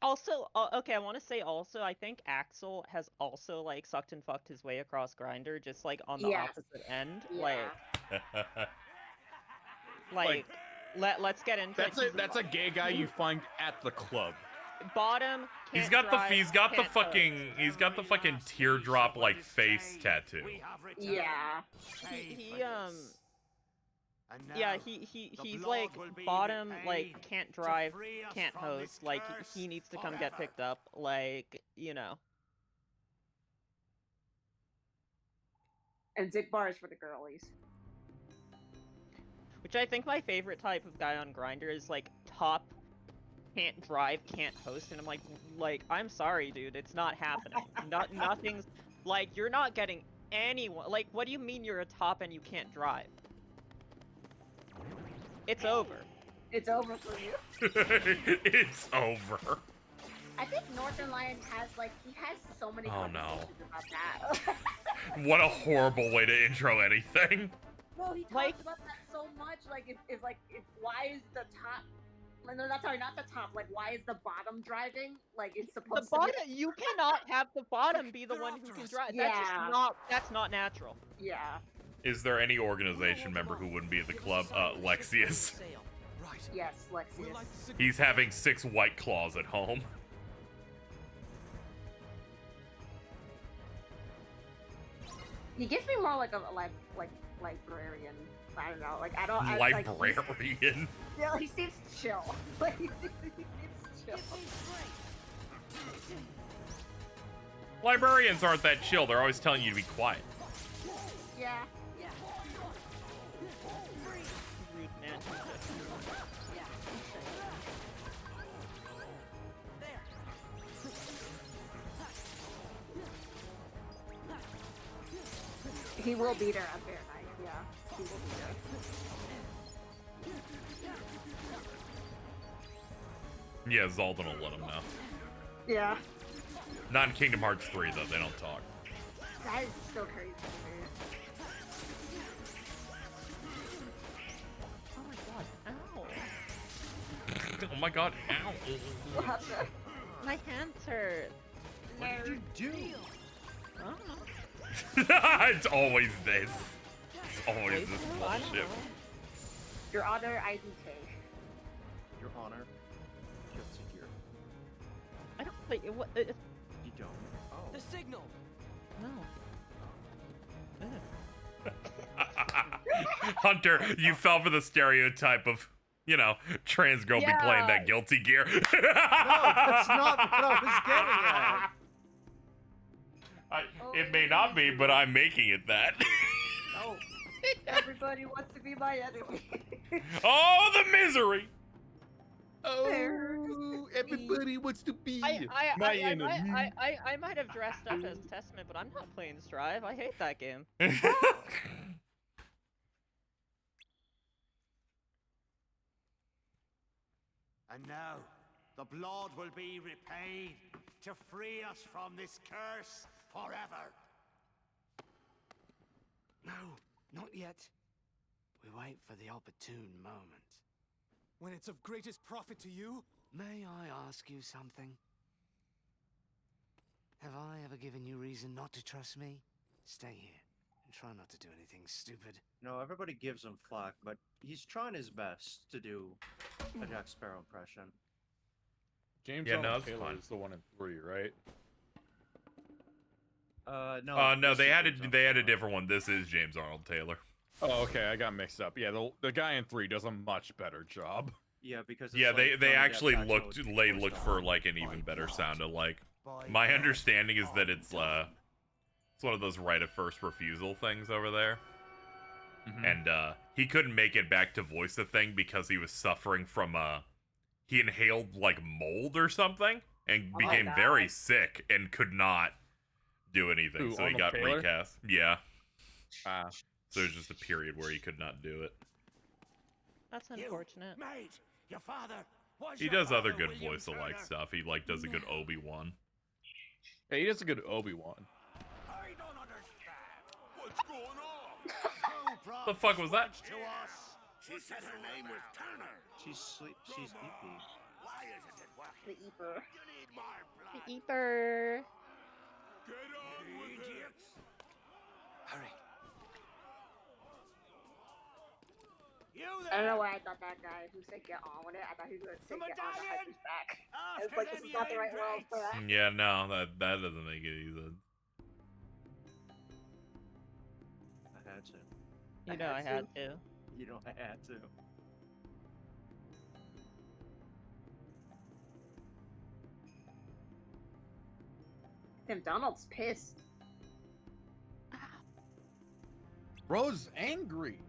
Also, okay, I want to say also, I think Axel has also like sucked and fucked his way across Grindr, just like on the opposite end. Yeah. Let's get into that's a gay guy you find at the club. Bottom. He's got the fucking teardrop like face tattoo. Yeah. He's like bottom, like can't drive, can't host, like he needs to come get picked up, like, you know. And Zigbar is for the girlies. Which I think my favorite type of guy on Grindr is like top, can't drive, can't host, and I'm like I'm sorry, dude, it's not happening. Nothing's like you're not getting anyone. Like, what do you mean you're a top and you can't drive? It's over. It's over for you. It's over. I think Northern Lion has he has so many conversations about that. What a horrible way to intro anything. No, he talks about that so much. Like, if why is the top? No, not the top. Like, why is the bottom driving? Like, it's supposed the bottom. to be. You cannot have the bottom be the one who can drive. Yeah. That's not natural. Yeah. Is there any organization member who wouldn't be at the club? Lexius. Yes, Lexius. He's having 6 White Claws at home. He gives me more like a librarian. I don't know. Like I don't. Librarian. Yeah, he seems chill. Like he seems chill. Librarians aren't that chill. They're always telling you to be quiet. Yeah. Rude man. He will beat her at Fair Night. Yeah, he will beat her. Yeah, Zaldin will let him know. Yeah. Not in Kingdom Hearts 3, though. They don't talk. That is still crazy to me. Oh my god, ow. Oh my god, ow. What happened? My hands hurt. What did you do? I don't know. It's always this. It's always this bullshit. Your Honor, IDK. Your Honor. Guilty gear. I don't. Wait, what? You don't. Oh. The signal. No. Hunter, you fell for the stereotype of, you know, trans girl be playing that guilty gear. No, that's not what I was getting at. It may not be, but I'm making it that. Oh, everybody wants to be my enemy. Oh, the misery! Oh, everybody wants to be I my might have dressed up as Testament, but I'm not playing Strive. I hate that game. And now, the blood will be repaid to free us from this curse forever. No, not yet. We wait for the opportune moment. When it's of greatest profit to you? May I ask you something? Have I ever given you reason not to trust me? Stay here and try not to do anything stupid. No, everybody gives him flack, but he's trying his best to do a Jack Sparrow impression. James no, it's Taylor fine. is the 1 in 3, right? No. No, they had a different one. This is James Arnold Taylor. Oh, okay, I got mixed up. Yeah, the guy in 3 does a much better job. Yeah, because it's Yeah, like they trying to actually get looked Saxo they to looked stop. for like an even better sound alike. My understanding is that it's one of those right of first refusal things over there. And he couldn't make it back to voice the thing because he was suffering from he inhaled like mold or something and became very sick and could not do anything. Who, So he Arnold got Taylor? recast. Yeah. Ah. So there's just a period where he could not do it. That's unfortunate. Mate, your father was He your does other father, good William voice alike Turner. stuff. He like does a good Obi-Wan. Hey, he does a good Obi-Wan. I don't understand. What's going on? The fuck was that? To us. She said her name was Turner. She's eepy. Why isn't it working? The Eeper. You need more blood. The Eeper. Get on with idiots. Hurry. You I don't there. know why I thought that guy who said get on with it. I thought he was going to say get on the hiker's back. I was like, this is not the right world for that. Yeah, no, that doesn't make it easy. I had to. You know I had to. You know I had to. Tim Donald's pissed. Bro's angry.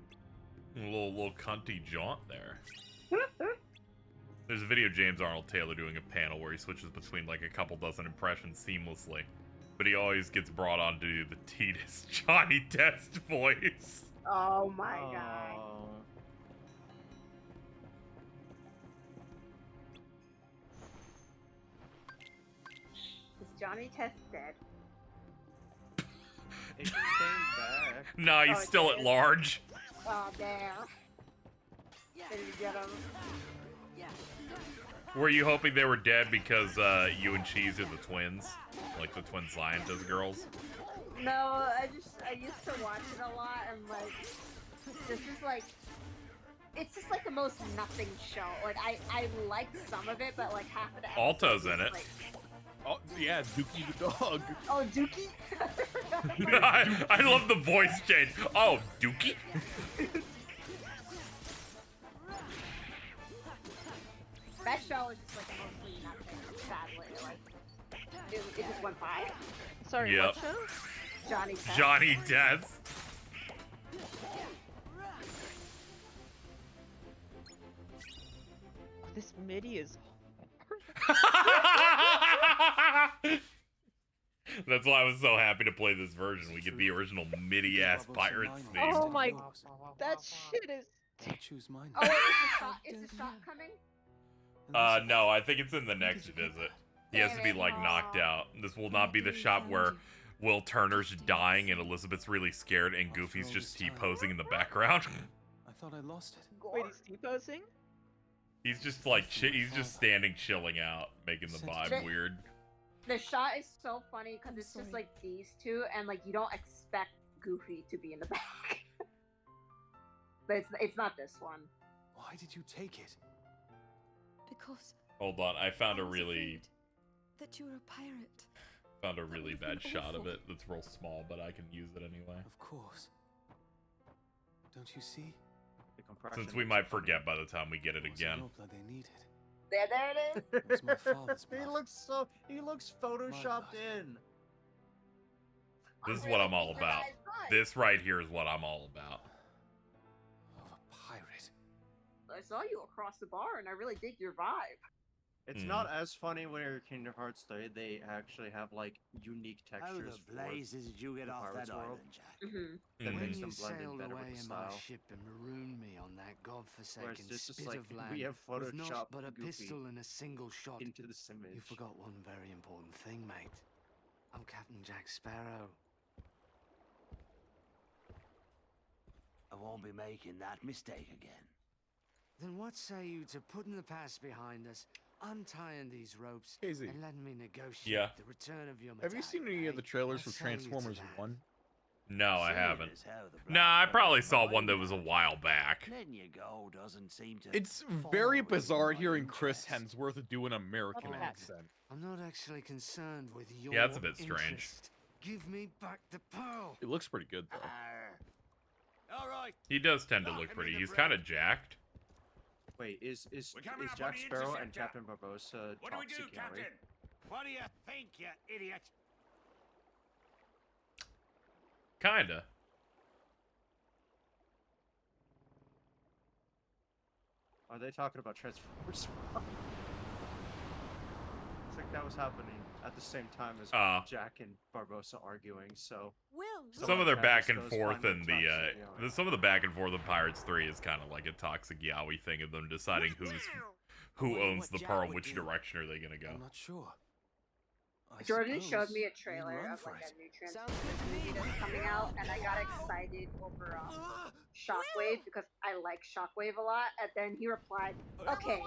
A little cunty jaunt there. There's a video of James Arnold Taylor doing a panel where he switches between like a couple dozen impressions seamlessly, but he always gets brought on to do the Titus Johnny Test voice. Oh my god. Is Johnny Test dead? It came back. No, he's Oh, still it at is? large. Oh damn. Did you get him? Were you hoping they were dead because you and Cheese are the twins? Like the twin scientist girls? No, I used to watch it a lot and like this is like it's just like the most nothing show. Like I like some of it, but like half of the Alto's episodes in is, it. like, Oh, yeah, Dookie the dog. Oh, Dookie? I love the voice change. Oh, Dookie? That show is just like mostly nothing, sadly. Like, it just went by. Sorry, Yep. what show? Johnny Test. Johnny Test. This MIDI is. That's why I was so happy to play this version. We get the original MIDI-ass Pirates theme. Oh my. That shit is. Choose mine. Oh, wait, is the shot coming? No, I think it's in the next visit. He has to be, like, knocked out. This will not be the shot where Will Turner's dying and Elizabeth's really scared and Goofy's just T-posing in the background. I thought I lost it. Wait, he's T-posing? He's just, like, he's just standing chilling out, making the vibe weird. The shot is so funny because it's just like these two, and like you don't expect Goofy to be in the back. But it's not this one. Why did you take it? Because Hold on, I found a really that you're a pirate. bad shot of it that's real small, but I can use it anyway. Of course. Don't you see? Since we might forget by the time we get it again. No blood they needed. There it is. It was my father's blood. He looks photoshopped in. This is what I'm all about. This right here is what I'm all about. Pirate. I saw you across the bar, and I really dig your vibe. It's not as funny when you're Kingdom Hearts 3. They actually have like unique How textures. the blazes did you get off that island, Jack? That When makes you them blend in sailed better away with the in my style. ship and marooned me on that godforsaken Whereas this is spit like, of land we have with naught photoshopped but a Goofy pistol and a single shot. into this image. You forgot one very important thing, mate. I'm Captain Jack Sparrow. I won't be making that mistake again. Then what say you to putting the past behind us, untying these ropes, Casey. and letting me negotiate Yeah. the return of your Have you seen any of the trailers for Transformers 1? No, I haven't. Nah, I probably saw one that was a while back. It's very bizarre hearing Chris Hemsworth do an American Look. accent. I'm not actually concerned with your Yeah, that's a bit strange. interest. Give me back the pearl. It looks pretty good, though. All right. He does tend to look pretty. He's kind of jacked. Wait, is coming up on Jack the Sparrow and interceptor. Captain Barbossa What do we do, topsy-turvy? Captain? What do you think, you idiot? Kinda. Are they talking about Transformers? It's like that was happening at the same time as Jack and Barbossa arguing. So Some of their back and goes forth find in the the some of the back and forth in Pirates 3 is kind of like a toxic yaoi thing of them deciding who owns the pearl, which direction are they gonna go. I'm not sure. Jordan showed me a trailer of like a new Transformers movie that's coming out, and I got excited over Shockwave because I like Shockwave a lot. And then he replied, "Okay,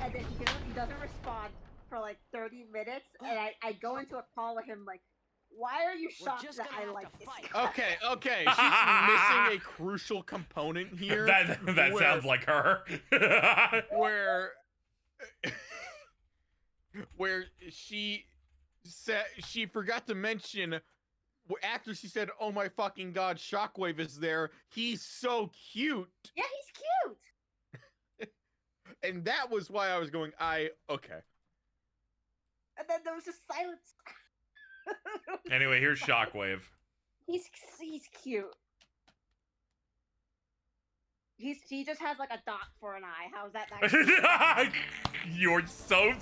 and then he doesn't respond for like 30 minutes, and I go into a call with him like, why are you shocked that I like this guy?" Okay, she's missing a crucial component here. That sounds like her. where she said she forgot to mention after she said, "Oh my fucking god, Shockwave is there. He's so cute." Yeah, he's cute. And that was why I was going, okay. And then there was just silence. Anyway, here's Shockwave. He's cute. He just has like a dot for an eye. How's that not cute? You're so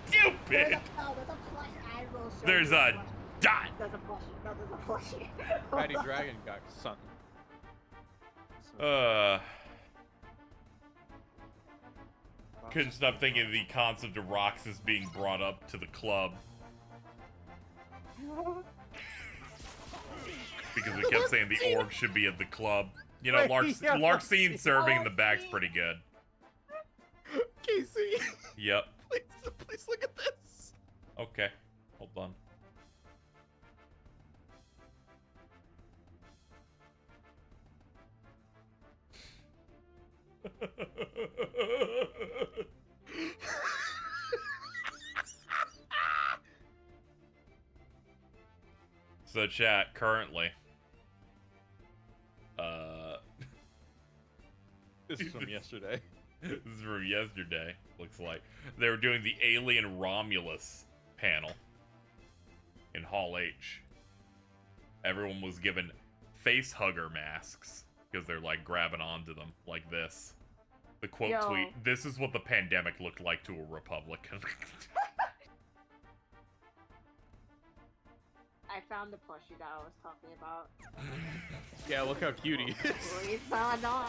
stupid. There's a plush eye roll. There's a dot. There's a plushie. No, there's a plushie. Patty Dragon got something. Couldn't stop thinking of the concept of Roxas being brought up to the club. Because we kept saying the org should be at the club. You know, Larxene serving in the back's pretty good. Casey. Yep. Please look at this. Okay. Hold on. So chat, currently. This is from yesterday. This is from yesterday, looks like. They were doing the Alien Romulus panel in Hall H. Everyone was given face hugger masks because they're like grabbing onto them like this. The quote tweet, "This is what the pandemic looked like to a Republican." I found the plushie that I was talking about. Yeah, look how cute he is. Please, no.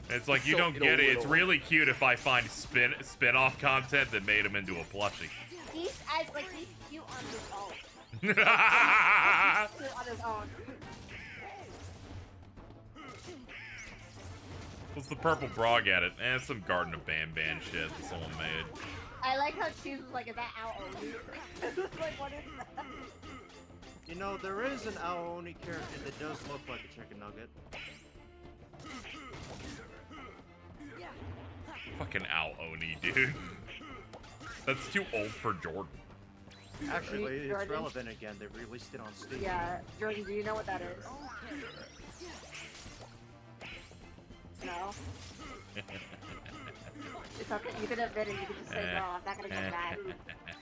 It's like, you don't get it. It's really cute if I find spin-off content that made him into a plushie. He's cute on his own. He's cute on his own. What's the purple bra get it? It's some Garden of Ban shit that someone made. I like how she was like, is that Aoni? Like, what is that? You know, there is an Aoni character that does look like a chicken nugget. Fucking Al-Oni, dude. That's too old for Jordan. Actually, it's Jordan? relevant again. They released it on Steam. Yeah, Jordan, do you know what that is? No? It's okay, you can admit it, you can just say no, I'm not gonna get mad.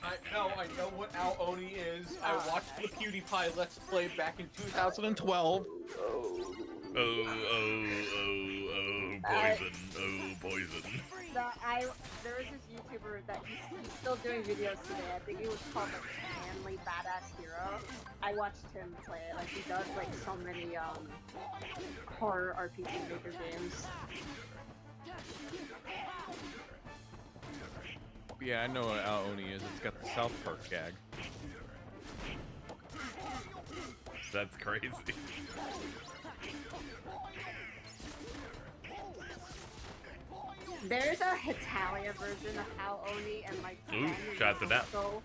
I know what Al-Oni is. I watched the PewDiePie Let's Play back in 2012. Poison. Poison. There was this YouTuber that he's still doing videos today. I think he was called like Manly Badass Hero. I watched him play it. Like he does like so many horror RPG maker games. Yeah, I know what Al-Oni is. It's got the South Park gag. That's crazy. There's a Hitalia version of Al-Oni, and like shout to that. So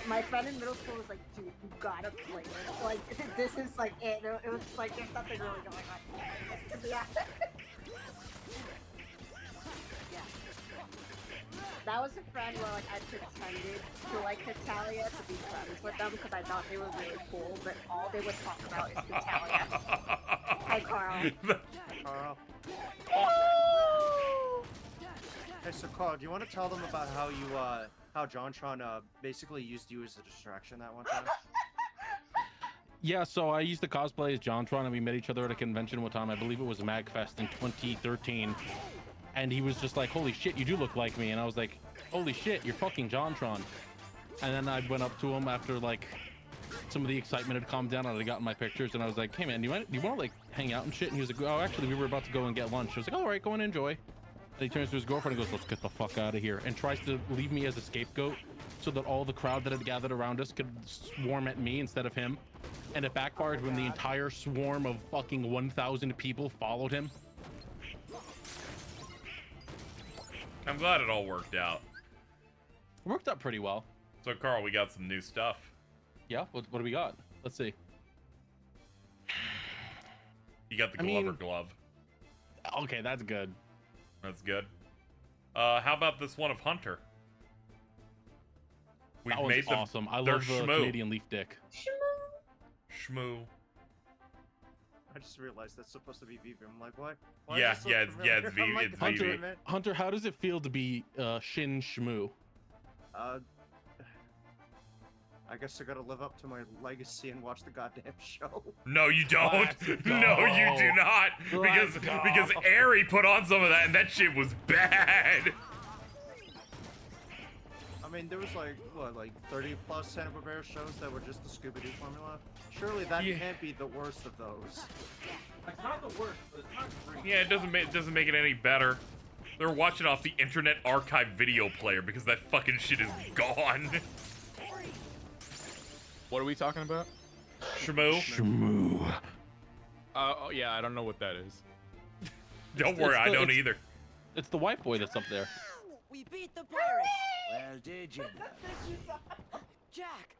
my friend in middle school was like, dude, you gotta play it. Like, this is like it. It was like, there's nothing really going on. To be honest. That was a friend where like I pretended to like Hitalia to be friends with them because I thought they were really cool, but all they would talk about is Hitalia. Hi, Carl. Carl. Hey, so Carl, do you want to tell them about how you, how JonTron basically used you as a distraction that one time? Yeah, so I used to cosplay as JonTron, and we met each other at a convention one time. I believe it was MagFest in 2013. And he was just like, holy shit, you do look like me. And I was like, holy shit, you're fucking JonTron. And then I went up to him after like some of the excitement had calmed down and I'd gotten my pictures. And I was like, hey man, do you want to like hang out and shit? And he was like, oh, actually, we were about to go and get lunch. I was like, all right, go and enjoy. And he turns to his girlfriend and goes, let's get the fuck out of here. And tries to leave me as a scapegoat so that all the crowd that had gathered around us could swarm at me instead of him. And it backfired when the entire swarm of fucking 1,000 people followed him. I'm glad it all worked out. It worked out pretty well. So, Carl, we got some new stuff. Yeah? What do we got? Let's see. You got the Glover glove. Okay, that's good. That's good. How about this one of Hunter? We've That was made them, awesome. I they're love the shmoo. Canadian leaf dick. Shmoo. I just realized that's supposed to be Vivi. I'm like, what? Yeah, it's Vivi. Like, It's Vivi. Hunter, how does it feel to be Shin Shmoo? I guess I gotta live up to my legacy and watch the goddamn show. No, you don't. No, you do not. Because Aerie put on some of that, and that shit was bad. I mean, there was like, what, like 30 plus Hanna-Barbera shows that were just the Scooby-Doo formula? Surely that can't be the worst of those. It's not the worst, but it's not great. Yeah, it doesn't make it any better. They're watching off the Internet Archive video player because that fucking shit is gone. What are we talking about? Shmoo. Shmoo. Oh yeah, I don't know what that is. Don't worry, I don't either. It's the white boy that's up there. We beat the pirates. Well, did you? Jack.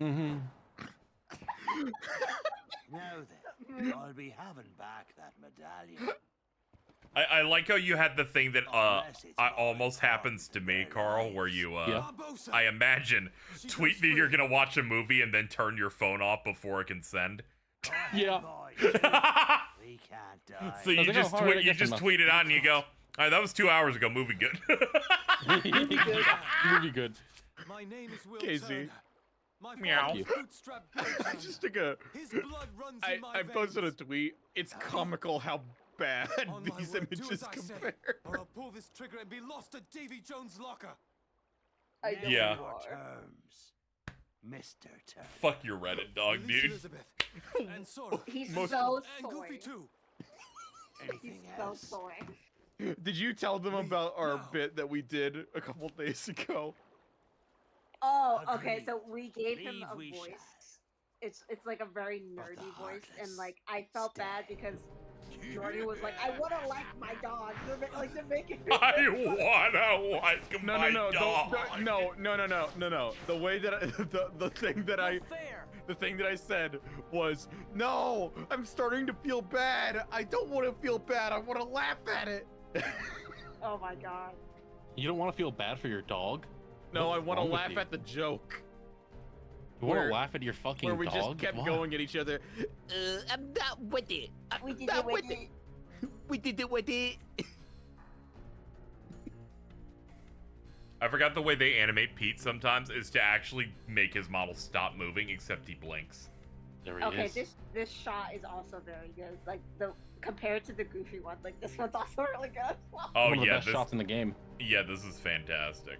Mm-hmm. Now then, I'll be having back that medallion. I like how you had the thing that almost happens to me, Carl, where you I imagine tweet that you're gonna watch a movie and then turn your phone off before it can send. Yeah. We can't die. So you just tweet it on and you go, all right, that was 2 hours ago. Movie good. Movie good. Movie good. My name is Will Casey. Turner. My Meow. father was bootstrap I just took a. His blood runs in my I posted a veins. tweet. It's comical how bad On my these word, do images as I say, compare. or I'll pull this trigger and be lost at Davy Jones' locker. I know Yeah. you are. Terms, Mr. Turner. Fuck your Reddit dog, Release dude. Elizabeth and Sora. He's Most- so and soy. Goofy too. Anything He's so else? soy. Did you tell them about our now. bit that we did a couple days ago? Oh, okay. Agreed. So we gave him Believe a we voice. shall. It's like a very nerdy the voice, and heartless like I felt bad stay. because Jordan was like, I want to like my dog, like to make it. I wanna like No, my no, no, dog. no. The way that the thing that the thing that I said was, no, I'm starting to feel bad. I don't want to feel bad. I want to laugh at it. Oh my god. You don't want to feel bad for your dog? No, I What's want to wrong with laugh you? at the joke. You want where- to laugh at your fucking Where we dog? just kept Why? going at each other. I'm not with it. We did it with it. We did it with it. I forgot the way they animate Pete sometimes is to actually make his model stop moving, except he blinks. There he Okay, is. this shot is also very good. Like the compared to the goofy one, like this one's also really good as well. Oh One of the yeah, best shots in the game. Yeah, this is fantastic.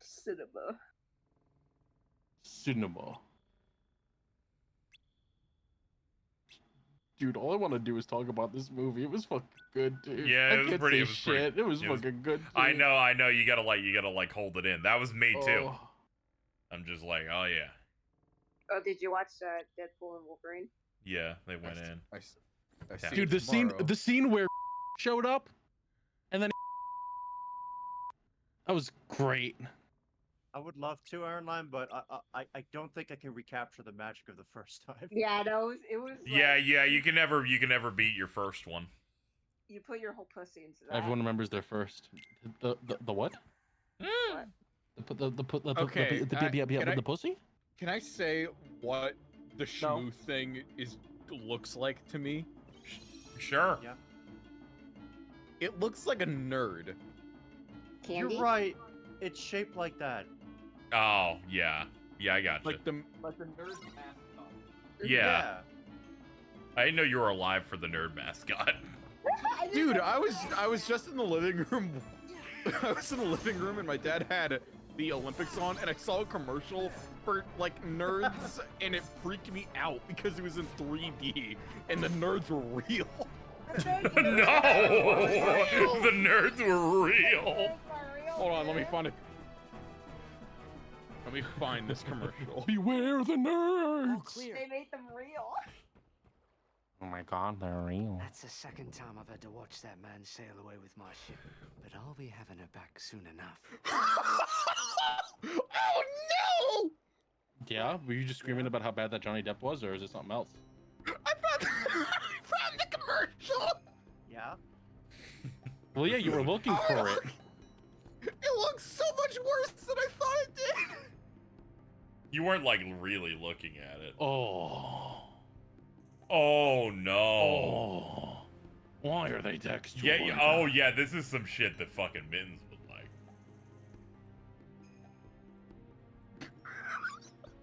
Cinema. Cinema. Dude, all I want to do is talk about this movie. It was fucking good, dude. Yeah, I it was can't pretty. say It was pretty. shit. It was fucking good. I dude. know. You gotta hold it in. That was me too. Oh. I'm just like, oh yeah, Oh, did you watch Deadpool and Wolverine? yeah. They went in. I see Dude, it the tomorrow. scene where showed up, and then that was great. I would love to, Ironline, but I don't think I can recapture the magic of the first time. Yeah, no, it was. Yeah, like, yeah. You can never beat your first one. You put your whole pussy into that. Everyone remembers their first. The what? What? Okay, The pussy? Can I say what the Shmoo thing looks like to me? Sure. Yeah. It looks like a nerd. Candy? You're right. It's shaped like that. Oh yeah, yeah. I got Like the nerd mascot. Yeah. I didn't know you were alive for the nerd mascot. Dude, I was just in the living room. I was in the living room and my dad had the Olympics on, and I saw a commercial for like nerds, and it freaked me out because it was in 3D and the nerds were real. No, the nerds were real. Hold on, let me find it. Let me find this commercial. Beware the nerds. They made them real. Oh my god, they're real. That's the second time I've had to watch that man sail away with my ship, but I'll be having her back soon enough. Oh no! Yeah, were you just screaming about how bad that Johnny Depp was, or is it something else? I found the commercial. Yeah. Well, yeah, you were looking for it. It looks so much worse than I thought it did. You weren't like really looking at it. Oh. Oh no. Oh. Why are they textual? Yeah. like Oh that? yeah. This is some shit that fucking Mittens would like.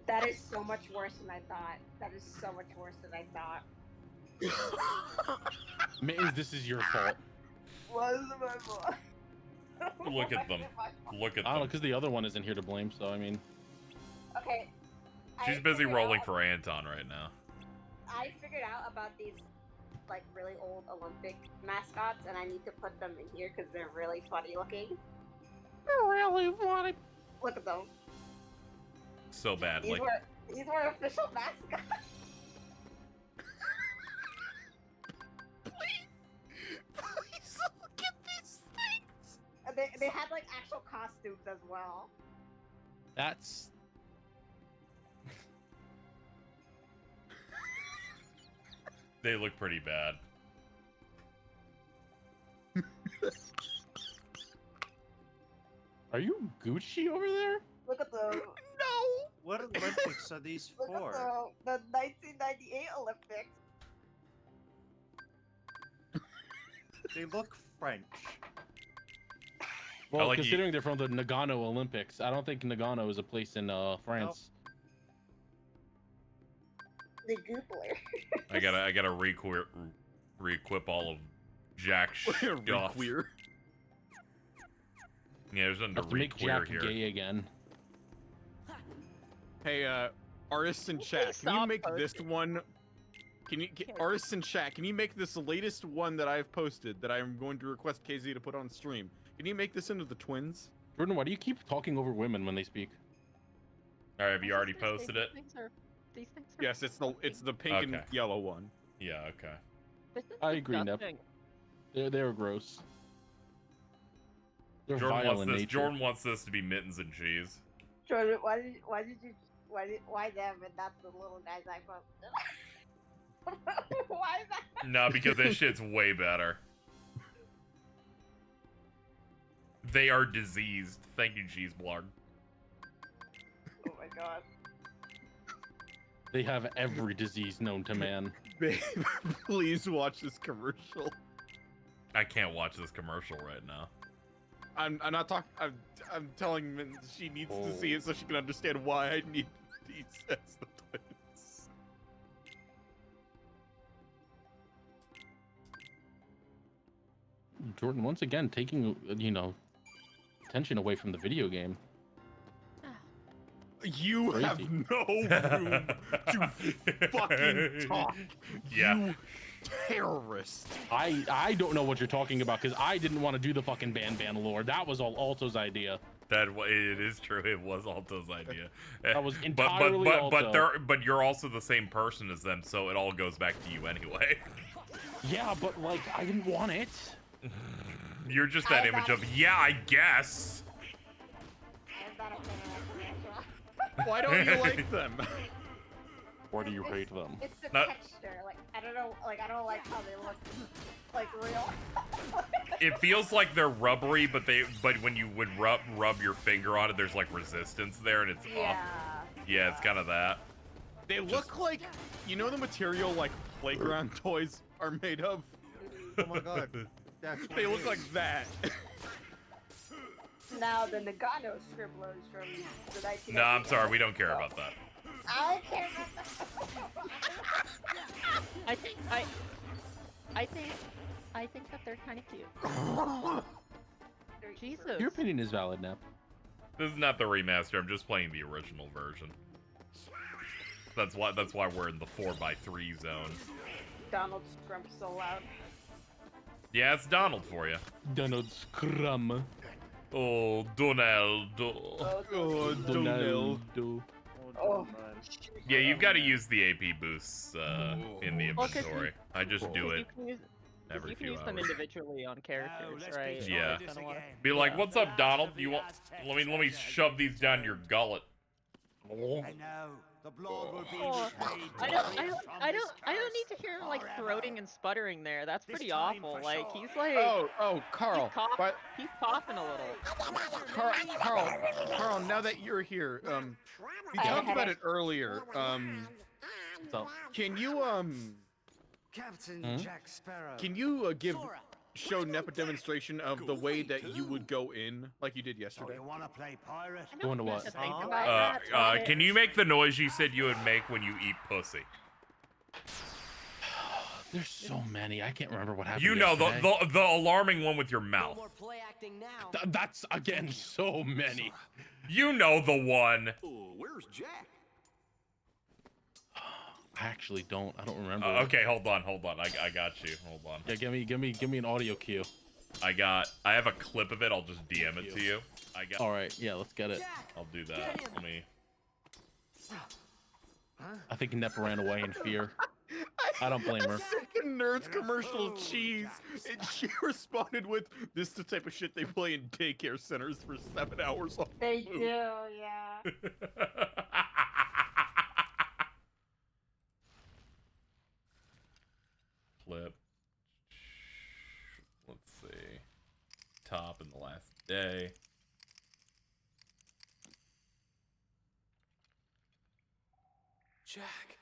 That is so much worse than I thought. That is so much worse than I thought. Mittens, this is your fault. What is my fault? Look at them. Look at I don't know, them. because the other one isn't here to blame, so I mean. Okay. She's I busy figured rolling out- for Anton right now. I figured out about these like really old Olympic mascots, and I need to put them in here because they're really funny looking. Really funny. Look at them. So bad. These Like were official mascots. Please look at these things. They had like actual costumes as well. That's They look pretty bad. Are you Gucci over there? Look at the What Olympics are these look for? at the 1998 Olympics. They look French. Well, like considering they're from the Nagano Olympics, I don't think Nagano is a place in France. The Googler. I gotta re-equip all of Jack's stuff. Re-queer. Yeah, there's nothing to Have to make re-queer Jack here. gay again. Hey, artists in chat, can you make this one? Artists in chat, can you make this latest one that I've posted that I'm going to request KZ to put on stream? Can you make this into the twins? Jordan, why do you keep talking over women when they speak? All right, have you already posted it? These things are Yes, it's the pink and Okay. yellow one. Yeah, okay. This is I agree, Nep. disgusting. They're gross. They're Jordan vile wants in this. nature. Jordan wants this to be mittens and cheese. Jordan, why them and not the little guys I posted? Why is that? No, because this shit's way better. They are diseased. Thank you, Cheese Blog. Oh my god. They have every disease known to man. Babe, please watch this commercial. I can't watch this commercial right now. I'm not talking. I'm telling Min she needs to see it so she can understand why I need these as the twins. Jordan, once again, taking, attention away from the video game. You Crazy. have no room to fucking talk. Yeah. You terrorist. I don't know what you're talking about because I didn't want to do the fucking ban lore. That was all Alto's idea. It is true. It was Alto's idea. That was entirely Alto. But you're also the same person as them, so it all goes back to you anyway. Yeah, but like I didn't want it. You're just that image of I guess. Why don't you like them? Or do you hate them? It's the Not- texture. Like I don't know. Like I don't like how they look. Like real. It feels like they're rubbery, but when you would rub your finger on it, there's like resistance there, and it's Yeah. Yeah, it's kind of that. They look like, you know, the material like playground toys are made of. Oh my god. That's They look like that. Now the Nagano scribblers from the 1990s. No, I'm sorry, we don't care about that. I care about that. I think that they're kind of cute. Jesus. Your opinion is valid, Nep. This is not the remaster. I'm just playing the original version. That's why we're in the 4x3 zone. Donald Trump so loud. Yeah, it's Donald for you. Donald Scrum. Oh, Donald. Oh, Donald. Oh. Yeah, you've got to use the AP boosts in the Well, 'cause inventory. I just do it every You can few use them hours. individually on characters, let's be right? Yeah. Kinda wanna- Be like, Yeah. "What's up, Donald? You want? Let me shove these down your gullet." I know the blood will be Oh, paid. I don't need to hear him like throating and sputtering there. That's This pretty time awful. for Like sure. he's like Carl. he's coughing a little. Carl, now that you're here, we talked about it earlier. Can you Captain Jack Sparrow. can you show Nep a demonstration of the way that you would go in, like you did yesterday? You want to play pirate? Going to what? Can you make the noise you said you would make when you eat pussy? There's so many. I can't remember what happened. You know yesterday. the alarming one with your mouth. That's again so many. You know the one. Oh, where's Jack? I actually don't. I don't remember. Okay, hold on. I got you. Hold on. Yeah, give me an audio cue. I have a clip of it. I'll just DM it to you. All right. Yeah, let's get it. I'll do that. Let me. I think Nep ran away in fear. I don't blame her. Second Nerds commercial cheese, and she responded with, "This is the type of shit they play in daycare centers for 7 hours on They loop." do, yeah. Clip. Let's see. Top in the last day. Jack.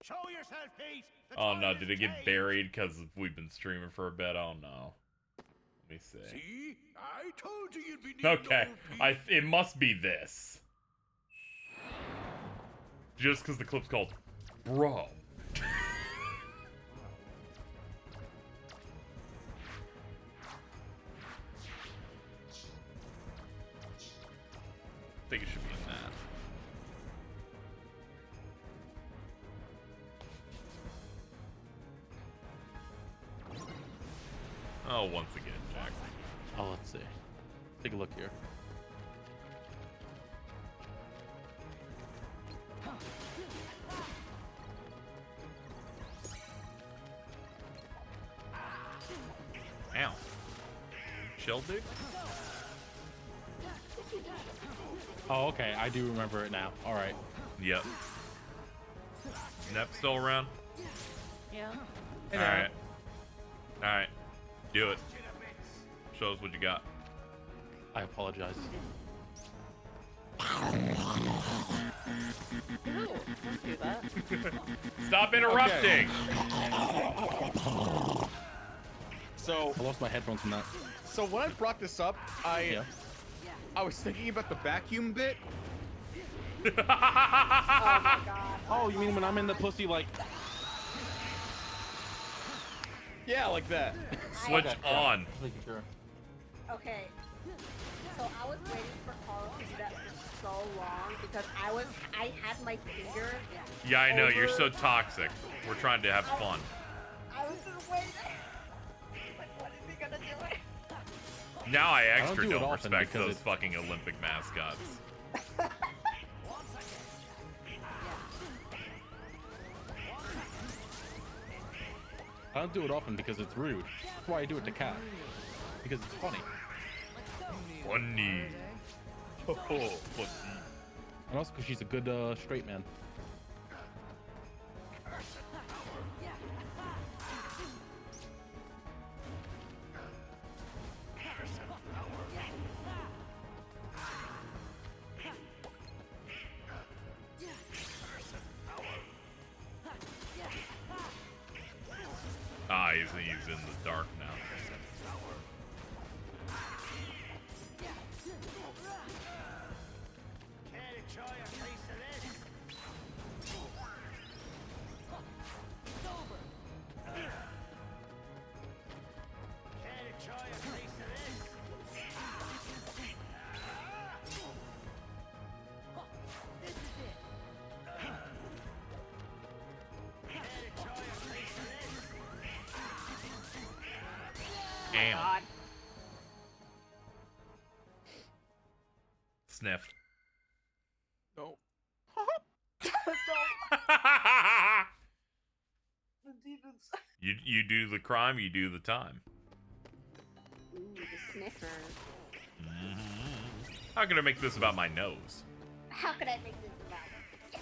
Show yourself, Pete. The Oh no, toilet's did it get changed. buried because we've been streaming for a bit? Oh no. Let me see. See? I told you you'd be needing Okay, old Pete. it must be this. Just because the clip's called Bro. I think it should be in that. Oh, once again, Jackson. Oh, let's see. Take a look here. Ow. Chill, dude? Oh, okay. I do remember it now. All right. Yep. Nep still around? Yeah. Alright. Alright. Do it. Show us what you got. I apologize. No, don't do that. Stop interrupting! So I lost my headphones from that. So when I brought this up, I was thinking about the vacuum bit. Oh my god. Oh, you mean when I'm in the pussy, like... Yeah, like that. Switch on. Just making sure. Okay. So I was waiting for Carl to do that for so long because I had my finger. Yeah, I know. You're over- so toxic. We're trying to have fun. I was just waiting. Like, when is he gonna do it? Now I don't extra do it don't often respect because those it- fucking Olympic mascots. I don't do it often because it's rude. That's why I do it to Kat. Because it's funny. Funny. Oh, funny. And also because she's a good straight man. Ah, he's in the dark now. Damn. God. Sniff. No. The demons. You do the crime, you do the time. Ooh, the sniffer. How can I make this about my nose? How could I make this about it?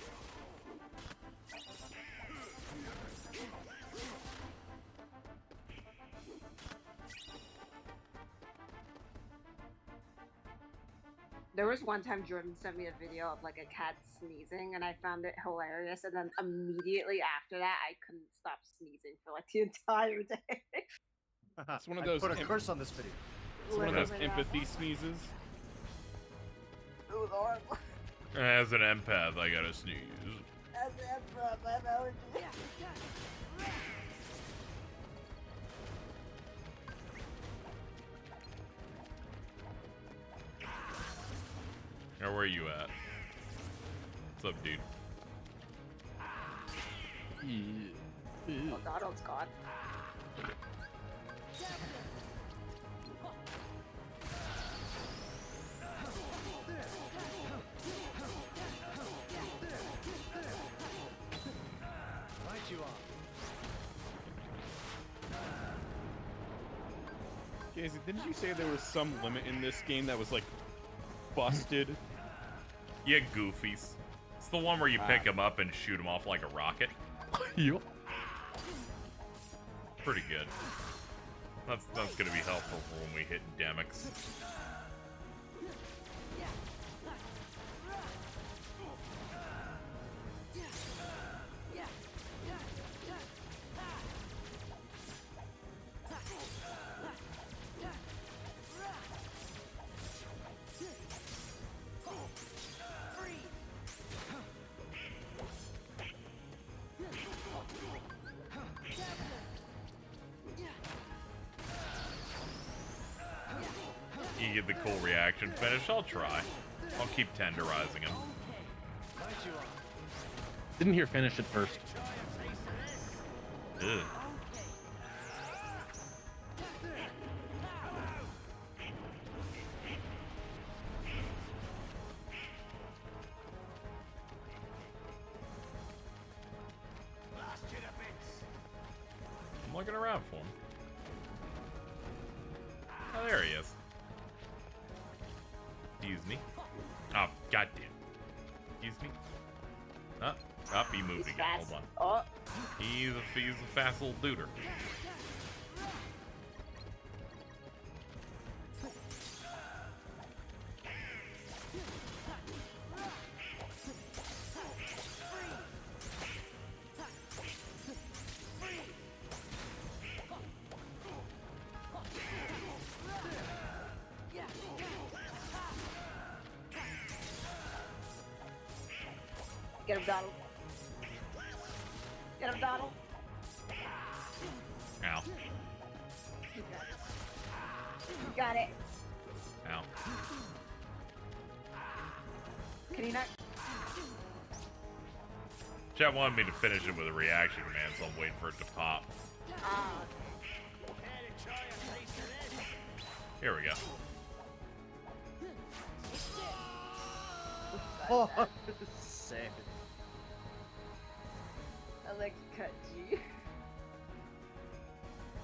There was one time Jordan sent me a video of like a cat sneezing and I found it hilarious, and then immediately after that I couldn't stop sneezing for like the entire day. It's one of I those put a curse on this video. It's one of those Literally, empathy sneezes. It was horrible. As an empath, I gotta sneeze. As an empath, I have allergies. Now, where are you at? What's up, dude? Oh god, oh god. Casey, didn't you say there was some limit in this game that was like busted? Yeah, goofies. It's the one where you pick them up and shoot them off like a rocket. Yup. Pretty good. That's gonna be helpful for when we hit endemics. You get the cool reaction finish. I'll try. I'll keep tenderizing him. Didn't hear finish at first. Ugh. I'm looking around for him. Oh, there he is. Excuse me. Oh, goddamn. Excuse me. Up, he moved again. Fast. Hold Oh. on. He's a fast little duder. Get him, Donald. Get him, Donald. Ow. You got it. Ow. Can you not? Chat wanted me to finish it with a reaction command, so I'm waiting for it to pop. Here we go. Oh, sick. I like to cut G.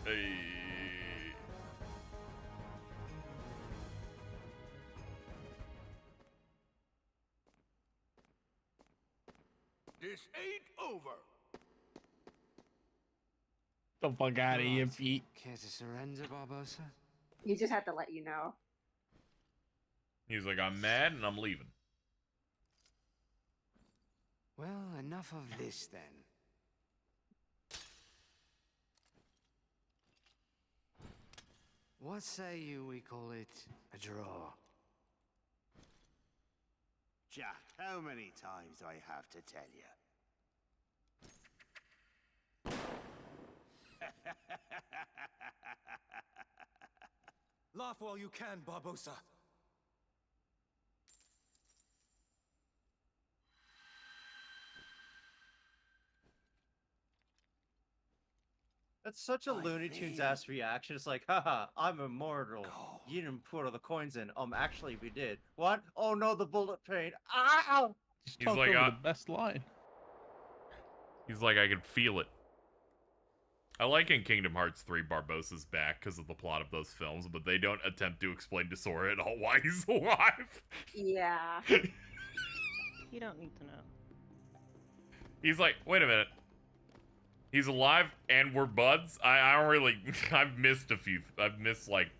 Hey. This ain't over. The fuck out of here, Pete. Care to surrender, Barbosa? He just had to let you know. He's like, I'm mad and I'm leaving. Well, enough of this then. What say you we call it a draw? Jack, how many times do I have to tell you? Laugh while you can, Barbosa. That's such a Looney Tunes ass reaction. It's like, haha, I'm immortal. You didn't put all the coins in. Actually, we did. What? Oh no, the bullet pain. Ow! Just He's talked like, over the best line. He's like, I can feel it. I like in Kingdom Hearts 3 Barbossa's back because of the plot of those films, but they don't attempt to explain to Sora at all why he's alive. Yeah. You don't need to know. He's like, wait a minute. He's alive and we're buds? I don't really... I've missed like...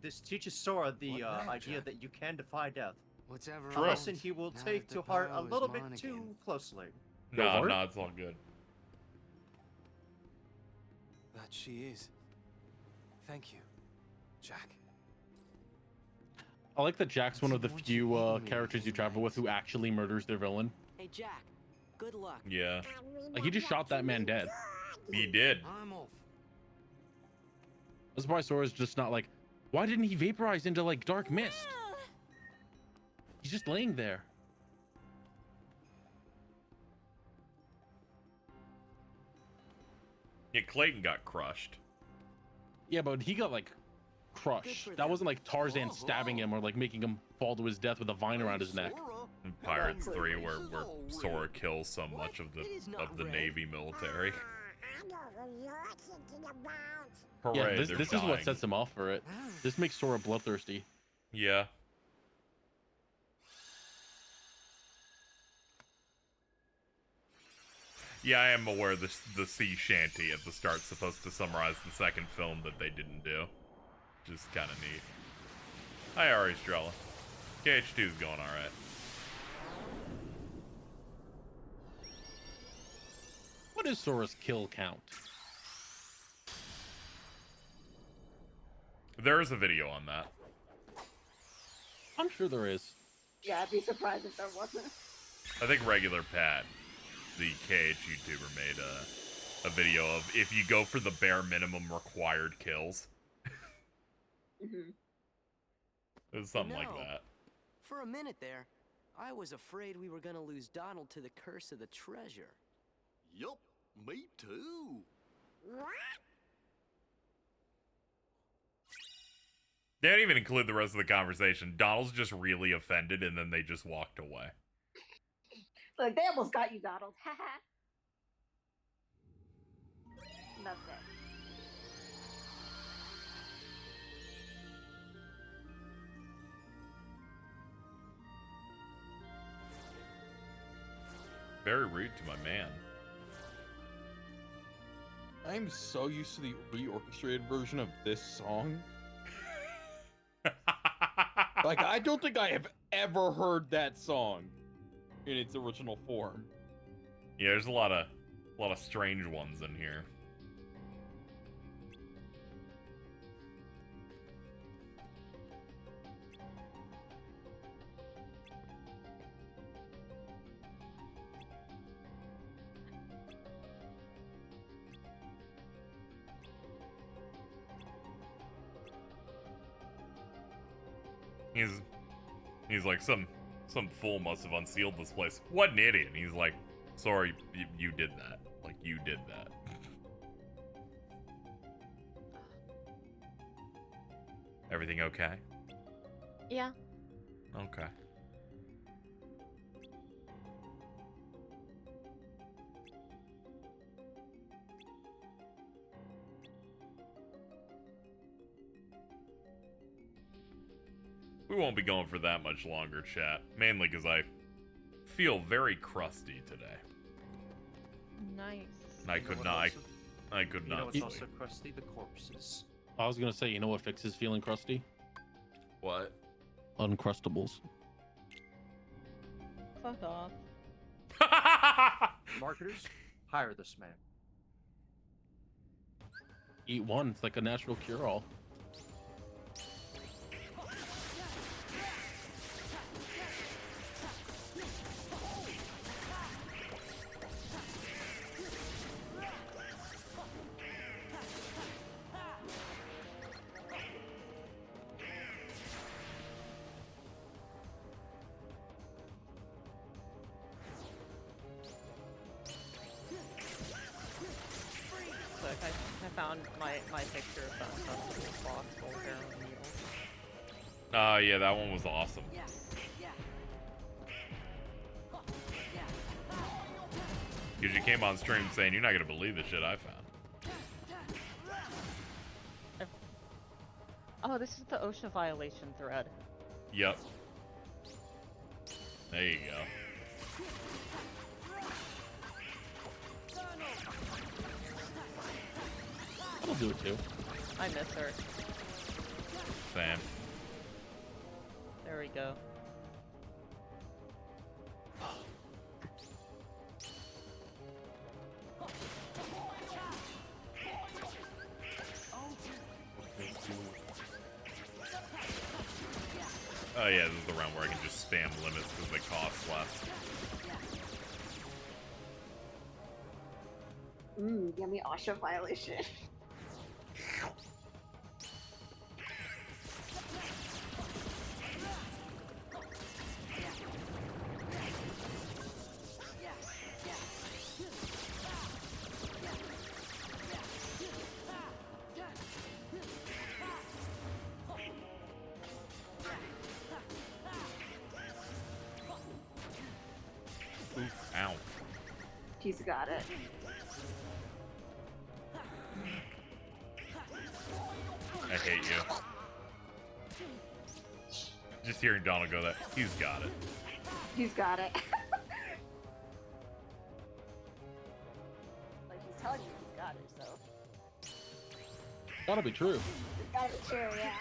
This teaches Sora the idea that you can defy death. Whatever. A lesson he will take to heart a little bit too closely. No, it's all good. That she is. Thank you, Jack. I like that Jack's one of the few characters you travel with who actually murders their villain. Hey, Jack. Good luck. Yeah. Like, he just shot that man dead. He did. I'm off. That's why Sora's just not like, why didn't he vaporize into, like, dark mist? He's just laying there. Yeah, Clayton got crushed. Yeah, but he got, like, crushed. That wasn't like Tarzan stabbing him or, like, making him fall to his death with a vine around his neck. In Pirates 3, where Sora kills so much of the Navy military. Hooray, Yeah, this they're is what dying. sets him off for it. This makes Sora bloodthirsty. Yeah. Yeah, I am aware the sea shanty at the start's supposed to summarize the second film that they didn't do. Which is kind of neat. Hi, Ari Estrella. KH2's going alright. What is Sora's kill count? There is a video on that. I'm sure there is. Yeah, I'd be surprised if there wasn't. I think regular Pat, the KH YouTuber, made a video of if you go for the bare minimum required kills. Mm-hmm. It was something You like know, that. For a minute there, I was afraid we were gonna lose Donald to the curse of the treasure. Yup, me too. What? They didn't even include the rest of the conversation. Donald's just really offended, and then they just walked away. Like, they almost got you, Donald. Haha. And that's it. Very rude to my man. I'm so used to the reorchestrated version of this song. Like, I don't think I have ever heard that song in its original form. Yeah, there's a lot of strange ones in here. He's like, some fool must have unsealed this place. What an idiot. And he's like, sorry, you did that. Like, you did that. Everything okay? Yeah. Okay. We won't be going for that much longer, chat. Mainly because I feel very crusty today. Nice. And I could not. I could You know not what's sleep. also crusty? The corpses. I was gonna say, you know what fixes feeling crusty? What? Uncrustables. Fuck off. Marketers, hire this man. Eat one. It's like a natural cure-all. Look, I found my picture of that box full of heroin needles. Yeah, that one was awesome. Because you came on stream saying you're not gonna believe the shit I found. Oh, this is the OSHA violation thread. Yep. There you go. I'll do it too. I miss her. Same. There we go. Oh yeah, this is the round where I can just spam limits because they cost less. Yummy OSHA violation. Oof, ow. He's got it. I hate you. Just hearing Donald go that, he's got it. He's got it. Like he's telling you he's got it, so. Gotta be true. It's gotta be true, yeah.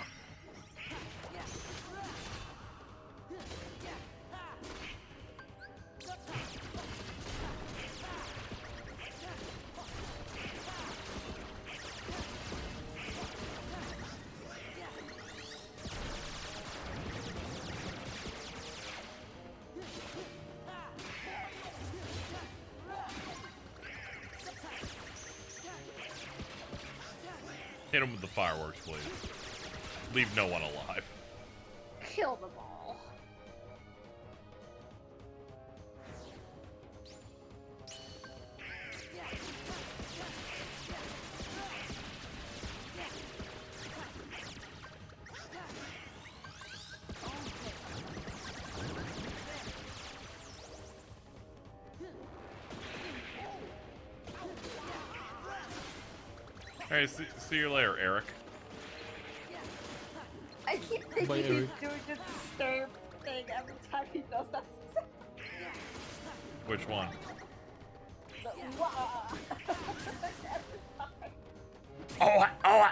Hit him with the fireworks, please. Leave no one alive. Kill them all. Alright, see you later, Eric. I keep thinking Bye, he's Eric. doing this same thing every time he does that. Which one? The wah. Every time. Oh, oh!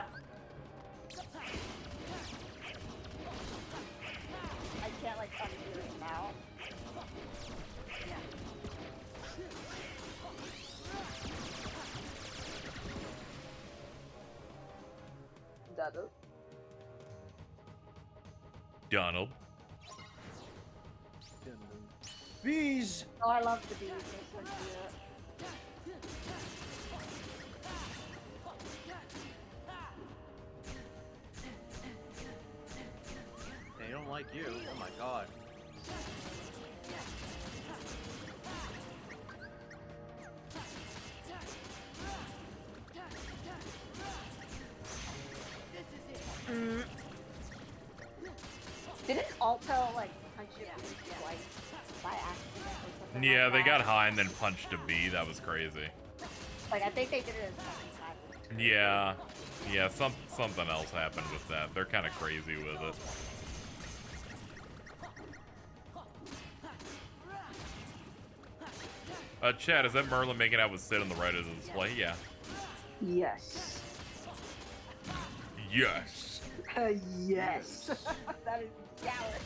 I can't like undo it now. Donald. Donald. Bees! Oh, I love the bees. They're so cute. They don't like you. Oh my god. Didn't Alto like punch you twice by accident or something? Yeah, like they that? got high and then punched a bee. That was crazy. Like I think they did it a second time. Yeah. Yeah, something else happened with that. They're kind of crazy with it. Chad, is that Merlin making out with Sid on the right of the display? Yeah. Yes. Yes. Yes. That is gallant.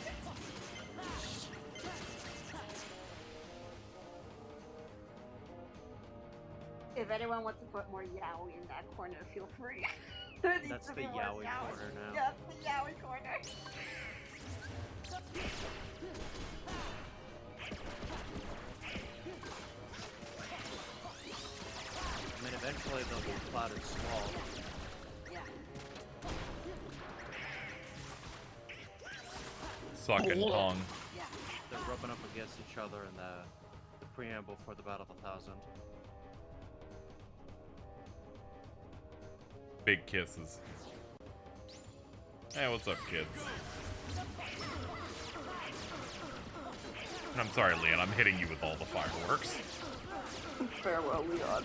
If anyone wants to put more yaoi in that corner, feel free. There needs That's to the be more yaoi corner now. Yeah, the yaoi corner. I mean, eventually they'll be clouded small. Sucking tongue. They're rubbing up against each other in the preamble for the Battle of 1,000. Big kisses. Hey, what's up, kids? I'm sorry, Leon. I'm hitting you with all the fireworks. Farewell, Leon.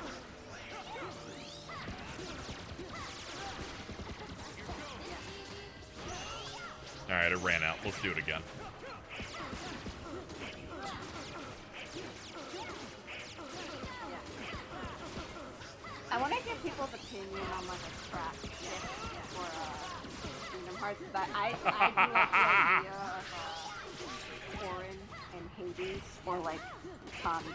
Alright, it ran out. Let's do it again. I want to get people's opinion on like a crack ship for Kingdom Hearts, but I do like the idea of Orin and Hades or like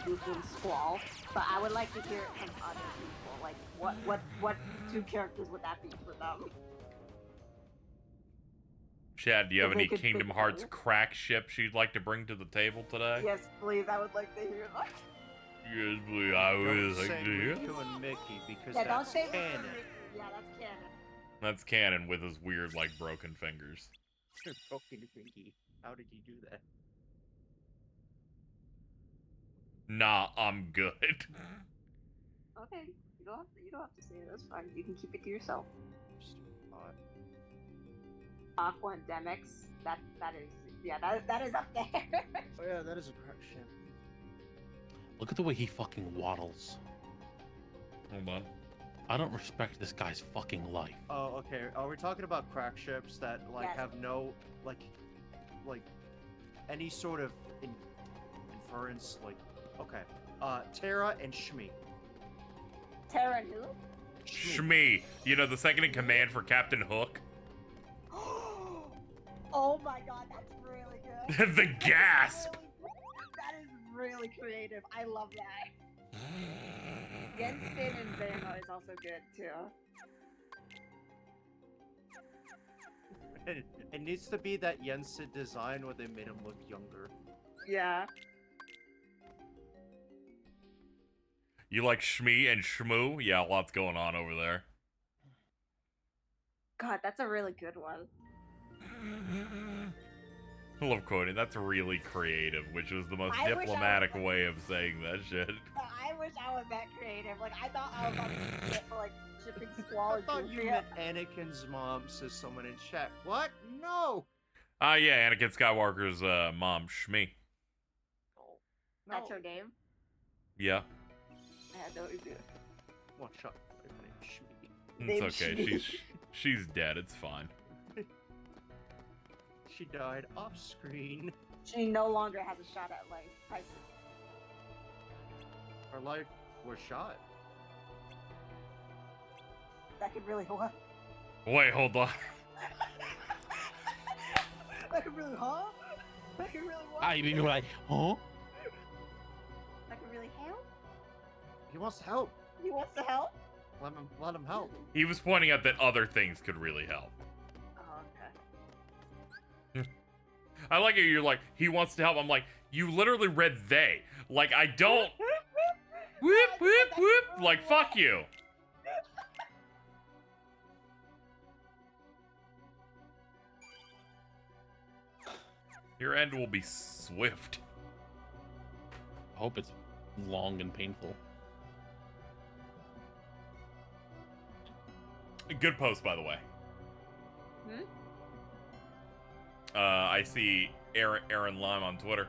Goofy and Squall, but I would like to hear it from other people. Like, what two characters would that be for them? Chad, do you have If they any could Kingdom pick Hearts one. crack ships you'd like to bring to the table today? Yes, please. I would like to hear that. Yes, please. I would Don't like say to hear. Riku and Mickey because Yeah, don't that's say canon. Yeah, that's canon. That's canon with his weird, like, broken fingers. Broken Ricky. How did you do that? Nah, I'm good. Okay, you don't have to say it. That's fine. You can keep it to yourself. Aqua and Demix. That is up there. Oh yeah, that is a crack ship. Look at the way he fucking waddles. Hold on. I don't respect this guy's fucking life. Oh, okay. Are we talking about crack ships that like Yes. have no like any sort of inference? Like, okay, Terra and Shmi. Terra and who? Shmi, you know, the second in command for Captain Hook. Oh my god, that's really good. The gasp! That is really creative. I love that. Jensen and Zamo is also good too. It needs to be that Jensen design where they made him look younger. Yeah. You like Shmi and Shmoo? Yeah, lots going on over there. God, that's a really good one. I love quoting. That's really creative, which was the most I wish I was diplomatic like- way of saying that shit. I wish I was that creative. Like, I thought I was on the shit for like shipping Squall I and thought you Goofy. meant Anakin's mom, says someone in chat. What? No. Yeah, Anakin Skywalker's mom, Shmi. That's her name? Yeah, I had no idea. One shot. Shmi. it's okay. She's dead. It's fine. She died off screen. She no longer has a shot at life. I see. Her life was shot. That could really what? Wait, hold on. That could really That could really what? I mean, like, huh? That could really help? He wants to help. He wants to help? Let him help. He was pointing out that other things could really help. Oh, okay. I like it. You're like, he wants to help. I'm like, you literally read they. Like, I don't. Whoop, whoop, whoop. Like, fuck you. Your end will be swift. I hope it's long and painful. Good post, by the way. Hmm? I see Aaron Lime on Twitter.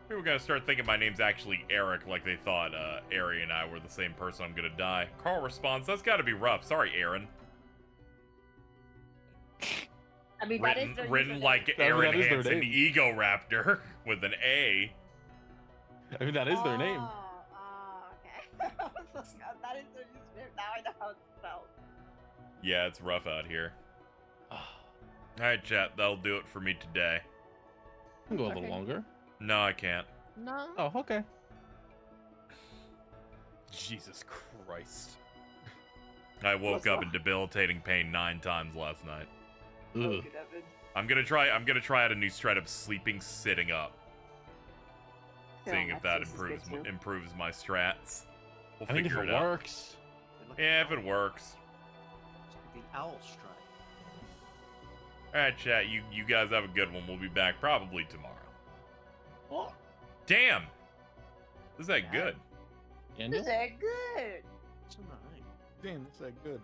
Maybe we're gonna start thinking my name's actually Eric, like they thought Ari and I were the same person. I'm gonna die. Carl responds, "That's gotta be rough. Sorry, Aaron." I mean, that is their Written username. like That Aaron is their Hansen, name. Ego Raptor, with an A. I mean, that is their name. Okay. I was like, that is their username. Now I know how it's spelled. Yeah, it's rough out here. Alright, chat, that'll do it for me today. Can go a little Okay. longer. No, I can't. No. Oh, okay. Jesus Christ. I woke up in debilitating pain 9 times last night. Ugh. I'm gonna try out a new straight up sleeping sitting up. Seeing if that improves my strats. We'll I mean, if figure it it out. works. Yeah, if it works. The owl strike. Alright, chat, you guys have a good one. We'll be back probably tomorrow. Oh. Damn! Is that good? Daniel? Is that good? It's alright. Damn, that's that good.